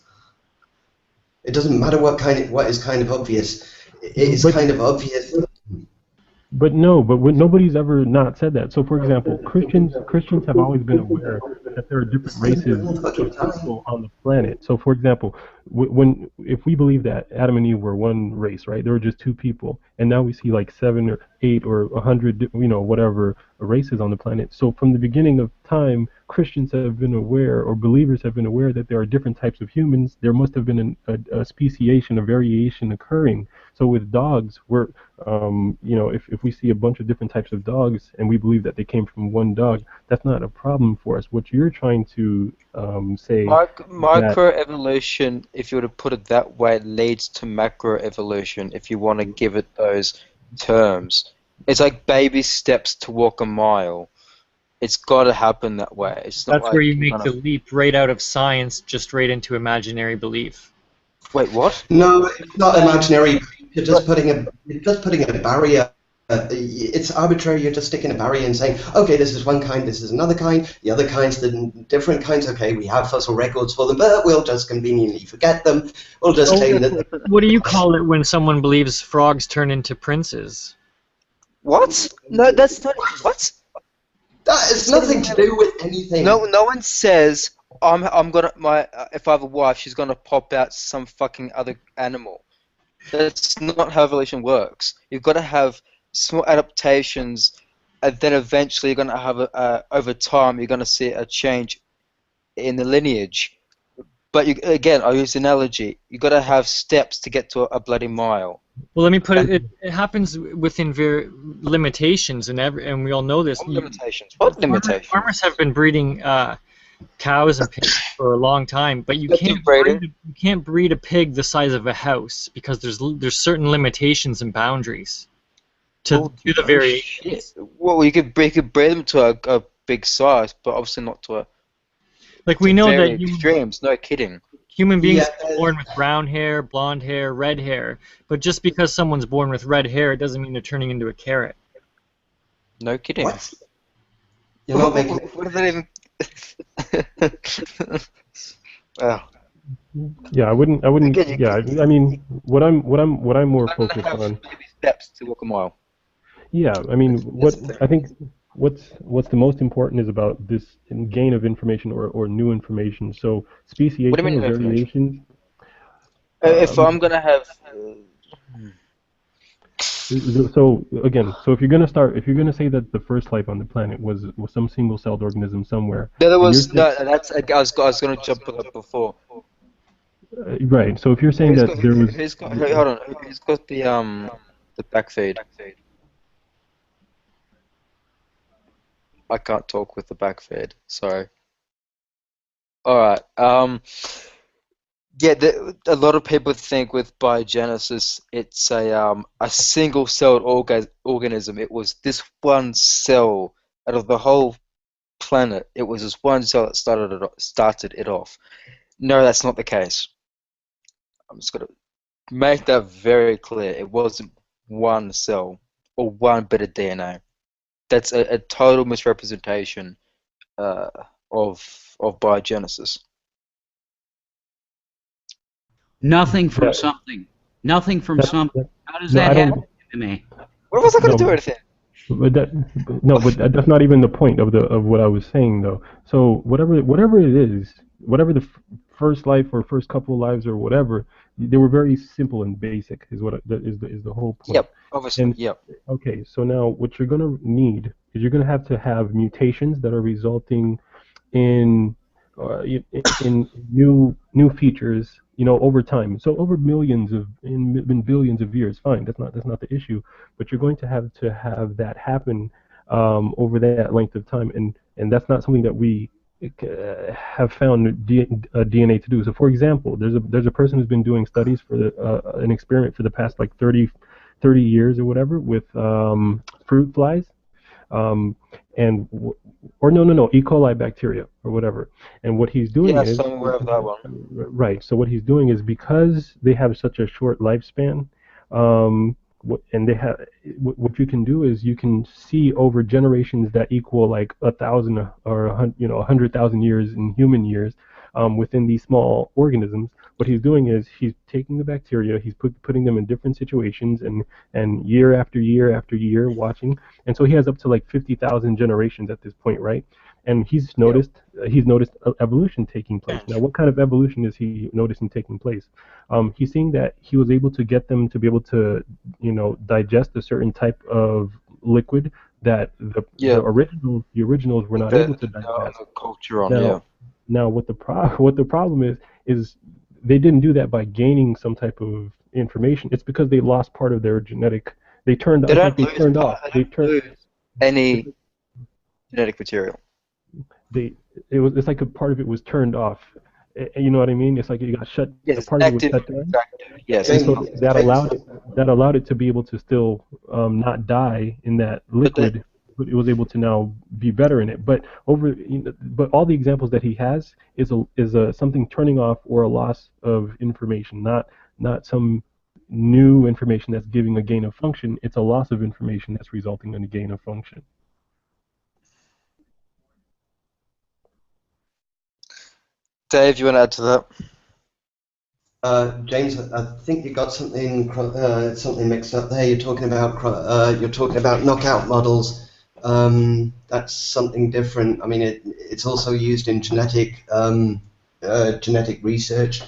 It doesn't matter what is kind of obvious. It is kind of obvious. But nobody's ever not said that. So, for example, Christians have always been aware that there are different races of people on the planet. So, for example, if we believe that Adam and Eve were one race, right? There were just two people, and now we see like 7 or 8 or 100, whatever races on the planet. So, from the beginning of time, Christians have been aware, or believers have been aware, that there are different types of humans. There must have been a speciation, a variation occurring. So with dogs, we're, if we see a bunch of different types of dogs and we believe that they came from one dog, that's not a problem for us. What you're trying to say... Microevolution, if you were to put it that way, leads to macroevolution, if you want to give it those terms. It's like baby steps to walk a mile. It's got to happen that way. It's not That's like where you make the leap right out of science, just right into imaginary belief. Wait, what? No, it's not imaginary. You're just putting a barrier. It's arbitrary. You're just sticking a barrier and saying, okay, this is one kind, this is another kind. The other kinds, the different kinds. Okay, we have fossil records for them, but we'll just conveniently forget them. We'll just claim that. What do you call it when someone believes frogs turn into princes? What? No, that's not. What? That has nothing to do with anything. No one says I'm gonna if I have a wife, she's gonna pop out some fucking other animal. That's not how evolution works. You've got to have small adaptations, and then eventually you're gonna have over time you're gonna see a change in the lineage. But again, I use the analogy. You've got to have steps to get to a bloody mile. Well, let me put it. It happens within limitations, and we all know this. What limitations? What limitations? Farmers have been breeding cows and pigs for a long time, but you can't breed a pig the size of a house because there's certain limitations and boundaries to the variations. Well, you could breed them to a big size, but obviously not to a. Like we know that extremes. No kidding. Human beings are born with brown hair, blonde hair, red hair, but just because someone's born with red hair, it doesn't mean they're turning into a carrot. No kidding. What? You're not making. What is that even? Wow. Yeah, I wouldn't. Yeah, I mean, what I'm more focused on. Baby steps to walk a mile. Yeah, I mean, what's the most important is about this gain of information or new information. So speciation What do you mean or variation. If I'm gonna have. So again, if you're gonna say that the first life on the planet was some single-celled organism somewhere. No, there was no. That's I was gonna jump on that before. Right. So if you're saying that there was, hold on, who's got the back feed? I can't talk with the back feed. Sorry. All right. Yeah, a lot of people think with biogenesis it's a single-celled organism. It was this one cell out of the whole planet. It was this one cell that started it off. No, that's not the case. I'm just gonna make that very clear. It wasn't one cell or one bit of DNA. That's a total misrepresentation of biogenesis. Nothing from something. Nothing from something. How does that happen to me? What was I going to do anything? But that's not even the point of what I was saying though. So whatever it is, whatever the first life or first couple of lives or whatever, they were very simple and basic. Is the whole point. Yep. Obviously. And, yep. Okay. So now what you're gonna need is you're gonna have mutations that are resulting in new features, over time. So over millions in billions of years, fine. That's not the issue. But you're going to have that happen over that length of time, and that's not something that we have found DNA to do. So, for example, there's a person who's been doing studies for an experiment for the past like 30 years or whatever with fruit flies. E. coli bacteria or whatever. And what he's doing is, I'm aware of that one. Right. So what he's doing is, because they have such a short lifespan, and they have, what you can do is you can see over generations that equal like 1,000 or 100,000 years in human years within these small organisms. What he's doing is he's taking the bacteria, he's putting them in different situations, and year after year after year watching, and so he has up to like 50,000 generations at this point, right? And he's noticed evolution taking place. Now, what kind of evolution is he noticing taking place? He's seeing that he was able to get them to be able to, digest a certain type of liquid that the originals were not able to digest. Culture on, Now, what the problem is they didn't do that by gaining some type of information. It's because they lost part of their genetic. They turned off any genetic material. It's like a part of it was turned off. You know what I mean? It's like it got shut. Yes, part of it was shut down. Yes. And so that allowed it to be able to still not die in that liquid. But it was able to now be better in it. But but all the examples that he has is something turning off or a loss of information, not some new information that's giving a gain of function. It's a loss of information that's resulting in a gain of function. Dave, you want to add to that? James, I think you got something mixed up there. You're talking about knockout models. That's something different. I mean, it's also used in genetic research.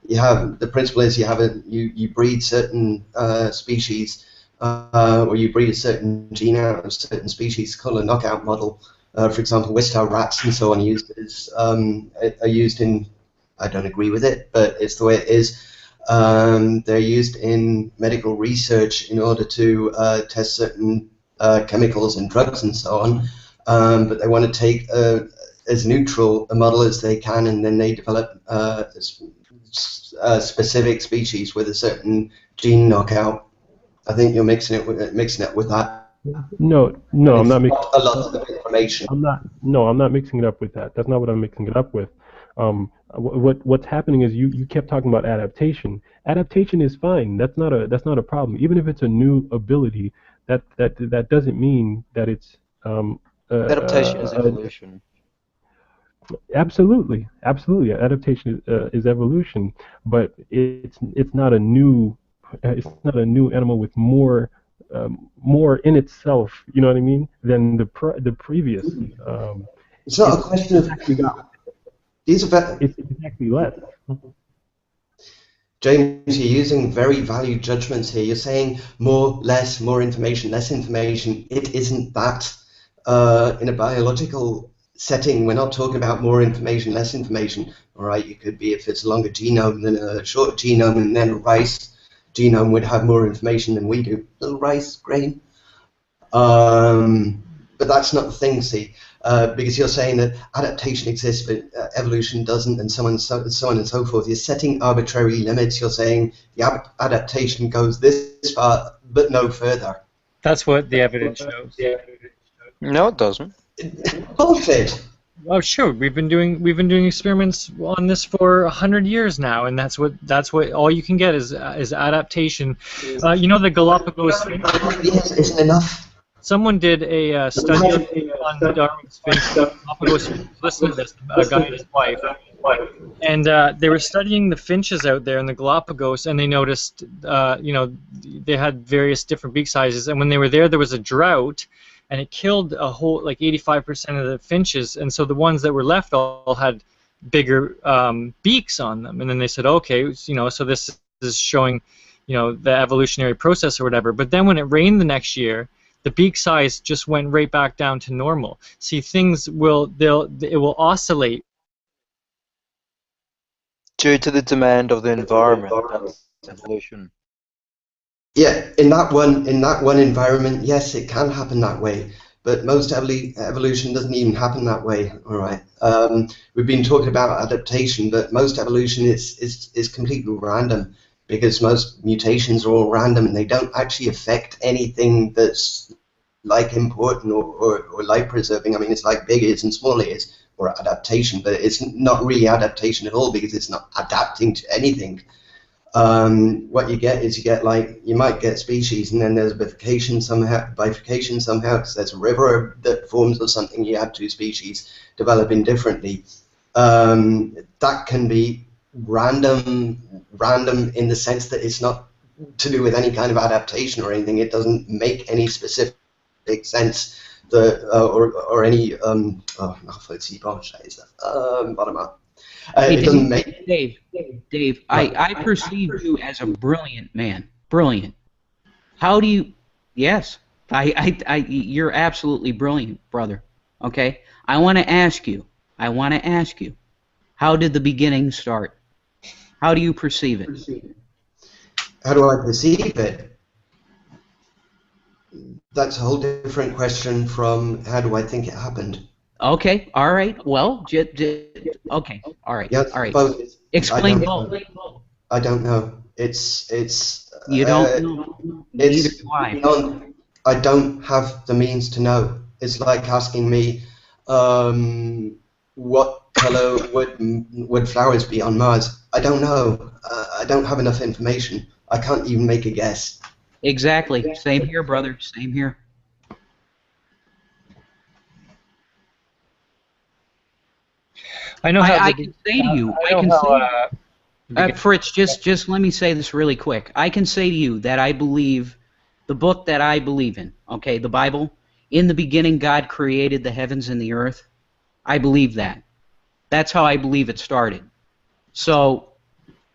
The principle is you breed certain species, or you breed a certain gene out of certain species, called a knockout model. For example, Wistar rats and so on are used in. I don't agree with it, but it's the way it is. They're used in medical research in order to test certain chemicals and drugs and so on. But they want to take as neutral a model as they can, and then they develop specific species with a certain gene knockout. I think you're mixing it with that. No, I'm not mixing a lot of information. I'm not mixing it up with that. That's not what I'm mixing it up with. What's happening is you kept talking about adaptation. Adaptation is fine. That's not a problem. Even if it's a new ability, that doesn't mean that it's adaptation is evolution. Absolutely. Adaptation is evolution, but it's not a new animal with more in itself, you know what I mean, than the previous. It's not a question of these are. It's exactly less. James, you're using very valued judgments here. You're saying more, less, more information, less information. It isn't that. In a biological setting, we're not talking about more information, less information. All right, it could be if it's a longer genome than a short genome, and then a rice genome would have more information than we do. Little rice grain. But that's not the thing, see, because you're saying that adaptation exists, but evolution doesn't, and so on, so on and so forth. You're setting arbitrary limits. You're saying the adaptation goes this far, but no further. That's what the evidence shows. No, it doesn't. Bullshit. Oh, sure. We've been doing experiments on this for 100 years now, and that's what all you can get is adaptation. You know the Galapagos finch? Yes, isn't enough. Someone did a study on Darwin's finch. Galapagos finch. Listen to this. A guy and his wife, and they were studying the finches out there in the Galapagos, and they noticed, they had various different beak sizes, and when they were there was a drought. And it killed a whole, like 85% of the finches, and so the ones that were left all had bigger beaks on them. And then they said, okay, so this is showing, the evolutionary process or whatever. But then when it rained the next year, the beak size just went right back down to normal. See, things it will oscillate Due to the demand of the environment. That's evolution. Yeah, in that one environment, yes, it can happen that way. But most evolution doesn't even happen that way. All right. We've been talking about adaptation, but most evolution is completely random, because most mutations are all random and they don't actually affect anything that's like important or life preserving. I mean, it's like big ears and small ears, or adaptation, but it's not really adaptation at all, because it's not adapting to anything. What you get is you might get species, and then there's bifurcation somehow, because there's a river that forms or something. You have two species developing differently. That can be random in the sense that it's not to do with any kind of adaptation or anything. It doesn't make any specific sense or any bottom up. Hey, It doesn't make. Dave, I perceive you as a brilliant man. Brilliant. How do you? Yes, you're absolutely brilliant, brother. Okay, I want to ask you. How did the beginning start? How do you perceive it? How do I perceive it? That's a whole different question from how do I think it happened. Okay, all right. Well, okay, all right, Yes, all right. both. Explain both. I don't know. It's. You don't know. Neither do I. I don't have the means to know. It's like asking me, what color would flowers be on Mars? I don't know. I don't have enough information. I can't even make a guess. Exactly. Same here, brother. Same here. I know how I can say to you, Fritz, just let me say this really quick. I can say to you that I believe the book that I believe in, okay, the Bible, in the beginning God created the heavens and the earth. I believe that. That's how I believe it started. So,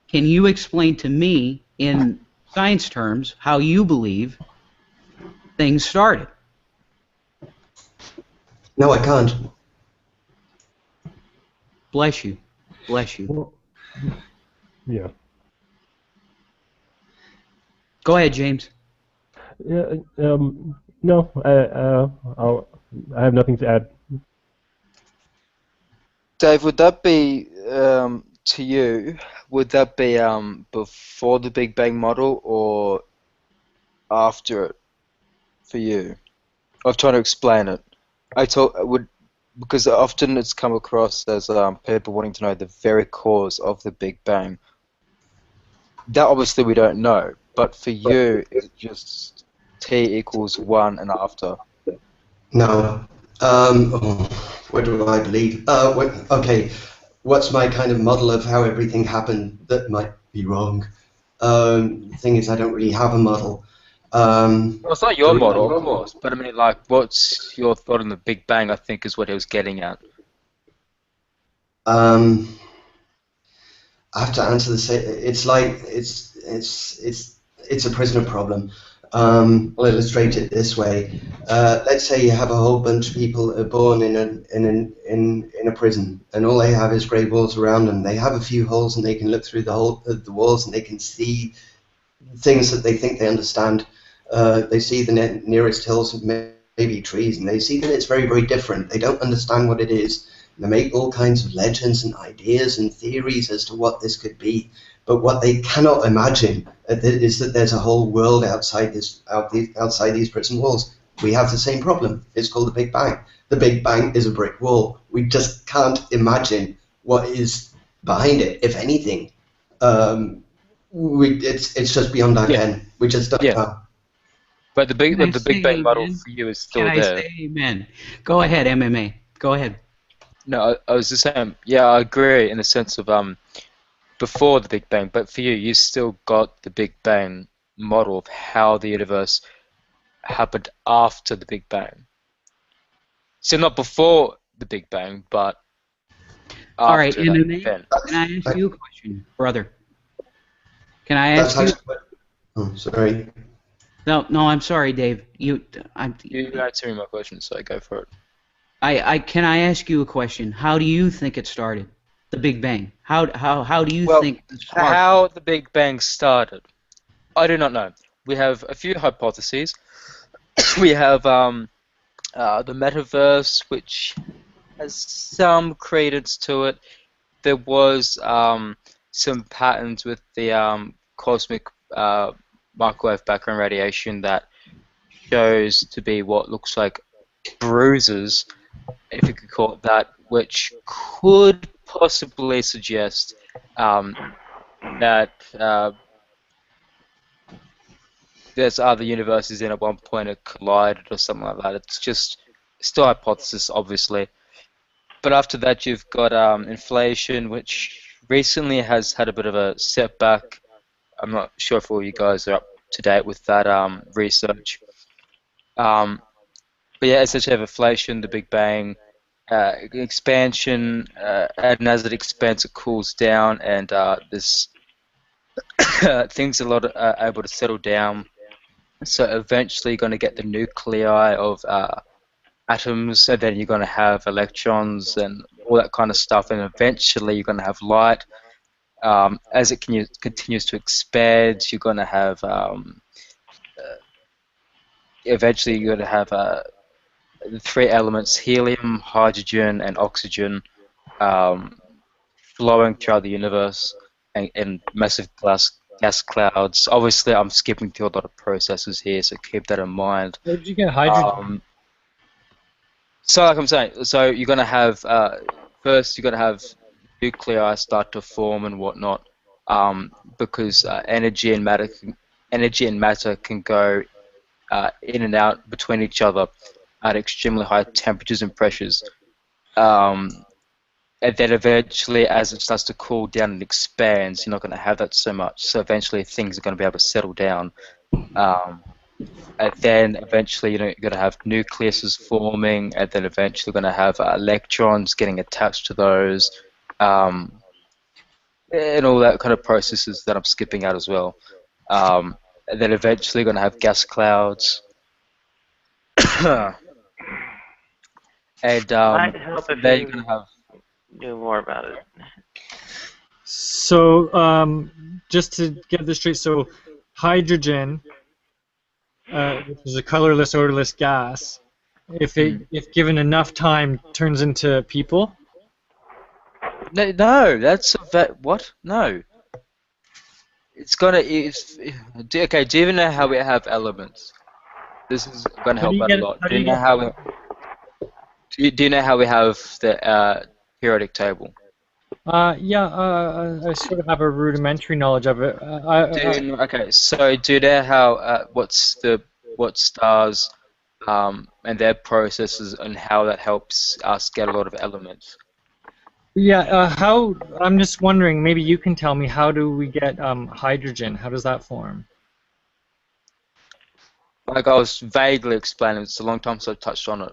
can you explain to me in science terms how you believe things started? No, I can't. Bless you. Bless you. Yeah. Go ahead, James. Yeah. No. I have nothing to add. Dave, would that be to you? Would that be before the Big Bang model or after it for you? I'm trying to explain it. Because often it's come across as people wanting to know the very cause of the Big Bang. That obviously we don't know, but for you, it's just T equals 1 and after. No. What do I believe? Okay, what's my kind of model of how everything happened? That might be wrong. The thing is, I don't really have a model. Well, it's not your model, of course, but I mean, like, what's your thought on the Big Bang, I think is what he was getting at. I have to answer this. It's like it's a prisoner problem. I'll illustrate it this way. Let's say you have a whole bunch of people that are born in a prison, and all they have is grey walls around them. They have a few holes, and they can look through the walls, and they can see things that they think they understand. They see the nearest hills, maybe trees, and they see that it's very, very different. They don't understand what it is. They make all kinds of legends and ideas and theories as to what this could be. But what they cannot imagine is that there's a whole world outside these prison walls. We have the same problem. It's called the Big Bang. The Big Bang is a brick wall. We just can't imagine what is behind it, if anything. It's just beyond our ken. We just don't know. But the Big Can I Bang say model amen? for you is still Can I there. say amen? Go ahead, MMA. Go ahead. No, I was just saying, yeah, I agree in the sense of before the Big Bang, but for you, you still got the Big Bang model of how the universe happened after the Big Bang. So not before the Big Bang, but All right, after that MMA. event. Can I ask you a question, brother? Can I ask you? Oh, sorry. No, I'm sorry, Dave. You answering my question, so go for it. Can I ask you a question? How do you think it started? The Big Bang. How do you think the spark? How the Big Bang started? I do not know. We have a few hypotheses. We have the metaverse, which has some credence to it. There was some patterns with the cosmic microwave background radiation that shows to be what looks like bruises, if you could call it that, which could possibly suggest that there's other universes in at one point it collided or something like that. It's just still hypothesis, obviously. But after that, you've got inflation, which recently has had a bit of a setback. I'm not sure if all you guys are up to date with that research. But yeah, essentially have inflation, the Big Bang, expansion, and as it expands, it cools down, and this things are able to settle down. So eventually, you're going to get the nuclei of atoms, and then you're going to have electrons and all that kind of stuff, and eventually you're going to have light. As it continues to expand, you're going to have eventually you're going to have the three elements: helium, hydrogen, and oxygen, flowing throughout the universe in massive gas clouds. Obviously, I'm skipping through a lot of processes here, so keep that in mind. Where did you get hydrogen? So, like I'm saying, so you're going to have first you're going to have nuclei start to form and whatnot, because energy and matter can go in and out between each other at extremely high temperatures and pressures. And then eventually, as it starts to cool down and expands, you're not going to have that so much. So eventually, things are going to be able to settle down. And then eventually, you're going to have nucleuses forming, and then eventually, you're going to have electrons getting attached to those, and all that kind of processes that I'm skipping out as well. And then eventually, you're going to have gas clouds. And Might help if then you you're going to have knew more about it. So, just to get this straight, so hydrogen, which is a colorless, odorless gas, if given enough time, turns into people. No, that's what? No. It's gonna. Okay. Do you even know how we have elements? This is gonna help out a lot. Do you know how we? Do you know how we have the periodic table? Yeah, I sort of have a rudimentary knowledge of it. Okay, so do you know how what stars and their processes and how that helps us get a lot of elements? Yeah, I'm just wondering, maybe you can tell me, how do we get hydrogen? How does that form? Like I was vaguely explaining, it's a long time since I touched on it.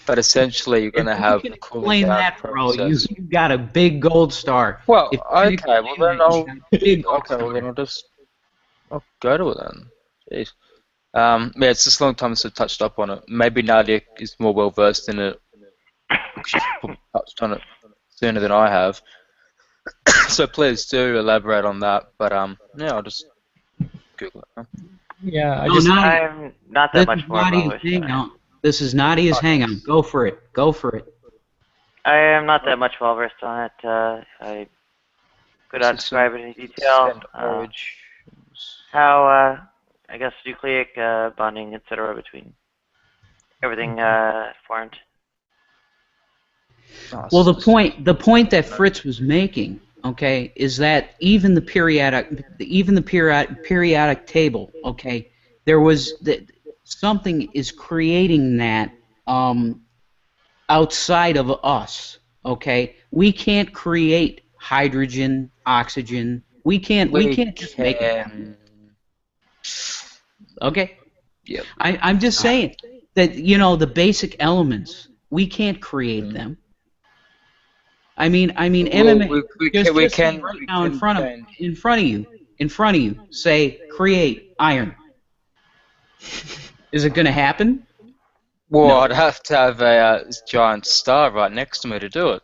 But essentially, you're going to have a cooling down that, process. Bro. You got a big gold star. Well, okay, well then I'll just. I'll go to it then. Jeez. Yeah, it's just a long time since I touched up on it. Maybe Nadia is more well versed in it because she's probably touched on it sooner than I have. So please do elaborate on that. But yeah, I'll just Google it. Yeah, I'm not that This much is more Nadia's well-versed on it. hangout. This is Nadia's hangout. Go for it. Go for it. I am not that much well-versed on it. I could not describe it in detail. How, I guess, nucleic bonding, etc., between everything formed. Well, the point that Fritz was making, okay, is that even the periodic table, okay, there was something is creating that outside of us, okay. We can't create hydrogen, oxygen. We can't just make it happen. Okay. Yep. I'm just saying that the basic elements we can't create them. I mean, MMA. We can right now in front of you, say create iron. Is it going to happen? Well, No. I'd have to have a giant star right next to me to do it.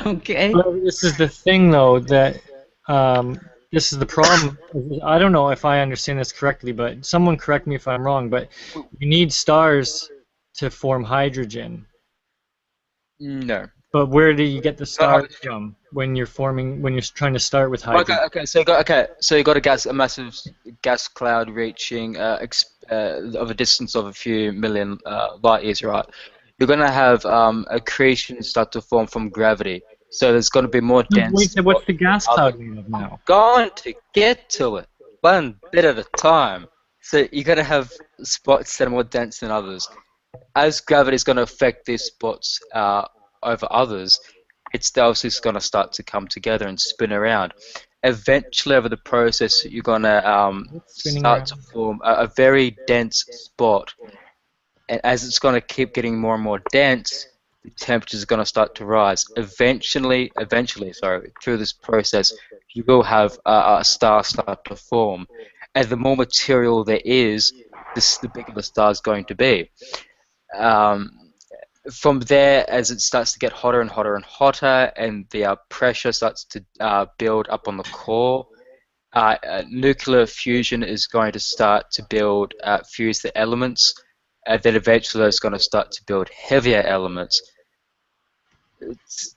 Okay. But this is the thing, though, that this is the problem. I don't know if I understand this correctly, but someone correct me if I'm wrong. But you need stars to form hydrogen. No. But where do you get the stars from when you're trying to start with hydrogen? Okay. So you got a massive gas cloud reaching of a distance of a few million light years, right? You're gonna have accretion start to form from gravity. So there's going to be more dense. What's the gas cloud made of now? Going to get to it, one bit at a time. So you're going to have spots that are more dense than others. As gravity is going to affect these spots over others, it's obviously going to start to come together and spin around. Eventually, over the process, you're going to start to form a very dense spot. And as it's going to keep getting more and more dense, the temperature is going to start to rise. Eventually, through this process, you will have a star start to form. And the more material there is, the bigger the star is going to be. From there, as it starts to get hotter and hotter and hotter, and the pressure starts to build up on the core, nuclear fusion is going to start to fuse the elements, and then eventually it's going to start to build heavier elements.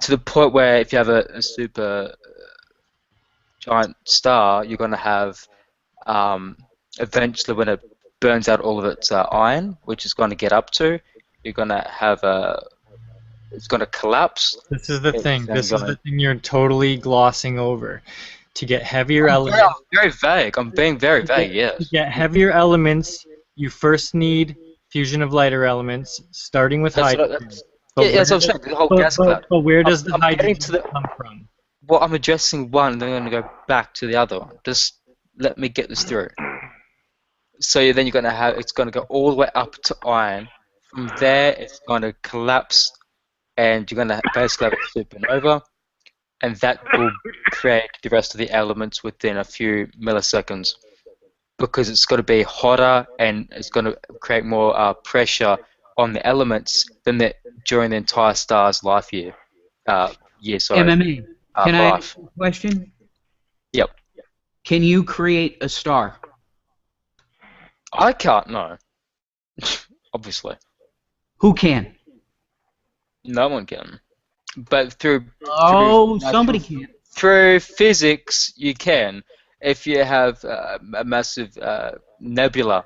To the point where if you have a super giant star, you're going to have eventually when it burns out all of its iron, which is going to get up to, you're going to have it's going to collapse. This is the thing. This is the thing you're totally glossing over. To get heavier elements. I'm very vague. I'm being very vague. Yes. To get heavier elements, you first need fusion of lighter elements, starting with hydrogen. That's what I'm saying. The whole gas cloud. But where does the hydrogen come from? Well, I'm addressing one, and then I'm going to go back to the other one. Just let me get this through. So then you're going to have it's going to go all the way up to iron. From there, it's going to collapse, and you're going to basically have a supernova, and that will create the rest of the elements within a few milliseconds, because it's going to be hotter and it's going to create more pressure on the elements than during the entire star's life year. MMA. Can I ask you a question? Yep. Can you create a star? I can't, no. Obviously. Who can? No one can. But through somebody can. Through physics, you can. If you have a massive nebula,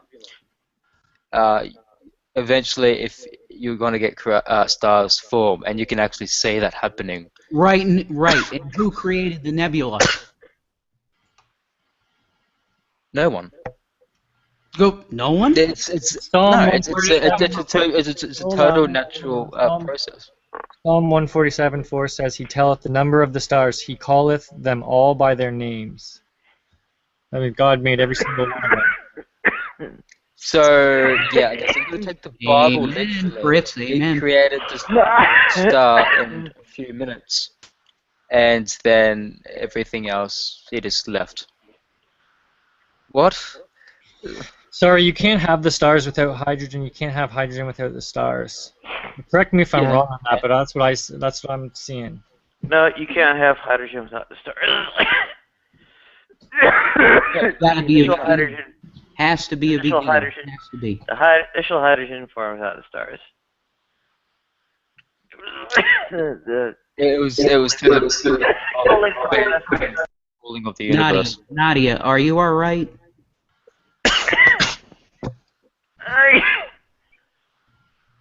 eventually, if you're going to get stars form, and you can actually see that happening. Right. And who created the nebula? No one. No one? It's a total natural process. Psalm 147:4 says, "He telleth the number of the stars; he calleth them all by their names." I mean, God made every single one of them. So yeah, I guess I'm going to take the Bible literally. Fritz, he created the star in a few minutes, and then everything else he just left. What? Sorry, you can't have the stars without hydrogen. You can't have hydrogen without the stars. Correct me if I'm wrong on that, but that's what I'm seeing. No, you can't have hydrogen without the stars. Gotta be Initial hydrogen. Has to be a Initial beginning. hydrogen. Has to be. The initial hydrogen formed without the stars. It was through the falling of the universe. Nadia, are you all right?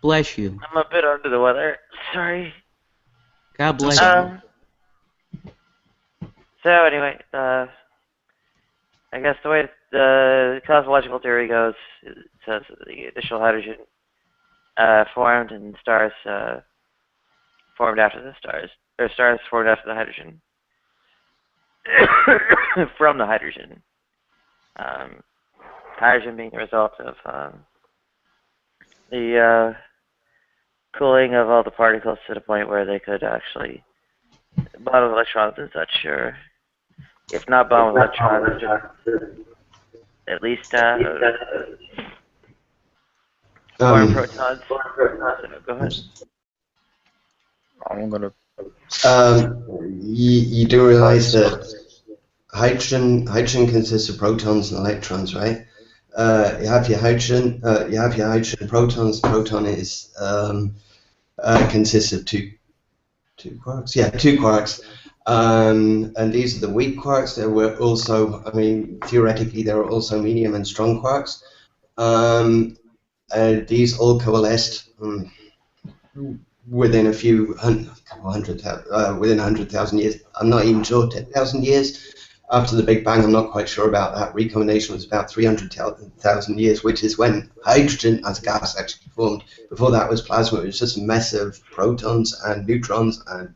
Bless you. I'm a bit under the weather. Sorry. God bless you. So anyway, I guess the way the cosmological theory goes, it says that the initial hydrogen formed and stars formed after the stars, or stars formed after the hydrogen from the hydrogen. Hydrogen being the result of the cooling of all the particles to the point where they could actually bond with electrons and such, or if not bond with electrons, at least form protons. So, go ahead. I'm gonna. You do realize that hydrogen consists of protons and electrons, right? You have your hydrogen protons. Proton is consists of two quarks. Yeah, two quarks. And these are the weak quarks. There were also, I mean, theoretically, there are also medium and strong quarks. These all coalesced within a few within 100,000 years. I'm not even sure, 10,000 years after the Big Bang. I'm not quite sure about that. Recombination was about 300,000 years, which is when hydrogen as a gas actually formed. Before that was plasma. It was just a mess of protons and neutrons and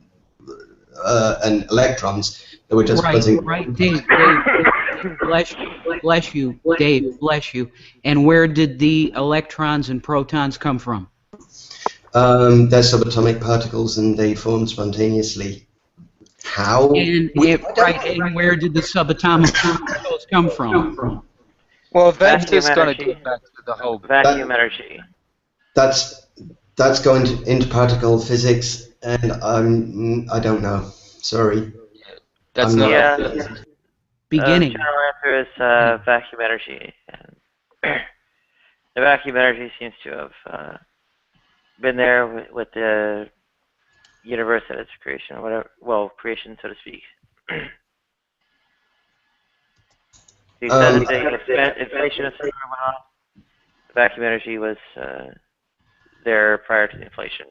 electrons that were just buzzing. Right, Dave, bless you, Dave, bless you. And where did the electrons and protons come from? They're subatomic particles, and they form spontaneously. How? And where did the subatomic particles come from? Well, that's just going to get back to the whole vacuum energy. That's going into particle physics, and I don't know. Sorry. That's not beginning. The general answer is vacuum energy. And the vacuum energy seems to have been there with the universe at its creation, or whatever. Well, creation, so to speak. You said that the inflation of went on. The vacuum energy was there prior to the inflation.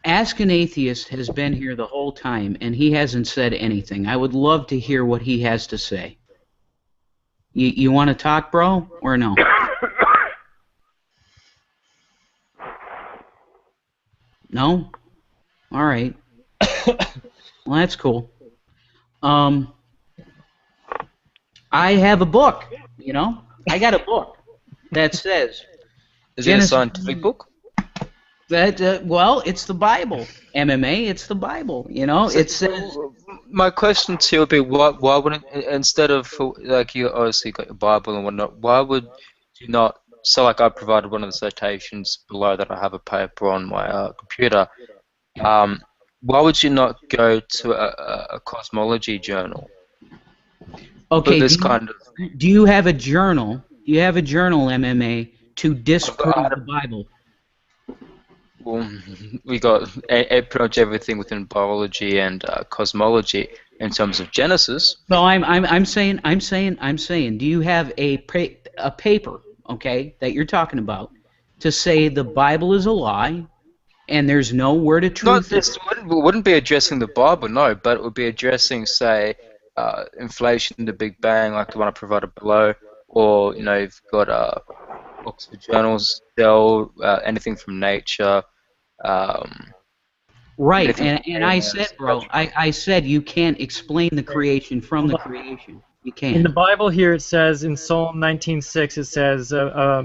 Ask an Atheist has been here the whole time, and he hasn't said anything. I would love to hear what he has to say. You want to talk, bro, or no? No? All right. Well, that's cool. I have a book, you know? I got a book that says... Is it a scientific book? That well, it's the Bible. MMA, it's the Bible. You know, it says. My question to you would be, why wouldn't, instead of, like, you obviously got your Bible and whatnot, why would you not? So, like, I provided one of the citations below that I have a paper on my computer. Why would you not go to a cosmology journal? Okay. Do you have a journal? Do you have a journal, MMA, to disprove the Bible? Well, we got pretty much everything within biology and cosmology in terms of Genesis. No, I'm saying. Do you have a paper, okay, that you're talking about, to say the Bible is a lie, and there's no word of truth? It wouldn't be addressing the Bible, no, but it would be addressing, say, inflation, the Big Bang, like the one I provided below, or you've got Oxford journals, anything from Nature. Right, and I said, bro, I said you can't explain the creation from the creation. You can't. In the Bible here it says, in Psalm 19:6, it says,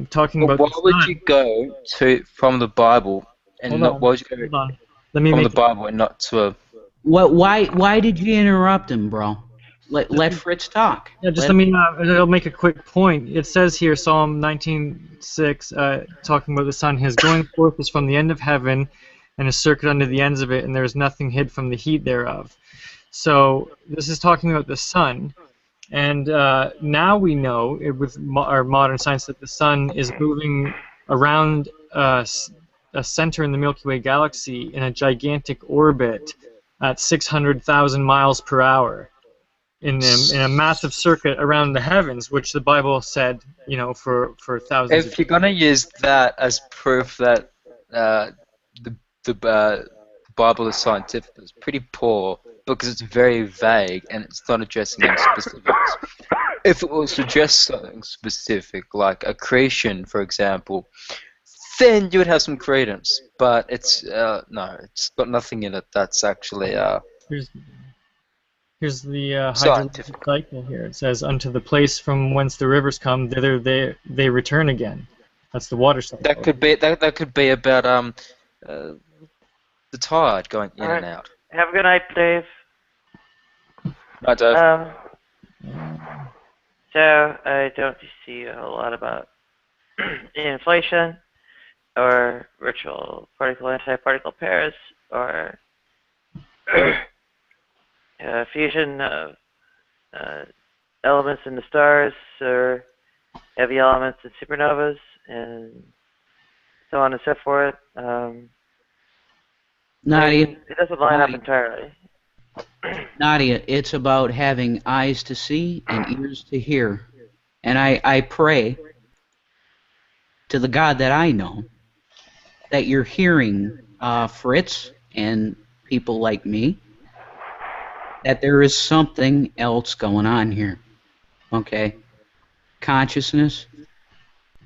talking about why would you go from the Bible and not from the Bible and not to a... Why did you interrupt him, bro? Let Fritz talk. Yeah, just let me. I'll make a quick point. It says here, Psalm 19:6, talking about the sun. His going forth is from the end of heaven, and his circuit under the ends of it, and there is nothing hid from the heat thereof. So this is talking about the sun, and now we know with our modern science that the sun is moving around a center in the Milky Way galaxy in a gigantic orbit at 600,000 miles per hour. In a massive circuit around the heavens, which the Bible said, for thousands. If you're gonna use that as proof that the Bible is scientific, it's pretty poor because it's very vague and it's not addressing any specifics. If it was to address something specific, like a creation, for example, then you would have some credence. But it's no, it's got nothing in it that's actually Here's the hydrologic cycle here. It says, unto the place from whence the rivers come, thither they return again. That's the water cycle. That could be about the tide going in and out. Have a good night, Dave. Night, Dave. So I don't see a whole lot about inflation or virtual particle-antiparticle pairs or fusion of elements in the stars or heavy elements in supernovas and so on and so forth. Nadia, it doesn't line up entirely. Nadia, it's about having eyes to see and ears to hear. And I pray to the God that I know that you're hearing Fritz and people like me, that there is something else going on here. Okay? Consciousness.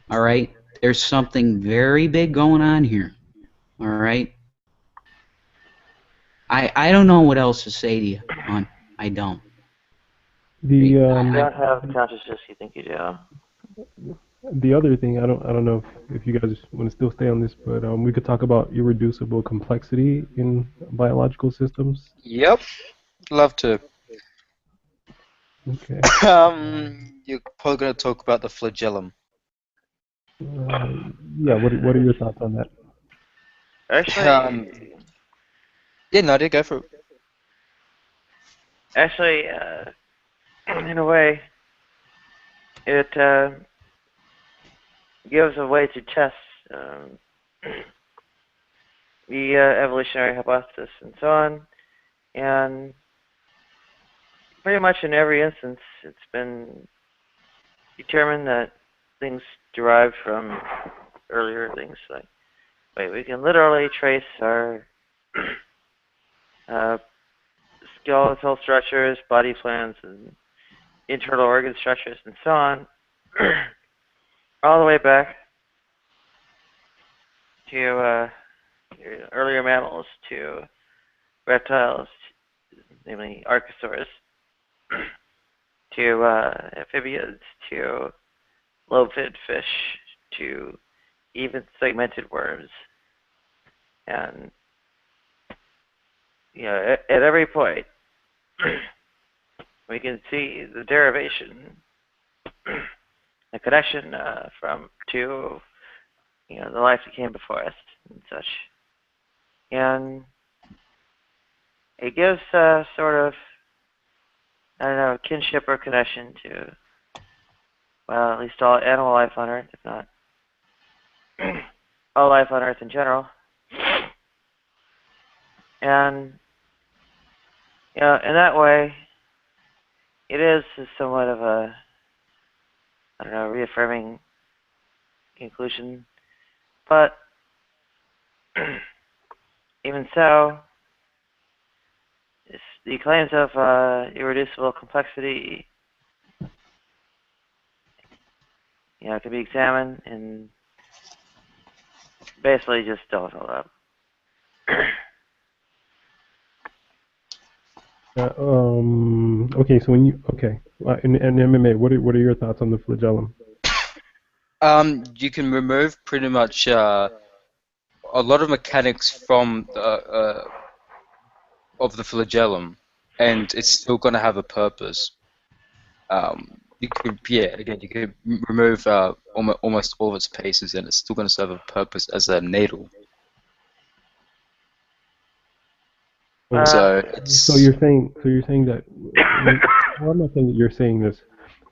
All right? There's something very big going on here. All right? I don't know what else to say to you, hon. I don't. You don't have the consciousness you think you do. The other thing, I don't know if you guys want to still stay on this, but we could talk about irreducible complexity in biological systems. Yep, love to. Okay. You're probably going to talk about the flagellum. Yeah. What are your thoughts on that? Actually, yeah, Nadia, go for it. Actually, in a way, it gives a way to test the evolutionary hypothesis and so on. And pretty much in every instance, it's been determined that things derived from earlier things. Like, we can literally trace our skeletal structures, body plans, and internal organ structures, and so on, all the way back to earlier mammals, to reptiles, namely archosaurs, to amphibians, to lobe-finned fish, to even segmented worms. And at every point, we can see the derivation, the connection to the life that came before us and such. And it gives sort of, I don't know, kinship or connection to, well, at least all animal life on Earth, if not all life on Earth in general. And, in that way, it is somewhat of a, I don't know, reaffirming conclusion. But even so, the claims of irreducible complexity, can be examined and basically just don't hold up. Okay, so when you in MMA, what are your thoughts on the flagellum? You can remove pretty much a lot of mechanics from of the flagellum, and it's still going to have a purpose. You could, again, you could remove almost all of its pieces, and it's still going to serve a purpose as a needle. So you're saying that. Well, I'm not saying that you're saying this,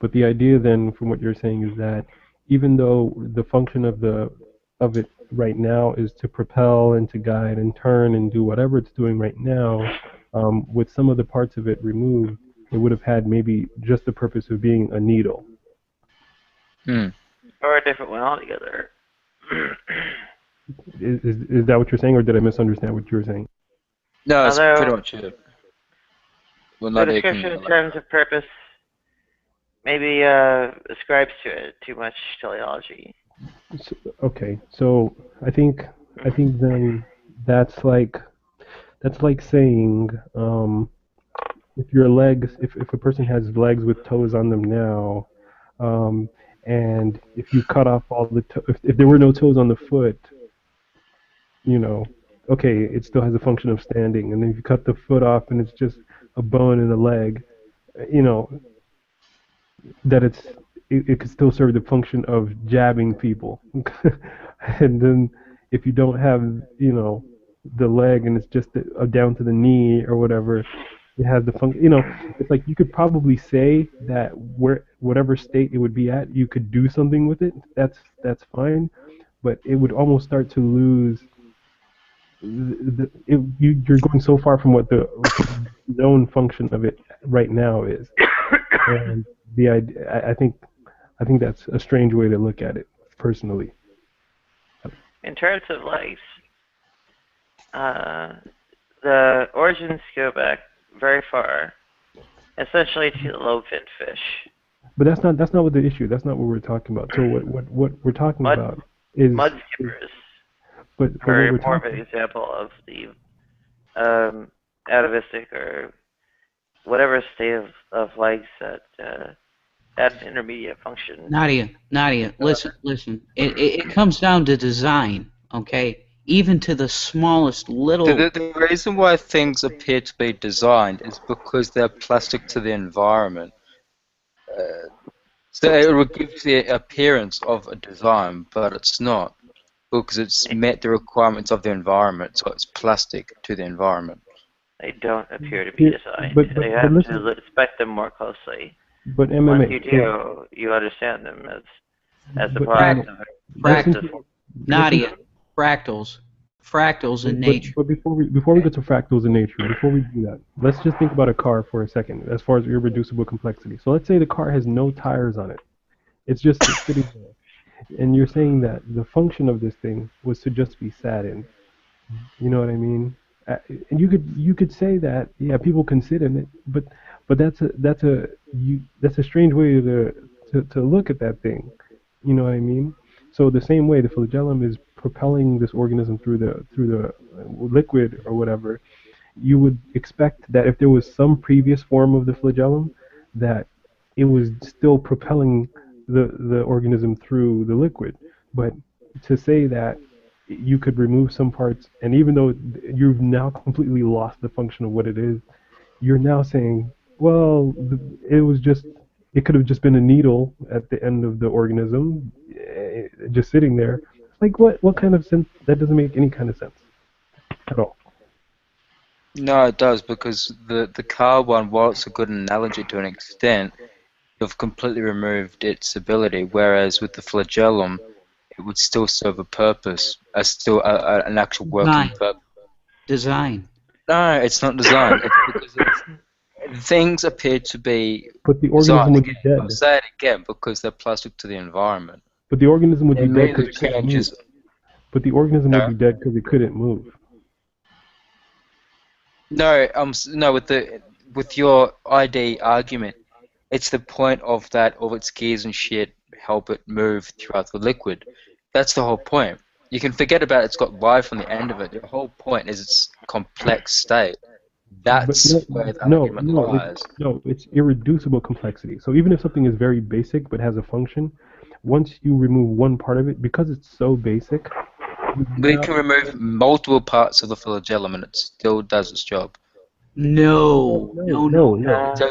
but the idea then, from what you're saying, is that even though the function of it right now is to propel and to guide and turn and do whatever it's doing right now, with some of the parts of it removed, it would have had maybe just the purpose of being a needle. Or a different one altogether. Is that what you're saying, or did I misunderstand what you were saying? No, it's pretty much it. Well, the description in terms of purpose maybe ascribes to it too much teleology. Okay, so I think then that's like saying if your legs, if a person has legs with toes on them now, and if you cut off all the if there were no toes on the foot, okay, it still has a function of standing, and then if you cut the foot off and it's just a bone in the leg, that it could still serve the function of jabbing people. And then if you don't have the leg and it's just down to the knee or whatever, it has the function. It's like you could probably say that whatever state it would be at, you could do something with it. That's fine, but it would almost start to lose. You're going so far from what the known function of it right now is, and the idea. I think that's a strange way to look at it, personally. In terms of legs, the origins go back very far, essentially to the lobe-finned fish. But that's not what the issue. That's not what we're talking about. So what we're talking about is mud skippers. But are more of an example of the atavistic or whatever state of legs that had an intermediate function. Nadia, listen. It comes down to design, okay? Even to the smallest little... The reason why things appear to be designed is because they're plastic to the environment. So it will give the appearance of a design, but it's not, because it's met the requirements of the environment, so it's plastic to the environment. They don't appear to be designed. You have to inspect them more closely. But MMA, once you do, you understand them as a product of practice. Nadia, fractals in nature. But before we get to fractals in nature, before we do that, let's just think about a car for a second, as far as irreducible complexity. So let's say the car has no tires on it. It's just sitting there. And you're saying that the function of this thing was to just be sat in. You know what I mean? And you could say that, yeah, people can sit in it, but that's a strange way to look at that thing. You know what I mean? So the same way the flagellum is propelling this organism through the liquid or whatever, you would expect that if there was some previous form of the flagellum, that it was still propelling the organism through the liquid. But to say that you could remove some parts, and even though you've now completely lost the function of what it is, you're now saying, well, it could have just been a needle at the end of the organism, just sitting there. Like, what kind of sense? That doesn't make any kind of sense at all. No, it does, because the car one, while it's a good analogy to an extent, you've completely removed its ability, whereas with the flagellum, it would still serve a purpose, an actual working purpose. Design. No, it's not design. It's because things appear to be. But the organism would be dead. I'll say it again, because they're plastic to the environment. But the organism would be dead because it couldn't move. But the organism would be dead because it couldn't move. No, with your ID argument, it's the point of that all its gears and shit help it move throughout the liquid. That's the whole point. You can forget about it's got life on the end of it. The whole point is its complex state. That's where the argument lies. It's irreducible complexity. So even if something is very basic but has a function, once you remove one part of it, because it's so basic... We can remove multiple parts of the flagellum and it still does its job. No. No.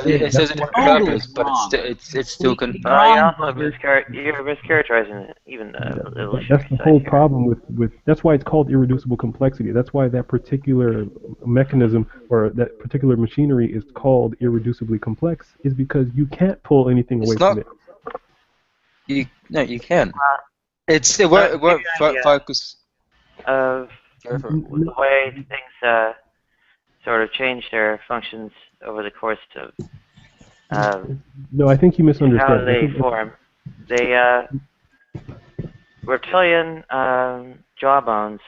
It says a different Totally purpose, but wrong. it's still Completely You're wrong, also brother. you're mischaracterizing even the That's evolutionary the side whole here. problem with that's why it's called irreducible complexity. That's why that particular mechanism or that particular machinery is called irreducibly complex, is because you can't pull anything away It's from not. it. You can. It Give won't you an idea focus. of Go for it. the way things sort of change their functions over the course of No, I think you how misunderstand. they form. They reptilian jawbones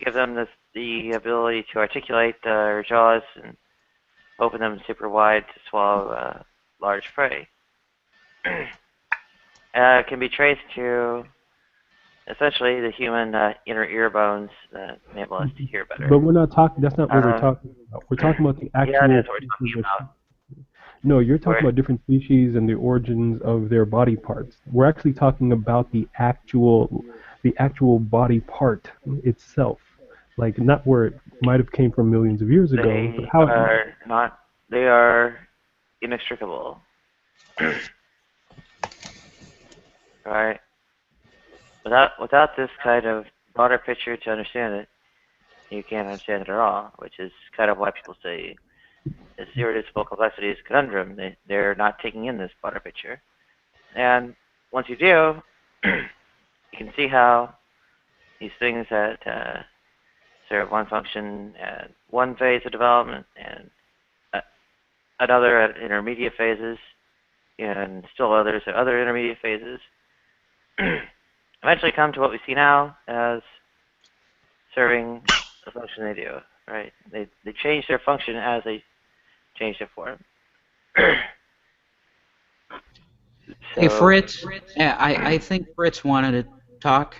give them the ability to articulate their jaws and open them super wide to swallow large prey. Can be traced to essentially the human inner ear bones that enable us to hear better. But we're not talking. That's not what we're talking about. We're talking about the Yeah, actual. that is what we're talking about. No, you're talking Where- about different species and the origins of their body parts. We're actually talking about the actual body part itself, like not where it might have came from millions of years ago, but They how. are not. They are inextricable. Right. Without this kind of broader picture to understand it, you can't understand it at all. Which is kind of why people say this irreducible complexity is a conundrum. They're not taking in this broader picture, and once you do, you can see how these things that serve one function at one phase of development and another at intermediate phases, and still others at other intermediate phases, eventually come to what we see now as serving the function they do. Right? They change their function as they change their form. Hey, So, Fritz. Yeah, I think Fritz wanted to talk.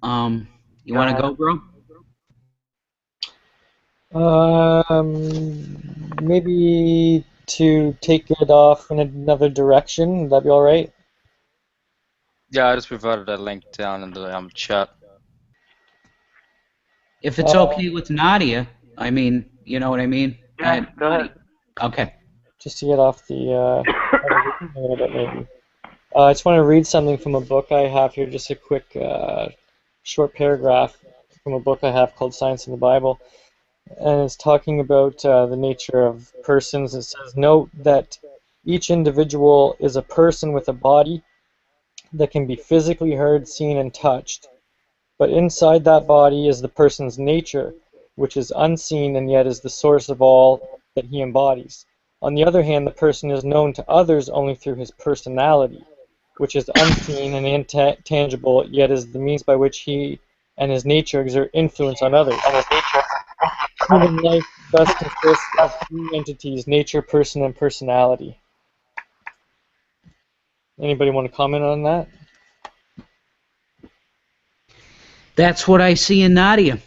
You want to go, bro? Maybe to take it off in another direction. Would that be all right? Yeah, I just provided a link down in the chat. If it's okay with Nadia, I mean, you know what I mean? Yeah, go ahead. Okay. Just to get off the a little bit, maybe. I just want to read something from a book I have here, just a quick short paragraph from a book I have called Science in the Bible. And it's talking about the nature of persons. It says, note that each individual is a person with a body that can be physically heard, seen, and touched. But inside that body is the person's nature, which is unseen and yet is the source of all that he embodies. On the other hand, the person is known to others only through his personality, which is unseen and intangible, yet is the means by which he and his nature exert influence on others. Human life thus consists of three entities: nature, person, and personality. Anybody want to comment on that? That's what I see in Nadia.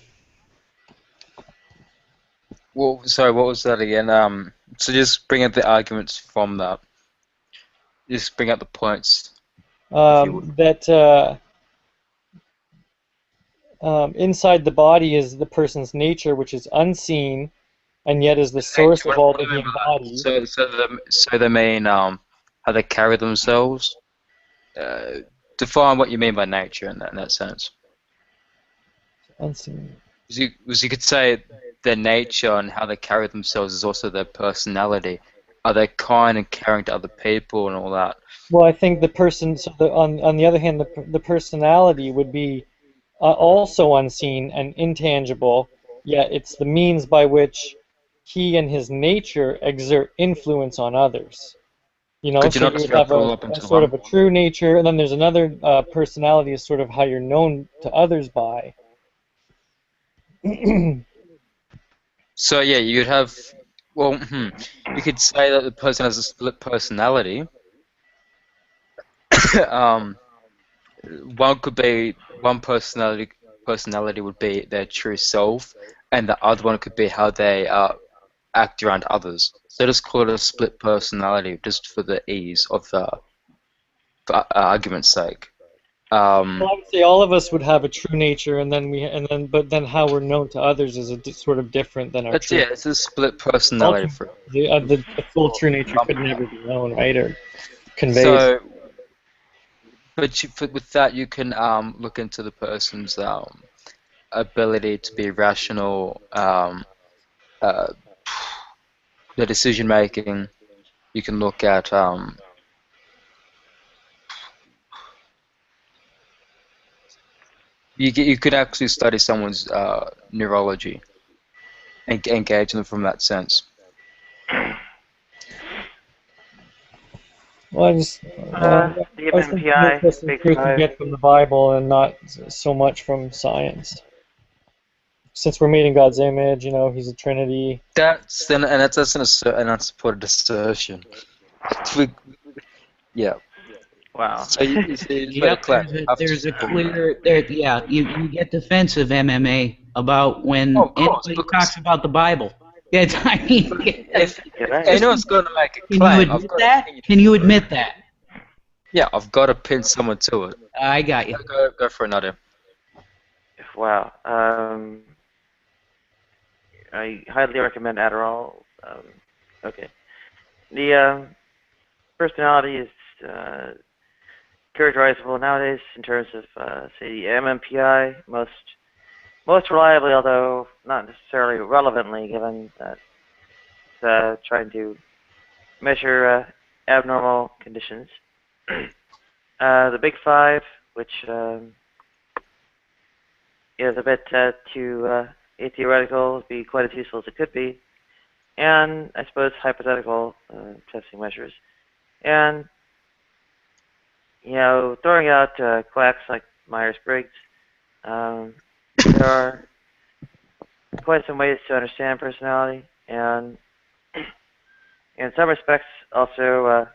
Well, sorry, what was that again? So just bring up the arguments from that. Just bring up the points. That inside the body is the person's nature, which is unseen, and yet is the source of all that he embodies. So they mean how they carry themselves. Define what you mean by nature in that sense. Unseen. You could say their nature and how they carry themselves is also their personality. Are they kind and caring to other people and all that? Well, I think the person. So on the other hand, the personality would be also unseen and intangible. Yet it's the means by which he and his nature exert influence on others. You know, Could you so not you would just wrap have it all up a into sort one? of a true nature, and then there's another personality is sort of how you're known to others by. So yeah, you'd have. Well, you could say that the person has a split personality. One could be one personality would be their true self, and the other one could be how they act around others. So just call it a split personality, just for the ease of for argument's sake. Well, I would say all of us would have a true nature, but then how we're known to others is sort of different than our It's true. yeah, it's a split personality. The full true nature could never be known, right, or conveyed. So, with that, you can look into the person's ability to be rational, the decision making. You can look at you could actually study someone's neurology and engage them from that sense. Well, I was thinking more for some truth we get from the Bible and not so much from science. Since we're made in God's image, He's a Trinity. That's an unsupported assertion. Yeah. Wow. So you see, Yep, there's a clear you get defensive MMA about when anybody talks about the Bible. Yeah, I mean, if anyone's going to make a can claim, you admit that? Can you admit that? Yeah, I've got to pin someone to it. I got you. Go for another. Wow. I highly recommend Adderall. Okay. The personality is characterizable nowadays in terms of, say, the MMPI, most reliably, although not necessarily relevantly, given that it's trying to measure abnormal conditions. The Big Five, which is a bit too atheoretical, would be quite as useful as it could be, and I suppose hypothetical testing measures. And, throwing out quacks like Myers-Briggs, there are quite some ways to understand personality, and in some respects also,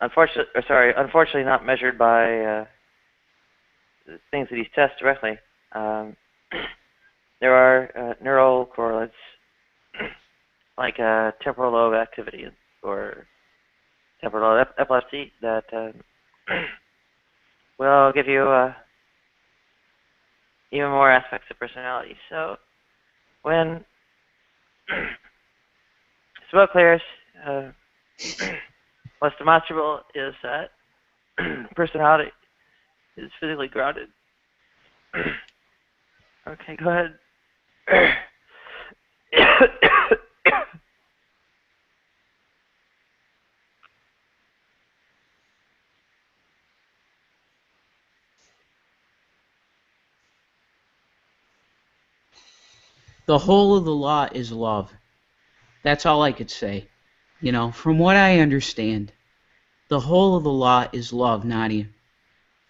unfortunately not measured by the things that these test directly. There are neural correlates like temporal lobe activity or temporal lobe epilepsy that will give you even more aspects of personality. So when smoke clears, what's demonstrable is that personality is physically grounded. Okay, go ahead. The whole of the law is love. That's all I could say. From what I understand, the whole of the law is love, Nadia.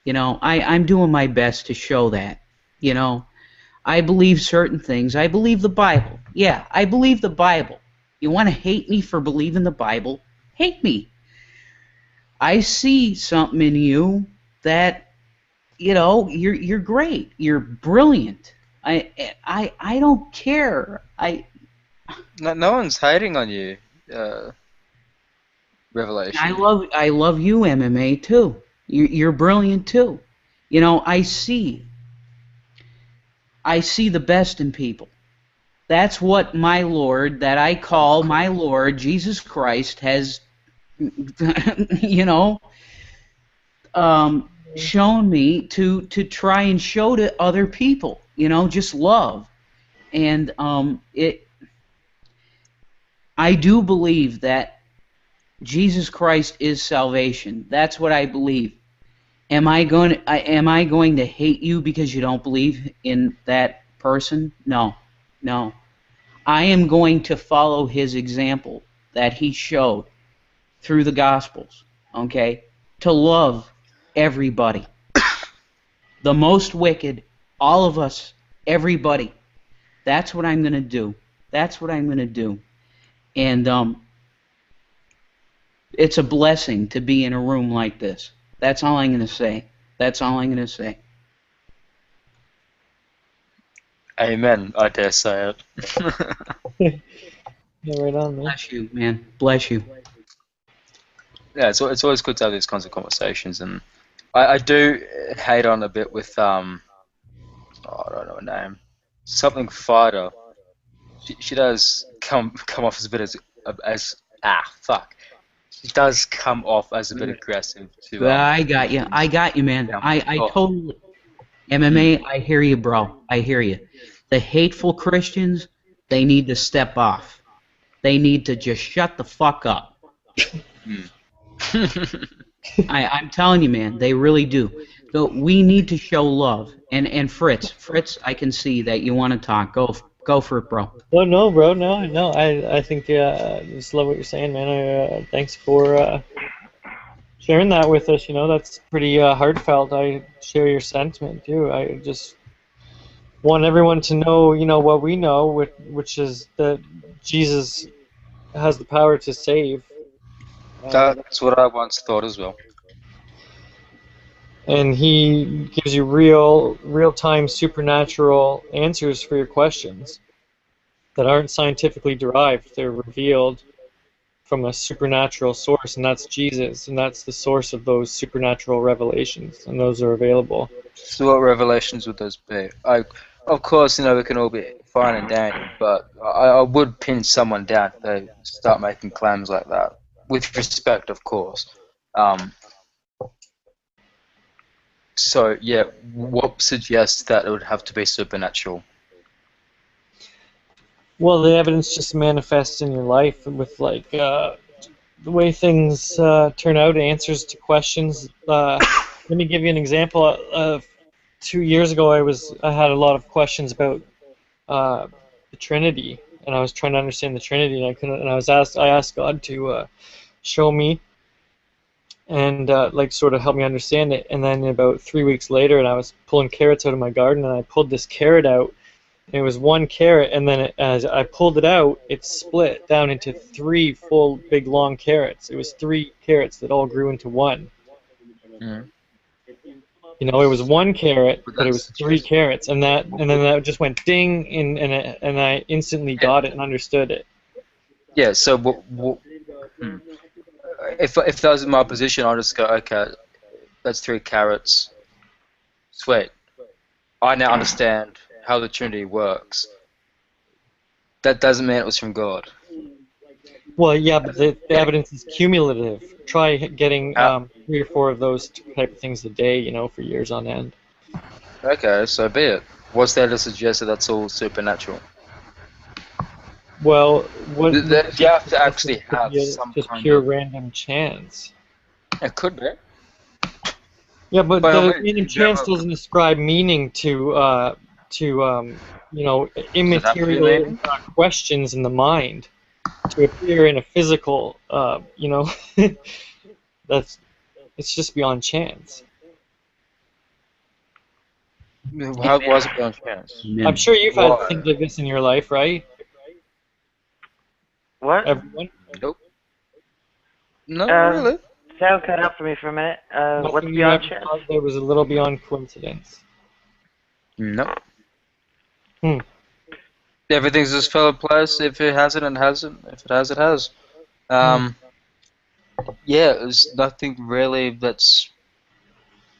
I'm doing my best to show that. I believe certain things. I believe the Bible. Yeah, I believe the Bible. You want to hate me for believing the Bible? Hate me. I see something in you that, you're great. You're brilliant. I don't care. No one's hating on you. Revelation. I love you, MMA, too. You're brilliant too. I see the best in people. That's what my Lord, that I call my Lord, Jesus Christ, has, shown me to try and show to other people. Just love. And I do believe that Jesus Christ is salvation. That's what I believe. Am I going to hate you because you don't believe in that person? No. I am going to follow his example that he showed through the Gospels, okay? To love everybody. The most wicked, all of us, everybody. That's what I'm going to do. And it's a blessing to be in a room like this. That's all I'm going to say. Amen. I dare say it. Yeah, right on, man. Bless you, man. Bless you. Yeah, it's always good to have these kinds of conversations, and I do hate on a bit with I don't know her name, something fighter. She does come off as a bit as fuck. She does come off as a bit aggressive to I got you. I got you, man. I totally MMA. I hear you, bro. I hear you. The hateful Christians, they need to step off. They need to just shut the fuck up. I'm telling you, man, they really do. So we need to show love. And Fritz, I can see that you want to talk. Go for it, bro. Oh no, bro, no. I think I just love what you're saying, man. Thanks for sharing that with us. You know, that's pretty heartfelt. I share your sentiment too. I just want everyone to know, you know, what we know, which is that Jesus has the power to save. That's what I once thought as well. And he gives you real-time supernatural answers for your questions that aren't scientifically derived. They're revealed from a supernatural source, and that's Jesus, and that's the source of those supernatural revelations, and those are available. So what revelations would those be? Of course, you know, we can all be fine and dandy, but I would pin someone down if they start making claims like that. With respect, of course. So, yeah, what suggests that it would have to be supernatural? Well, the evidence just manifests in your life with, like, the way things turn out, answers to questions. Let me give you an example. 2 years ago, I had a lot of questions about the Trinity, and I was trying to understand the Trinity, and I couldn't. And I asked God to show me and like sort of help me understand it. And then about 3 weeks later, and I was pulling carrots out of my garden, and I pulled this carrot out. And it was one carrot, and then as I pulled it out, it split down into 3 full, big, long carrots. It was 3 carrots that all grew into one. Mm. You know, it was 1 carrot, but it was 3 carrots, and then that just went ding, and I instantly got it and understood it. Yeah. So, if that was in my position, I'd just go, okay, that's 3 carrots. Sweet. I now understand how the Trinity works. That doesn't mean it was from God. Well, yeah, but the evidence is cumulative. Try getting 3 or 4 of those type of things a day, you know, for years on end. Okay, so be it. What's there to suggest that that's all supernatural? Well, what You have to actually have it's some just kind pure of... random chance. It could be. Yeah, but By all the means, random chance doesn't ascribe meaning to you know, immaterial questions in the mind to appear in a physical, you know, it's just beyond chance. How was it beyond chance? I'm sure you've had things like this in your life, right? What? Everyone? Nope. No, really. Sound cut out for me for a minute. What's Nothing you beyond ever chance? thought there was a little beyond coincidence. No. Hmm. Everything's just fell in place. If it hasn't, it hasn't. If it has, it has. Yeah, there's nothing really that's...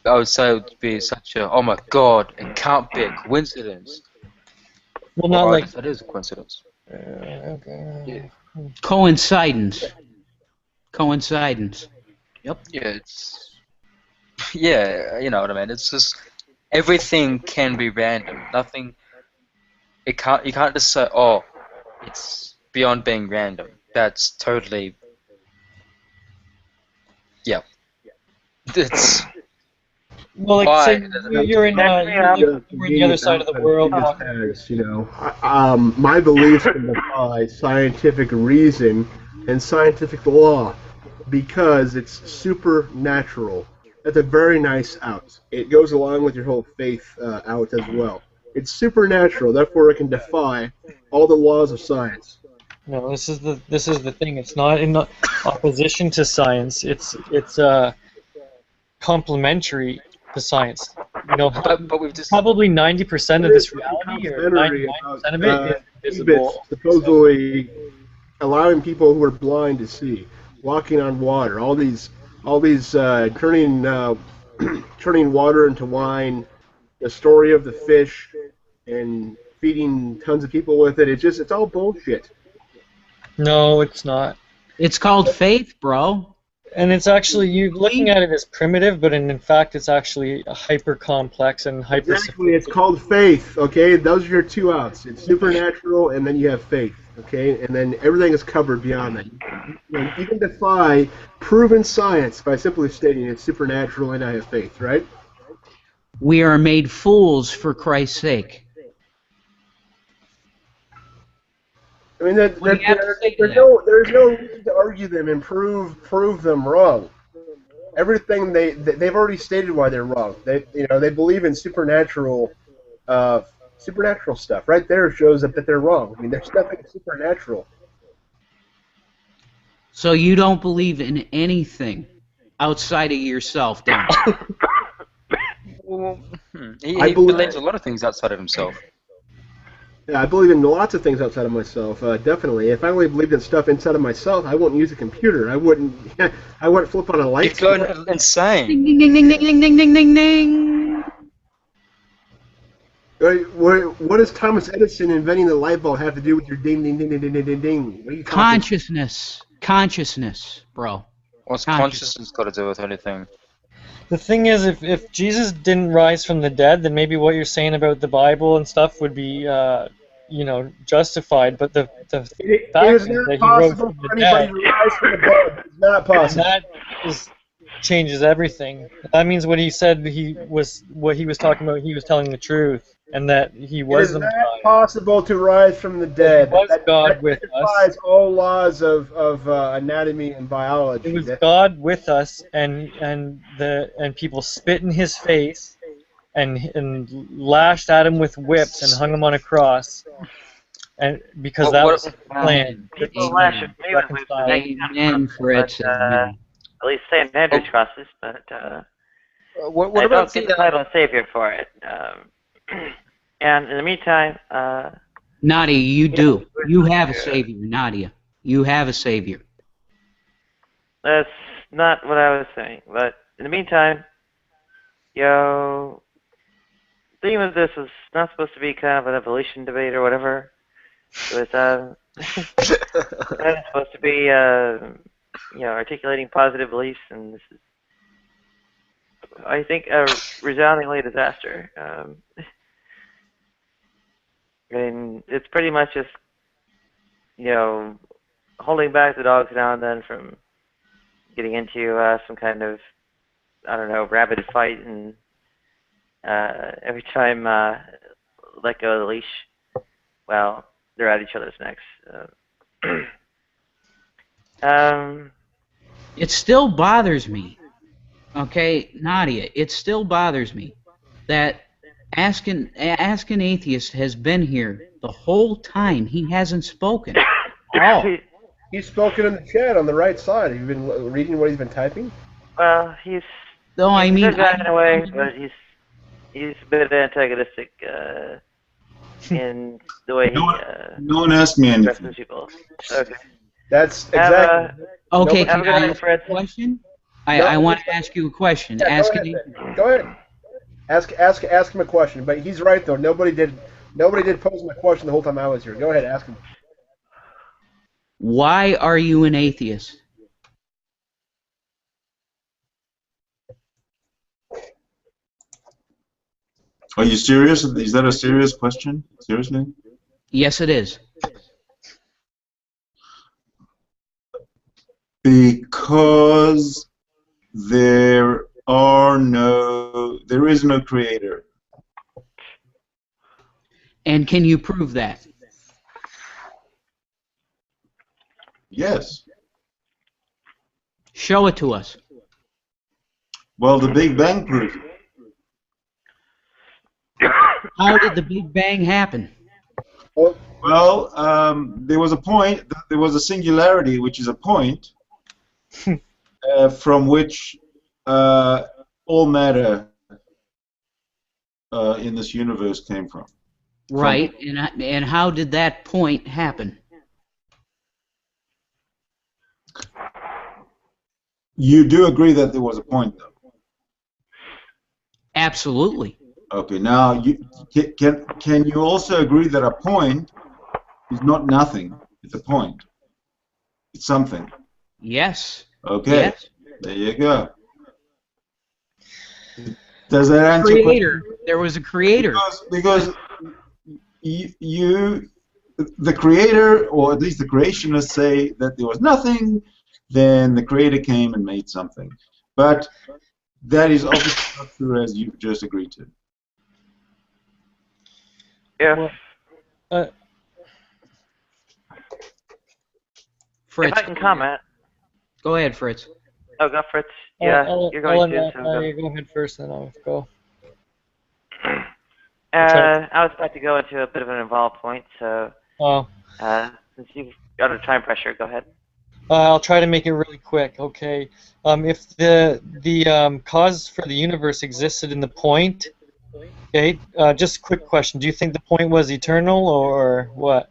I would say it would be such a, oh my god, it can't be a coincidence. Well, not I like... guess that is a coincidence. Okay. Yeah. Coincidence. Yep. Yeah, it's... Yeah, you know what I mean. It's just... Everything can be random. Nothing... You can't just say, oh, it's beyond being random. That's totally... Yeah. It's... Well, like, say you're in the other side of the world. As, you know, my beliefs can defy scientific reason and scientific law because it's supernatural. That's a very nice out. It goes along with your whole faith out as well. It's supernatural, therefore it can defy all the laws of science. No, this is the thing. It's not in opposition to science. It's complementary to science. You know, but we've just... probably 90% of this reality, or 99% of it, is visible. Supposedly allowing people who are blind to see, walking on water, all these turning turning water into wine, the story of the fish, and feeding tons of people with it. It's all bullshit. No, it's not. It's called faith, bro. And it's actually, you're looking at it as primitive, but in fact it's actually hyper complex and hyper Exactly, it's called faith, okay? Those are your two outs. It's supernatural, and then you have faith, okay? And then everything is covered beyond that. You can defy proven science by simply stating it's supernatural and I have faith, right? We are made fools for Christ's sake. I mean, there's no reason to argue them and prove them wrong. Everything they've already stated why they're wrong. They believe in supernatural stuff. Right there shows that they're wrong. I mean, there's nothing supernatural. So you don't believe in anything outside of yourself, don't you? Well, he believes a lot of things outside of himself. Yeah, I believe in lots of things outside of myself. Definitely. If I only believed in stuff inside of myself, I wouldn't use a computer. I wouldn't flip on a light. You're going insane. Ding ding ding ding ding ding ding ding ding. What does Thomas Edison inventing the light bulb have to do with your ding ding ding ding ding ding ding? What are you talking? Consciousness, bro. What's consciousness got to do with anything? The thing is, if Jesus didn't rise from the dead, then maybe what you're saying about the Bible and stuff would be, justified. But the fact is that he rose from the dead, It's not possible. that changes everything. That means what he said what he was talking about. He was telling the truth, and that he was It the is not Messiah. possible to rise from the dead. It was God with us. defies all laws of anatomy and biology. It was God with us, and people spit in his face, and lashed at him with whips and hung him on a cross, and because that was his plan. People lash at me with whips and hang Amen, Fritz. at least St. Andrew's crosses, but what I about don't get the title of Savior for it. And in the meantime, Nadia, you do. You have a savior, Nadia. You have a savior. that's not what I was saying. But in the meantime, the theme of this was not supposed to be kind of an evolution debate or whatever. It was it's supposed to be articulating positive beliefs, and this is, I think, a resoundingly a disaster. I mean, it's pretty much just, holding back the dogs now and then from getting into some kind of, I don't know, rabid fight, and every time let go of the leash, well, they're at each other's necks. It still bothers me, okay, Nadia, it still bothers me that Ask an Atheist has been here the whole time. He hasn't spoken at all. He's spoken in the chat on the right side. Have you been reading what he's been typing? Well, he's No, I he's mean, a good guy in a way, but he's a bit antagonistic in the way he No one asked me addresses anything. people. Okay. That's exactly. Okay, have a can good I night, ask Fred. a question? I want to ask you a question. Yeah, Ask go an ahead, then. Go ahead. Ask him a question. But he's right though. Nobody did pose my question the whole time I was here. Go ahead, ask him. Why are you an atheist? Are you serious? Is that a serious question? Seriously? Yes, it is. Because there is no creator. And can you prove that? Yes. Show it to us. Well, the Big Bang proves it. How did the Big Bang happen? Well, there was a point. There was a singularity, which is a point from which all matter in this universe came from. Right, and how did that point happen? You do agree that there was a point, though? Absolutely. Okay. Now, can you also agree that a point is not nothing? It's a point. It's something. Yes. Okay. Yes. There you go. Does that answer your Creator. question? There was a creator. Because the creator, or at least the creationists, say that there was nothing, then the creator came and made something. But that is obviously not true, as you've just agreed to. If Fritz, I can comment. Go ahead, Fritz. Oh, go Fritz. Yeah, you're going to. So go ahead first, then I'll go. I was about to go into a bit of an involved point, so since you've got a time pressure, go ahead. I'll try to make it really quick. Okay. If the cause for the universe existed in the point, okay. Just a quick question: do you think the point was eternal or what?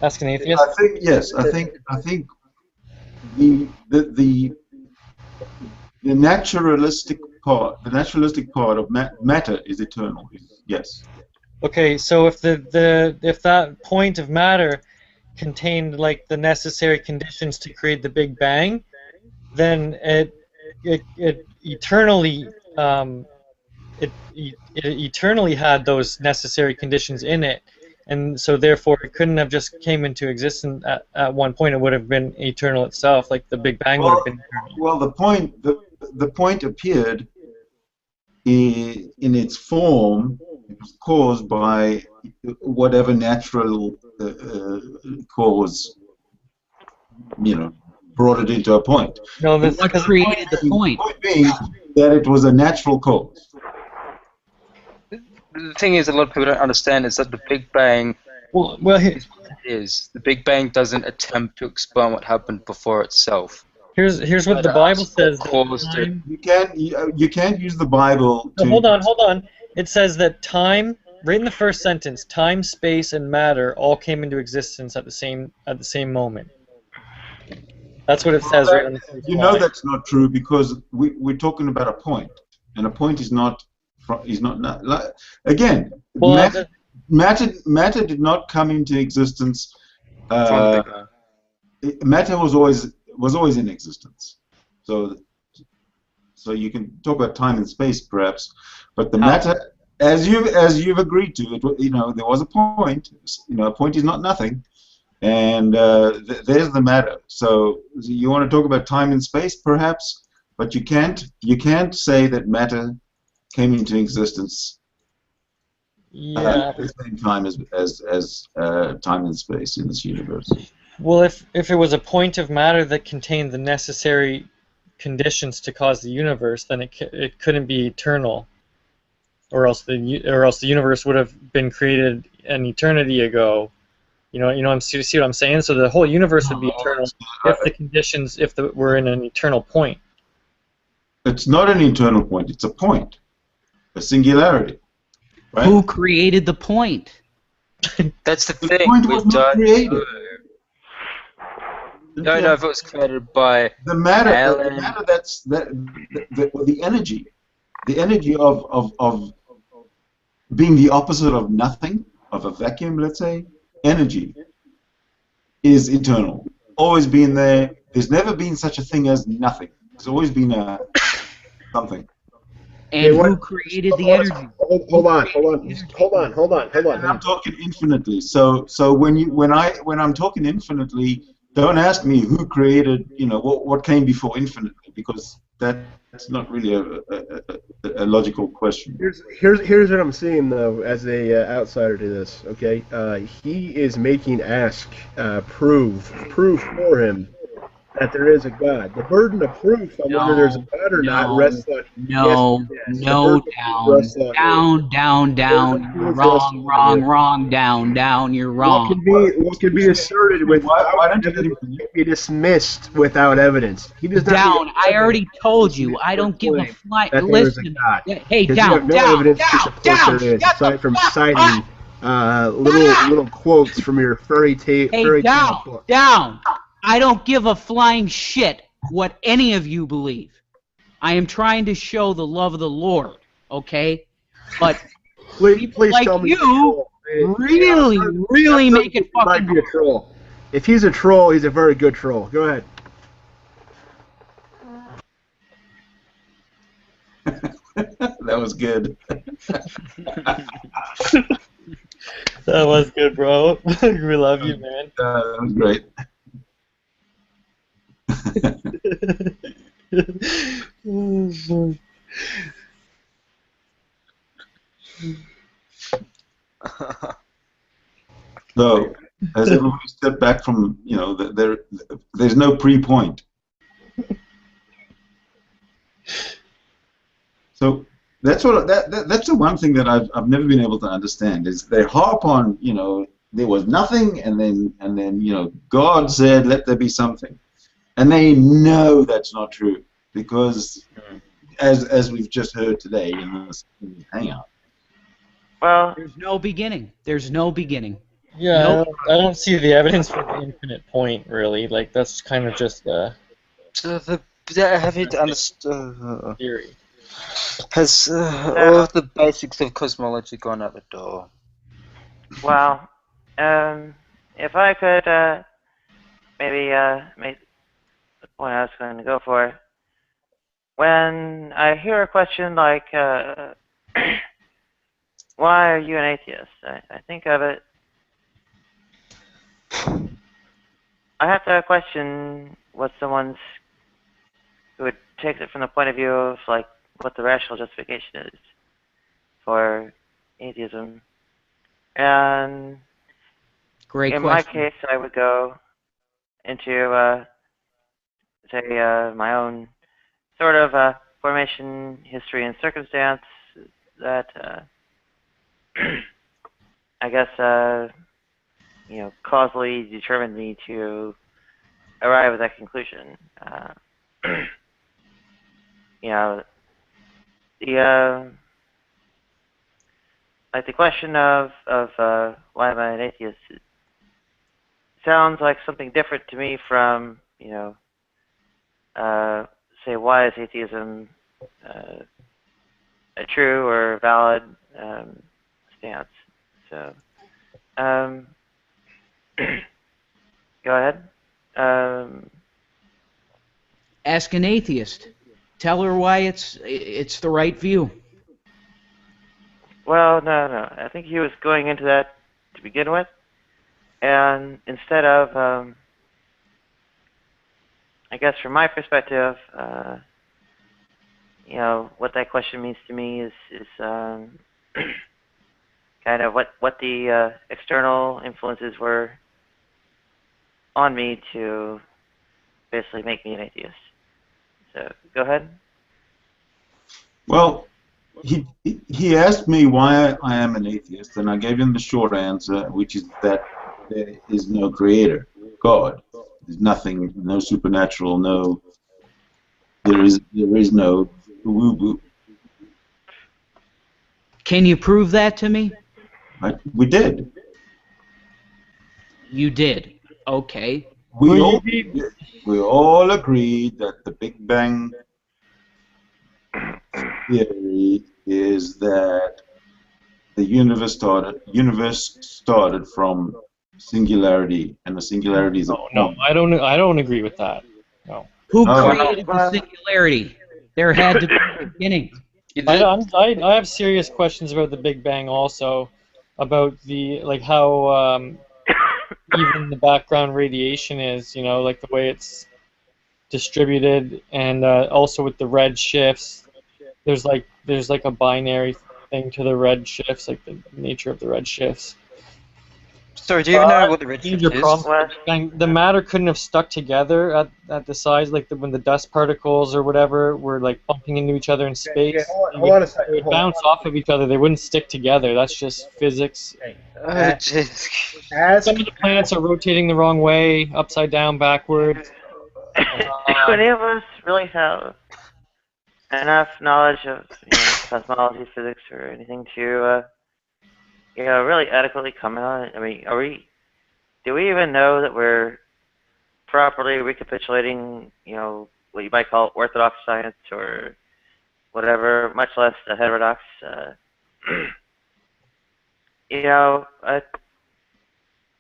Ask an atheist. I think yes. I think the naturalistic part of matter is eternal. Yes. Okay, so if if that point of matter contained like the necessary conditions to create the Big Bang, then it eternally it eternally had those necessary conditions in it, and so therefore it couldn't have just came into existence at one point. It would have been eternal itself, like the Big Bang would have been eternal. Well, the point appeared in its form. It was caused by whatever natural cause, brought it into a point. No, what created the point? The point being that it was a natural cause. The thing is, a lot of people don't understand is that the Big Bang well, is what it is. The Big Bang doesn't attempt to explain what happened before itself. Here's what the Bible says. You can't use the Bible to... Hold on. It says that time, right in the first sentence, time, space, and matter all came into existence at the same moment. That's what it says right on the first line. know that's not true because we're talking about a point, and a point is not again. Well, matter did not come into existence. Matter was always in existence. So you can talk about time and space, perhaps, but the matter, as you've agreed to, there was a point. A point is not nothing, and there's the matter. So you want to talk about time and space, perhaps, but you can't say that matter came into existence at the same time as time and space in this universe. Well, if it was a point of matter that contained the necessary conditions to cause the universe, then it couldn't be eternal, or else the universe would have been created an eternity ago. See what I'm saying? So the whole universe would be eternal if the conditions, were in an eternal point. It's not an eternal point. It's a point, a singularity. Right? Who created the point? That's the thing. The point was not created. Don't know if it was created by the matter. Alan. The matter the energy, of being the opposite of nothing, of a vacuum. Let's say energy is eternal. Always been there. There's never been such a thing as nothing. There's always been something. And who created the energy? Hold on. I'm talking infinitely. So when I'm talking infinitely, don't ask me who created, what came before infinitely, because that's not really a logical question. Here's what I'm seeing though, as a outsider to this. Okay, he is making ask prove for him that there is a God. The burden of proof on whether there's a God or not rests on... down. Wrong, down, you're wrong. What can be asserted without evidence can be dismissed without evidence. He does not down, I already told you, I don't give a fly. Listen, hey, down, aside from citing little quotes from your fairy tale book. Down. I don't give a flying shit what any of you believe. I am trying to show the love of the Lord, okay? But Please like tell me you he's a troll. really That make it might fucking be a troll. If he's a troll, he's a very good troll. Go ahead. That was good. That was good, bro. We love you, man. That was great. So, as everybody stepped back from, there's no pre-point. So that's that's the one thing that I've never been able to understand is they harp on, there was nothing, and then God said, let there be something, and they know that's not true because, as we've just heard today in this hangout. Well, there's no beginning. There's no beginning. Yeah, Nope. I don't see the evidence for the infinite point, really. Like, that's kind of just a Have you understood? theory. Has all of the basics of cosmology gone out the door? Well, if I could maybe make the point I was going to go for, when I hear a question like, why are you an atheist? I think of it, I have to question what someone's who takes it from the point of view of like what the rational justification is for atheism. And Great in question. my case, I would go into say my own sort of formation, history, and circumstance that I guess causally determined me to arrive at that conclusion. The question of why am I an atheist sounds like something different to me from say why is atheism a true or valid stance. So go ahead. Ask an atheist. Tell her why it's the right view. Well, no. I think he was going into that to begin with, and instead of, I guess from my perspective, what that question means to me is kind of what the external influences were on me to basically make me an atheist. So go ahead. Well, he asked me why I am an atheist, and I gave him the short answer, which is that there is no creator, God. There's nothing, no supernatural, no. There is no woo-woo. Can you prove that to me? We did. You did. Okay. We all agreed that the Big Bang theory is that the universe started from singularity, and the singularity is a point. No, I don't agree with that. No. Who created the singularity? There had to be a beginning. I have serious questions about the Big Bang also, about how even the background radiation is, like the way it's distributed, and also with the red shifts. There's a binary thing to the red shifts, like the nature of the red shifts. Sorry, do you even know what the red shift is? The matter couldn't have stuck together at the size, when the dust particles or whatever were bumping into each other in space. Hold on a second. They would bounce off of each other. They wouldn't stick together. That's just physics. Some of the planets are rotating the wrong way, upside down, backwards. Do any of us really have enough knowledge of cosmology, physics, or anything to really adequately comment on it? I mean, do we even know that we're properly recapitulating, what you might call orthodox science or whatever, much less heterodox. You know,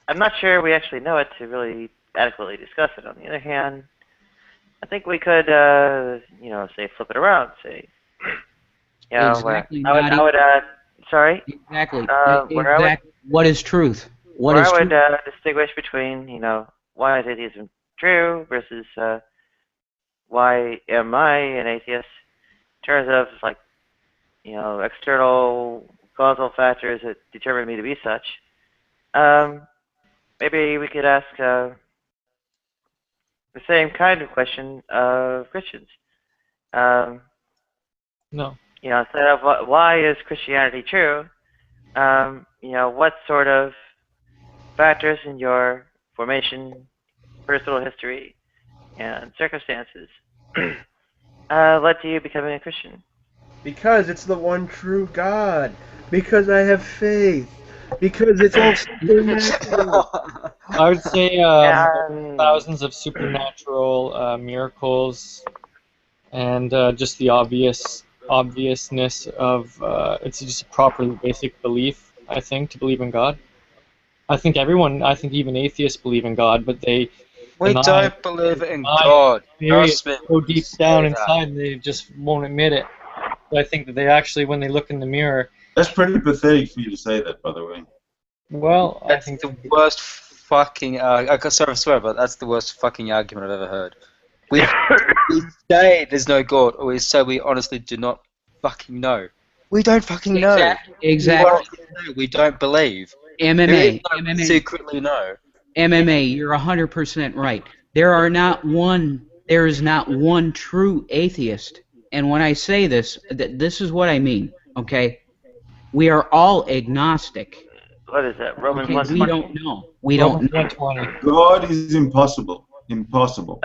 I'm not sure we actually know it to really adequately discuss it. On the other hand, I think we could, you know, say flip it around, say, you know, Exactly. I would, sorry? Exactly. Where I would, What is truth? What where is I would truth? distinguish between, you know, why is atheism true versus why am I an atheist in terms of, like, you know, external causal factors that determine me to be such. Maybe we could ask the same kind of question of Christians. No. You know, instead of why is Christianity true, you know, what sort of factors in your formation, personal history, and circumstances led to you becoming a Christian? Because it's the one true God. Because I have faith. Because it's all supernatural. I would say thousands of supernatural miracles, and just the obviousness of it's just a proper basic belief. I think to believe in God. I think even atheists believe in God, but they We deny don't believe in deny God. it Trust me. so we deep say down that. inside they just won't admit it. So I think that they actually, when they look in the mirror, That's pretty pathetic for you to say that, by the way. well, I That's think the worst fucking. Sorry, I swear, but that's the worst fucking argument I've ever heard. We say there's no God, or we say we honestly do not fucking know. We don't fucking know. Exactly. We don't believe. MMA. There is no MMA. secretly know. MMA. You're 100% right. There is not one true atheist. And when I say this, this is what I mean. Okay, we are all agnostic. What is that? Romans Okay, 1:20? we don't know. We don't know. 1:20. God is impossible. Impossible.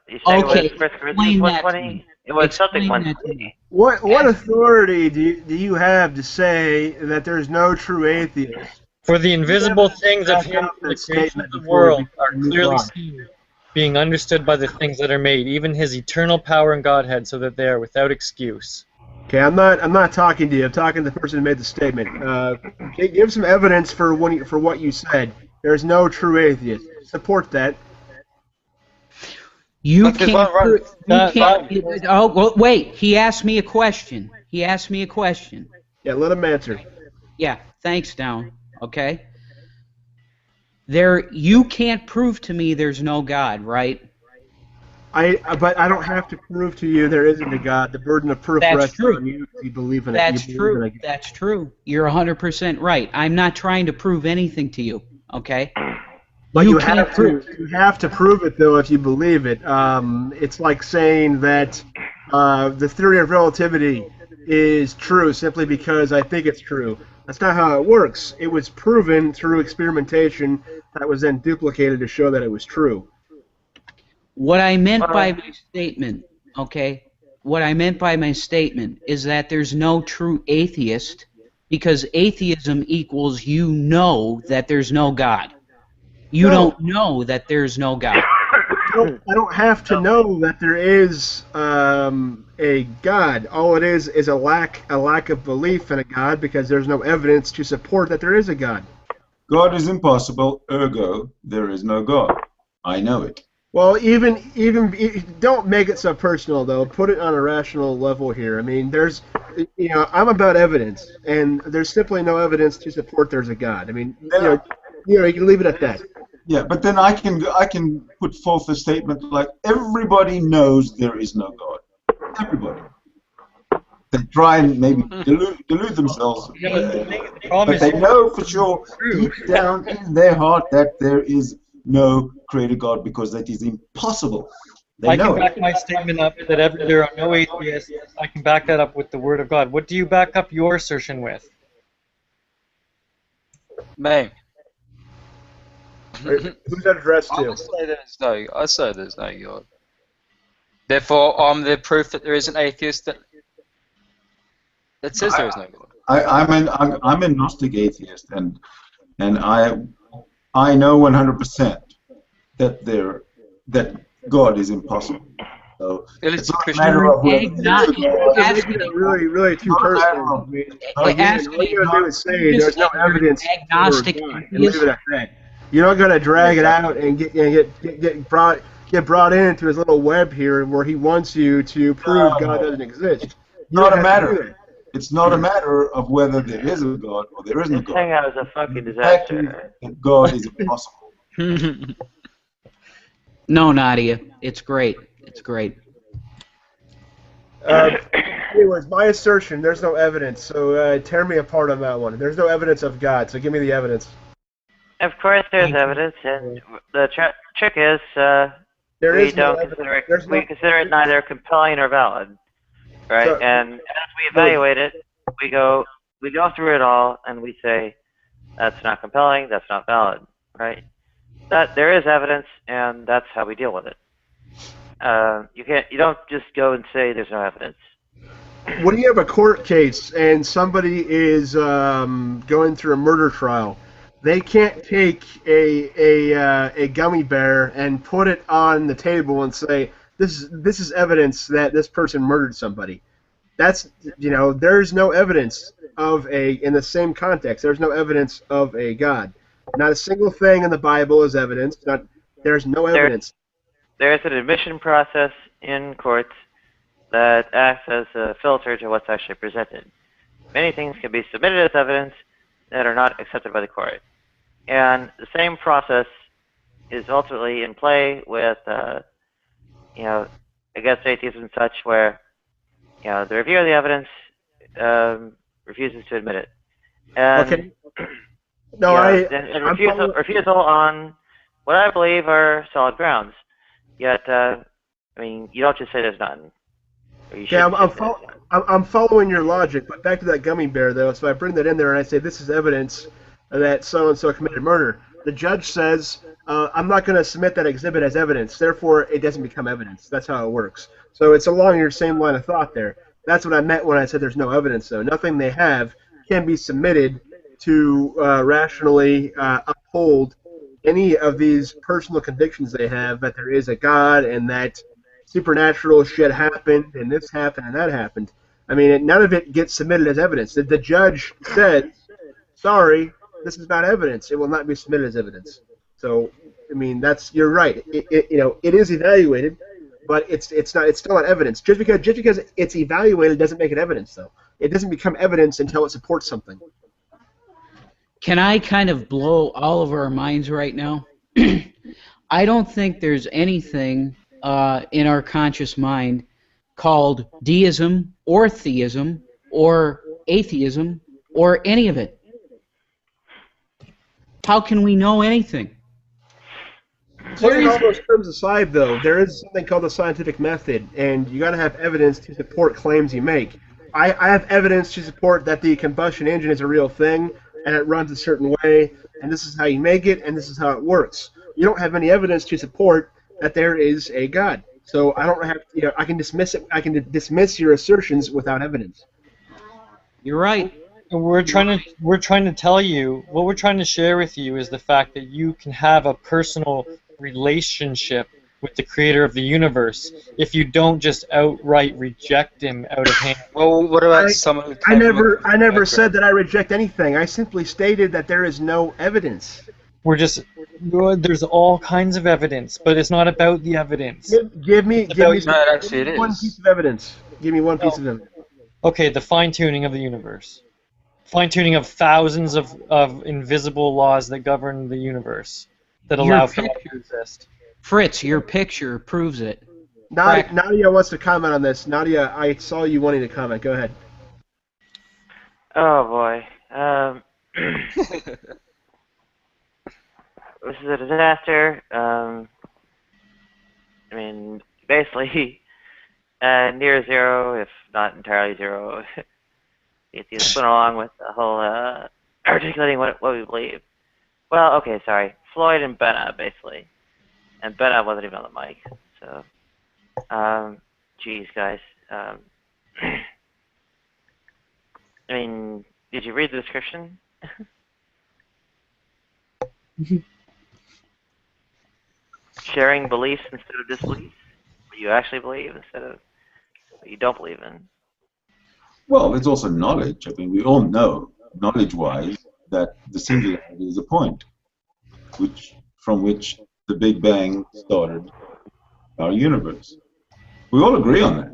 You say Okay, it was 1 Corinthians explain that to 1:20? me. It was something Explain that 1:20. to me. What authority do you have to say that there's no true atheist? for the invisible things of Back Him, up for the that creation statement of the before world, we are move clearly on. seen, being understood by the things that are made, even His eternal power and Godhead, so that they are without excuse. Okay, I'm not talking to you. I'm talking to the person who made the statement. Give some evidence for what you said. There's no true atheist. Support that. You can't. Oh, well, wait. He asked me a question. Yeah, let him answer. Yeah, thanks, Down. Okay. You can't prove to me there's no God, right? But I don't have to prove to you there isn't a God. The burden of proof That's rests true. on you if you believe in it. That's You believe in true. it. That's true. You're 100% right. I'm not trying to prove anything to you. Okay. But you can't have to. You have to prove it though if you believe it. It's like saying that the theory of relativity is true simply because I think it's true. That's not how it works. It was proven through experimentation that was then duplicated to show that it was true. What I meant by my statement, okay, what I meant by my statement is that there's no true atheist because atheism equals you know that there's no God. You don't know that there's no God. I don't have to know that there is a God. All it is a lack of belief in a God because there's no evidence to support that there is a God. God is impossible, ergo there is no God. I know it. Well, even don't make it so personal though. Put it on a rational level here. I mean, I'm about evidence, and there's simply no evidence to support there's a God. I mean, you can leave it at that. Yeah, but then I can put forth a statement like everybody knows there is no God. Everybody. They try and maybe delude themselves, but they know for sure deep down in their heart that there is no creator God because that is impossible. They I can know it. back my statement up that there are no atheists. I can back that up with the Word of God. What do you back up your assertion with? Me. Who's that addressed to? I say there's no God. Therefore, I'm the proof that there is an atheist that says there is no God. I'm a Gnostic atheist, and I know 100% that God is impossible. So At it's least not a Christian. matter of whether there is a Agnostic. God. You're making it really too Not a matter personal. of. I mean, Not, again, all you gotta do is say Just there's no said you're an evidence for agnostic God, and atheist. leave it at that. You're not gonna drag it out and get brought into his little web here where he wants you to prove God doesn't exist. You not don't a have to do matter. It's not a matter of whether there is a God or there isn't a This thing God. was a fucking The fact is disaster. that God is impossible. No, Nadia, it's great. It's great. Anyways, my assertion, there's no evidence, so tear me apart on that one. There's no evidence of God, so give me the evidence. Of course, there's evidence, and the trick is There we is no don't evidence. consider it neither compelling or valid, right? So- and as we evaluate it, we go through it all, and we say that's not compelling, that's not valid, right? That there is evidence, and that's how we deal with it. You don't just go and say there's no evidence. When you have a court case and somebody is going through a murder trial, they can't take a gummy bear and put it on the table and say this is evidence that this person murdered somebody. That's there's no evidence of in the same context. There's no evidence of a God. Not a single thing in the Bible is evidence. There's no evidence. There's an admission process in courts that acts as a filter to what's actually presented. Many things can be submitted as evidence that are not accepted by the court. And the same process is ultimately in play with, against atheism and such, where, the reviewer of the evidence refuses to admit it. And, Okay. No, and refusal on what I believe are solid grounds. Yet, you don't just say there's none. Yeah, I'm following your logic, but back to that gummy bear, though. So I bring that in there and I say this is evidence that so-and-so committed murder. The judge says, I'm not going to submit that exhibit as evidence, therefore it doesn't become evidence. That's how it works. So it's along your same line of thought there. That's what I meant when I said there's no evidence, though. Nothing they have can be submitted to rationally uphold any of these personal convictions they have that there is a God and that supernatural shit happened and this happened and that happened. I mean, none of it gets submitted as evidence. The judge said, sorry, this is not evidence. It will not be submitted as evidence. So, you're right. It is evaluated, but it's still not evidence. Just because it's evaluated doesn't make it evidence, though. It doesn't become evidence until it supports something. Can I kind of blow all of our minds right now? I don't think there's anything in our conscious mind called deism or theism or atheism or any of it. How can we know anything? Putting all those terms aside, though, there is something called the scientific method, and you got to have evidence to support claims you make. I have evidence to support that the combustion engine is a real thing, and it runs a certain way, and this is how you make it, and this is how it works. You don't have any evidence to support that there is a God. So I don't have, I can dismiss it. I can dismiss your assertions without evidence. You're right. We're trying to tell you, what we're trying to share with you is the fact that you can have a personal relationship with the creator of the universe if you don't just outright reject him out of hand. Well, what about someone who I never said that I reject anything. I simply stated that there is no evidence. There's all kinds of evidence, but it's not about the evidence. Give me one is. piece of evidence. Give me one piece of evidence. Okay, the fine-tuning of the universe. Fine-tuning of thousands of invisible laws that govern the universe, that allow for life to exist. Fritz, your picture proves it. Nadia wants to comment on this. Nadia, I saw you wanting to comment. Go ahead. Oh, boy. This is a disaster. Basically, near zero, if not entirely zero. Atheists went along with the whole articulating what we believe. Well, okay, sorry. Floyd and Benna, basically. And Benna wasn't even on the mic. So, geez, guys. Did you read the description? Sharing beliefs instead of disbeliefs? you actually believe instead of what you don't believe in. Well, it's also knowledge. I mean, we all know, knowledge-wise, that the singularity is a point, from which the Big Bang started our universe. We all agree on that.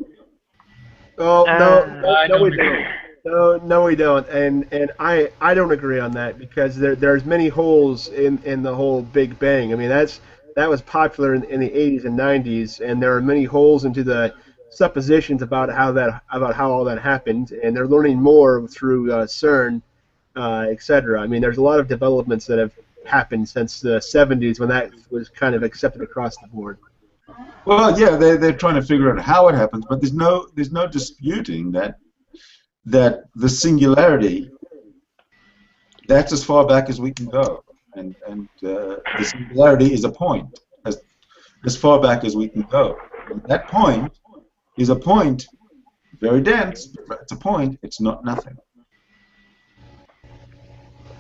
Oh I no, we don't don't. No, we don't, and I don't agree on that because there's many holes in the whole Big Bang. I mean that was popular in the 80s and 90s, and there are many holes into the suppositions about how all that happened, and they're learning more through CERN, etc. I mean, there's a lot of developments that have happened since the 70s when that was kind of accepted across the board. Well, yeah, they're trying to figure out how it happens, but there's no disputing that the singularity, that's as far back as we can go, and the singularity is a point as far back as we can go. And that point is a point, very dense, but it's a point. It's not nothing.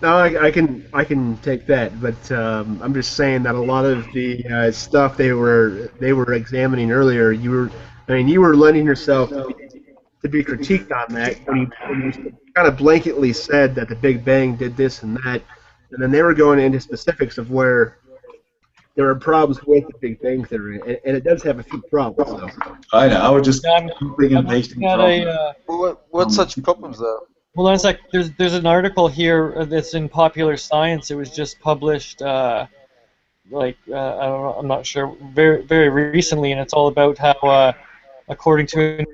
No, I can take that, but I'm just saying that a lot of the stuff they were examining earlier, you were lending yourself to be critiqued on that when you kind of blanketly said that the Big Bang did this and that, and then they were going into specifics of where there are problems with the Big Bang theory, and it does have a few problems though. I know. I was just I'm copying and pasting got from. What such problems though? Hold on a sec. There's an article here that's in Popular Science. It was just published, I don't know, I'm not sure, very recently, and it's all about how, according to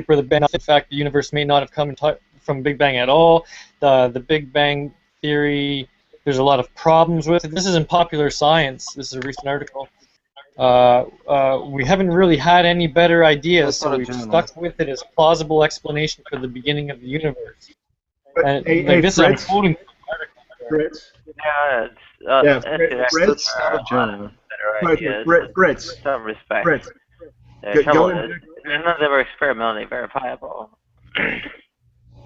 for the Bang, in fact, the universe may not have come from Big Bang at all. The Big Bang theory, there's a lot of problems with it. This is in Popular Science. This is a recent article. We haven't really had any better ideas, so we've stuck with it as a plausible explanation for the beginning of the universe. And this Fritz, is I'm quoting Fritz. Yeah, Fritz. Fritz. Some respect. Fritz. The trouble is, none of them are experimentally verifiable.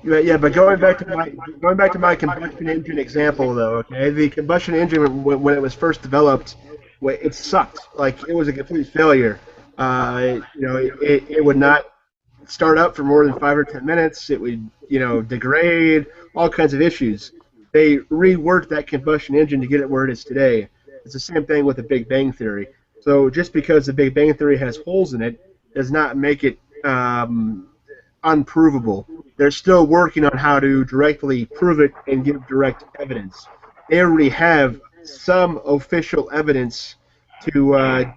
Yeah, but going back to my combustion engine example, though, okay, the combustion engine when it was first developed, it sucked. Like it was a complete failure. It would not start up for more than 5 or 10 minutes. It would, degrade. All kinds of issues. They reworked that combustion engine to get it where it is today. It's the same thing with the Big Bang Theory. So just because the Big Bang Theory has holes in it does not make it unprovable. They're still working on how to directly prove it and give direct evidence. They already have some official evidence to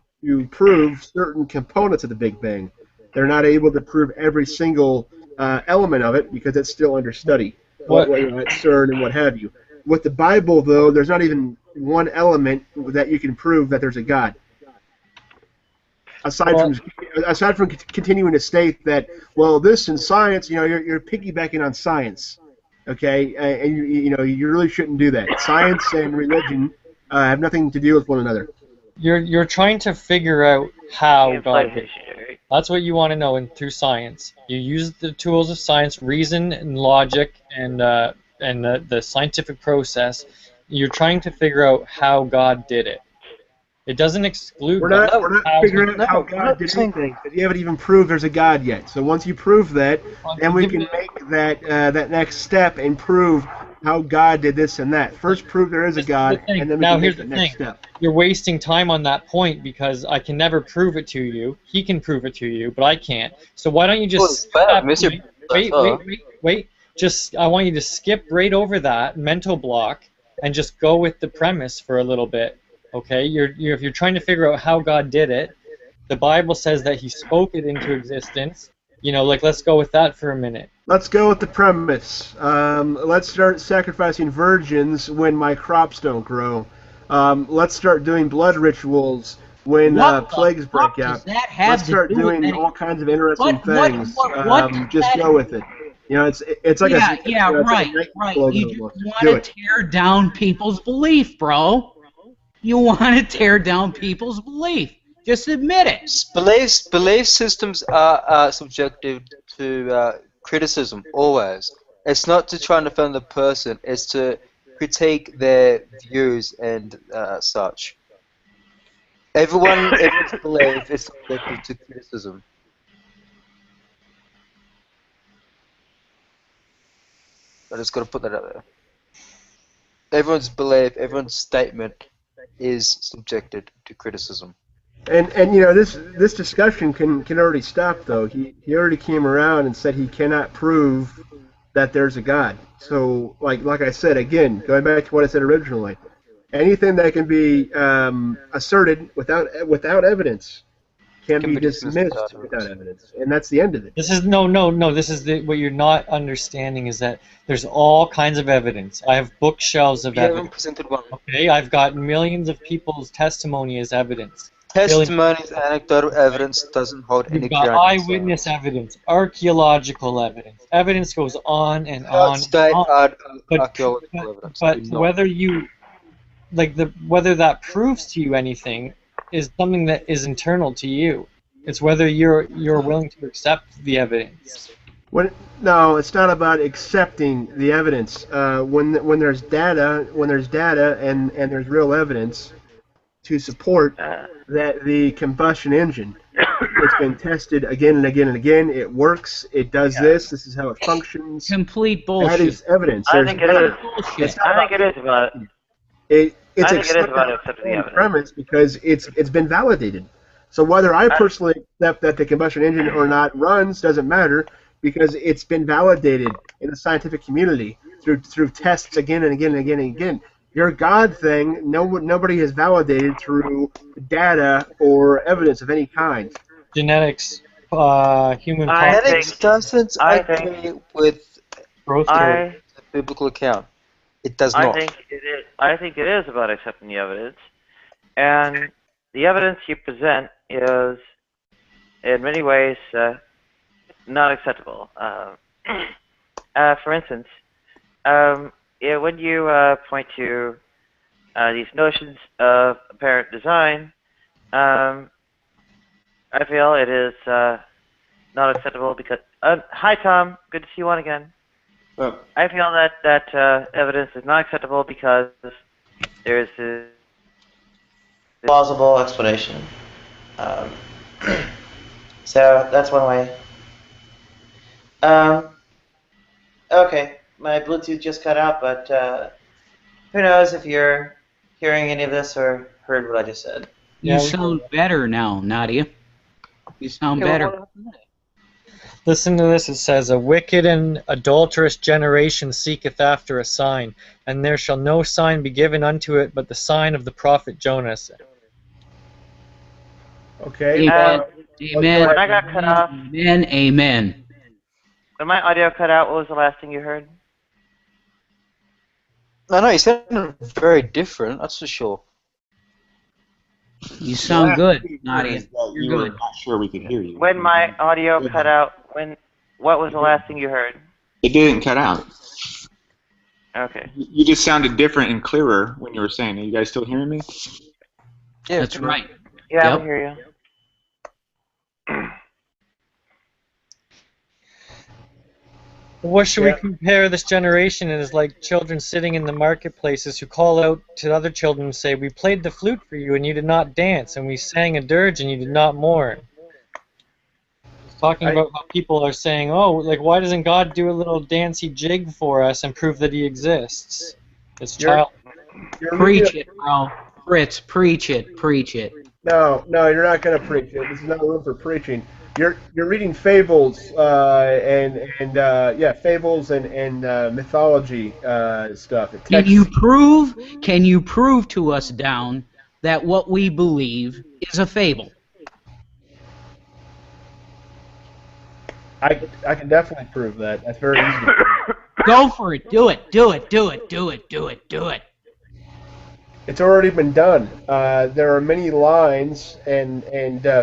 prove certain components of the Big Bang. They're not able to prove every single element of it because it's still under study at CERN and what have you. With the Bible, though, there's not even one element that you can prove that there's a God. Aside from continuing to state that, well, this in science, you're piggybacking on science, okay, and you really shouldn't do that. Science and religion have nothing to do with one another. You're trying to figure out how God did it. That's what you want to know through science. You use the tools of science, reason and logic, and the scientific process. You're trying to figure out how God did it. It doesn't exclude. We're not figuring out how God did anything, because you haven't even proved there's a God yet. So once you prove that, then we can make that next step and prove how God did this and that. First, prove there is a God, and then we can make the next step. You're wasting time on that point because I can never prove it to you. He can prove it to you, but I can't. So why don't you just wait? Just I want you to skip right over that mental block and just go with the premise for a little bit. Okay, if you're trying to figure out how God did it, the Bible says that He spoke it into existence. Let's go with that for a minute. Let's go with the premise. Let's start sacrificing virgins when my crops don't grow. Let's start doing blood rituals when plagues break out. Let's start doing all kinds of interesting things. Just go with it. It's like right. You just want to tear down people's belief, bro. You want to tear down people's belief. Just admit it. Belief systems are subjective to criticism, always. It's not to try and defend the person, it's to critique their views and such. Everyone's belief is subjected to criticism. I just got to put that out there. Everyone's belief, everyone's statement is subjected to criticism. And this discussion can already stop though. He already came around and said he cannot prove that there's a God. So like I said again, going back to what I said originally, anything that can be asserted without evidence can be dismissed without evidence, and that's the end of it. This is no. This is what you're not understanding is that there's all kinds of evidence. I have bookshelves of evidence. Presented one. Okay, I've got millions of people's testimony as evidence. Testimony is anecdotal evidence, doesn't hold any You've got ground. eyewitness evidence, archaeological evidence. Evidence goes on and on. Archaeological evidence. But whether you whether that proves to you anything is something that is internal to you. It's whether you're willing to accept the evidence. No, it's not about accepting the evidence. When there's data and there's real evidence to support that the combustion engine, it's been tested again and again and again. It works. It does this. This is how it functions. Complete bullshit. That is evidence. I think it is. It's I think it is about. It's I think it is about accepting the evidence. premise because it's been validated. So whether I personally accept that the combustion engine or not runs doesn't matter because it's been validated in the scientific community through tests again and again and again and again. Your God thing, nobody has validated through data or evidence of any kind. Genetics, human. Genetics doesn't agree with the biblical account. It does not. I think it is about accepting the evidence, and the evidence you present is, in many ways, not acceptable. For instance, when you point to these notions of apparent design, I feel it is not acceptable because. Hi, Tom. Good to see you on again. Oh. I feel that evidence is not acceptable because there's a plausible explanation. So that's one way. Okay, my Bluetooth just cut out, but who knows if you're hearing any of this or heard what I just said. You sound better now, Nadia. You sound better. Listen to this. It says, "A wicked and adulterous generation seeketh after a sign, and there shall no sign be given unto it but the sign of the prophet Jonas." Okay. Amen. Amen. When I got cut off. Amen. Amen. When my audio cut out, what was the last thing you heard? I know, you sound very different, that's for sure. You sound good, Nadia. You were not sure we could hear you. When my audio cut out, what was the last thing you heard? It didn't cut out. Okay. You just sounded different and clearer when you were saying it. Are you guys still hearing me? Yeah, that's right. Yeah, I hear you. What should we compare this generation? It is like children sitting in the marketplaces who call out to other children and say, "We played the flute for you and you did not dance, and we sang a dirge and you did not mourn." It's talking about how people are saying, "Oh, like why doesn't God do a little dancey jig for us and prove that He exists?" It's child. Preach it, bro. Fritz, preach it, preach it. No, you're not going to preach it. This is not a room for preaching. You're reading fables fables and mythology stuff. Can you prove to us, Down, that what we believe is a fable? I can definitely prove that. That's very easy. Go for it. Do it. Do it. Do it. Do it. Do it. Do it. It's already been done. There are many lines and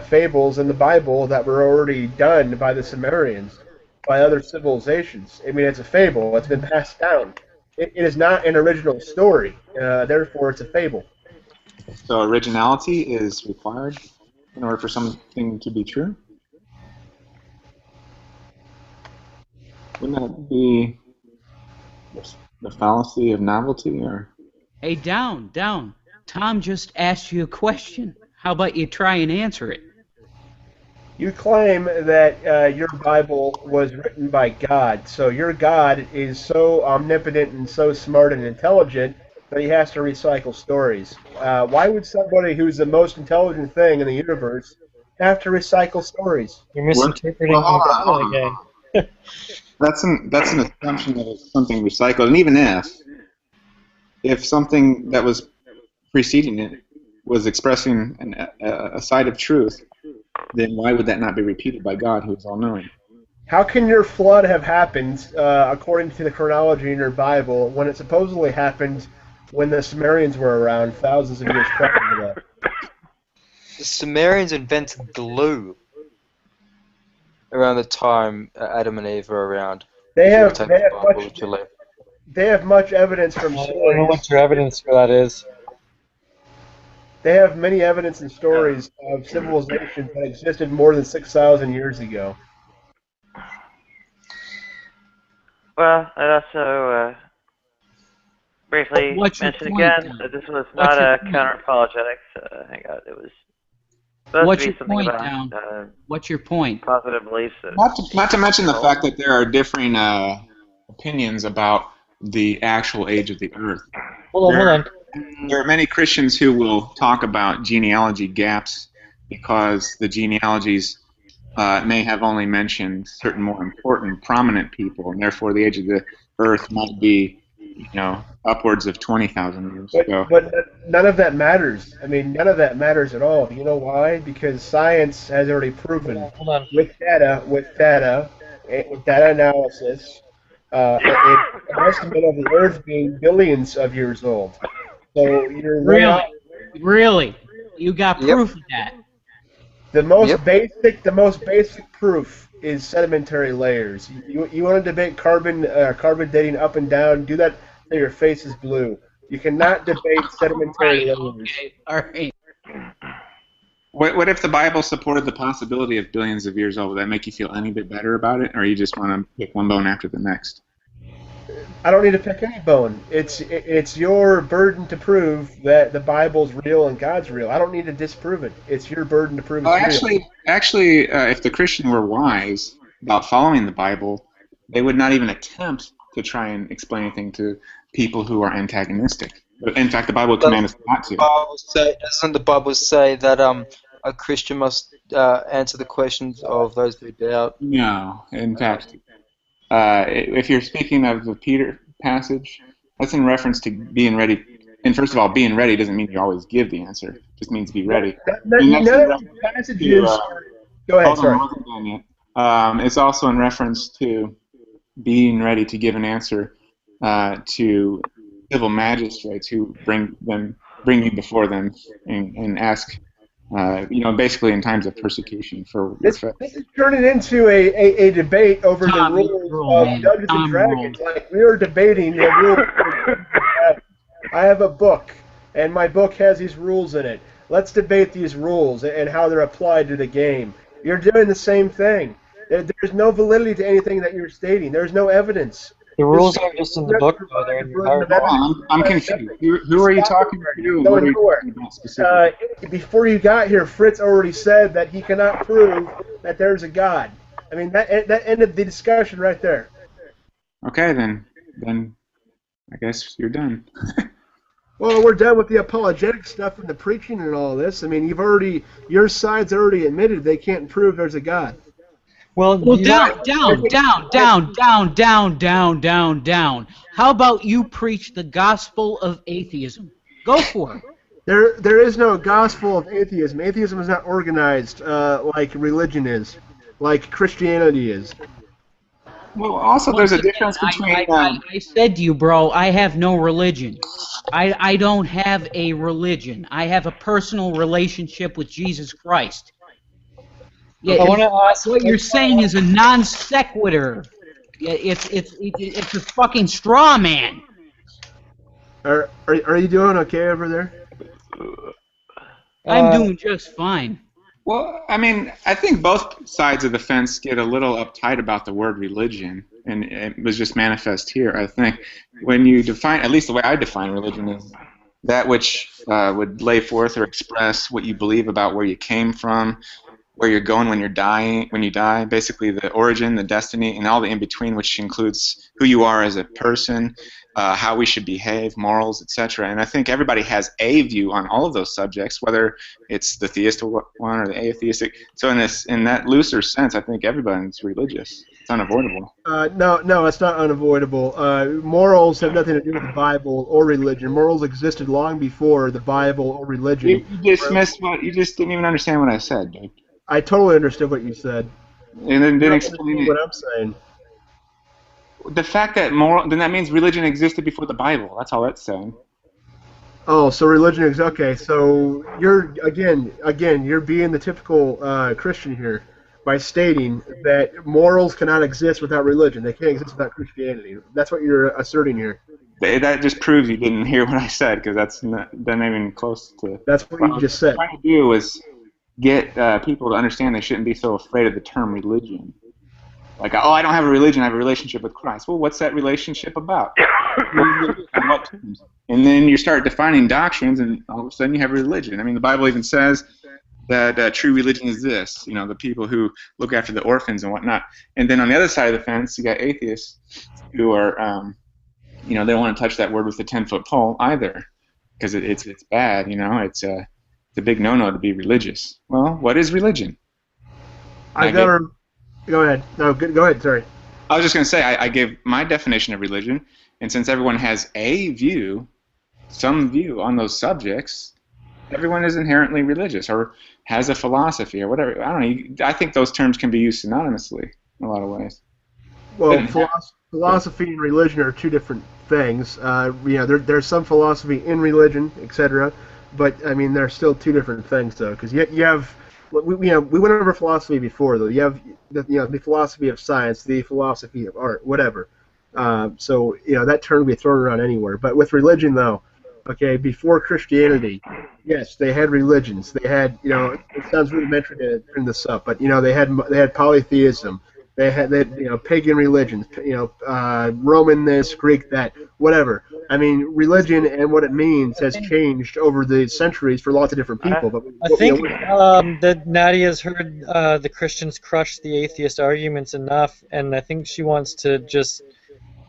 fables in the Bible that were already done by the Sumerians, by other civilizations. I mean, it's a fable. It's been passed down. It is not an original story. Therefore, it's a fable. So originality is required in order for something to be true? Wouldn't that be the fallacy of novelty, or? Hey, Down. Tom just asked you a question. How about you try and answer it? You claim that your Bible was written by God, so your God is so omnipotent and so smart and intelligent that he has to recycle stories. Why would somebody who's the most intelligent thing in the universe have to recycle stories? You're misinterpreting Well, hold on, God hold on. again. That's an assumption that it's something recycled, and even if something that was preceding it was expressing a side of truth, then why would that not be repeated by God, who is all-knowing? How can your flood have happened according to the chronology in your Bible when it supposedly happened when the Sumerians were around thousands of years prior to that? The Sumerians invented glue around the time Adam and Eve were around. They if you have take they the have Bible much literally. they have much evidence from I don't know stories. what your evidence for that is. They have many evidence and stories of civilizations that existed more than 6,000 years ago. Well, I'd also briefly What's your mention point, again then? that this was What's not your a point? counter-apologetics hangout. It was supposed What's to your be something point, about Down? What's your point? positive beliefs. Not to mention the fact that there are differing opinions about the actual age of the Earth. Hold on. There are many Christians who will talk about genealogy gaps because the genealogies may have only mentioned certain more important, prominent people, and therefore the age of the Earth might be, upwards of 20,000 years ago. But none of that matters. I mean, none of that matters at all. You know why? Because science has already proven Hold on. with data analysis, an estimate of the Earth being billions of years old. So you're way off. Really? You got proof of that? The most basic proof is sedimentary layers. You want to debate carbon dating up and down? Do that till your face is blue. You cannot debate sedimentary layers. All right. What if the Bible supported the possibility of billions of years old? Would that make you feel any bit better about it, or you just want to pick one bone after the next? I don't need to pick any bone. It's your burden to prove that the Bible's real and God's real. I don't need to disprove it. It's your burden to prove it's real. Actually, if the Christian were wise about following the Bible, they would not even attempt to try and explain anything to people who are antagonistic. In fact, the Bible would command us not to. Doesn't the Bible say that a Christian must answer the questions of those who doubt? No, in fact, if you're speaking of the Peter passage, that's in reference to being ready. And first of all, being ready doesn't mean you always give the answer. It just means be ready. None of these passages. Go ahead. Hold on, Sorry. I wasn't done yet. It's also in reference to being ready to give an answer to civil magistrates who bring you before them and ask, basically in times of persecution for This is turning into a debate over the rules of Dungeons and Dragons. Like we are debating the rules. I have a book, and my book has these rules in it. Let's debate these rules and how they're applied to the game. You're doing the same thing. There's no validity to anything that you're stating. There's no evidence. The rules aren't just in the book, though. They're in your Bible. I'm confused. Who are you talking to? And what are you talking about specifically? Before you got here, Fritz already said that he cannot prove that there's a God. I mean, that ended the discussion right there. Okay, then I guess you're done. Well, we're done with the apologetic stuff and the preaching and all this. I mean, your side's already admitted they can't prove there's a God. Well, down. How about you preach the gospel of atheism? Go for it. There is no gospel of atheism. Atheism is not organized like religion is, like Christianity is. Well, also there's a difference between. I said to you, bro, I have no religion. I don't have a religion. I have a personal relationship with Jesus Christ. Yeah, I want to ask what you're saying is a non sequitur. Yeah, it's a fucking straw man. Are you doing okay over there? I'm doing just fine. Well, I mean, I think both sides of the fence get a little uptight about the word religion, and it was just manifest here. I think when you define, at least the way I define religion, is that which would lay forth or express what you believe about where you came from, where you're going when you die, basically the origin, the destiny, and all the in between, which includes who you are as a person, how we should behave, morals, etc. And I think everybody has a view on all of those subjects, whether it's the theistic one or the atheistic. So in that looser sense, I think everybody's religious. It's unavoidable. No, it's not unavoidable. Morals have nothing to do with the Bible or religion. Morals existed long before the Bible or religion. You dismissed what you just didn't even understand what I said, dude. I totally understood what you said. And then You don't explain understand what I'm saying. The fact that then that means religion existed before the Bible. That's all that's saying. Oh, so religion is okay. So you're again you're being the typical Christian here by stating that morals cannot exist without religion. They can't exist without Christianity. That's what you're asserting here. That just proves you didn't hear what I said, because that's not even close to. That's what you just said. What I was trying to do is get people to understand they shouldn't be so afraid of the term religion. Like, oh, I don't have a religion, I have a relationship with Christ. Well, what's that relationship about? On what terms? And then you start defining doctrines, and all of a sudden you have a religion. I mean, the Bible even says that true religion is this, the people who look after the orphans and whatnot. And then on the other side of the fence, you got atheists who are, they don't want to touch that word with a 10-foot pole either, because it's bad, it's a big no-no to be religious. Well, what is religion? Go ahead. No, go ahead. Sorry. I was just going to say, I gave my definition of religion, and since everyone has a view, some view on those subjects, everyone is inherently religious or has a philosophy or whatever. I don't know. I think those terms can be used synonymously in a lot of ways. Well, philosophy and religion are two different things. There's some philosophy in religion, etc. But I mean, they're still two different things, though, because you have. We went over philosophy before, though. You have the philosophy of science, the philosophy of art, whatever. So that term can be thrown around anywhere. But with religion, though, okay, before Christianity, yes, they had religions. They had it sounds rudimentary to bring this up, but they had polytheism. They had pagan religions. Roman this, Greek that, whatever. I mean, religion and what it means has changed over the centuries for lots of different people. But I think that Nadia's heard the Christians crush the atheist arguments enough, and I think she wants to just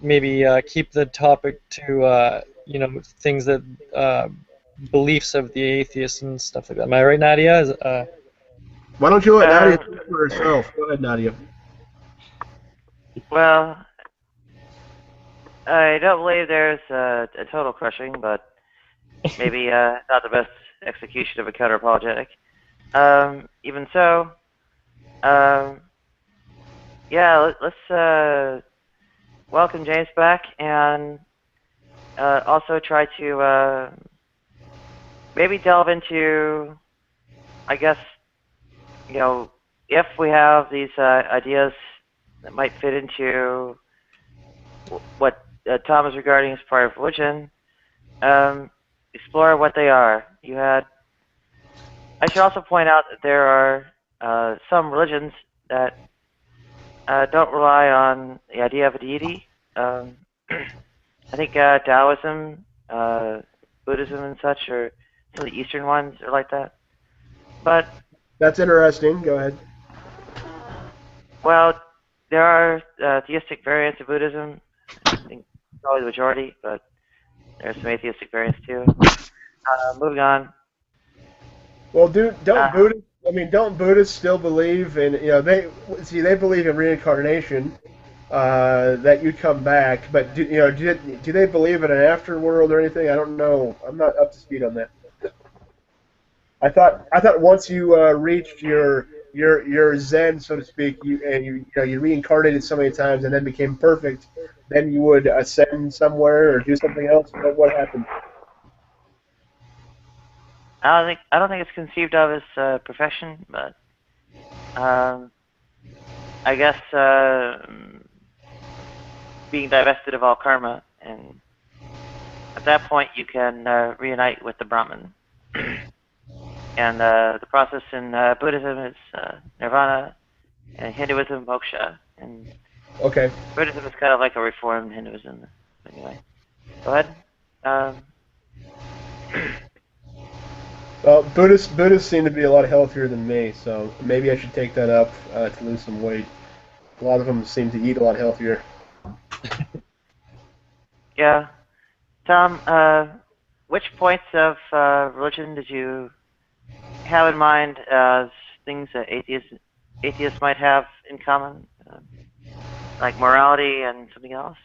maybe keep the topic to things that beliefs of the atheists and stuff like that. Am I right, Nadia? Why don't you let Nadia speak for herself? Go ahead, Nadia. Well, I don't believe there's a total crushing, but maybe not the best execution of a counter-apologetic. Even so, let's welcome James back, and also try to maybe delve into, I guess, if we have these ideas that might fit into what Tom is regarding as part of religion, explore what they are. I should also point out that there are some religions that don't rely on the idea of a deity. I think Taoism, Buddhism and such, or some of the Eastern ones are like that. But that's interesting. Go ahead. Well, there are theistic variants of Buddhism. I think probably the majority, but there are some atheistic variants too. Moving on. Well, don't Buddhists still believe in they believe in reincarnation, that you come back, but do they believe in an afterworld or anything? I don't know. I'm not up to speed on that. I thought once you reached your Zen, so to speak, you reincarnated so many times and then became perfect, then you would ascend somewhere or do something else. What happened? I don't think it's conceived of as perfection, but I guess being divested of all karma, and at that point you can reunite with the Brahman. And the process in Buddhism is nirvana, and Hinduism moksha. And okay. Buddhism is kind of like a reformed Hinduism. Anyway, go ahead. Well, Buddhists seem to be a lot healthier than me, so maybe I should take that up to lose some weight. A lot of them seem to eat a lot healthier. Yeah. Tom, which points of religion did you have in mind as things that atheists might have in common, like morality and something else?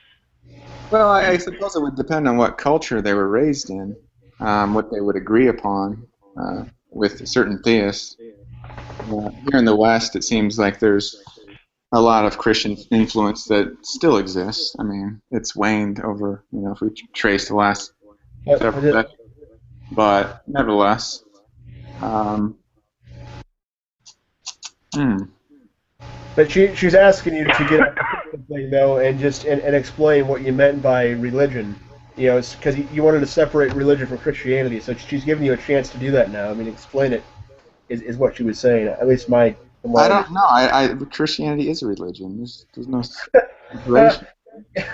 Well, I suppose it would depend on what culture they were raised in, what they would agree upon with certain theists. Here in the West, it seems like there's a lot of Christian influence that still exists. I mean, it's waned over, if we trace the last several decades. But nevertheless, But she's asking you to get up something though, and just and explain what you meant by religion. It's because you wanted to separate religion from Christianity. So she's giving you a chance to do that now. I mean, explain it is what she was saying. At least I don't know. Christianity is a religion. There's no separation.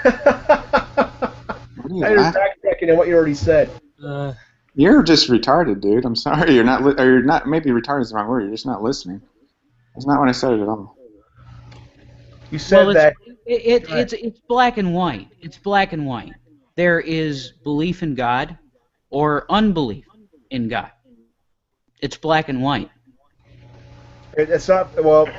What are you You're laughing? backtracking on what you already said. You're just retarded, dude. I'm sorry. You're not. Or you're not. Maybe retarded is the wrong word. You're just not listening. That's not what I said at all. You said that. It's black and white. It's black and white. There is belief in God or unbelief in God. It's black and white. It's not. Well,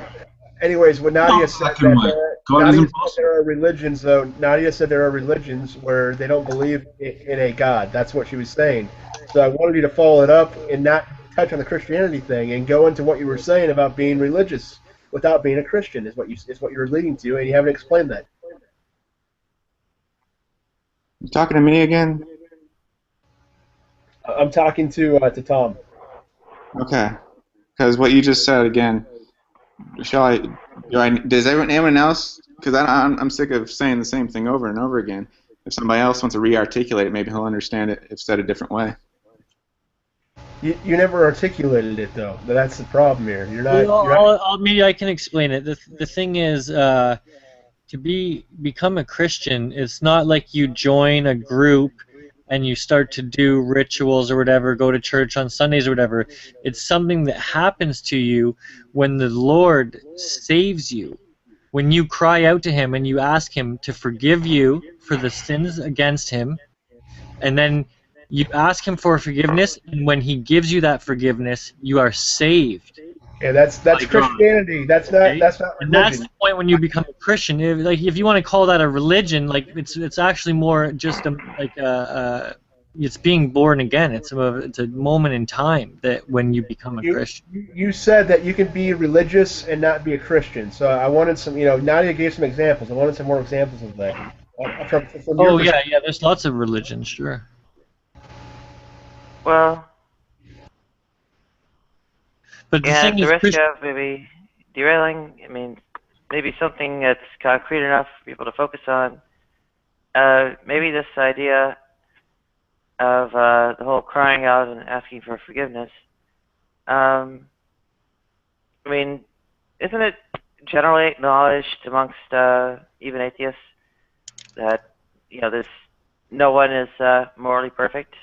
anyways, what Nadia said that Nadia said there are religions, though. Nadia said there are religions where they don't believe in a God. That's what she was saying. So I wanted you to follow it up and not touch on the Christianity thing and go into what you were saying about being religious without being a Christian is what you're leading to, and you haven't explained that. You talking to me again? I'm talking to Tom. Okay. Because what you just said again. Does anyone else? Because I'm sick of saying the same thing over and over again. If somebody else wants to re-articulate it, maybe he'll understand it if said a different way. You never articulated it though. That's the problem here. You're not. Maybe I can explain it. The thing is, to become a Christian, it's not like you join a group and you start to do rituals or whatever, go to church on Sundays or whatever. It's something that happens to you when the Lord saves you. When you cry out to Him and you ask Him to forgive you for the sins against Him, and then you ask Him for forgiveness, and when He gives you that forgiveness, you are saved. Yeah, that's Christianity. That's not religion. And that's the point when you become a Christian. If you want to call that a religion, it's actually more just it's being born again. It's a moment in time that when you become a Christian. You said that you can be religious and not be a Christian. So I wanted some. Nadia gave some examples. I wanted some more examples of that. From yeah. There's lots of religions, sure. Well. But the yeah, thing the is, risk of maybe derailing. I mean, maybe something that's concrete enough for people to focus on. Maybe this idea of the whole crying out and asking for forgiveness. I mean, isn't it generally acknowledged amongst even atheists that no one is morally perfect?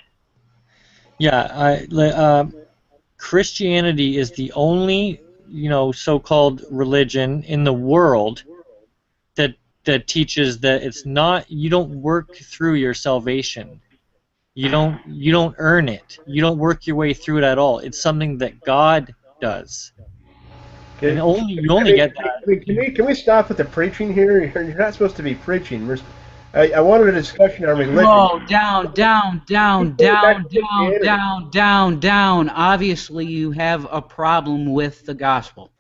Yeah, Christianity is the only, so-called religion in the world that teaches that it's not, you don't work through your salvation. You don't earn it. You don't work your way through it at all. It's something that God does. And you only get that. Can we stop with the preaching here? You're not supposed to be preaching. I wanted a discussion on religion. Whoa, down. Obviously, you have a problem with the gospel.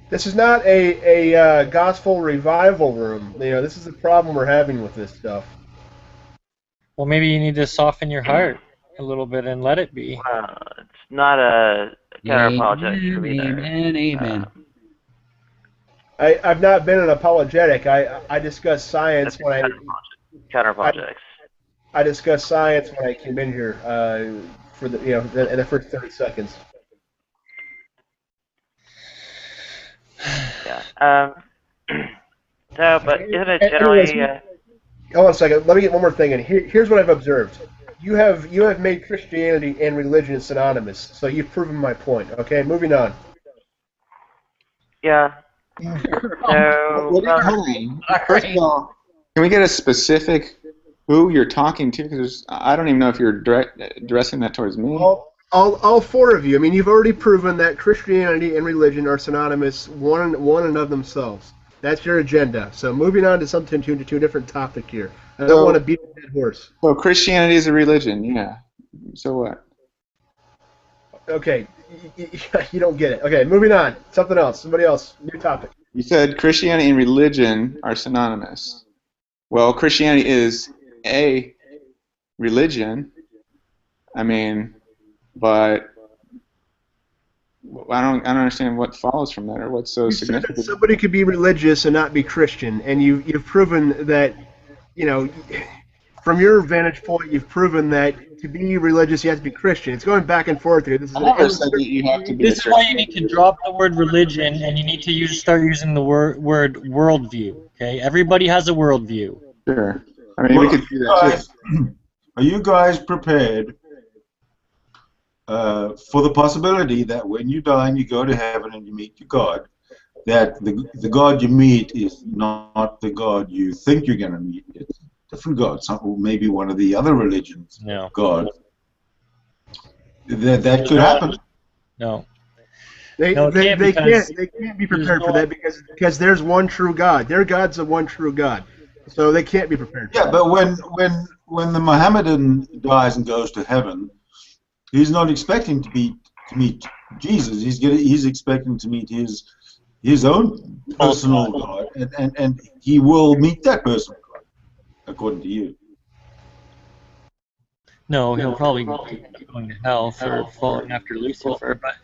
This is not a gospel revival room. This is the problem we're having with this stuff. Well, maybe you need to soften your heart a little bit and let it be. It's not a counter-apologetic for me there. Amen. I've not been an apologetic. I discuss science when counter-apologetics. I discuss science when I came in here for the in the first 30 seconds. Yeah. So, but isn't it generally? Hold on a second. Let me get one more thing in. Here's what I've observed. you have made Christianity and religion synonymous, so you've proven my point. Okay, moving on. Yeah. So, Hold on. First of all, can we get a specific who you're talking to? Because I don't even know if you're addressing that towards me. All four of you. I mean, you've already proven that Christianity and religion are synonymous, one and of themselves. That's your agenda. So moving on to something to a different topic here. I don't want to beat a dead horse. Well, Christianity is a religion, yeah. So what? Okay, you don't get it. Okay, moving on. Something else. Somebody else. New topic. You said Christianity and religion are synonymous. Well, Christianity is a religion. I mean, but I don't understand what follows from that or what's so significant. Somebody could be religious and not be Christian, and you've proven that, from your vantage point, you've proven that to be religious you have to be Christian. It's going back and forth here. This is This is why you need to drop the word religion, and you need to start using the word worldview. Okay, everybody has a worldview. Sure. I mean, we could do that too. Are you guys prepared for the possibility that when you die and you go to heaven and you meet your God, that the God you meet is not the God you think you're going to meet? It's a different God, maybe one of the other religions' God. That could happen. No. They can't be prepared for that because there's one true God. Their God's the one true God. So they can't be prepared for Yeah, that. but when the Mohammedan dies and goes to heaven, he's not expecting to meet Jesus. He's expecting to meet his own personal God, and he will meet that personal God, according to you. No, he'll probably be going to hell for falling after Lucifer. But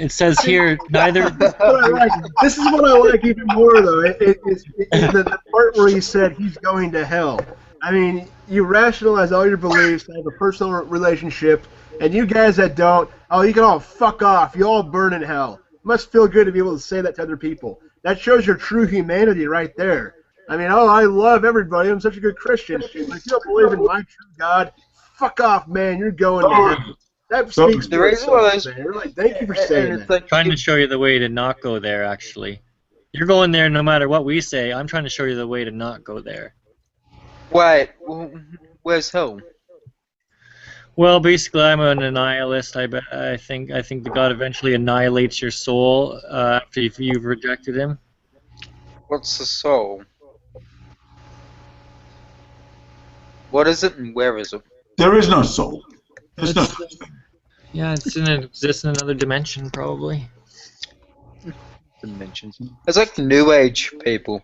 it says here neither. This is what I like even more, though. It's the part where he said he's going to hell. I mean, you rationalize all your beliefs, have a personal relationship, and you guys that don't, you can all fuck off. You all burn in hell. It must feel good to be able to say that to other people. That shows your true humanity right there. I mean, I love everybody. I'm such a good Christian. But if you don't believe in my true God, fuck off, man. You're going to heaven. That speaks The reason why those- Really, thank you for saying that. Trying to show you the way to not go there, actually. You're going there no matter what we say. I'm trying to show you the way to not go there. Wait, where's hell? Well, basically, I'm an nihilist. I think the God eventually annihilates your soul after you've rejected him. What's the soul? What is it and where is it? There is no soul. There's no such thing. Yeah, it exists in another dimension, probably. Dimensions. It's like the New Age people.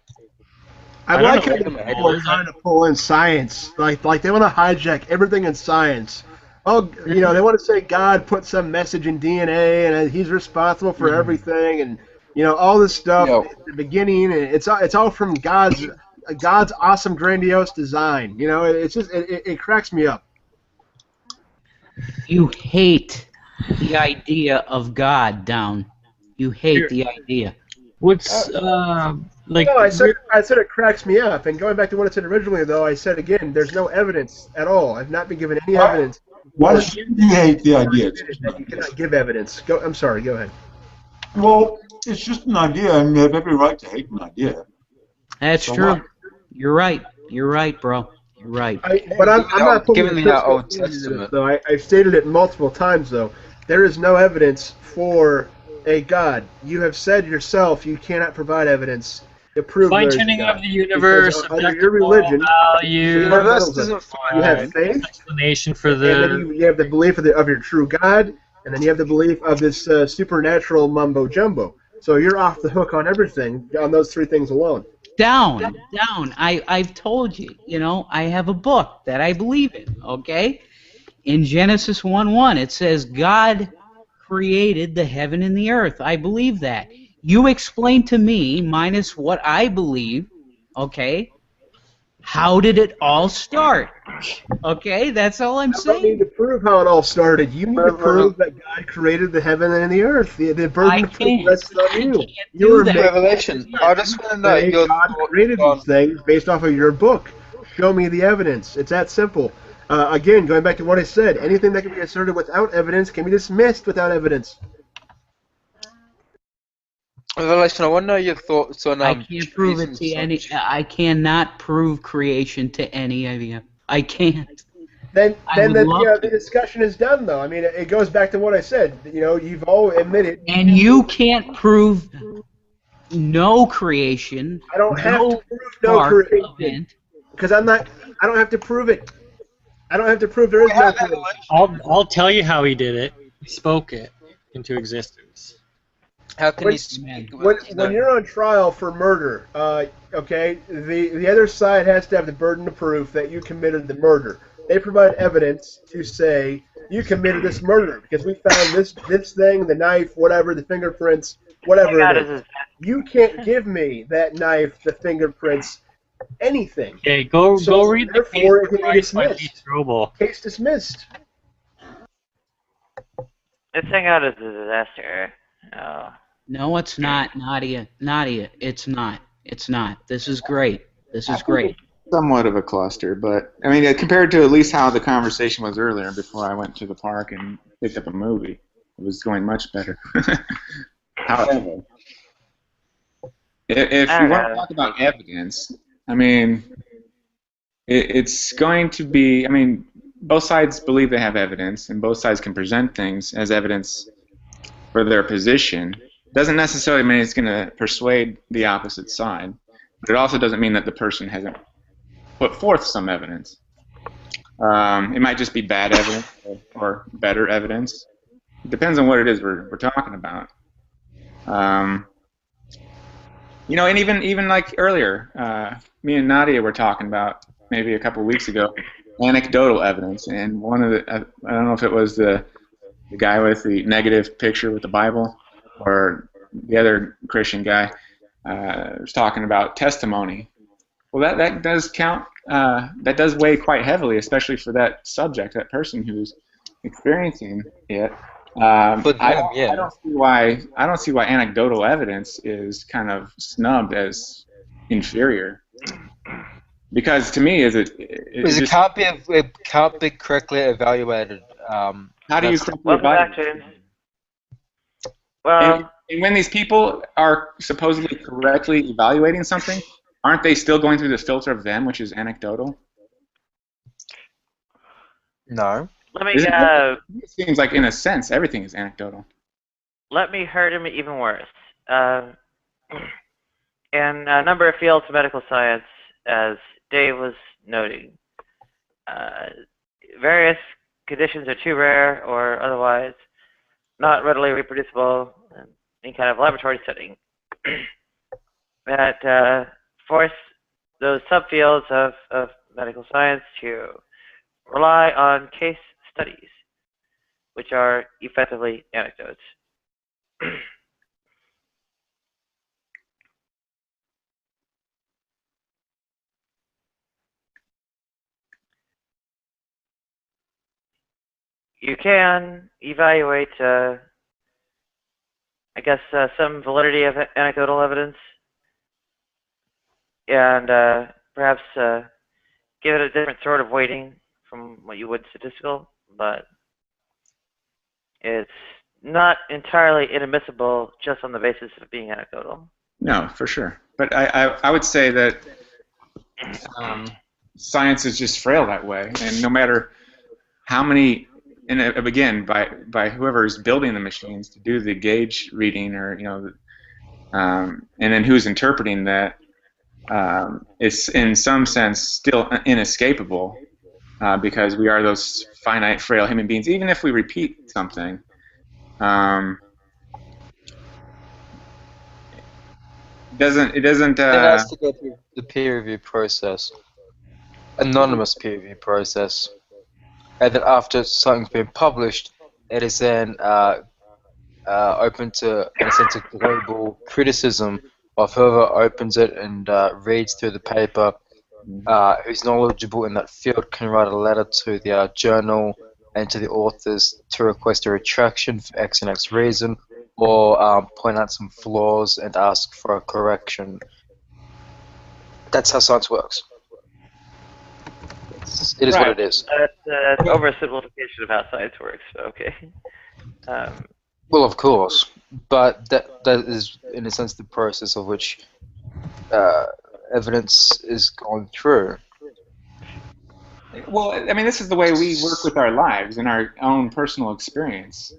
I like how people are trying to pull in science. Like they want to hijack everything in science. Oh, they want to say God put some message in DNA and he's responsible for everything, and all this stuff at the beginning. And it's all from God's awesome, grandiose design. It's just it cracks me up. You hate the idea of God, Down. You hate the idea. What's like? No, I said it cracks me up. And going back to what I said originally, though, I said again, there's no evidence at all. I've not been given any evidence. Why should you hate the idea? That you cannot give evidence. I'm sorry. Go ahead. Well, it's just an idea, and you have every right to hate an idea. That's true. You're right. You're right, bro. You're right. But I'm not putting given the Old Testament. though. I've stated it multiple times, though. There is no evidence for a God. You have said yourself you cannot provide evidence to prove there is a Fine-tuning God. of the universe, Because under your religion, value, you have faith, explanation for and then the. you have the belief of your true God, and then you have the belief of this supernatural mumbo jumbo. So you're off the hook on everything on those three things alone. Down. I've told you, I have a book that I believe in, okay? In Genesis 1:1, it says God created the heaven and the earth. I believe that. You explain to me, minus what I believe, okay? How did it all start? Okay, that's all I'm saying. You don't need to prove how it all started. You need to prove that God created the heaven and the earth. The burden of proof rests on you. You're Revelation. I just want to know your God created these things based off of your book. Show me the evidence. It's that simple. Again, going back to what I said, anything that can be asserted without evidence can be dismissed without evidence. Revelation, I want to know your thoughts on I can't prove it trees to and any. such. I cannot prove creation to any of you. I can't. Then I would love the discussion is done, though. I mean, it goes back to what I said. You've all admitted. And you can't prove no creation. I don't have to No prove no spark creation event. because I'm not. I don't have to prove it. I don't have to prove there is no creation. I'll tell you how he did it. He spoke it into existence. How can When- he speak? When you're on trial for murder, okay, the other side has to have the burden of proof that you committed the murder. They provide evidence to say you committed this murder because we found this thing, the knife, whatever, the fingerprints, whatever God, it is. You can't give me that knife, the fingerprints, anything. Okay, go read the case Therefore, it can be provided by Lee dismissed. Strobel. Case dismissed. This thing out is a disaster. Oh. No, it's not, Nadia. Nadia, it's not. It's not. This is great. This is great. Somewhat of a cluster, but I mean, compared to at least how the conversation was earlier before I went to the park and picked up a movie, it was going much better. However, if we want to talk about evidence, I mean, it's going to be, I mean, both sides believe they have evidence, and both sides can present things as evidence for their position. Doesn't necessarily mean it's going to persuade the opposite side, but it also doesn't mean that the person hasn't put forth some evidence. It might just be bad evidence or better evidence. It depends on what it is we're talking about. You know, and even like earlier, me and Nadia were talking about maybe a couple of weeks ago anecdotal evidence, and one of the I don't know if it was the guy with the negative picture with the Bible or the other Christian guy was talking about testimony. Well, that does count. That does weigh quite heavily, especially for that subject, that person who's experiencing it. I don't see why anecdotal evidence is kind of snubbed as inferior. Because to me, it can't be correctly evaluated. How do you Welcome back, James. Well, and when these people are supposedly correctly evaluating something, aren't they still going through the filter of them, which is anecdotal? No. Let me. It seems like, in a sense, everything is anecdotal. Let me hurt him even worse. In a number of fields of medical science, as Dave was noting, various conditions are too rare or otherwise not readily reproducible in any kind of laboratory setting that force those subfields of medical science to rely on case studies, which are effectively anecdotes. You can evaluate, I guess, some validity of anecdotal evidence, and perhaps give it a different sort of weighting from what you would statistical, but it's not entirely inadmissible just on the basis of being anecdotal. No, for sure. But I would say that science is just frail that way, and no matter how many, and again, by whoever is building the machines to do the gauge reading, or and then who's interpreting that, it's in some sense still inescapable because we are those finite, frail human beings. Even if we repeat something, it doesn't. It has to go through the peer review process, anonymous peer review process, and then after something's been published, it is then open to, in a sense, a global criticism of whoever opens it and reads through the paper, who's knowledgeable in that field can write a letter to the journal and to the authors to request a retraction for X and X reason, or point out some flaws and ask for a correction. That's how science works. It is right. what it is. That's oversimplification of how science works. But okay. Well, of course, but that is, in a sense, the process of which evidence is going through. Well, I mean, this is the way we work with our lives and our own personal experience.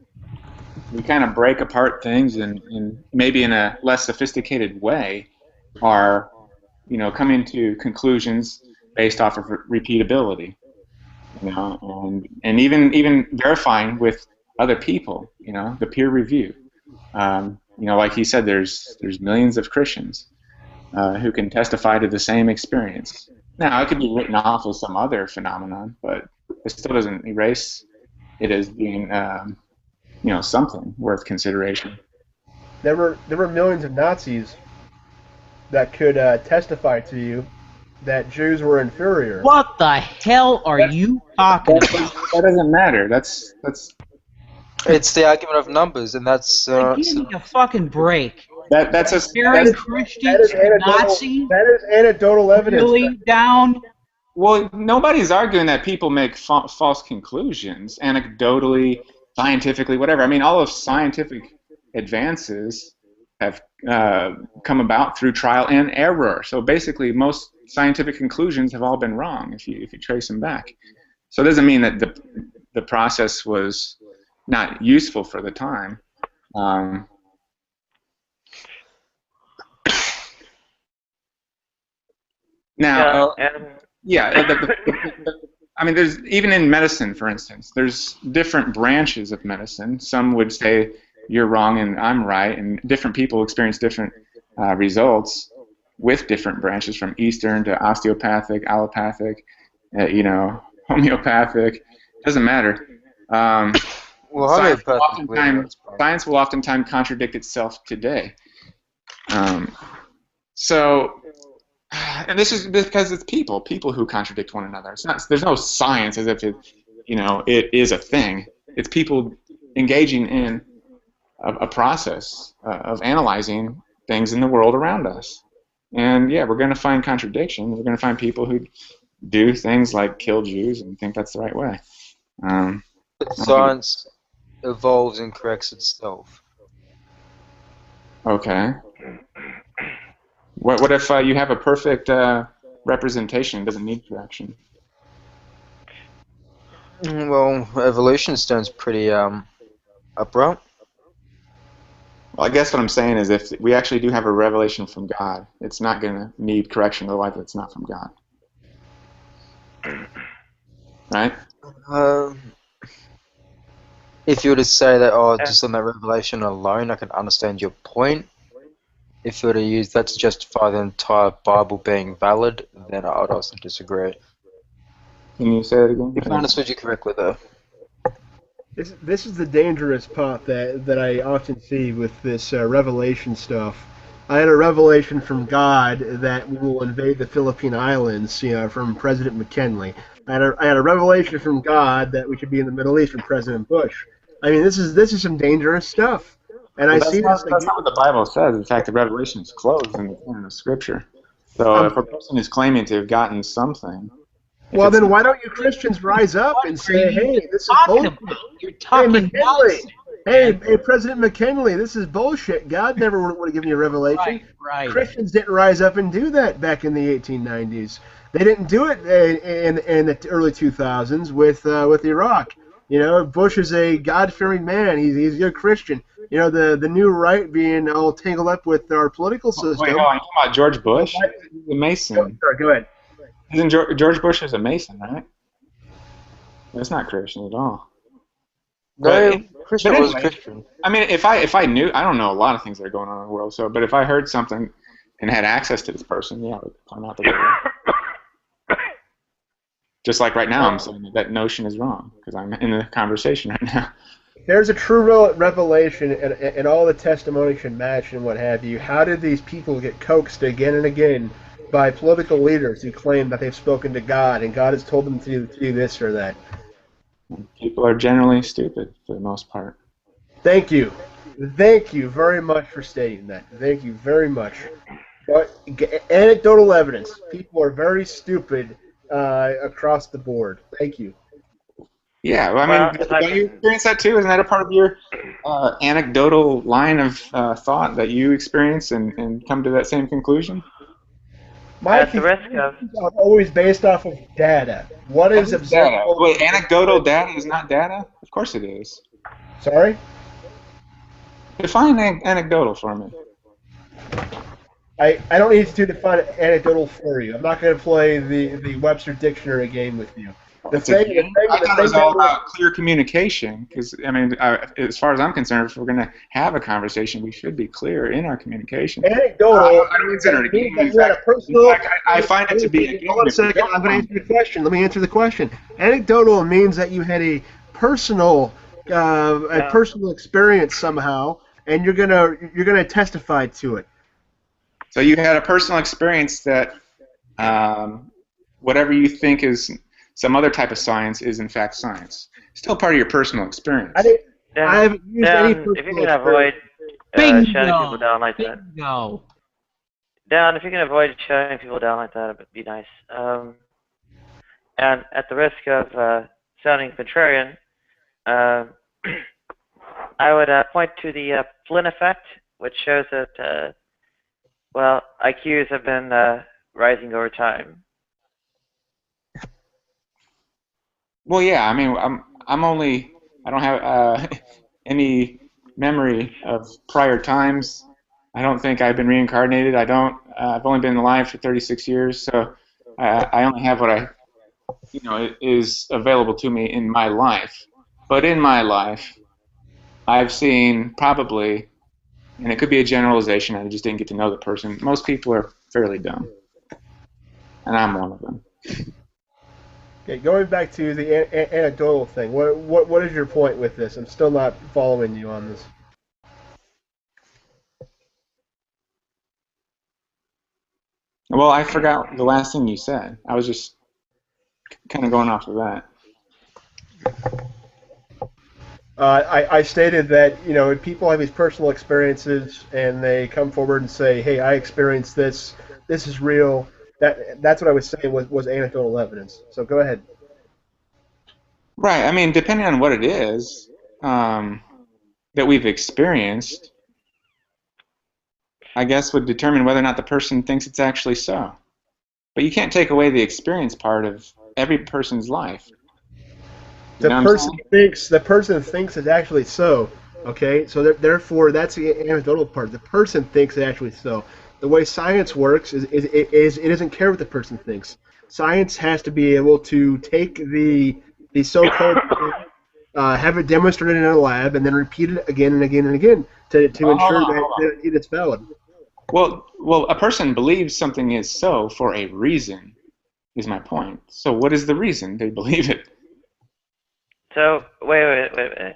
We kind of break apart things and maybe in a less sophisticated way are, coming to conclusions based off of repeatability, and even verifying with other people, the peer review. Like he said, there's millions of Christians who can testify to the same experience. Now, it could be written off as some other phenomenon, but it still doesn't erase it as being, something worth consideration. There were millions of Nazis that could testify to you that Jews were inferior. What the hell are you talking about? That doesn't matter. That's. It's the argument of numbers, and that's. Give me a fucking break. That's a Christian Nazi. That is anecdotal evidence. Really down. Well, nobody's arguing that people make false conclusions, anecdotally, scientifically, whatever. I mean, all of scientific advances have come about through trial and error. So basically, most scientific conclusions have all been wrong if you trace them back. So it doesn't mean that the process was not useful for the time. Now, I mean, there's even in medicine, for instance, there's different branches of medicine. Some would say you're wrong and I'm right, and different people experience different results with different branches, from Eastern to osteopathic, allopathic, homeopathic. Doesn't matter. Science will oftentimes contradict itself today. And this is because it's people who contradict one another. It's not. There's no science as if it is a thing. It's people engaging in a process of analyzing things in the world around us. And yeah, we're going to find contradictions. We're going to find people who do things like kill Jews and think that's the right way. But science evolves and corrects itself. Okay. What if you have a perfect representation? It doesn't need correction. Well, evolution stands pretty upright. Well, I guess what I'm saying is if we actually do have a revelation from God, it's not going to need correction, otherwise it's not from God. Right? If you were to say that, just on that revelation alone, I can understand your point. If you were to use that to justify the entire Bible being valid, then I would also disagree. Can you say that again? If I understood you correctly, though. This is the dangerous part that I often see with this revelation stuff. I had a revelation from God that we will invade the Philippine Islands, from President McKinley. I had a revelation from God that we should be in the Middle East from President Bush. I mean, this is some dangerous stuff. And well, I see that's not what the Bible says. In fact, the revelation is closed in the Scripture. So if a person is claiming to have gotten something, well, then why don't you Christians rise up and say, "Hey, this is bullshit"? You're talking McKinley. Hey, President McKinley, this is bullshit. God never would have given you a revelation. Right. Christians didn't rise up and do that back in the 1890s. They didn't do it in the early 2000s with Iraq. Bush is a God-fearing man. He's a good Christian. The new right being all tangled up with our political system. Wait, hold on. You talking about George Bush? He's a Mason. Sorry, go ahead. Isn't George Bush is a Mason, right? That's not Christian at all. No, Christian was Christian. I mean, if I knew, I don't know a lot of things that are going on in the world. So, but if I heard something and had access to this person, yeah, I would point out the way. Just like right now, I'm saying that notion is wrong because I'm in the conversation right now. There's a true revelation, and all the testimony should match and what have you. How did these people get coaxed again and again by political leaders who claim that they've spoken to God and God has told them to do this or that? People are generally stupid for the most part. Thank you. Thank you very much for stating that. Thank you very much. But anecdotal evidence. People are very stupid across the board. Thank you. Yeah, well, I mean, don't you experience that too? Isn't that a part of your anecdotal line of thought that you experience and come to that same conclusion? My At the risk of conclusions are always based off of data. What is That is data. observable? Wait, anecdotal data is not data? Of course it is. Sorry? Define anecdotal for me. I don't need to define anecdotal for you. I'm not going to play the Webster Dictionary game with you. I thought it was all about clear communication, because, I mean, as far as I'm concerned, if we're going to have a conversation, we should be clear in our communication. Anecdotal. I don't consider it a game. In fact, I find it to be a game. Hold on a second. I'm going to answer your question. Let me answer the question. Anecdotal means that you had a personal experience somehow, and you're gonna testify to it. So you had a personal experience that whatever you think is some other type of science is in fact science. Still part of your personal experience. I haven't used any personal if you can avoid shutting people down like that. No. Dan, if you can avoid shutting people down like that, it would be nice. And at the risk of sounding contrarian, I would point to the Flynn effect, which shows that well, IQs have been rising over time. Well, yeah. I mean, I don't have any memory of prior times. I don't think I've been reincarnated. I've only been alive for 36 years, so I only have what is available to me in my life. But in my life, I've seen probably, and it could be a generalization, I just didn't get to know the person. Most people are fairly dumb, and I'm one of them. Okay, going back to the anecdotal thing, what is your point with this? I'm still not following you on this. Well, I forgot the last thing you said. I was just kind of going off of that. I stated that people have these personal experiences and they come forward and say, "Hey, I experienced this. This is real." That's what I was saying was anecdotal evidence. So go ahead. Right. I mean, depending on what it is that we've experienced, I guess would determine whether or not the person thinks it's actually so. But you can't take away the experience part of every person's life. The person thinks it's actually so. Okay, so therefore that's the anecdotal part. The person thinks it's actually so. The way science works is it doesn't care what the person thinks. Science has to be able to take the so-called have it demonstrated in a lab and then repeat it again and again and again to ensure that it's valid. Well, a person believes something is so for a reason, is my point. So what is the reason they believe it? So, wait.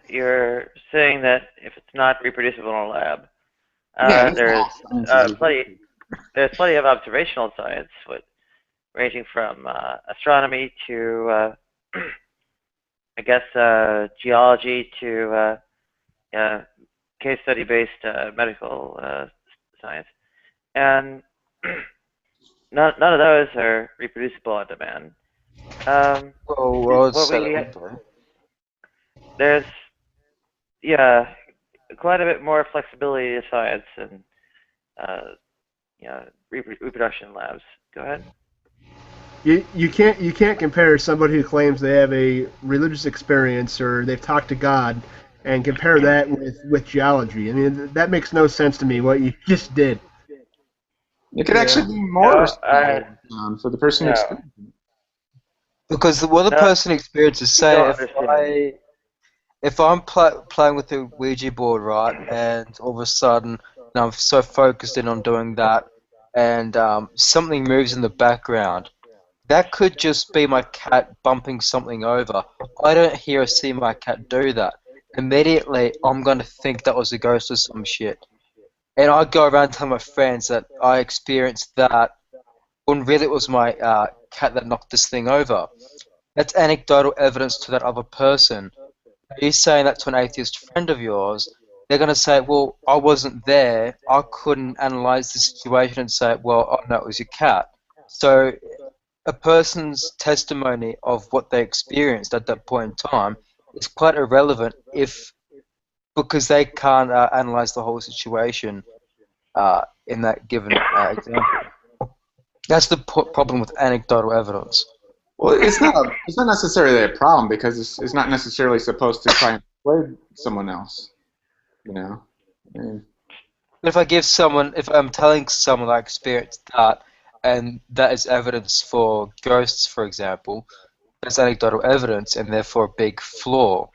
You're saying that if it's not reproducible in a lab, there's plenty of observational science, ranging from astronomy to, I guess, geology to case study-based medical science. And none of those are reproducible on demand. There's quite a bit more flexibility to science and reproduction labs. Go ahead. You can't compare somebody who claims they have a religious experience or they've talked to God and compare that with geology. I mean, that makes no sense to me. What you just did. It could actually be more for the person who experienced it. Because what the person experiences, say, if I'm playing with the Ouija board, right, and all of a sudden I'm so focused in on doing that, and something moves in the background, that could just be my cat bumping something over. I don't hear or see my cat do that. Immediately, I'm going to think that was a ghost or some shit. And I go around telling my friends that I experienced that, when really it was my cat that knocked this thing over. That's anecdotal evidence to that other person. You're saying that to an atheist friend of yours, they're going to say, well, I wasn't there, I couldn't analyze the situation and say, well, oh no, it was your cat. So a person's testimony of what they experienced at that point in time is quite irrelevant because they can't analyze the whole situation in that given example. That's the problem with anecdotal evidence. Well, it's not necessarily a problem because it's not necessarily supposed to try and persuade someone else. You know. I mean, But if I'm telling someone I experienced that, and that is evidence for ghosts, for example, that's anecdotal evidence, and therefore a big flaw.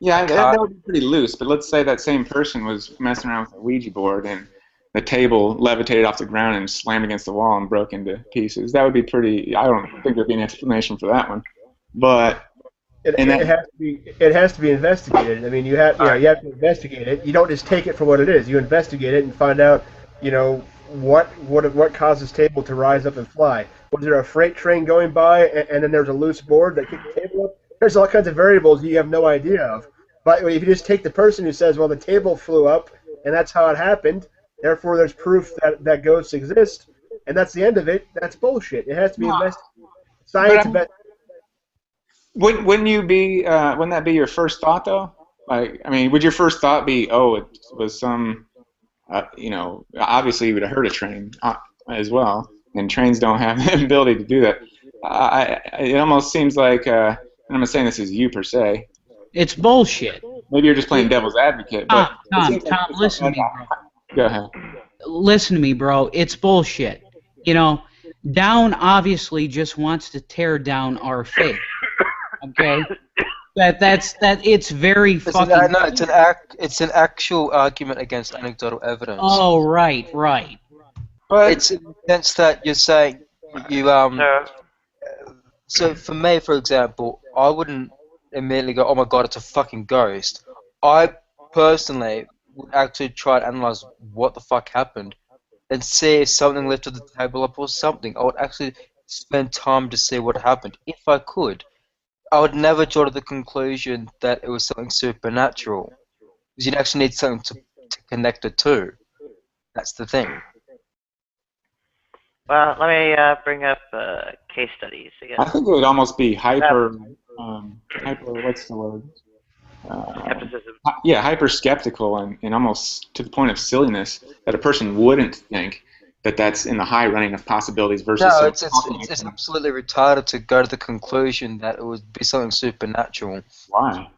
yeah, that would be pretty loose. But let's say that same person was messing around with a Ouija board and the table levitated off the ground and slammed against the wall and broke into pieces. That would be pretty. I don't think there'd be an explanation for that one. But it has to be investigated. I mean, you have to investigate it. You don't just take it for what it is. You investigate it and find out, what caused this table to rise up and fly. Was there a freight train going by and then there's a loose board that kicked the table up? There's all kinds of variables you have no idea of. But if you just take the person who says, well, the table flew up and that's how it happened, therefore there's proof that ghosts exist, and that's the end of it, that's bullshit. It has to be investigated. Science. Wouldn't that be your first thought though? Like, I mean, would your first thought be, oh, it was some, obviously you would have heard a train as well, and trains don't have the ability to do that. It almost seems like, and I'm not saying this is you per se. It's bullshit. Maybe you're just playing devil's advocate. But Tom, listen to me, bro. Go ahead. Listen to me, bro. It's bullshit. Down obviously just wants to tear down our faith. Okay, it's very fucking. No, it's an actual argument against anecdotal evidence. Oh, right. But it's in the sense that you're saying So for me, for example, I wouldn't immediately go, "Oh my god, it's a fucking ghost." I personally would actually try to analyze what the fuck happened and see if something lifted the table up or something. I would actually spend time to see what happened if I could. I would never draw to the conclusion that it was something supernatural, because you'd actually need something to connect it to. That's the thing. Well, let me bring up case studies again. I think it would almost be what's the word? Skepticism. Yeah, hyper skeptical and almost to the point of silliness that a person wouldn't think that that's in the high running of possibilities versus. No, it's absolutely retarded to go to the conclusion that it would be something supernatural. Why?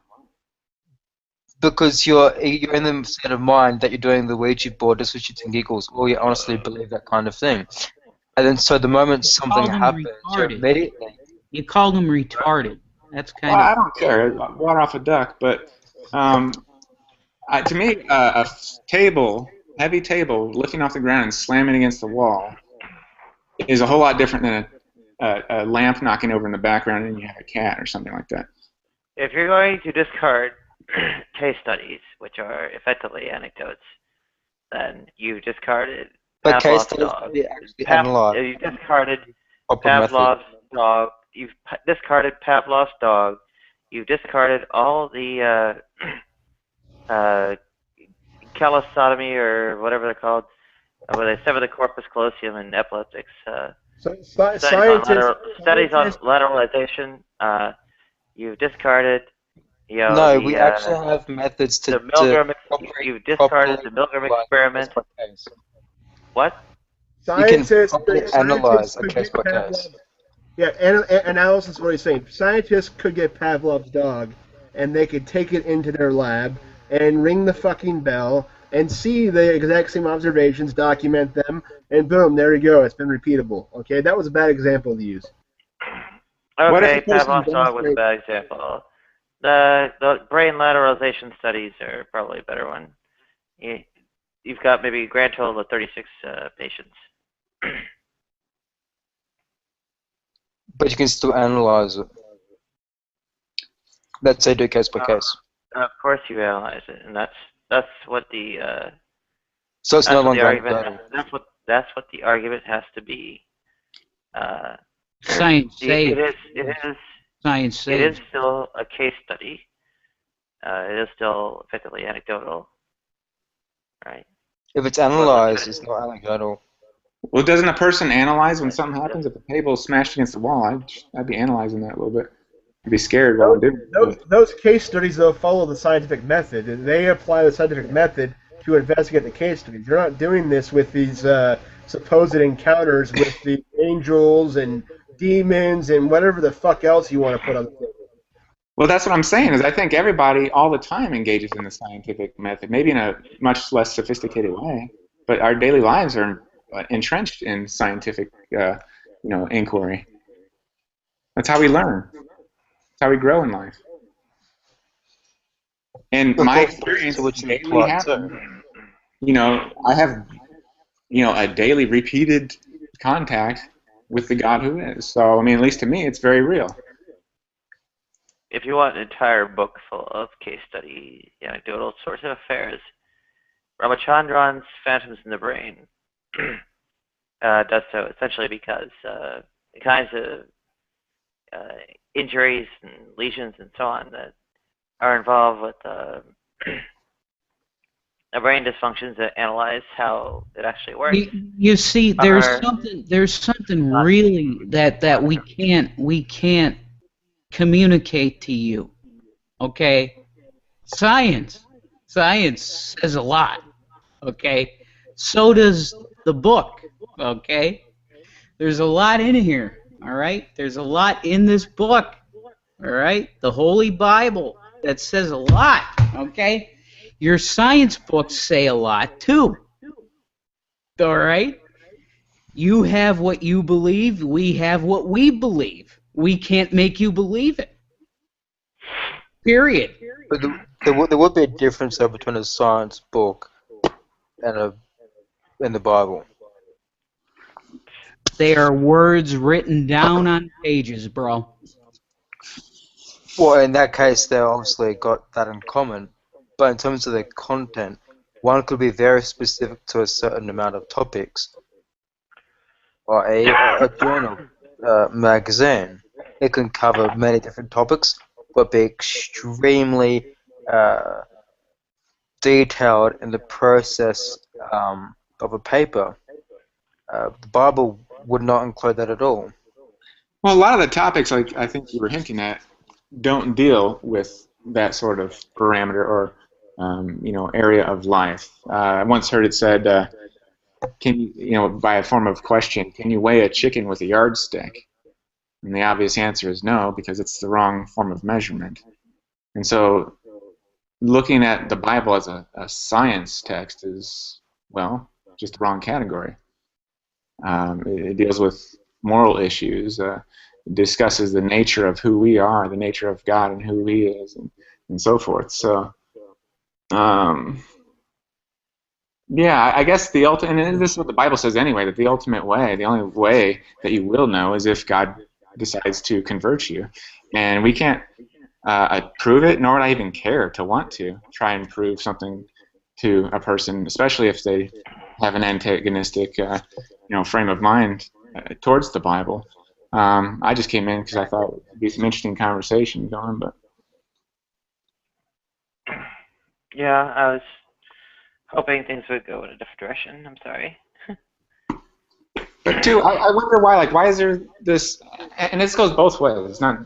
Because you're in the state of mind that you're doing the Ouija board just for shits and giggles, or you honestly believe that kind of thing. And then so the moment something happens, you call them retarded. That's kind of. I don't care. Water off a duck, but to me, a heavy table, lifting off the ground and slamming against the wall is a whole lot different than a lamp knocking over in the background and you have a cat or something like that. If you're going to discard case studies, which are effectively anecdotes, then you discarded Pavlov's dog. You discarded Pavlov's dog. You've discarded Pavlov's dog. You've discarded all the calosotomy or whatever they're called, where they sever the corpus callosum in epileptics. Studies on lateralization. You've discarded. No, we actually have methods to. You've discarded the Milgram experiment. What? Scientists analyze a case by case. Yeah, analysis is what he's saying. Scientists could get Pavlov's dog, and they could take it into their lab and ring the fucking bell and see the exact same observations, document them, and boom, there you go. It's been repeatable. Okay, that was a bad example to use. Okay, Pavlov's dog was a bad example. The brain lateralization studies are probably a better one. You've got maybe a grand total of 36 patients. But you can still analyze it. Let's say do case by case. Of course you analyze it, and that's what the so it's no longer argument. That's what the argument has to be. Science it is science. It is still a case study. It is still effectively anecdotal, right? If it's analyzed, it's not anecdotal. Well, doesn't a person analyze when something happens? If the table is smashed against the wall, I'd be analyzing that a little bit. I'd be scared while I'm doing it. Those case studies, though, follow the scientific method, and they apply the scientific method to investigate the case studies. You're not doing this with these supposed encounters with the angels and demons and whatever the fuck else you want to put on the table. Well, that's what I'm saying. Is I think everybody all the time engages in the scientific method, maybe in a much less sophisticated way, but our daily lives are entrenched in scientific, inquiry. That's how we learn. That's how we grow in life. And my experience daily happens. I have, a daily repeated contact with the God who is. So, I mean, at least to me, it's very real. If you want an entire book full of case study, anecdotal sorts of affairs, Ramachandran's Phantoms in the Brain does so essentially because the kinds of injuries and lesions and so on that are involved with the brain dysfunctions that analyze how it actually works. You see, there's something really that we can't communicate to you. Okay? Science says a lot. Okay? So does the book. Okay? There's a lot in here. All right? There's a lot in this book. All right? The Holy Bible that says a lot. Okay? Your science books say a lot too. All right? You have what you believe. We have what we believe. We can't make you believe it. Period. But there would be a difference though between a science book and the Bible. They are words written down on pages, bro. Well, in that case, they obviously got that in common. But in terms of their content, one could be very specific to a certain amount of topics. Or a journal magazine, it can cover many different topics, but be extremely detailed in the process of a paper. The Bible would not include that at all. Well, a lot of the topics, like I think you were hinting at, don't deal with that sort of parameter or area of life. I once heard it said, can you, by a form of question, can you weigh a chicken with a yardstick? And the obvious answer is no, because it's the wrong form of measurement. And so looking at the Bible as a science text is, well, just the wrong category. It deals with moral issues, discusses the nature of who we are, the nature of God and who He is, and so forth. So, yeah, I guess the ultimate, and this is what the Bible says anyway, that the ultimate way, the only way that you will know is if God decides to convert you. And we can't prove it, nor would I even care to want to try and prove something to a person, especially if they have an antagonistic frame of mind towards the Bible. I just came in because I thought it would be some interesting conversation going, but yeah, I was hoping things would go in a different direction. I'm sorry. But too, I wonder why. Like, why is there this? And this goes both ways. It's not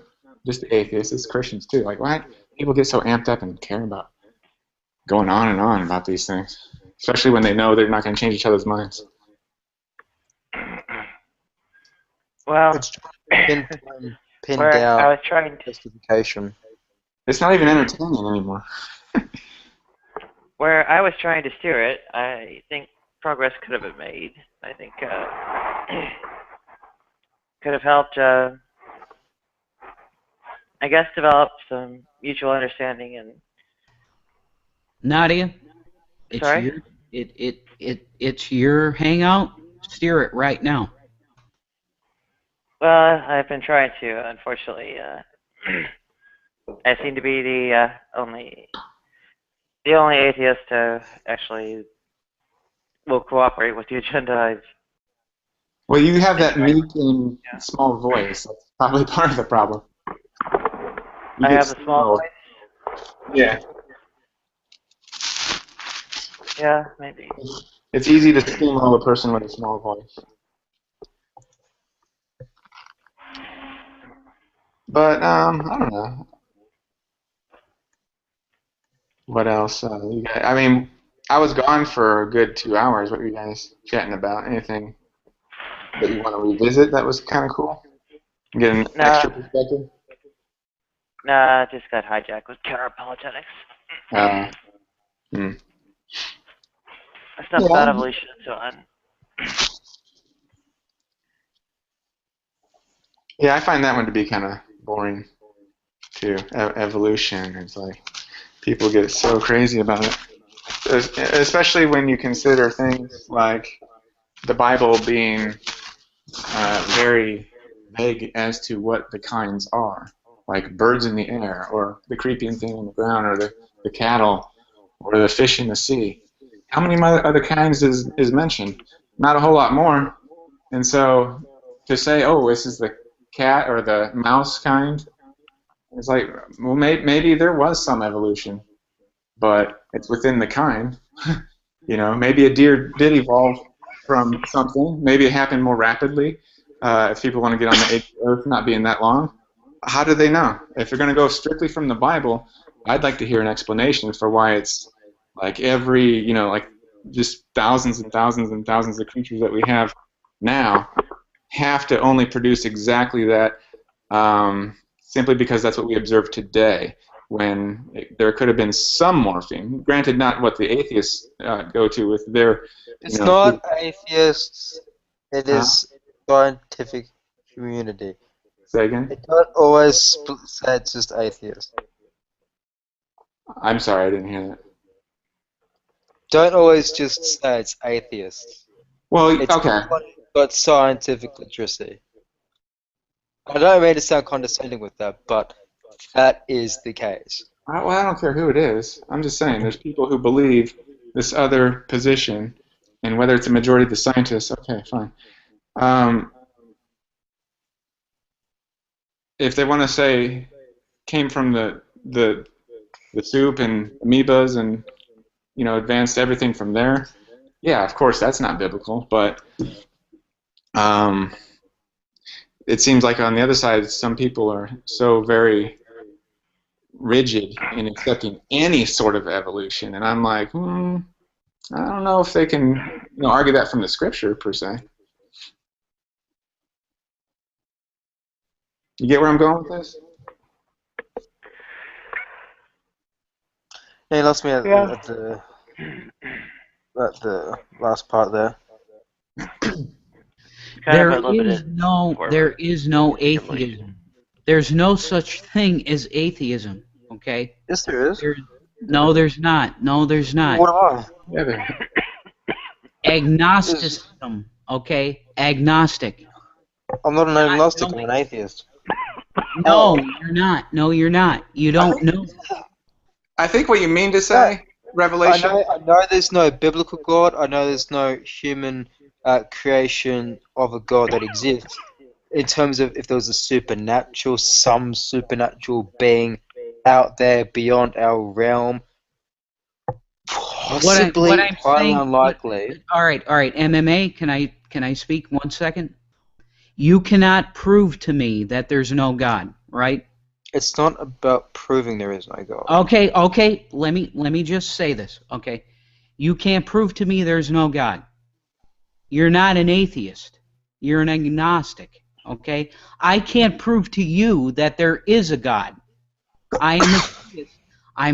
just the atheists; it's Christians too. Like, why people get so amped up and care about going on and on about these things, especially when they know they're not going to change each other's minds. Well, It's pin where down I was trying to justification. It's not even entertaining anymore. Where I was trying to steer it, I think progress could have been made. I think could have helped, I guess, develop some mutual understanding and. Nadia, it's Sorry? it's your hangout. Steer it right now. Well, I've been trying to. Unfortunately, I seem to be the only atheist to actually will cooperate with the agenda. Well, you have that meek and small voice. That's probably part of the problem. I have a small voice. Yeah. Yeah, maybe. It's easy to steamroll a person with a small voice. But I don't know. What else? I mean, I was gone for a good 2 hours. What were you guys chatting about? Anything that you want to revisit that was kind of cool? Get an extra perspective? Nah, just got hijacked with counter-apologetics. That's not about evolution and so on. Yeah, I find that one to be kind of boring, too. Evolution. It's like people get so crazy about it. Especially when you consider things like the Bible being very vague as to what the kinds are, like birds in the air, or the creeping thing on the ground, or the cattle, or the fish in the sea. How many other kinds is mentioned? Not a whole lot more. And so to say, oh, this is the cat or the mouse kind, it's like, well, maybe there was some evolution, but it's within the kind. Maybe a deer did evolve from something. Maybe it happened more rapidly. If people want to get on the age of the Earth not being that long, how do they know? If you're going to go strictly from the Bible, I'd like to hear an explanation for why it's like like just thousands and thousands and thousands of creatures that we have now have to only produce exactly that, simply because that's what we observe today, when there could have been some morphing. Granted, not what the atheists go to with their... It's not atheists, it is scientific community. Say again? It don't always say it's just atheists. I'm sorry, I didn't hear that. Don't always just say it's atheists. Well, it's okay. But scientific literacy. I don't mean to sound condescending with that, but that is the case. Well, I don't care who it is. I'm just saying there's people who believe this other position, and whether it's a majority of the scientists, okay, fine. If they want to say came from the soup and amoebas and advanced everything from there, yeah, of course that's not biblical, but it seems like on the other side some people are so very rigid in accepting any sort of evolution, and I'm like, I don't know if they can argue that from the scripture per se. You get where I'm going with this? Yeah, you lost me at the last part there. There is no atheism. There's no such thing as atheism. Okay. Yes, there is. No, there's not. No, there's not. What am I? Yeah, there. Agnosticism. Okay, agnostic. I'm not an agnostic. I'm an atheist. No, you're not. No, you're not. You don't know. I think what you mean to say, Revelation. I know there's no biblical God. I know there's no human creation of a God that exists. In terms of if there was some supernatural being out there beyond our realm, possibly, what I'm highly saying, unlikely. All right. MMA, can I speak 1 second? You cannot prove to me that there's no God, right? It's not about proving there is no God. Okay. Let me just say this. Okay, you can't prove to me there's no God. You're not an atheist. You're an agnostic. Okay, I can't prove to you that there is a God. I'm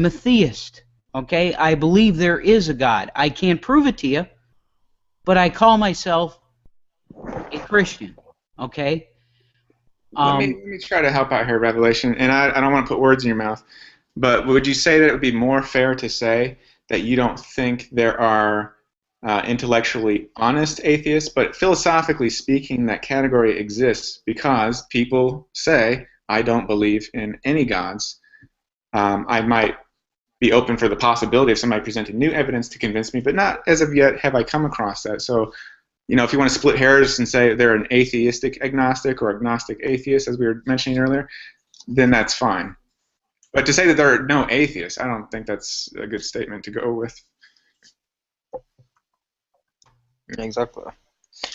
a theist. Okay, I believe there is a God. I can't prove it to you, but I call myself a Christian. Okay. Let me try to help out here, Revelation, and I don't want to put words in your mouth, but would you say that it would be more fair to say that you don't think there are intellectually honest atheists, but philosophically speaking, that category exists because people say, I don't believe in any gods. I might be open for the possibility of somebody presenting new evidence to convince me, but not as of yet have I come across that. So, if you want to split hairs and say they're an atheistic agnostic or agnostic atheist, as we were mentioning earlier, then that's fine. But to say that there are no atheists, I don't think that's a good statement to go with. Exactly.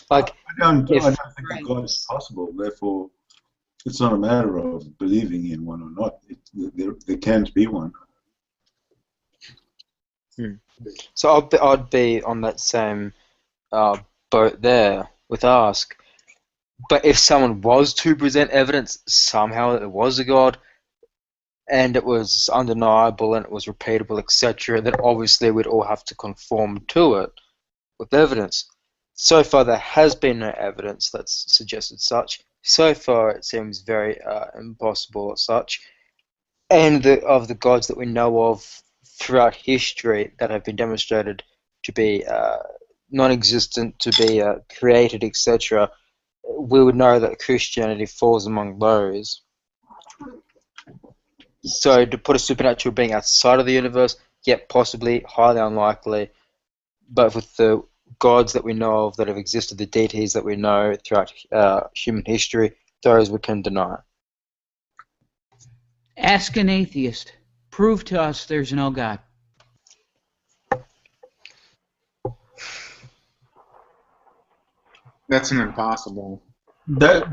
Like, I don't if think that God is possible. Therefore, it's not a matter of believing in one or not. There can't be one. So I'd be on that same boat there with ask. But if someone was to present evidence somehow that there was a God, and it was undeniable and it was repeatable, etc., then obviously we'd all have to conform to it with evidence. So far, there has been no evidence that's suggested such. So far, it seems very impossible as such. And of the gods that we know of throughout history that have been demonstrated to be non-existent, to be created, etc., we would know that Christianity falls among those. So to put a supernatural being outside of the universe, yet possibly, highly unlikely. But with the gods that we know of that have existed, the deities that we know throughout human history, those we can deny. Ask an atheist. Prove to us there's no God. That's an impossible. Do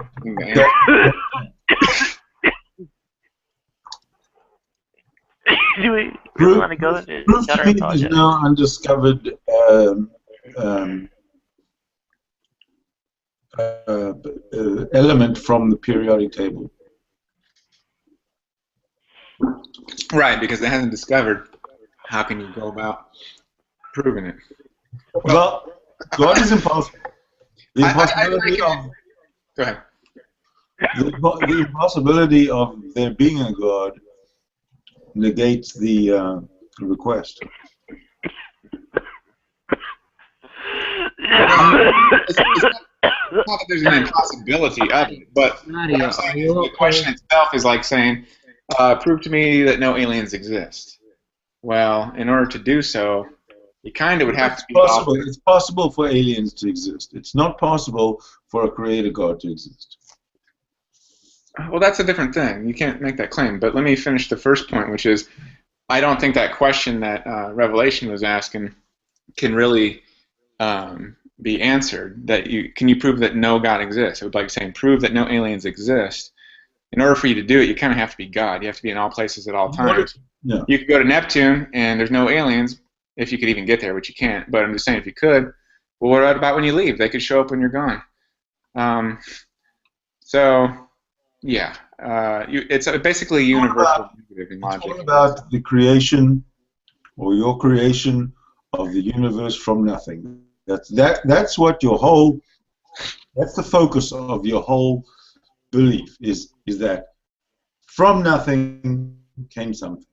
we Prove want to go into to me there's counter-apologetic? no undiscovered element from the periodic table. Right, because it hasn't discovered. How can you go about proving it? Well, God is impossible. The impossibility Go ahead. the impossibility of there being a God negates the request. It's not that there's an impossibility of it, but what I'm saying is the question itself is like saying, prove to me that no aliens exist. Well, in order to do so, you kind of would have to be possible. It's possible for aliens to exist. It's not possible for a creator God to exist. Well, that's a different thing. You can't make that claim. But let me finish the first point, which is I don't think that question that Revelation was asking can really be answered. That can you prove that no God exists? It would like saying prove that no aliens exist. In order for you to do it, you kind of have to be God. You have to be in all places at all times. Yeah. You could go to Neptune and there's no aliens, if you could even get there, which you can't. But I'm just saying, if you could, well, what about when you leave? They could show up when you're gone. So, yeah, it's basically universal in logic. It's all about the creation, or your creation of the universe from nothing. That's what your whole. That's the focus of your whole belief. Is that from nothing came something,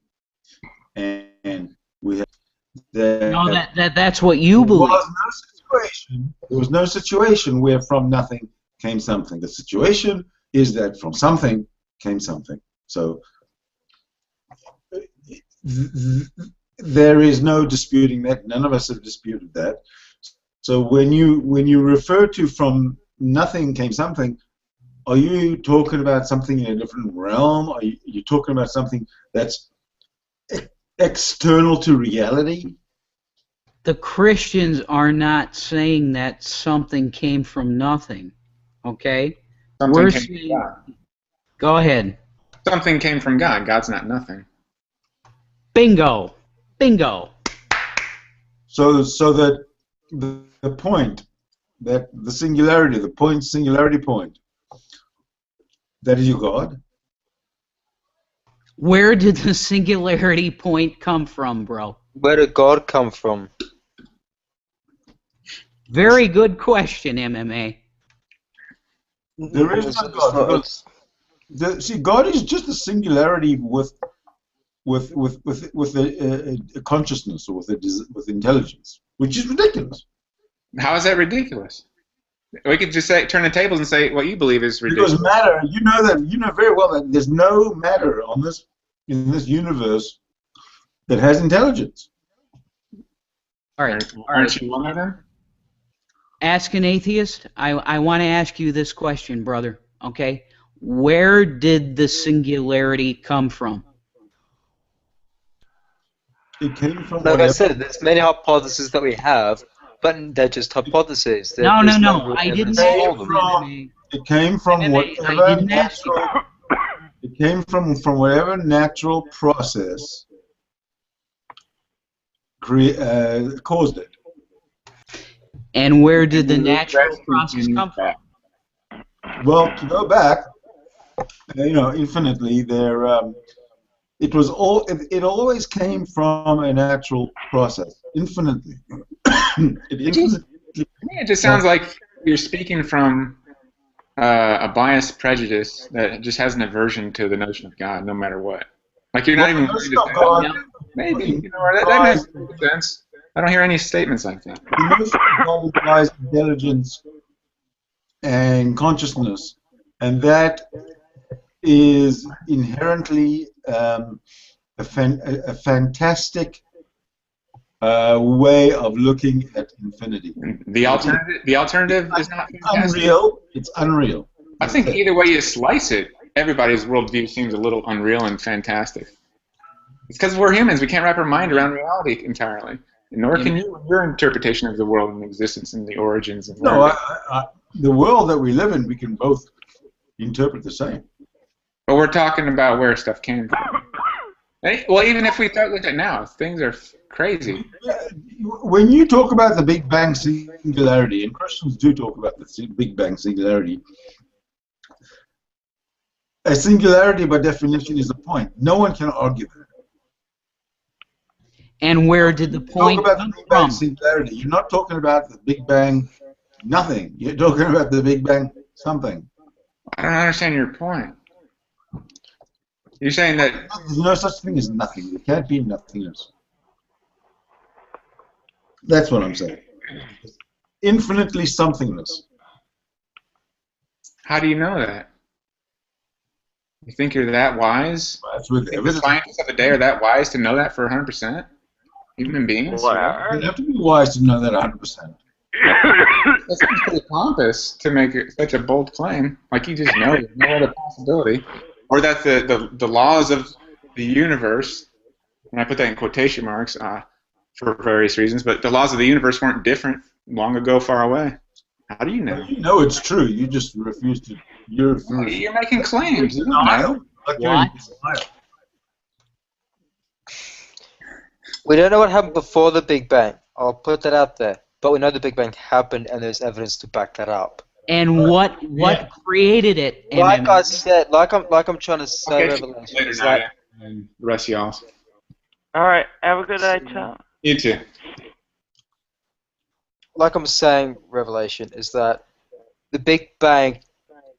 and we have. No, that's what you believe. There was no situation where from nothing came something. The situation is that from something came something. So there is no disputing that. None of us have disputed that. So when you refer to from nothing came something, are you talking about something in a different realm? Are you talking about something that's external to reality? The Christians are not saying that something came from nothing. Okay? Something came from God. Go ahead. Something came from God. God's not nothing. Bingo. Bingo. So that the point, that the singularity, the point, singularity point, that is your God. Where did the singularity point come from, bro? Where did God come from? Very good question, MMA. There is no God. See, God is just a singularity with a consciousness or with intelligence, which is ridiculous. How is that ridiculous? We could just say, turn the tables and say what you believe is ridiculous. Because matter, you know very well that there's no matter in this universe that has intelligence. All right. Aren't you one of them? Ask an atheist. I want to ask you this question, brother. Okay? Where did the singularity come from? It came from like I said, there's many hypotheses that we have, But they're just hypotheses. No, There's no. real I evidence didn't for ask them. you. It came from I whatever didn't ask you. natural. It came from whatever natural process caused it. And where did the natural process come from? Well, to go back, infinitely, it was all. It always came from a natural process, infinitely. It just sounds like you're speaking from a biased prejudice that just has an aversion to the notion of God, no matter what. Like you're not even willing to say, God, maybe, that makes sense. I don't hear any statements like that. The notion of God implies intelligence and consciousness, and that is inherently a fantastic way of looking at infinity. The alternative is not fantastic. Unreal. It's unreal. I think either way you slice it, everybody's worldview seems a little unreal and fantastic. It's because we're humans. We can't wrap our mind around reality entirely. Nor can you, your interpretation of the world and existence and the origins. And the world that we live in, we can both interpret the same. But we're talking about where stuff came from. Well, even if we look at now, things are crazy. When you talk about the Big Bang singularity, and Christians do talk about the Big Bang singularity, a singularity by definition is a point. No one can argue that. And where did the point talk about come the Big Bang from? singularity. You're not talking about the Big Bang nothing. You're talking about the Big Bang something. I don't understand your point. You're saying that there's no such thing as nothing. There can't be nothingness. That's what I'm saying. Infinitely somethingness. How do you know that? You think you're that wise? That's with the scientists of the day are that wise to know that for 100%? Human beings? You don't have to be wise to know that 100%. That seems pretty pompous to make such a bold claim. Like you just know, there's no other possibility. Or that the laws of the universe, and I put that in quotation marks for various reasons, but the laws of the universe weren't different long ago, far away. How do you know? You know it's true. You just refuse to. You're making claims. You don't know. What? We don't know what happened before the Big Bang. I'll put that out there. But we know the Big Bang happened, and there's evidence to back that up. And what created it? Like I said, like I'm trying to say, Revelation. Later, Naya, and the rest of y'all. All right. Have a good night, Tom. You too. Like I'm saying, Revelation, is that the Big Bang,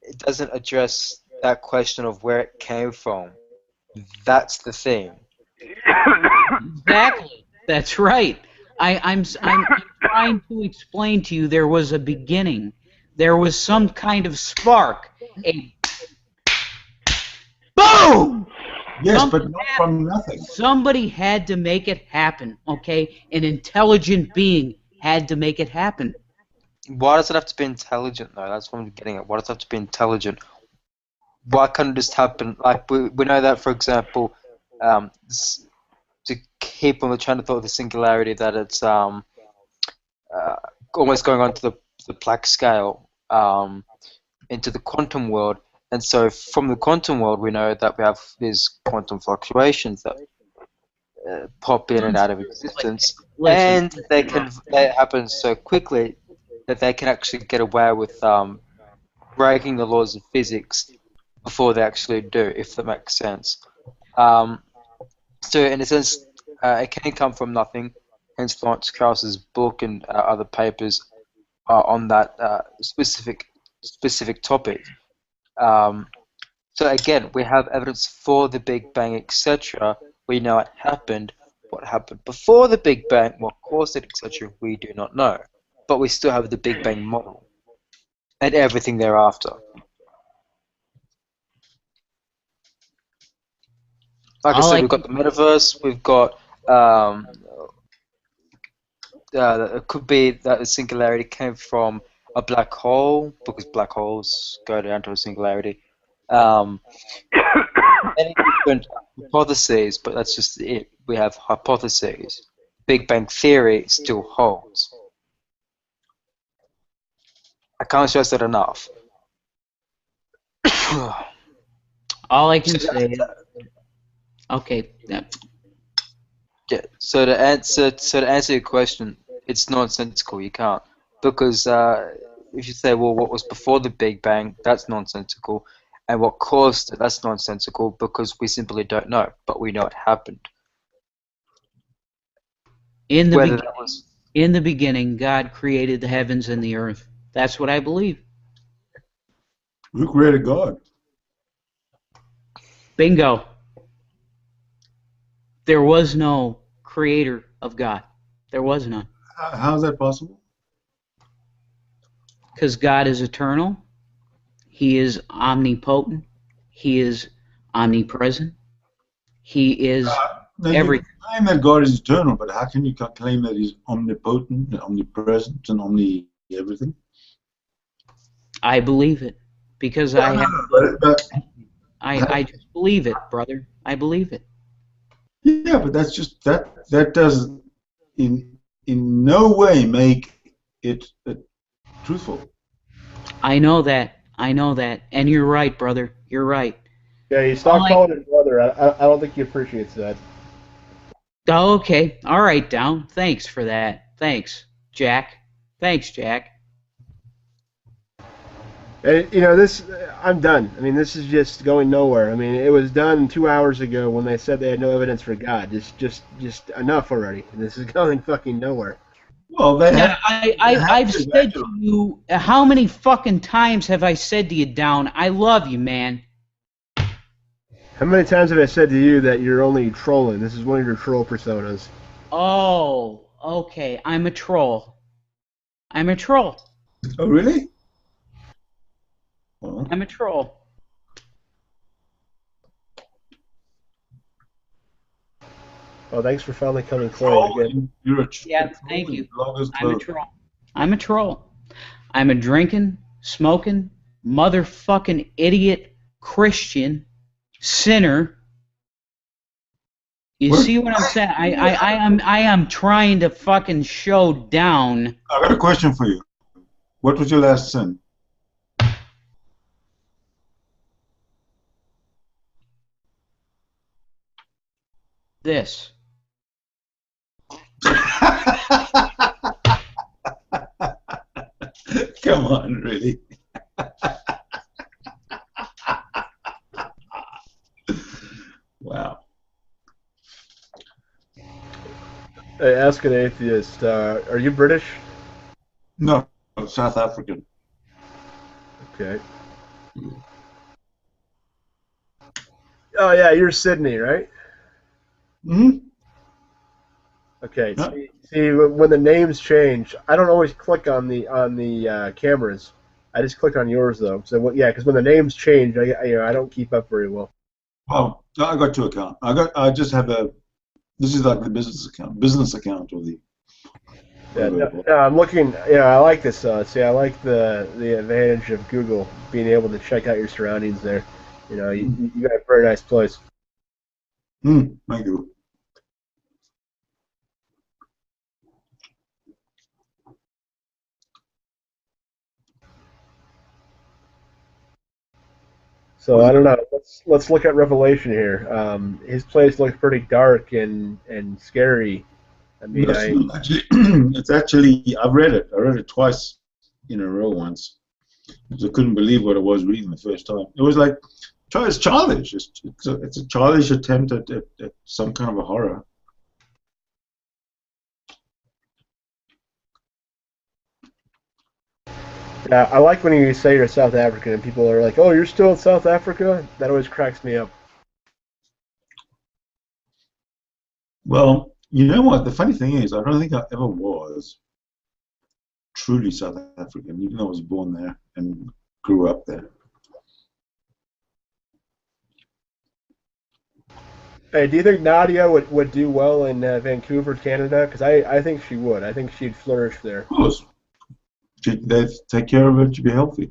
it doesn't address that question of where it came from. That's the thing. Exactly. That's right. I'm trying to explain to you there was a beginning. There was some kind of spark. A boom! Yes, but not from nothing. Somebody had to make it happen, okay? An intelligent being had to make it happen. Why does it have to be intelligent, though? That's what I'm getting at. Why does it have to be intelligent? Why can't it just happen? Like, we know that, for example, to keep on the train of thought of the singularity, that it's almost going on to the Planck scale into the quantum world. And so from the quantum world, we know that we have these quantum fluctuations that pop in and out of existence, and they happen so quickly that they can actually get away with breaking the laws of physics before they actually do, if that makes sense. So in a sense, it can come from nothing, hence Lawrence Krauss's book and other papers on that specific topic. So again, we have evidence for the Big Bang, etc. We know it happened. What happened before the Big Bang, what caused it, etc., we do not know. But we still have the Big Bang model and everything thereafter. Like I said, we've got the metaverse, we've got it could be that the singularity came from a black hole, because black holes go down to a singularity. Many different hypotheses, but that's just it. We have hypotheses. Big Bang Theory still holds. I can't stress that enough. All I can say is, okay. Yeah. So to answer your question, it's nonsensical. You can't, because if you say, well, what was before the Big Bang, that's nonsensical, and what caused it, that's nonsensical, because we simply don't know, but we know it happened. In the Whether beginning, that was in the beginning, God created the heavens and the earth. That's what I believe. Who created God? Bingo. There was no creator of God. There was none. How is that possible? Because God is eternal. He is omnipotent. He is omnipresent. He is Now you everything. claim that God is eternal, but how can you claim that He's omnipotent and omnipresent and omni everything? I believe it because I have. I just believe it, brother. I believe it. Yeah, but that's just that does in no way make it truthful. I know that. I know that. And you're right, brother. You're right. Yeah, you stop calling him brother. I don't think he appreciates that. Oh, okay. All right, Down. Thanks for that. Thanks, Jack. Thanks, Jack. And, you know, this, I'm done. I mean, this is just going nowhere. I mean, it was done 2 hours ago when they said they had no evidence for God. Just enough already. And this is going fucking nowhere. Well, they Yeah, I've said to you, how many fucking times have I said to you, Down, I love you, man. How many times have I said to you that you're only trolling? This is one of your troll personas. Oh, okay. I'm a troll. I'm a troll. Oh, really? I'm a troll. Oh, thanks for finally coming clean again. You're a Yeah, thank you. I'm a troll. I'm a troll. I'm a drinking, smoking, motherfucking idiot Christian sinner. You see what I'm saying? I am trying to fucking show Down. I got a question for you. What was your last sin? This. Come on, really? Wow. Hey, ask an atheist. Are you British? No, South African. Okay. Oh yeah, you're Sydney, right? Hmm. Okay. See, when the names change, I don't always click on the cameras. I just click on yours though. So yeah, because when the names change, I don't keep up very well. Oh, I got two accounts. I just have a. This is like the business account of the. Yeah, no, I'm looking. Yeah, I like this. See, I like the advantage of Google being able to check out your surroundings there. You know, you got a very nice place. Thank you. So I don't know. Let's look at Revelation here. His place looks pretty dark and scary. I mean, It's actually I've read it. I read it twice in a row once. I couldn't believe what I was reading the first time. It was like it's childish. It's a childish attempt at some kind of a horror. Yeah, I like when you say you're South African and people are like, "Oh, you're still in South Africa?" That always cracks me up. Well, you know what? The funny thing is, I don't think I ever was truly South African, even though I was born there and grew up there. Hey, do you think Nadia would do well in Vancouver, Canada? Because I think she would. I think she'd flourish there. Of course. They take care of her to be healthy.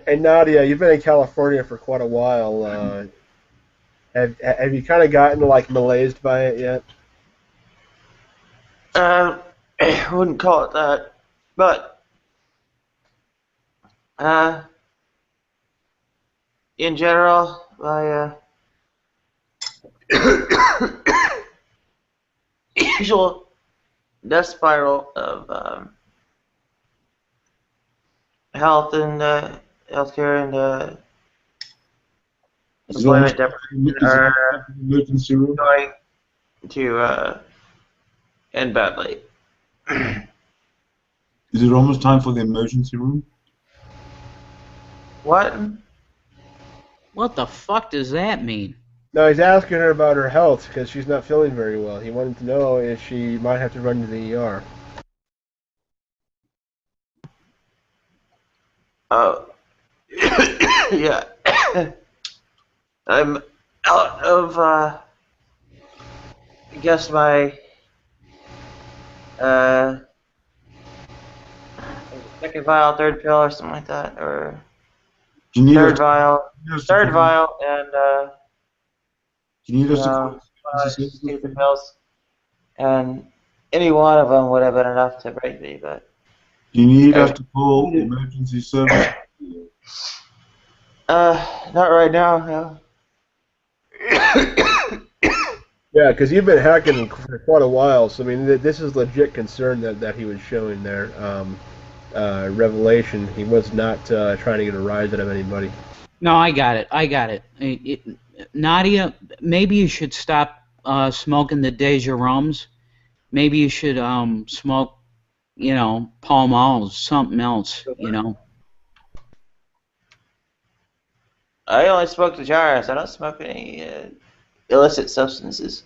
And Nadia, you've been in California for quite a while. Have you kind of gotten like malaised by it yet? I wouldn't call it that, but in general, my usual death spiral of health and healthcare and Is it almost, employment deprivation are emergency room? going to end badly. Is it almost time for the emergency room? What? What the fuck does that mean? No, he's asking her about her health because she's not feeling very well. He wanted to know if she might have to run to the ER. Oh, yeah. I'm out of, I guess my, second vial, third pill, or something like that, or Do you need third us vial, and, do you need us to know, call stupid pills, and any one of them would have been enough to break me, but, Do you need us to call emergency service? not right now, no. Yeah, because you've been hacking for quite a while, so I mean, this is legit concern that he was showing there. Revelation, he was not trying to get a rise out of anybody. No, I got it. Nadia, maybe you should stop smoking the Deja Rums. Maybe you should smoke, Pall Malls, something else, I only smoke the jars. I don't smoke any illicit substances.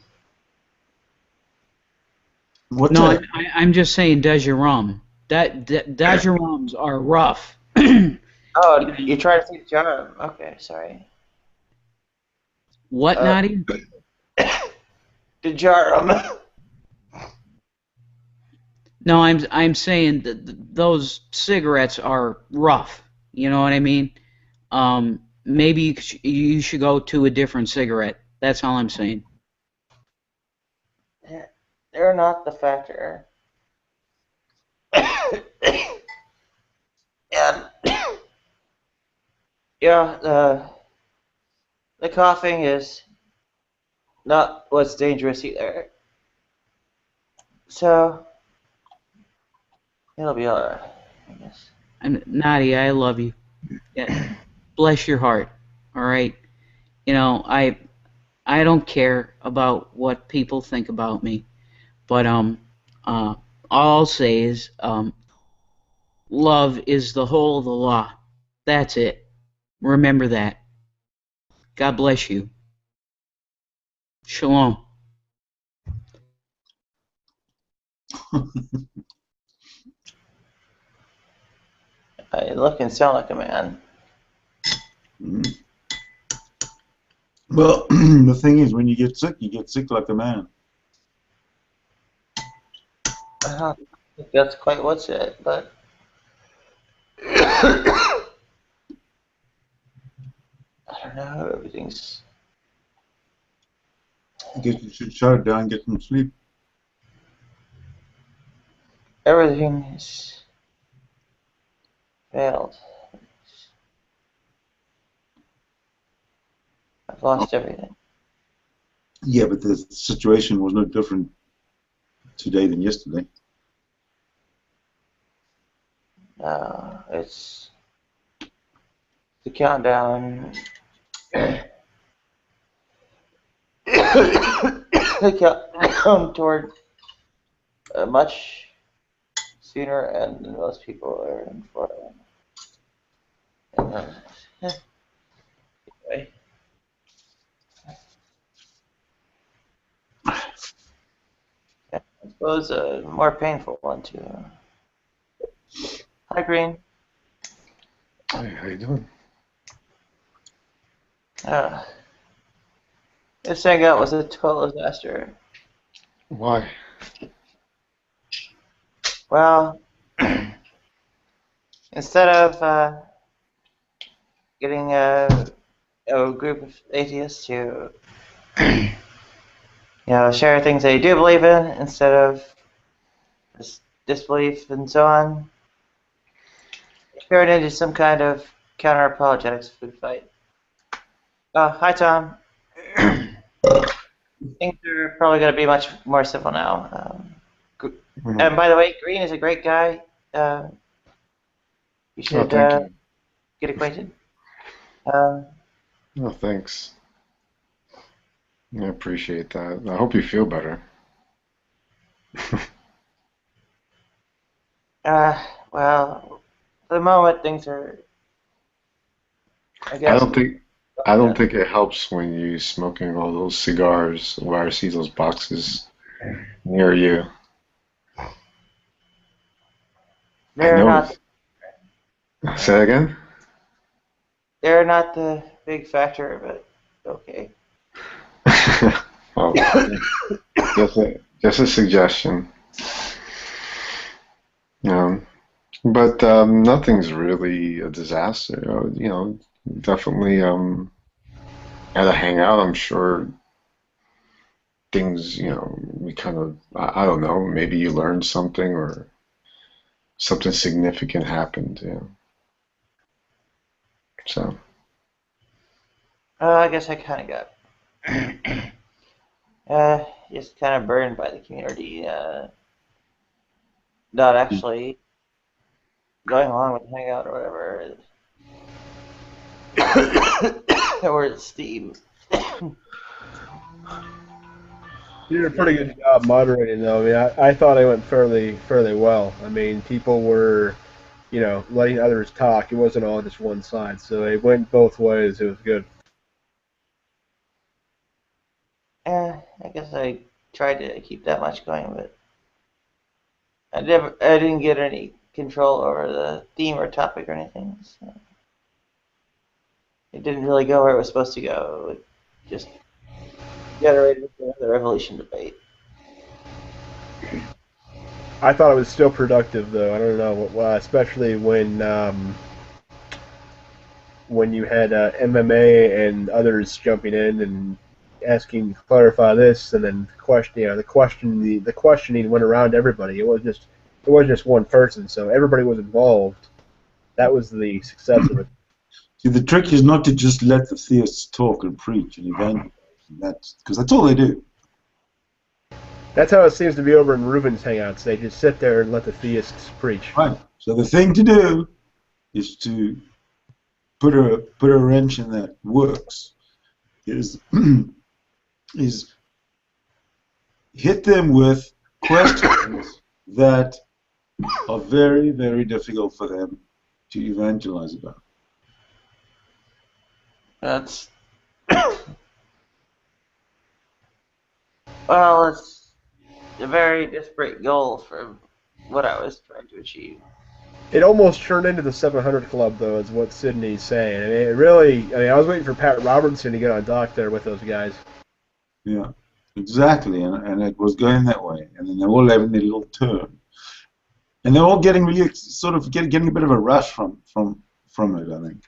No, I'm just saying Deja Rum. Deja Rums are rough. Oh, you try to take the jar? Okay, sorry. What, Nadia? The jar. No, I'm saying that those cigarettes are rough. You know what I mean? Maybe you should go to a different cigarette. That's all I'm saying. They're not the factor. And yeah, the coughing is not what's dangerous either. So it'll be alright, I guess. And Nadia, I love you. Yeah. Bless your heart. All right. I don't care about what people think about me, but all I'll say is love is the whole of the law. That's it. Remember that. God bless you. Shalom. I look and sound like a man. Well, the thing is, when you get sick like a man. I don't think that's quite what's it, but I don't know. Everything's. I guess you should shut it down and get some sleep. Everything is failed. I've lost everything. Yeah, but the situation was no different today than yesterday. No, it's the countdown. The countdown toward much sooner, and most people are in for it. Anyway. I suppose a more painful one too. Hi, Green. Hi, how you doing? This hangout was a total disaster. Why? Well, instead of getting a group of atheists to share things they do believe in, instead of disbelief and so on. Turn into some kind of counter-apologetics food fight. Hi, Tom. Things are probably going to be much more simple now. And by the way, Green is a great guy. You should thank you. get acquainted. Oh, thanks. I appreciate that. I hope you feel better. Well, for the moment, things are. I I guess. don't think it helps when you smoking all those cigars where I see those boxes near you. They're not. Say that again? They're not the big factor, but okay. Well, just a suggestion. But nothing's really a disaster. Definitely at a hangout, I'm sure things, we kind of, I don't know, maybe you learned something or something significant happened, So. I guess I kind of got just kind of burned by the community. Not actually going along with the hangout or whatever. Or the steam. You did a pretty good job moderating, though. I mean, I thought I went fairly well. I mean, people were, letting others talk. It wasn't all just one side, so it went both ways. It was good. I guess I tried to keep that much going, but I didn't get any control over the theme or topic or anything. So it didn't really go where it was supposed to go. It just generated another evolution debate. I thought it was still productive, though. I don't know, especially when you had MMA and others jumping in and asking to clarify this, and then the questioning went around everybody. It wasn't just one person, so everybody was involved. That was the success of it. See, the trick is not to just let the theists talk and preach and evangelize. Because that's all they do. That's how it seems to be over in Reuben's hangouts. They just sit there and let the theists preach. Right. So the thing to do is to put a wrench in that works. Is hit them with questions that are very, very difficult for them to evangelize about. That's well, it's a very disparate goal from what I was trying to achieve. It almost turned into the 700 Club, though, is what Sydney's saying. I mean, it really. I mean, I was waiting for Pat Robertson to get on dock there with those guys. Yeah, exactly, and it was going that way, and then they're all having their little turn, and they're all getting really sort of getting a bit of a rush from it, I think.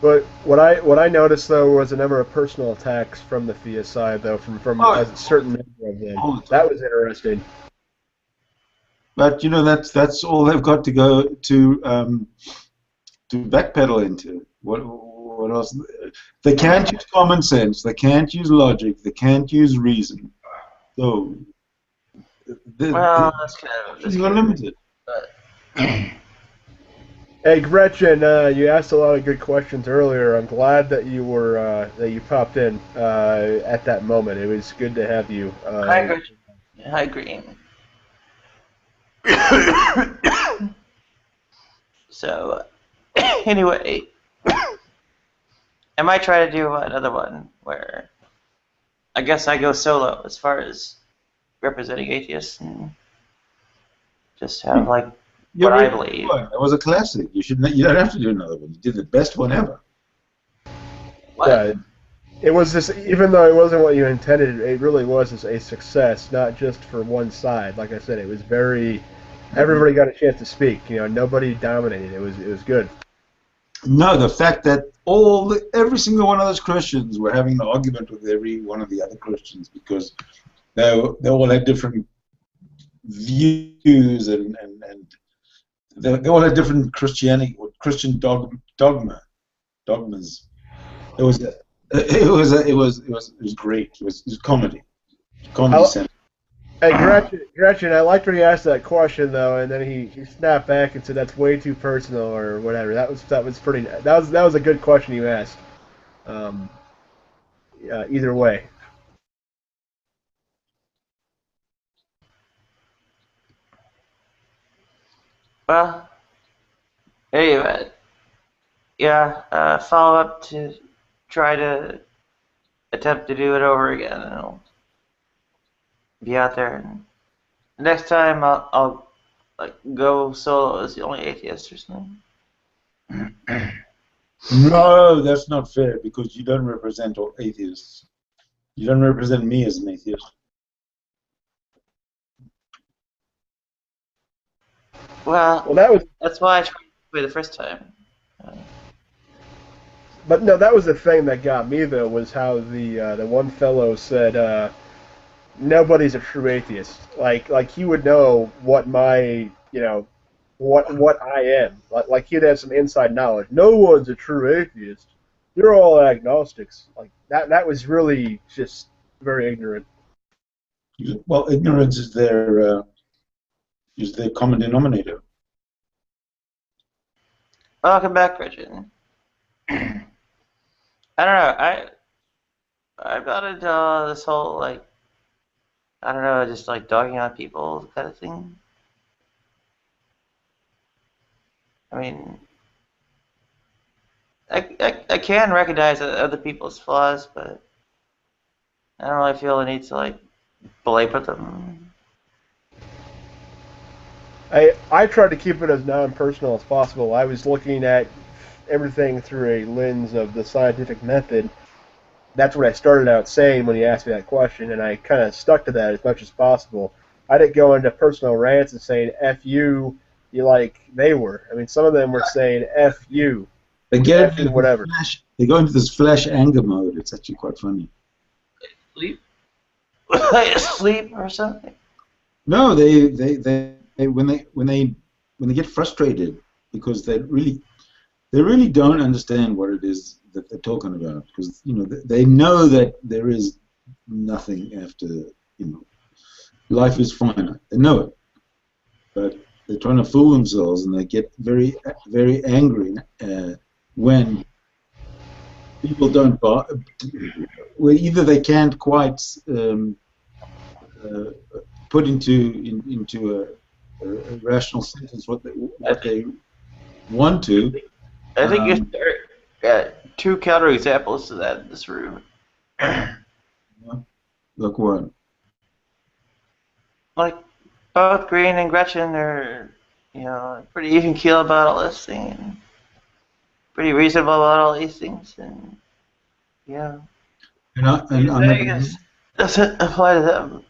But what I noticed, though, was a number of personal attacks from the FIA side, though, from a certain number of them. That was interesting. But that's all they've got to go to backpedal into. What else? They can't use common sense. They can't use logic. They can't use reason. So That's kind of limited. Hey Gretchen, you asked a lot of good questions earlier. I'm glad that you were that you popped in at that moment. It was good to have you. Hi, Gretchen. Hi, Green. So, anyway, I might try to do another one where I guess I go solo as far as representing atheists and just have what I believe. That was a classic. You don't have to do another one. You did the best one ever. Yeah, it was just, even though it wasn't what you intended, it really was a success, not just for one side. Like I said, it was very. Everybody got a chance to speak. Nobody dominated. It was good. No, the fact that every single one of those Christians were having an argument with every one of the other Christians because they all had different views, and they all had different Christianity or Christian dogmas. It was great. It was comedy. Comedy center. Hey, Gretchen, I liked when he asked that question though, and then he snapped back and said that's way too personal or whatever. That was pretty. That was a good question you asked. Either way. Well, anyway, yeah, follow up to try to attempt to do it over again, and I'll be out there. And next time, I'll like go solo as the only atheist or something. No, that's not fair because you don't represent all atheists. You don't represent me as an atheist. Well, that's why I tried to play the first time. But no, that was the thing that got me though, was how the one fellow said nobody's a true atheist. Like he would know what my what I am. Like he'd have some inside knowledge. No one's a true atheist. You're all agnostics. Like that was really just very ignorant. Well, ignorance is their common denominator. Welcome back, Richard. I don't know. I got into this whole like, I don't know, just like dogging on people kind of thing. I mean, I can recognize other people's flaws, but I don't really feel the need to like belabor them. I tried to keep it as non-personal as possible. I was looking at everything through a lens of the scientific method. That's what I started out saying when he asked me that question, and I kind of stuck to that as much as possible. I didn't go into personal rants and saying "F you," like they were. I mean, some of them were saying "F you," They get into whatever. They go into this flash anger mode. It's actually quite funny. Sleep, like sleep or something. No, they when they get frustrated because they really don't understand what it is that they're talking about, because they know that there is nothing after life is finite. They know it, but they're trying to fool themselves, and they get very very angry when people don't buy. Well, either they can't quite put into a rational sentence what they want to. I think there's two counterexamples to that in this room. Look what? Like both Green and Gretchen are, pretty even keel about all this thing, and pretty reasonable about all these things, and yeah. I guess doesn't apply to them.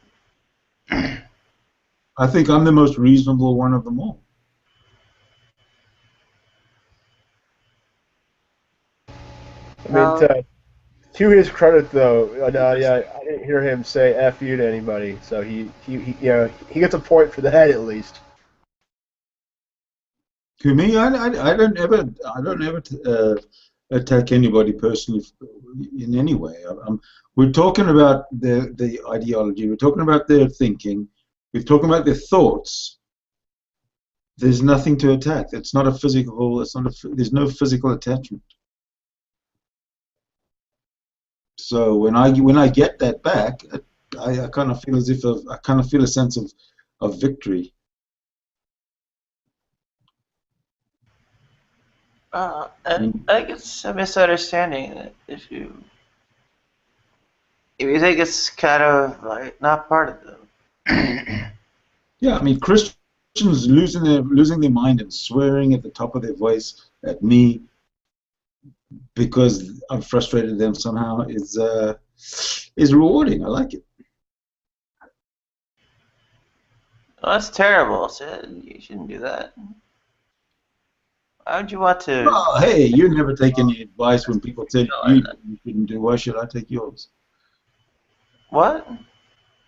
I think I'm the most reasonable one of them all. I mean, to his credit, though, I didn't hear him say "F you" to anybody, so he gets a point for that at least. To me, I don't ever attack anybody personally in any way. We're talking about the ideology. We're talking about their thinking. We're talking about their thoughts. There's nothing to attack. It's not a physical. There's no physical attachment. So when I get that back, I kind of feel as if I kind of feel a sense of victory. I think it's a misunderstanding that if you think it's kind of like not part of them. Yeah, I mean, Christians losing their mind and swearing at the top of their voice at me because I've frustrated them somehow is rewarding. I like it. Well, that's terrible, Sid. You shouldn't do that. Why would you want to? Oh, hey, you never take any advice when people tell you shouldn't do. Why should I take yours? What?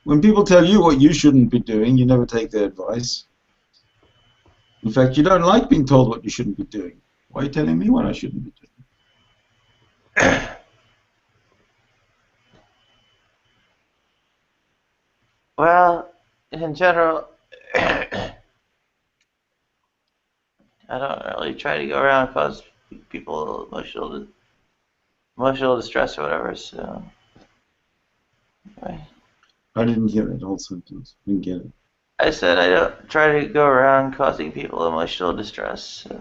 When people tell you what you shouldn't be doing, you never take their advice. In fact, you don't like being told what you shouldn't be doing. Why are you telling me what I shouldn't be doing? Well, in general, I don't really try to go around and cause people emotional distress or whatever. So, anyway. I didn't hear that whole sentence. Didn't get it. I said I don't try to go around causing people emotional distress. So.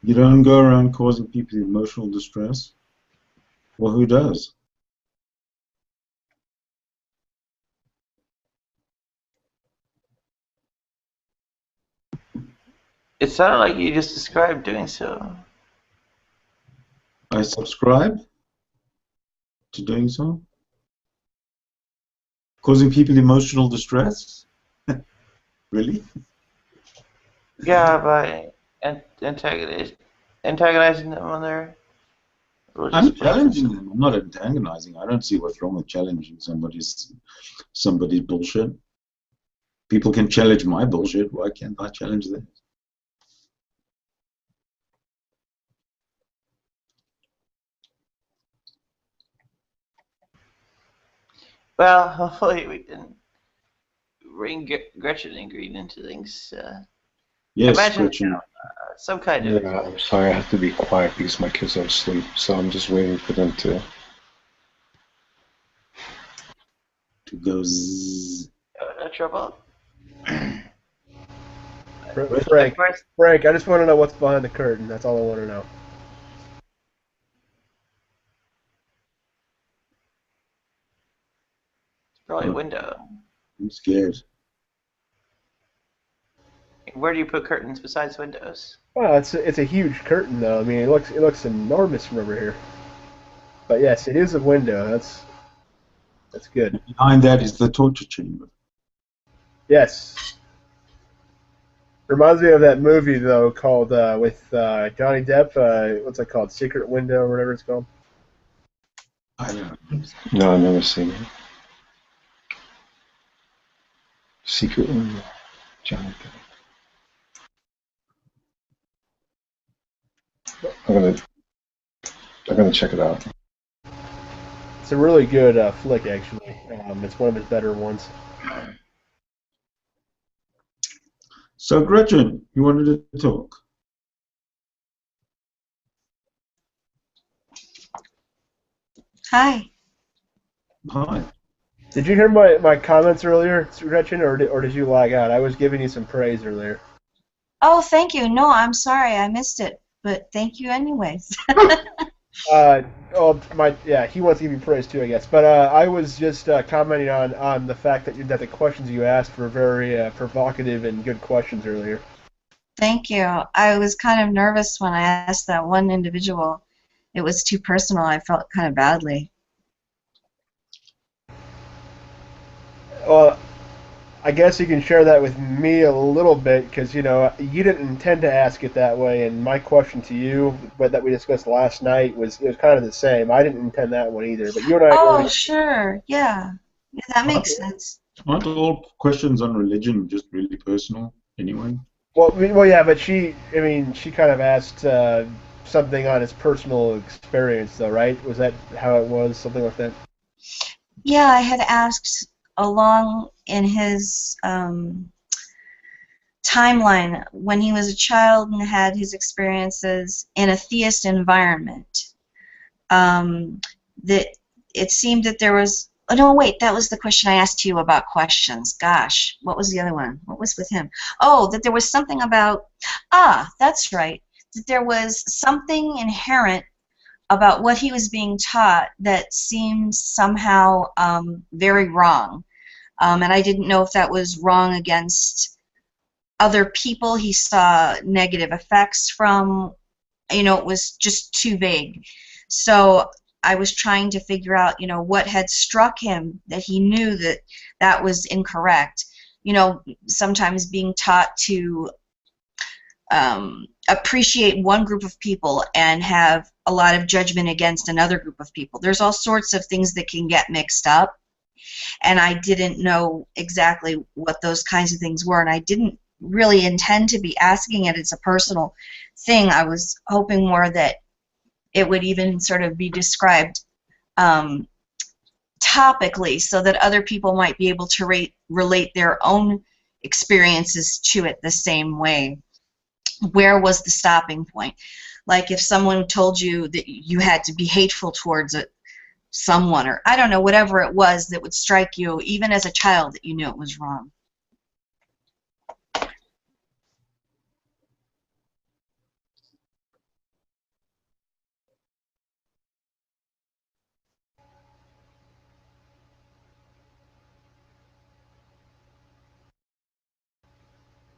You don't go around causing people emotional distress? Well, who does? It sounded like you just described doing so. I subscribe to doing so? Causing people emotional distress? Really? Yeah, by antagonizing them on their religious I'm objections. challenging them. I'm not antagonizing. I don't see what's wrong with challenging somebody's bullshit. People can challenge my bullshit. Why can't I challenge theirs? Well, hopefully we can bring Gretchen and Green into things. Yes, imagine Gretchen. Some kind of. Yeah, I'm sorry, I have to be quiet because my kids are asleep, so I'm just waiting for them to go zzz. No trouble. Frank, I just want to know what's behind the curtain. That's all I want to know. It's probably a window. I'm scared. Where do you put curtains besides windows? Well, it's a huge curtain though. I mean, it looks enormous from over here. But yes, it is a window. That's good. Behind that is the torture chamber. Yes. Reminds me of that movie though called with Johnny Depp. What's it called? Secret Window or whatever it's called. I don't know. No, I've never seen it. Secret Window. Johnny Depp. I'm gonna check it out. It's a really good flick, actually. It's one of his better ones. So, Gretchen, you wanted to talk? Hi. Hi. Did you hear my comments earlier, Gretchen, or did you lag out? I was giving you some praise earlier. Oh, thank you. No, I'm sorry. I missed it. But thank you anyways. He wants to give you praise too, I guess. But I was just commenting on the fact that the questions you asked were very provocative and good questions earlier. Thank you. I was kind of nervous when I asked that one individual. It was too personal. I felt kind of badly. Well, I guess you can share that with me a little bit because, you didn't intend to ask it that way, and my question to you, but that we discussed last night, was kind of the same. I didn't intend that one either, but you and I... Oh, sure. Yeah. That makes sense. Aren't all questions on religion just really personal anyway? Well, yeah, but she kind of asked something on his personal experience, though, right? Was that how it was? Something like that? Yeah, I had asked along in his timeline when he was a child and had his experiences in a theist environment. That it seemed that there was... Oh, no, wait, that was the question I asked you about questions. Gosh, what was the other one? What was with him? Oh, that there was something about... that's right. That there was something inherent about what he was being taught that seemed somehow very wrong. And I didn't know if that was wrong against other people he saw negative effects from. It was just too vague. So I was trying to figure out, what had struck him that he knew that was incorrect. Sometimes being taught to appreciate one group of people and have a lot of judgment against another group of people. There's all sorts of things that can get mixed up. and I didn't know exactly what those kinds of things were, and I didn't really intend to be asking it as a personal thing. I was hoping more that it would even sort of be described topically, so that other people might be able to relate their own experiences to it the same way. Where was the stopping point? Like if someone told you that you had to be hateful towards someone, or I don't know, whatever it was that would strike you, even as a child, that you knew it was wrong.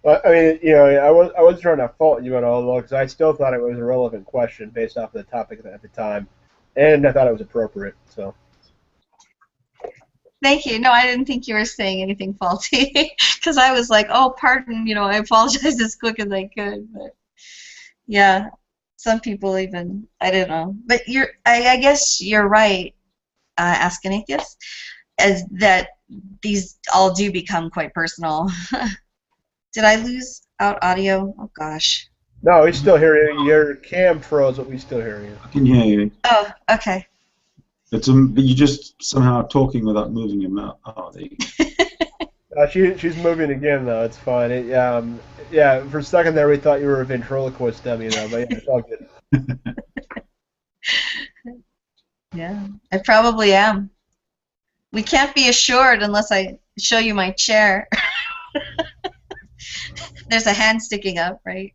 Well, I mean, you know, I was trying to fault you at all, because I still thought it was a relevant question based off of the topic at the time, and I thought it was appropriate. So. Thank you. No, I didn't think you were saying anything faulty, because I was like, oh, pardon, you know, I apologize as quick as I could. But yeah, some people even, I don't know. But I guess you're right, Ask an Atheist, as that these all do become quite personal. Did I lose out audio? Oh, gosh. No, we still hear you. Your cam froze, but we still hear you. I can hear you. Oh, okay. But you just somehow talking without moving your mouth. Oh, there you go. She's moving again, though. It's fine. Yeah, for a second there we thought you were a ventriloquist dummy, though, but yeah, it's all good. Yeah, I probably am. We can't be assured unless I show you my chair. There's a hand sticking up, right?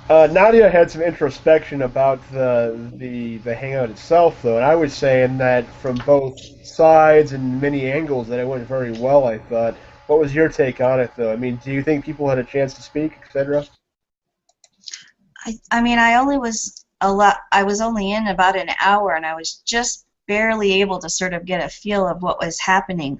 Nadia had some introspection about the hangout itself, though, and I was saying that from both sides and many angles that it went very well, I thought. What was your take on it, though? I mean, do you think people had a chance to speak, etc.? I mean, I was only in about an hour, and I was just barely able to sort of get a feel of what was happening.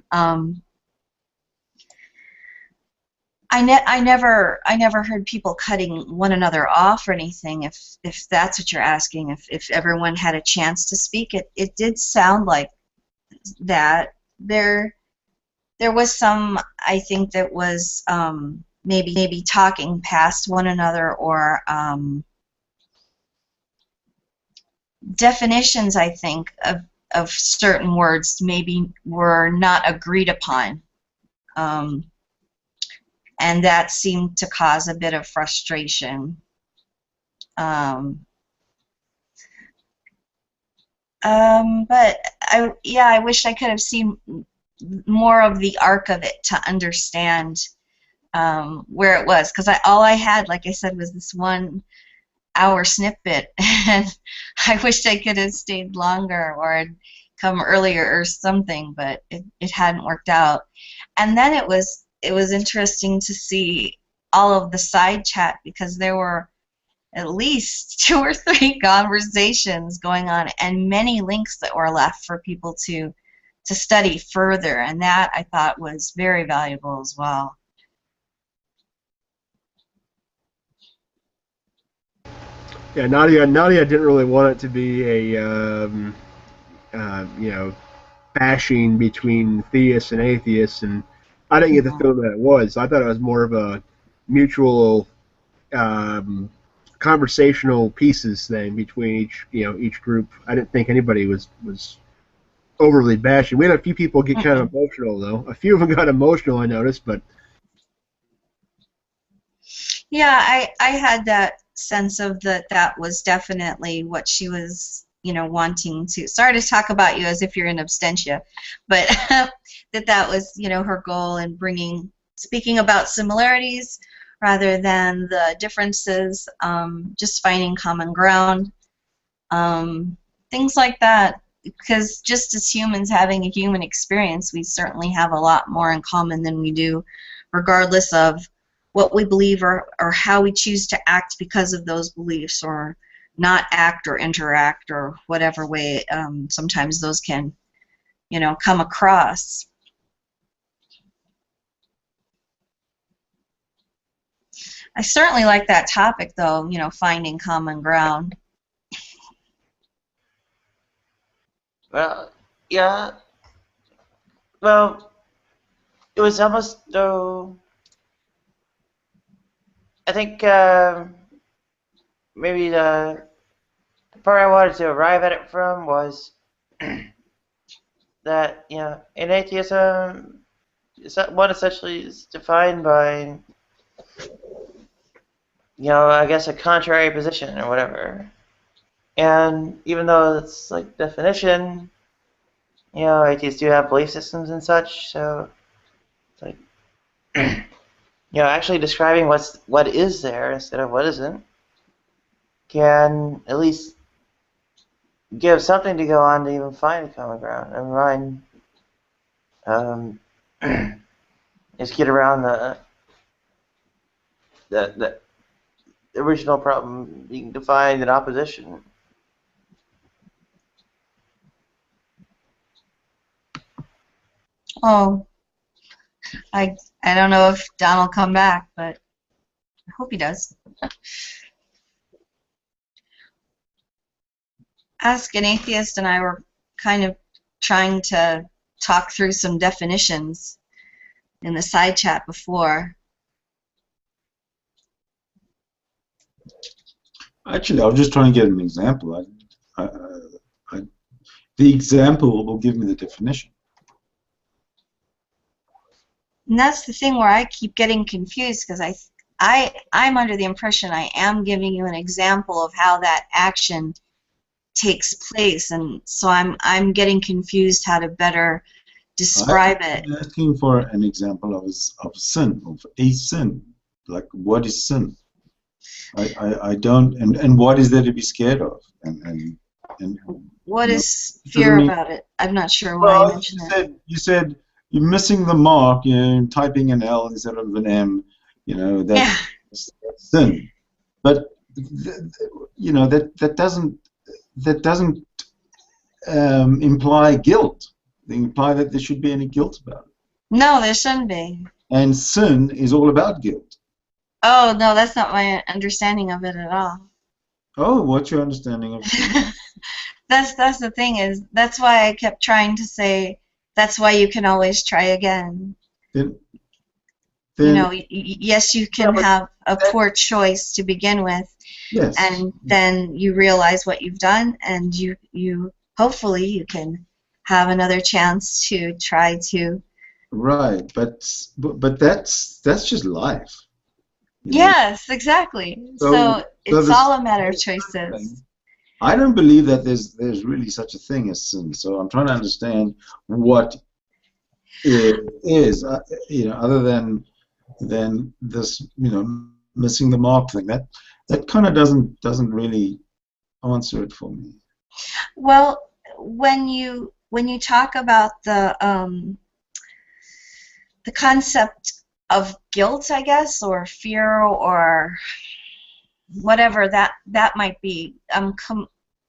I never heard people cutting one another off or anything. If that's what you're asking, if everyone had a chance to speak, it did sound like that. There was some, I think, that was maybe talking past one another, or definitions, I think, of certain words maybe were not agreed upon. And that seemed to cause a bit of frustration. But I wish I could have seen more of the arc of it to understand where it was, because all I had, like I said, was this 1 hour snippet, and I wished I could have stayed longer or come earlier or something, but it hadn't worked out. And then it was interesting to see all of the side chat, because there were at least 2 or 3 conversations going on and many links that were left for people to study further, and that I thought was very valuable as well. Yeah, Nadia didn't really want it to be a bashing between theists and atheists, and I didn't get the feeling that it was. I thought it was more of a mutual conversational pieces thing between each group. I didn't think anybody was overly bashing. We had a few people get kind of emotional, though. A few of them got emotional, I noticed, but yeah, I had that sense of that was definitely what she was wanting to. Sorry to talk about you as if you're in absentia, but that was her goal in speaking about similarities rather than the differences, just finding common ground, things like that. Because just as humans having a human experience, we certainly have a lot more in common than we do, regardless of what we believe or how we choose to act because of those beliefs, or not act or interact, or whatever way sometimes those can come across. I certainly like that topic, though, finding common ground. Well, yeah. Well, it was almost though. I think maybe the part I wanted to arrive at it from was that in atheism, one essentially is defined by I guess a contrary position or whatever. And even though it's like definition, atheists do have belief systems and such, so it's like actually describing what is there instead of what isn't can at least give something to go on to even find a common ground. And mine is get around the original problem being defined in opposition. Oh, I don't know if Don will come back, but I hope he does. Ask an Atheist and I were kind of trying to talk through some definitions in the side chat before. Actually, I was just trying to get an example. The example will give me the definition. And that's the thing where I keep getting confused, because I'm under the impression I am giving you an example of how that action takes place, and so I'm getting confused how to better describe it. I'm asking for an example of sin, of a sin. Like, what is sin? I don't, and what is there to be scared of? And what is fear about it? I'm not sure why you mentioned that. You said you're missing the mark, typing an L instead of an M, that's sin. But that doesn't imply guilt. They imply that there should be any guilt about it. No, there shouldn't be. And sin is all about guilt. Oh, no, that's not my understanding of it at all. Oh, what's your understanding of sin? That's the thing, is that's why I kept trying to say that's why you can always try again. Then yes, you can have a poor choice to begin with, yes, and then you realize what you've done, and you hopefully you can have another chance to try to. Right, but that's just life. Yes, exactly. So it's all a matter of choices. I don't believe that there's really such a thing as sin. So I'm trying to understand what it is, other than this, missing the mark thing. That kind of doesn't really answer it for me. Well, when you talk about the concept of guilt, I guess, or fear, or whatever that might be,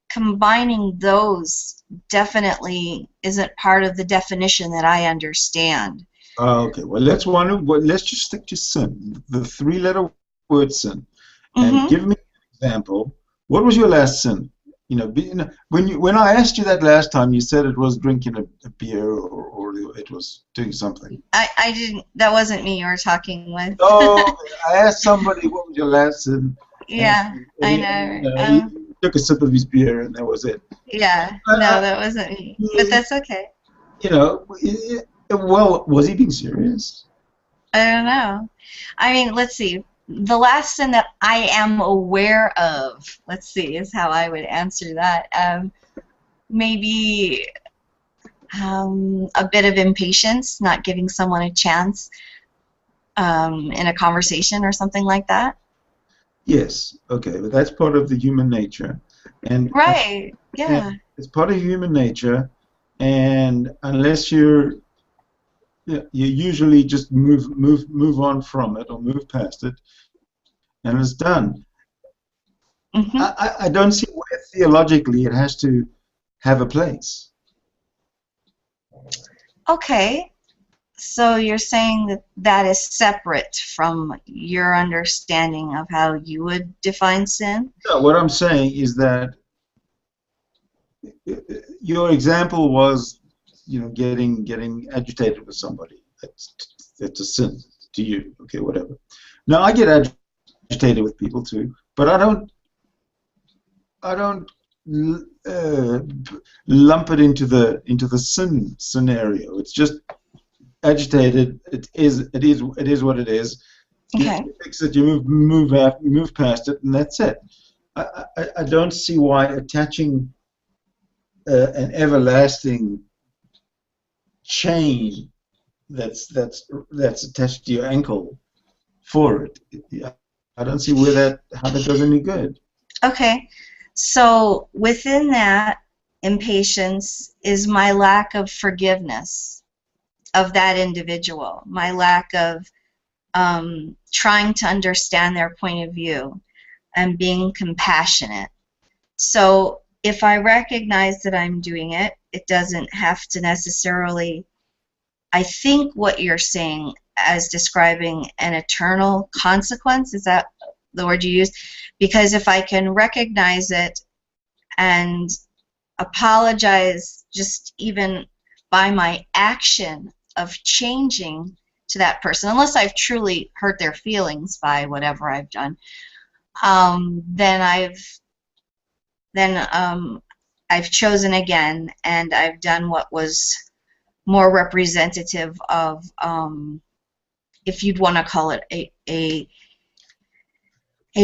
combining those definitely isn't part of the definition that I understand. Okay, well, let's just stick to sin, the three-letter word sin, and give me an example. What was your last sin? When I asked you that last time, you said it was drinking a beer or it was doing something. I didn't. That wasn't me you were talking with. Oh, I asked somebody what was your last sin. Yeah, I know. He took a sip of his beer and that was it. Yeah, no, that wasn't me. But that's okay. Well, was he being serious? I don't know. I mean, let's see. The last sin that I am aware of, let's see, is how I would answer that. Maybe a bit of impatience, not giving someone a chance in a conversation or something like that. Yes, okay, but that's part of the human nature. Right, yeah. And it's part of human nature, and unless you usually just move on from it or move past it, and it's done. I don't see where theologically it has to have a place. Okay, so you're saying that is separate from your understanding of how you would define sin? No, what I'm saying is that your example was getting agitated with somebody. That's a sin to you. Okay, whatever. Now I get agitated with people too, but I don't lump it into the sin scenario. It's just agitated. It is what it is. Okay. You fix it. You move past it, and that's it. I don't see why attaching an everlasting chain that's attached to your ankle for it. I don't see how that does any good. Okay. So within that impatience is my lack of forgiveness of that individual, my lack of trying to understand their point of view and being compassionate. So if I recognize that I'm doing it, it doesn't have to necessarily, I think what you're saying as describing an eternal consequence, is that the word you use? Because if I can recognize it and apologize just even by my action of changing to that person, unless I've truly hurt their feelings by whatever I've done, then I've chosen again, and I've done what was more representative of, if you'd want to call it a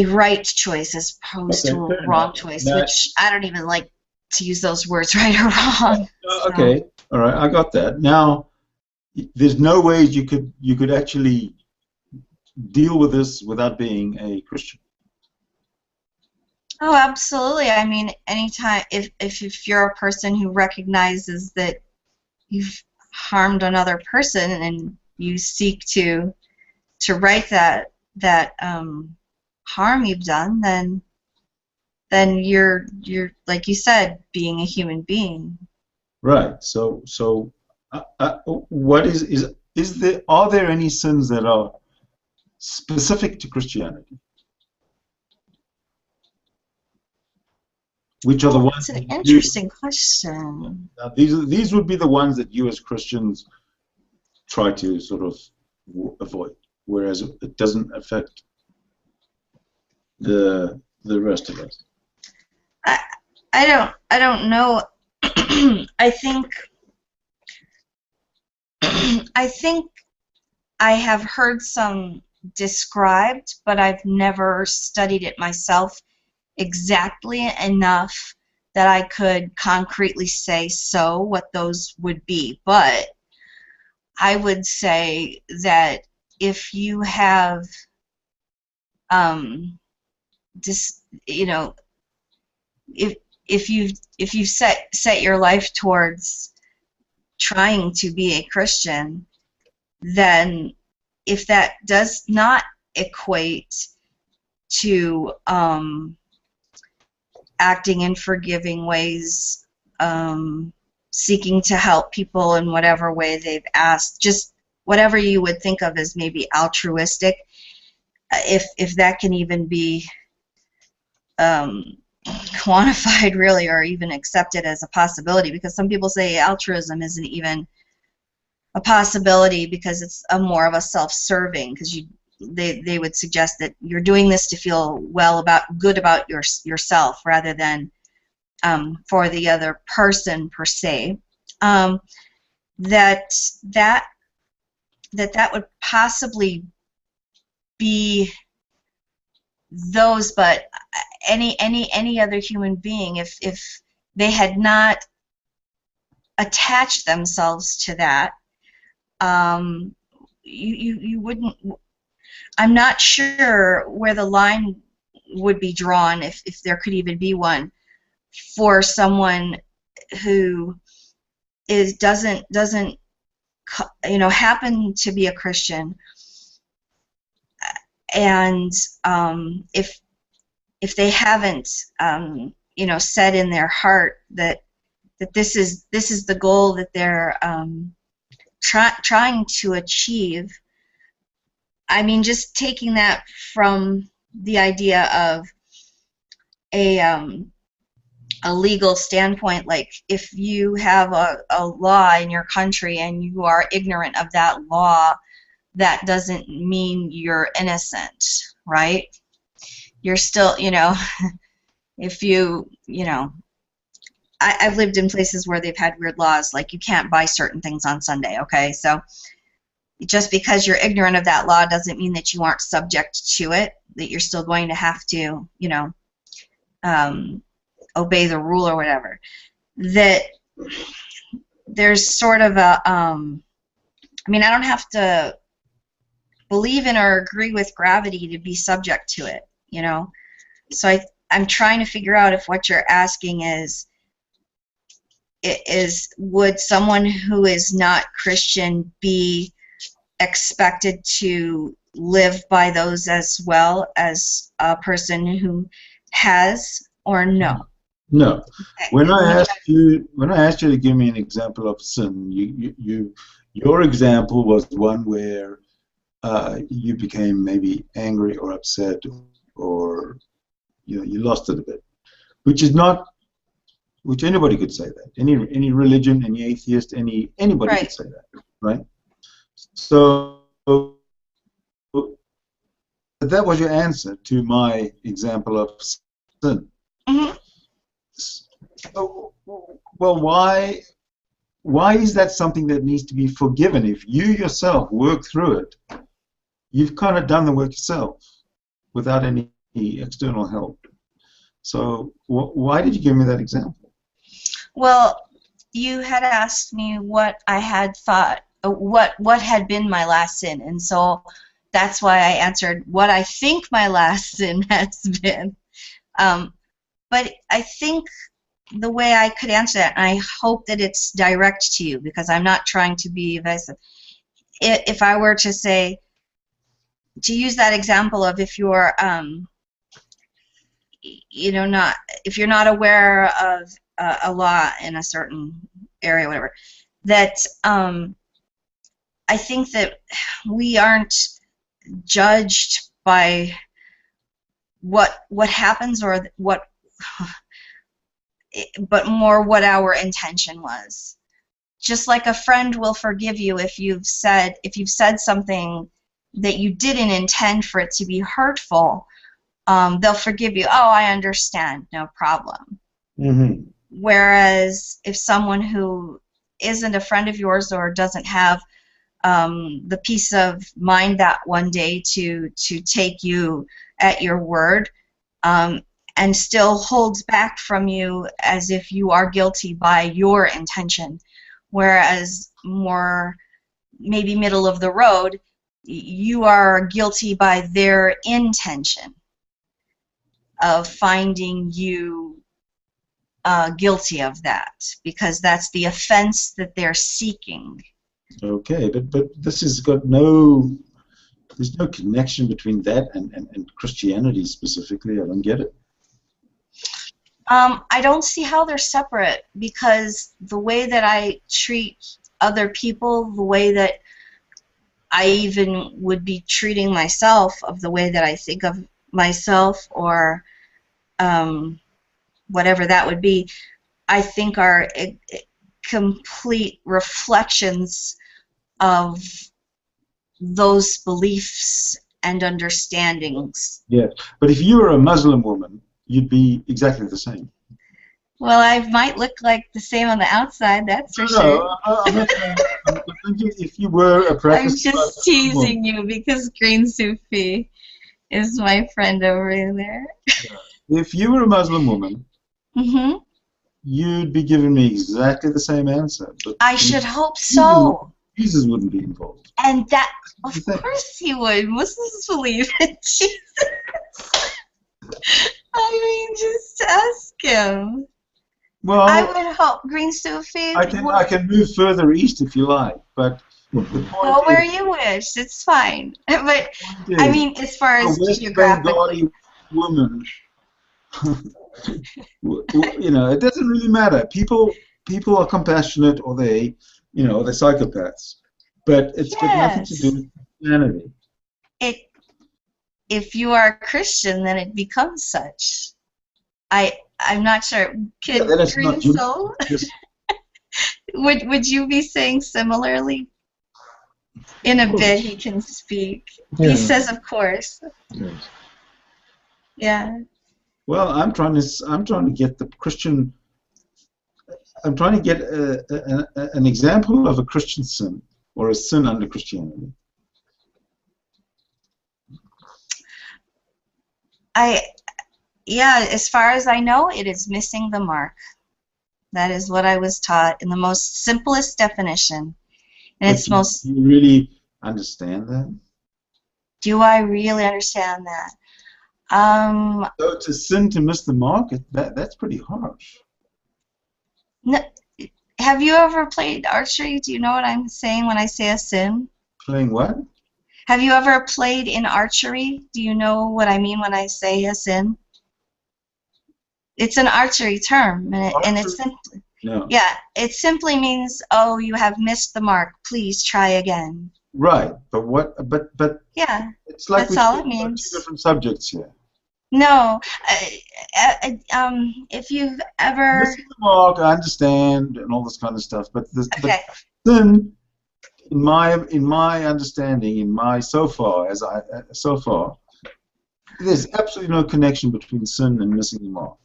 right choice as opposed to a wrong choice, which I don't even like to use those words, right or wrong. Okay, all right, I got that. Now, there's no ways you could actually deal with this without being a Christian. Oh, absolutely. I mean, anytime, if you're a person who recognizes that you've harmed another person and you seek to right that harm you've done, then you're like you said, being a human being. Right. So what is there? Are there any sins that are specific to Christianity? Which are the ones? That's an interesting question. These would be the ones that you as Christians try to sort of avoid, whereas it doesn't affect the rest of us. I don't know. I think I have heard some described, but I've never studied it myself exactly enough that I could concretely say what those would be. But I would say that if you have if you've set your life towards trying to be a Christian, then if that does not equate to acting in forgiving ways, seeking to help people in whatever way they've asked, just whatever you would think of as maybe altruistic, if that can even be quantified really, or even accepted as a possibility, because some people say altruism isn't even a possibility because it's more of a self-serving, because they would suggest that you're doing this to feel good about yourself rather than for the other person per se. That would possibly be those, but any other human being, if they had not attached themselves to that, you wouldn't. I'm not sure where the line would be drawn, if there could even be one, for someone who doesn't happen to be a Christian, and if they haven't said in their heart that this is the goal that they're trying to achieve. I mean, just taking that from the idea of a a legal standpoint, like if you have a law in your country and you are ignorant of that law, that doesn't mean you're innocent, right? You're still, if I've lived in places where they've had weird laws, like you can't buy certain things on Sunday, okay? So just because you're ignorant of that law doesn't mean that you aren't subject to it, that you're still going to have to, obey the rule or whatever. That there's sort of a, I don't have to believe in or agree with gravity to be subject to it, So I'm trying to figure out if what you're asking is would someone who is not Christian be expected to live by those as well as a person who has, or no? No. When I asked you to give me an example of sin, your example was one where you became maybe angry or upset, or you lost it a bit, which anybody could say that. Any religion, any atheist, anybody could say that, right? So that was your answer to my example of sin. Mm-hmm. Well, why is that something that needs to be forgiven? If you yourself work through it, you've kind of done the work yourself without any external help. So why did you give me that example? Well, you had asked me what I had thought, what had been my last sin, and so that's why I answered what I think my last sin has been. But I think the way I could answer that, and I hope that it's direct to you because I'm not trying to be evasive. If I were to say, to use that example of if you're, if you're not aware of a law in a certain area, whatever, that I think that we aren't judged by what happens or what, but more what our intention was. Just like a friend will forgive you if you've said something that you didn't intend for it to be hurtful, they'll forgive you. Oh, I understand, no problem. Mm-hmm. Whereas if someone who isn't a friend of yours or doesn't have the peace of mind that one day to take you at your word, and still holds back from you as if you are guilty by your intention, whereas more maybe middle of the road, you are guilty by their intention of finding you guilty of that, because that's the offense that they're seeking. Okay, but this has got there's no connection between that and Christianity specifically. I don't get it. I don't see how they're separate, because the way that I treat other people, the way that I even would be treating myself, of the way that I think of myself, or whatever that would be, I think are complete reflections of those beliefs and understandings. Yeah, but if you were a Muslim woman, you'd be exactly the same. Well, I might look like the same on the outside, that's for sure. I'm not saying, if you were a practicing I'm just teasing you because Green Sufi is my friend over there. If you were a Muslim woman, Mm-hmm. you'd be giving me exactly the same answer. But I should hope so. Jesus wouldn't be involved. And that, of course he would. Muslims believe in Jesus. I mean, just ask him. Well, I would hope Green Sufi. I can move further east if you like, but go where you wish. It's fine. But I mean, as far as geographically, woman, it doesn't really matter. People are compassionate, or they're psychopaths, but it's got nothing to do with humanity. If you are a Christian, then it becomes such. I'm not sure. Could then it's Green not you. Soul? Just Would you be saying similarly? In a bit, he can speak. Yeah. He says, "Of course." yes. Yeah. Well, I'm trying to get the Christian. I'm trying to get an example of a Christian sin or a sin under Christianity. Yeah, as far as I know, it is missing the mark. That is what I was taught in the most simplest definition. And But it's most. do you really understand that? Do I really understand that? So to sin to miss the mark, that's pretty harsh. No, have you ever played archery? Do you know what I'm saying when I say a sin? Playing what? Have you ever played in archery? Do you know what I mean when I say a sin? It's an archery term, and it's simply, No. yeah, it simply means, oh, you have missed the mark. Please try again. Right, but what? But yeah, it's like that's we're all it speaking about means. two different subjects here. No, if you've ever Missing the mark, I understand, and all this kind of stuff. But okay. but sin, in my understanding, so far, there's absolutely no connection between sin and missing the mark.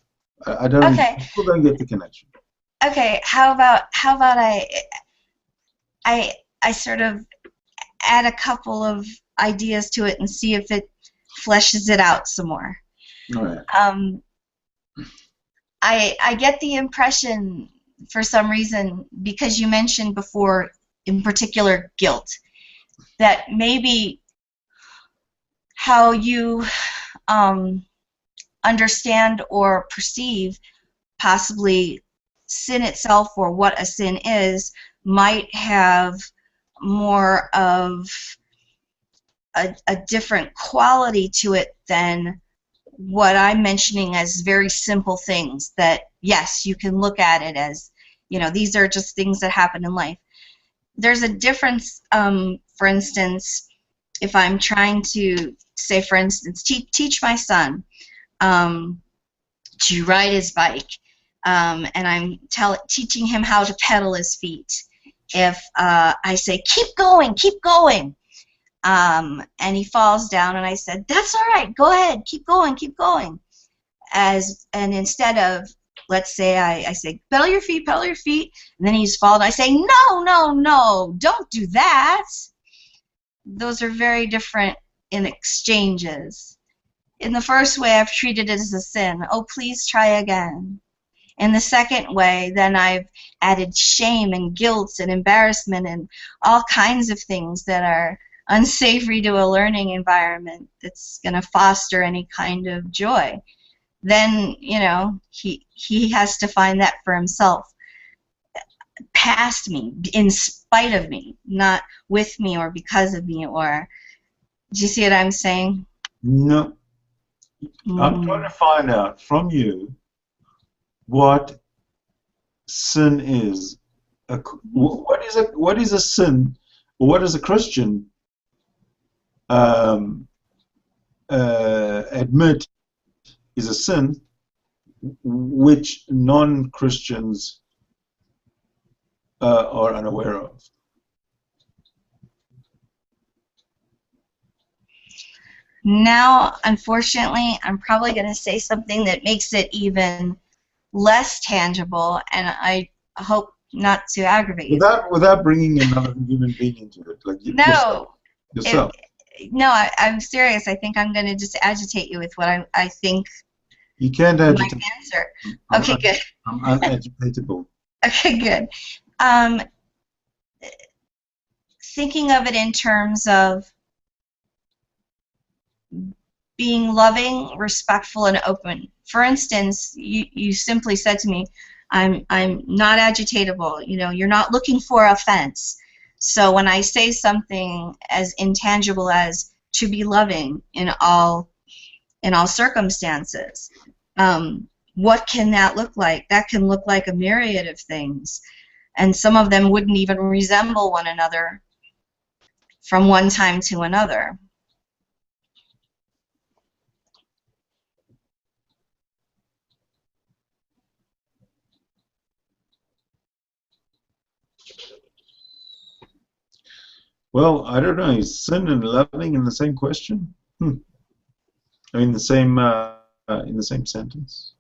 I don't. Okay. I still don't get the connection. Okay, how about I sort of add a couple of ideas to it and see if it fleshes it out some more. All right. I get the impression, for some reason, because you mentioned before, in particular, guilt, that maybe how you understand or perceive possibly sin itself or what a sin is might have more of a different quality to it than what I'm mentioning as very simple things that, yes, you can look at it as, these are just things that happen in life. There's a difference, for instance, if I'm trying to, say, for instance, teach my son to ride his bike, and I'm teaching him how to pedal his feet. If I say, keep going, and he falls down, and I said, that's all right, go ahead, keep going. And instead of, let's say, I say, pedal your feet, and then he's fallen, I say, no, don't do that. Those are very different in exchanges. In the first way, I've treated it as a sin. Oh, please try again. In the second way, then I've added shame and guilt and embarrassment and all kinds of things that are unsavory to a learning environment that's going to foster any kind of joy. Then, he has to find that for himself, past me, in spite of me, not with me or because of me. Or, do you see what I'm saying? No. I'm trying to find out from you what sin is. What is a sin, or what does a Christian admit is a sin, which non-Christians are unaware of? Now, unfortunately, I'm probably going to say something that makes it even less tangible, and I hope not to aggravate you. Without bringing another human being into it, like yourself. No, I'm serious. I think I'm going to just agitate you with what I think. You can't agitate. My answer. Okay, good. I'm unagitatable. Okay, good. Thinking of it in terms of being loving, respectful, and open. For instance, you simply said to me, I'm not agitatable. You're not looking for offense. So when I say something as intangible as to be loving in all circumstances, what can that look like? That can look like a myriad of things, and some of them wouldn't even resemble one another from one time to another. Well, I don't know. Is sin and loving in the same question? I mean, the same in the same sentence.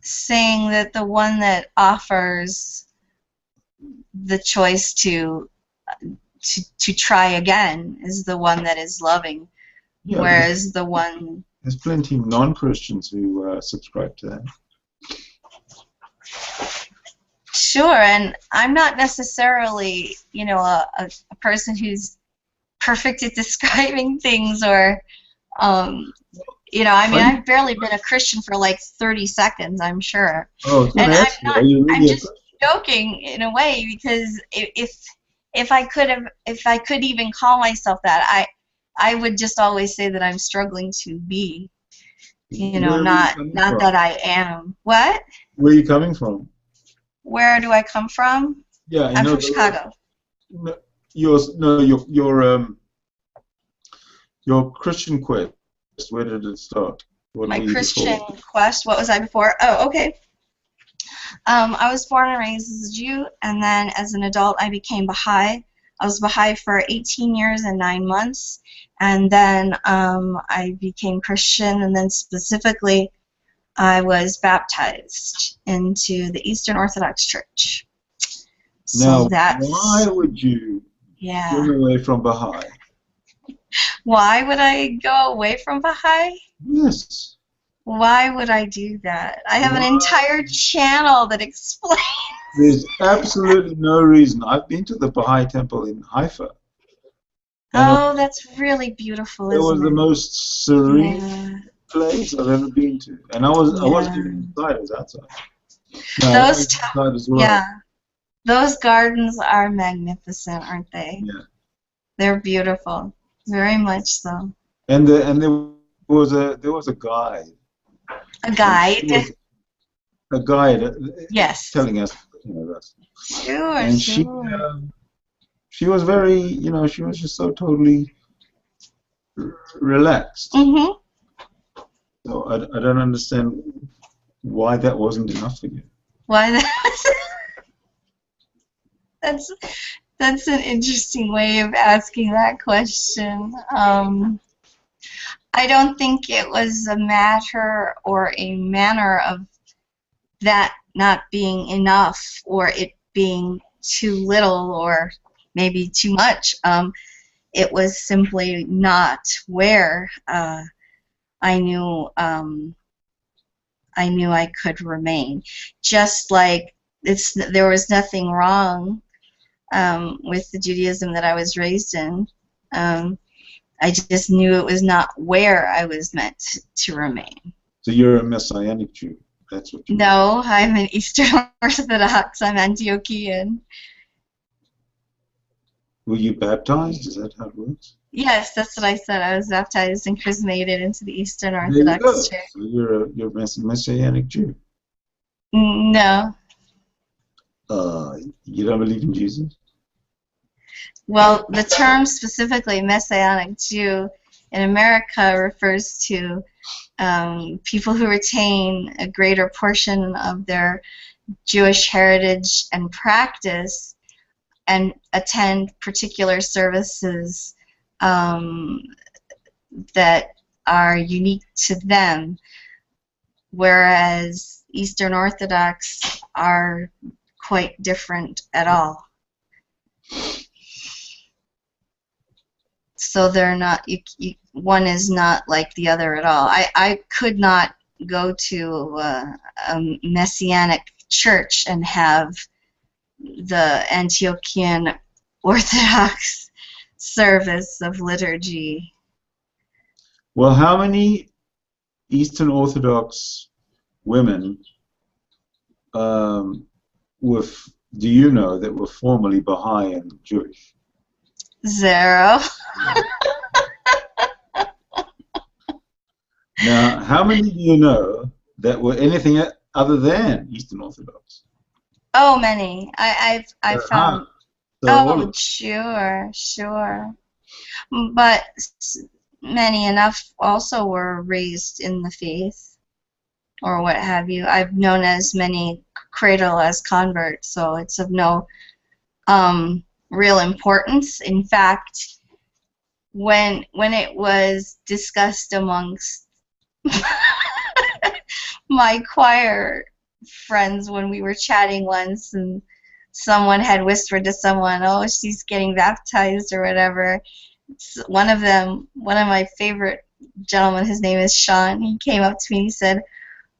Saying that the one that offers the choice to try again is the one that is loving, Yeah, whereas the one there's plenty of non-Christians who subscribe to that. sure, and I'm not necessarily, you know, a person who's perfect at describing things or, you know, I mean, I've barely been a Christian for like 30 seconds, I'm sure. Oh, I was going And to I'm ask you, not, are you I'm really a just joking in a way because if I could even call myself that, I would just always say that I'm struggling to be, you know, not that I am. What? Where are you coming from? Where do I come from? Yeah, I'm from Chicago. Your Christian quest. Where did it start? What My were you Christian before? quest. What was I before? Oh, okay. I was born and raised as a Jew, and then as an adult I became Baha'i. I was Baha'i for 18 years and 9 months, and then I became Christian, and then specifically I was baptized into the Eastern Orthodox Church. So Now, why would you run away from Baha'i? Why would I go away from Baha'i? Yes. Why would I do that? I have an entire channel that explains. There's absolutely no reason. I've been to the Baha'i temple in Haifa. Oh, that's really beautiful, It was isn't the it? most serene place I've ever been to, and I wasn't even inside; I was outside. No, I was inside as well. Yeah, those gardens are magnificent, aren't they? Yeah. They're beautiful, very much so. And there was a guide. A guide. A guide. Yes. Telling us, you know, that. Sure, And sure. she was very, you know, she was just so totally relaxed. Mm-hmm. So I don't understand why that wasn't enough for you. Why that's an interesting way of asking that question. I don't think it was a matter or a manner of that not being enough or it being too little or maybe too much. It was simply not where I knew I could remain. Just like there was nothing wrong with the Judaism that I was raised in. I just knew it was not where I was meant to remain. So you're a Messianic Jew. That's what you No, I'm an Eastern Orthodox. I'm Antiochian. Were you baptized? Is that how it works? Yes, that's what I said. I was baptized and chrismated into the Eastern There you go. Orthodox Church. So you're a Messianic Jew. No. You don't believe in Jesus? Well, the term specifically Messianic Jew in America refers to people who retain a greater portion of their Jewish heritage and practice and attend particular services that are unique to them, whereas Eastern Orthodox are quite different at all. So they're not, one is not like the other at all. I could not go to a Messianic church and have the Antiochian Orthodox service of liturgy. Well, how many Eastern Orthodox women do you know that were formerly Baha'i and Jewish? 0. Now, how many do you know that were anything other than Eastern Orthodox? Oh, many. I've found. So Sure. But many enough also were raised in the faith, or what have you. I've known as many cradle as converts, so it's of no real importance. In fact, when it was discussed amongst my choir friends when we were chatting once, and someone had whispered to someone, "Oh, she's getting baptized" or whatever. One of my favorite gentlemen, his name is Sean. He came up to me and he said,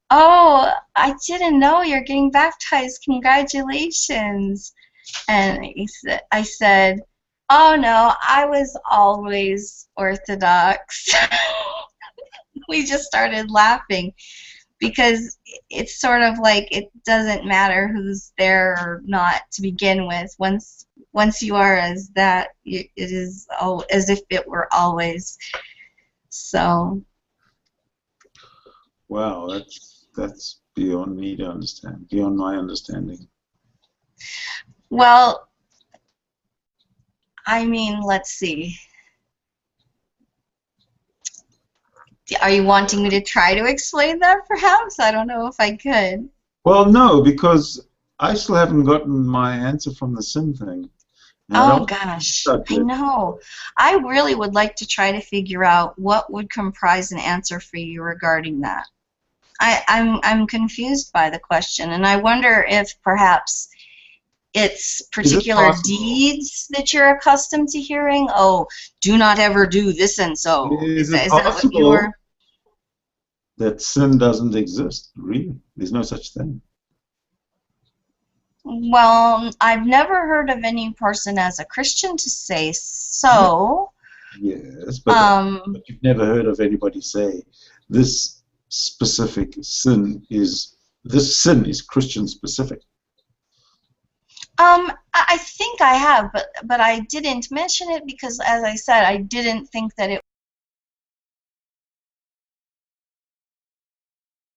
"Oh, I didn't know you're getting baptized. Congratulations." And I said, "Oh no, I was always Orthodox." We just started laughing because it's sort of like it doesn't matter who's there or not to begin with. Once you are as that, it is as if it were always. So. Wow, that's beyond me to understand, beyond my understanding. Well, I mean, let's see. Are you wanting me to try to explain that, perhaps? I don't know if I could. Well, no, because I still haven't gotten my answer from the sin thing. Oh gosh, I know. I really would like to try to figure out what would comprise an answer for you regarding that. I'm confused by the question, and I wonder if perhaps it's particular deeds that you're accustomed to hearing. Oh, do not ever do this and so. Is it that what possible you're? that sin doesn't exist? Really, there's no such thing. Well, I've never heard of any person as a Christian to say so. Yes, but you've never heard of anybody say this specific sin is Christian specific. I think I have, but I didn't mention it because, as I said, I didn't think that it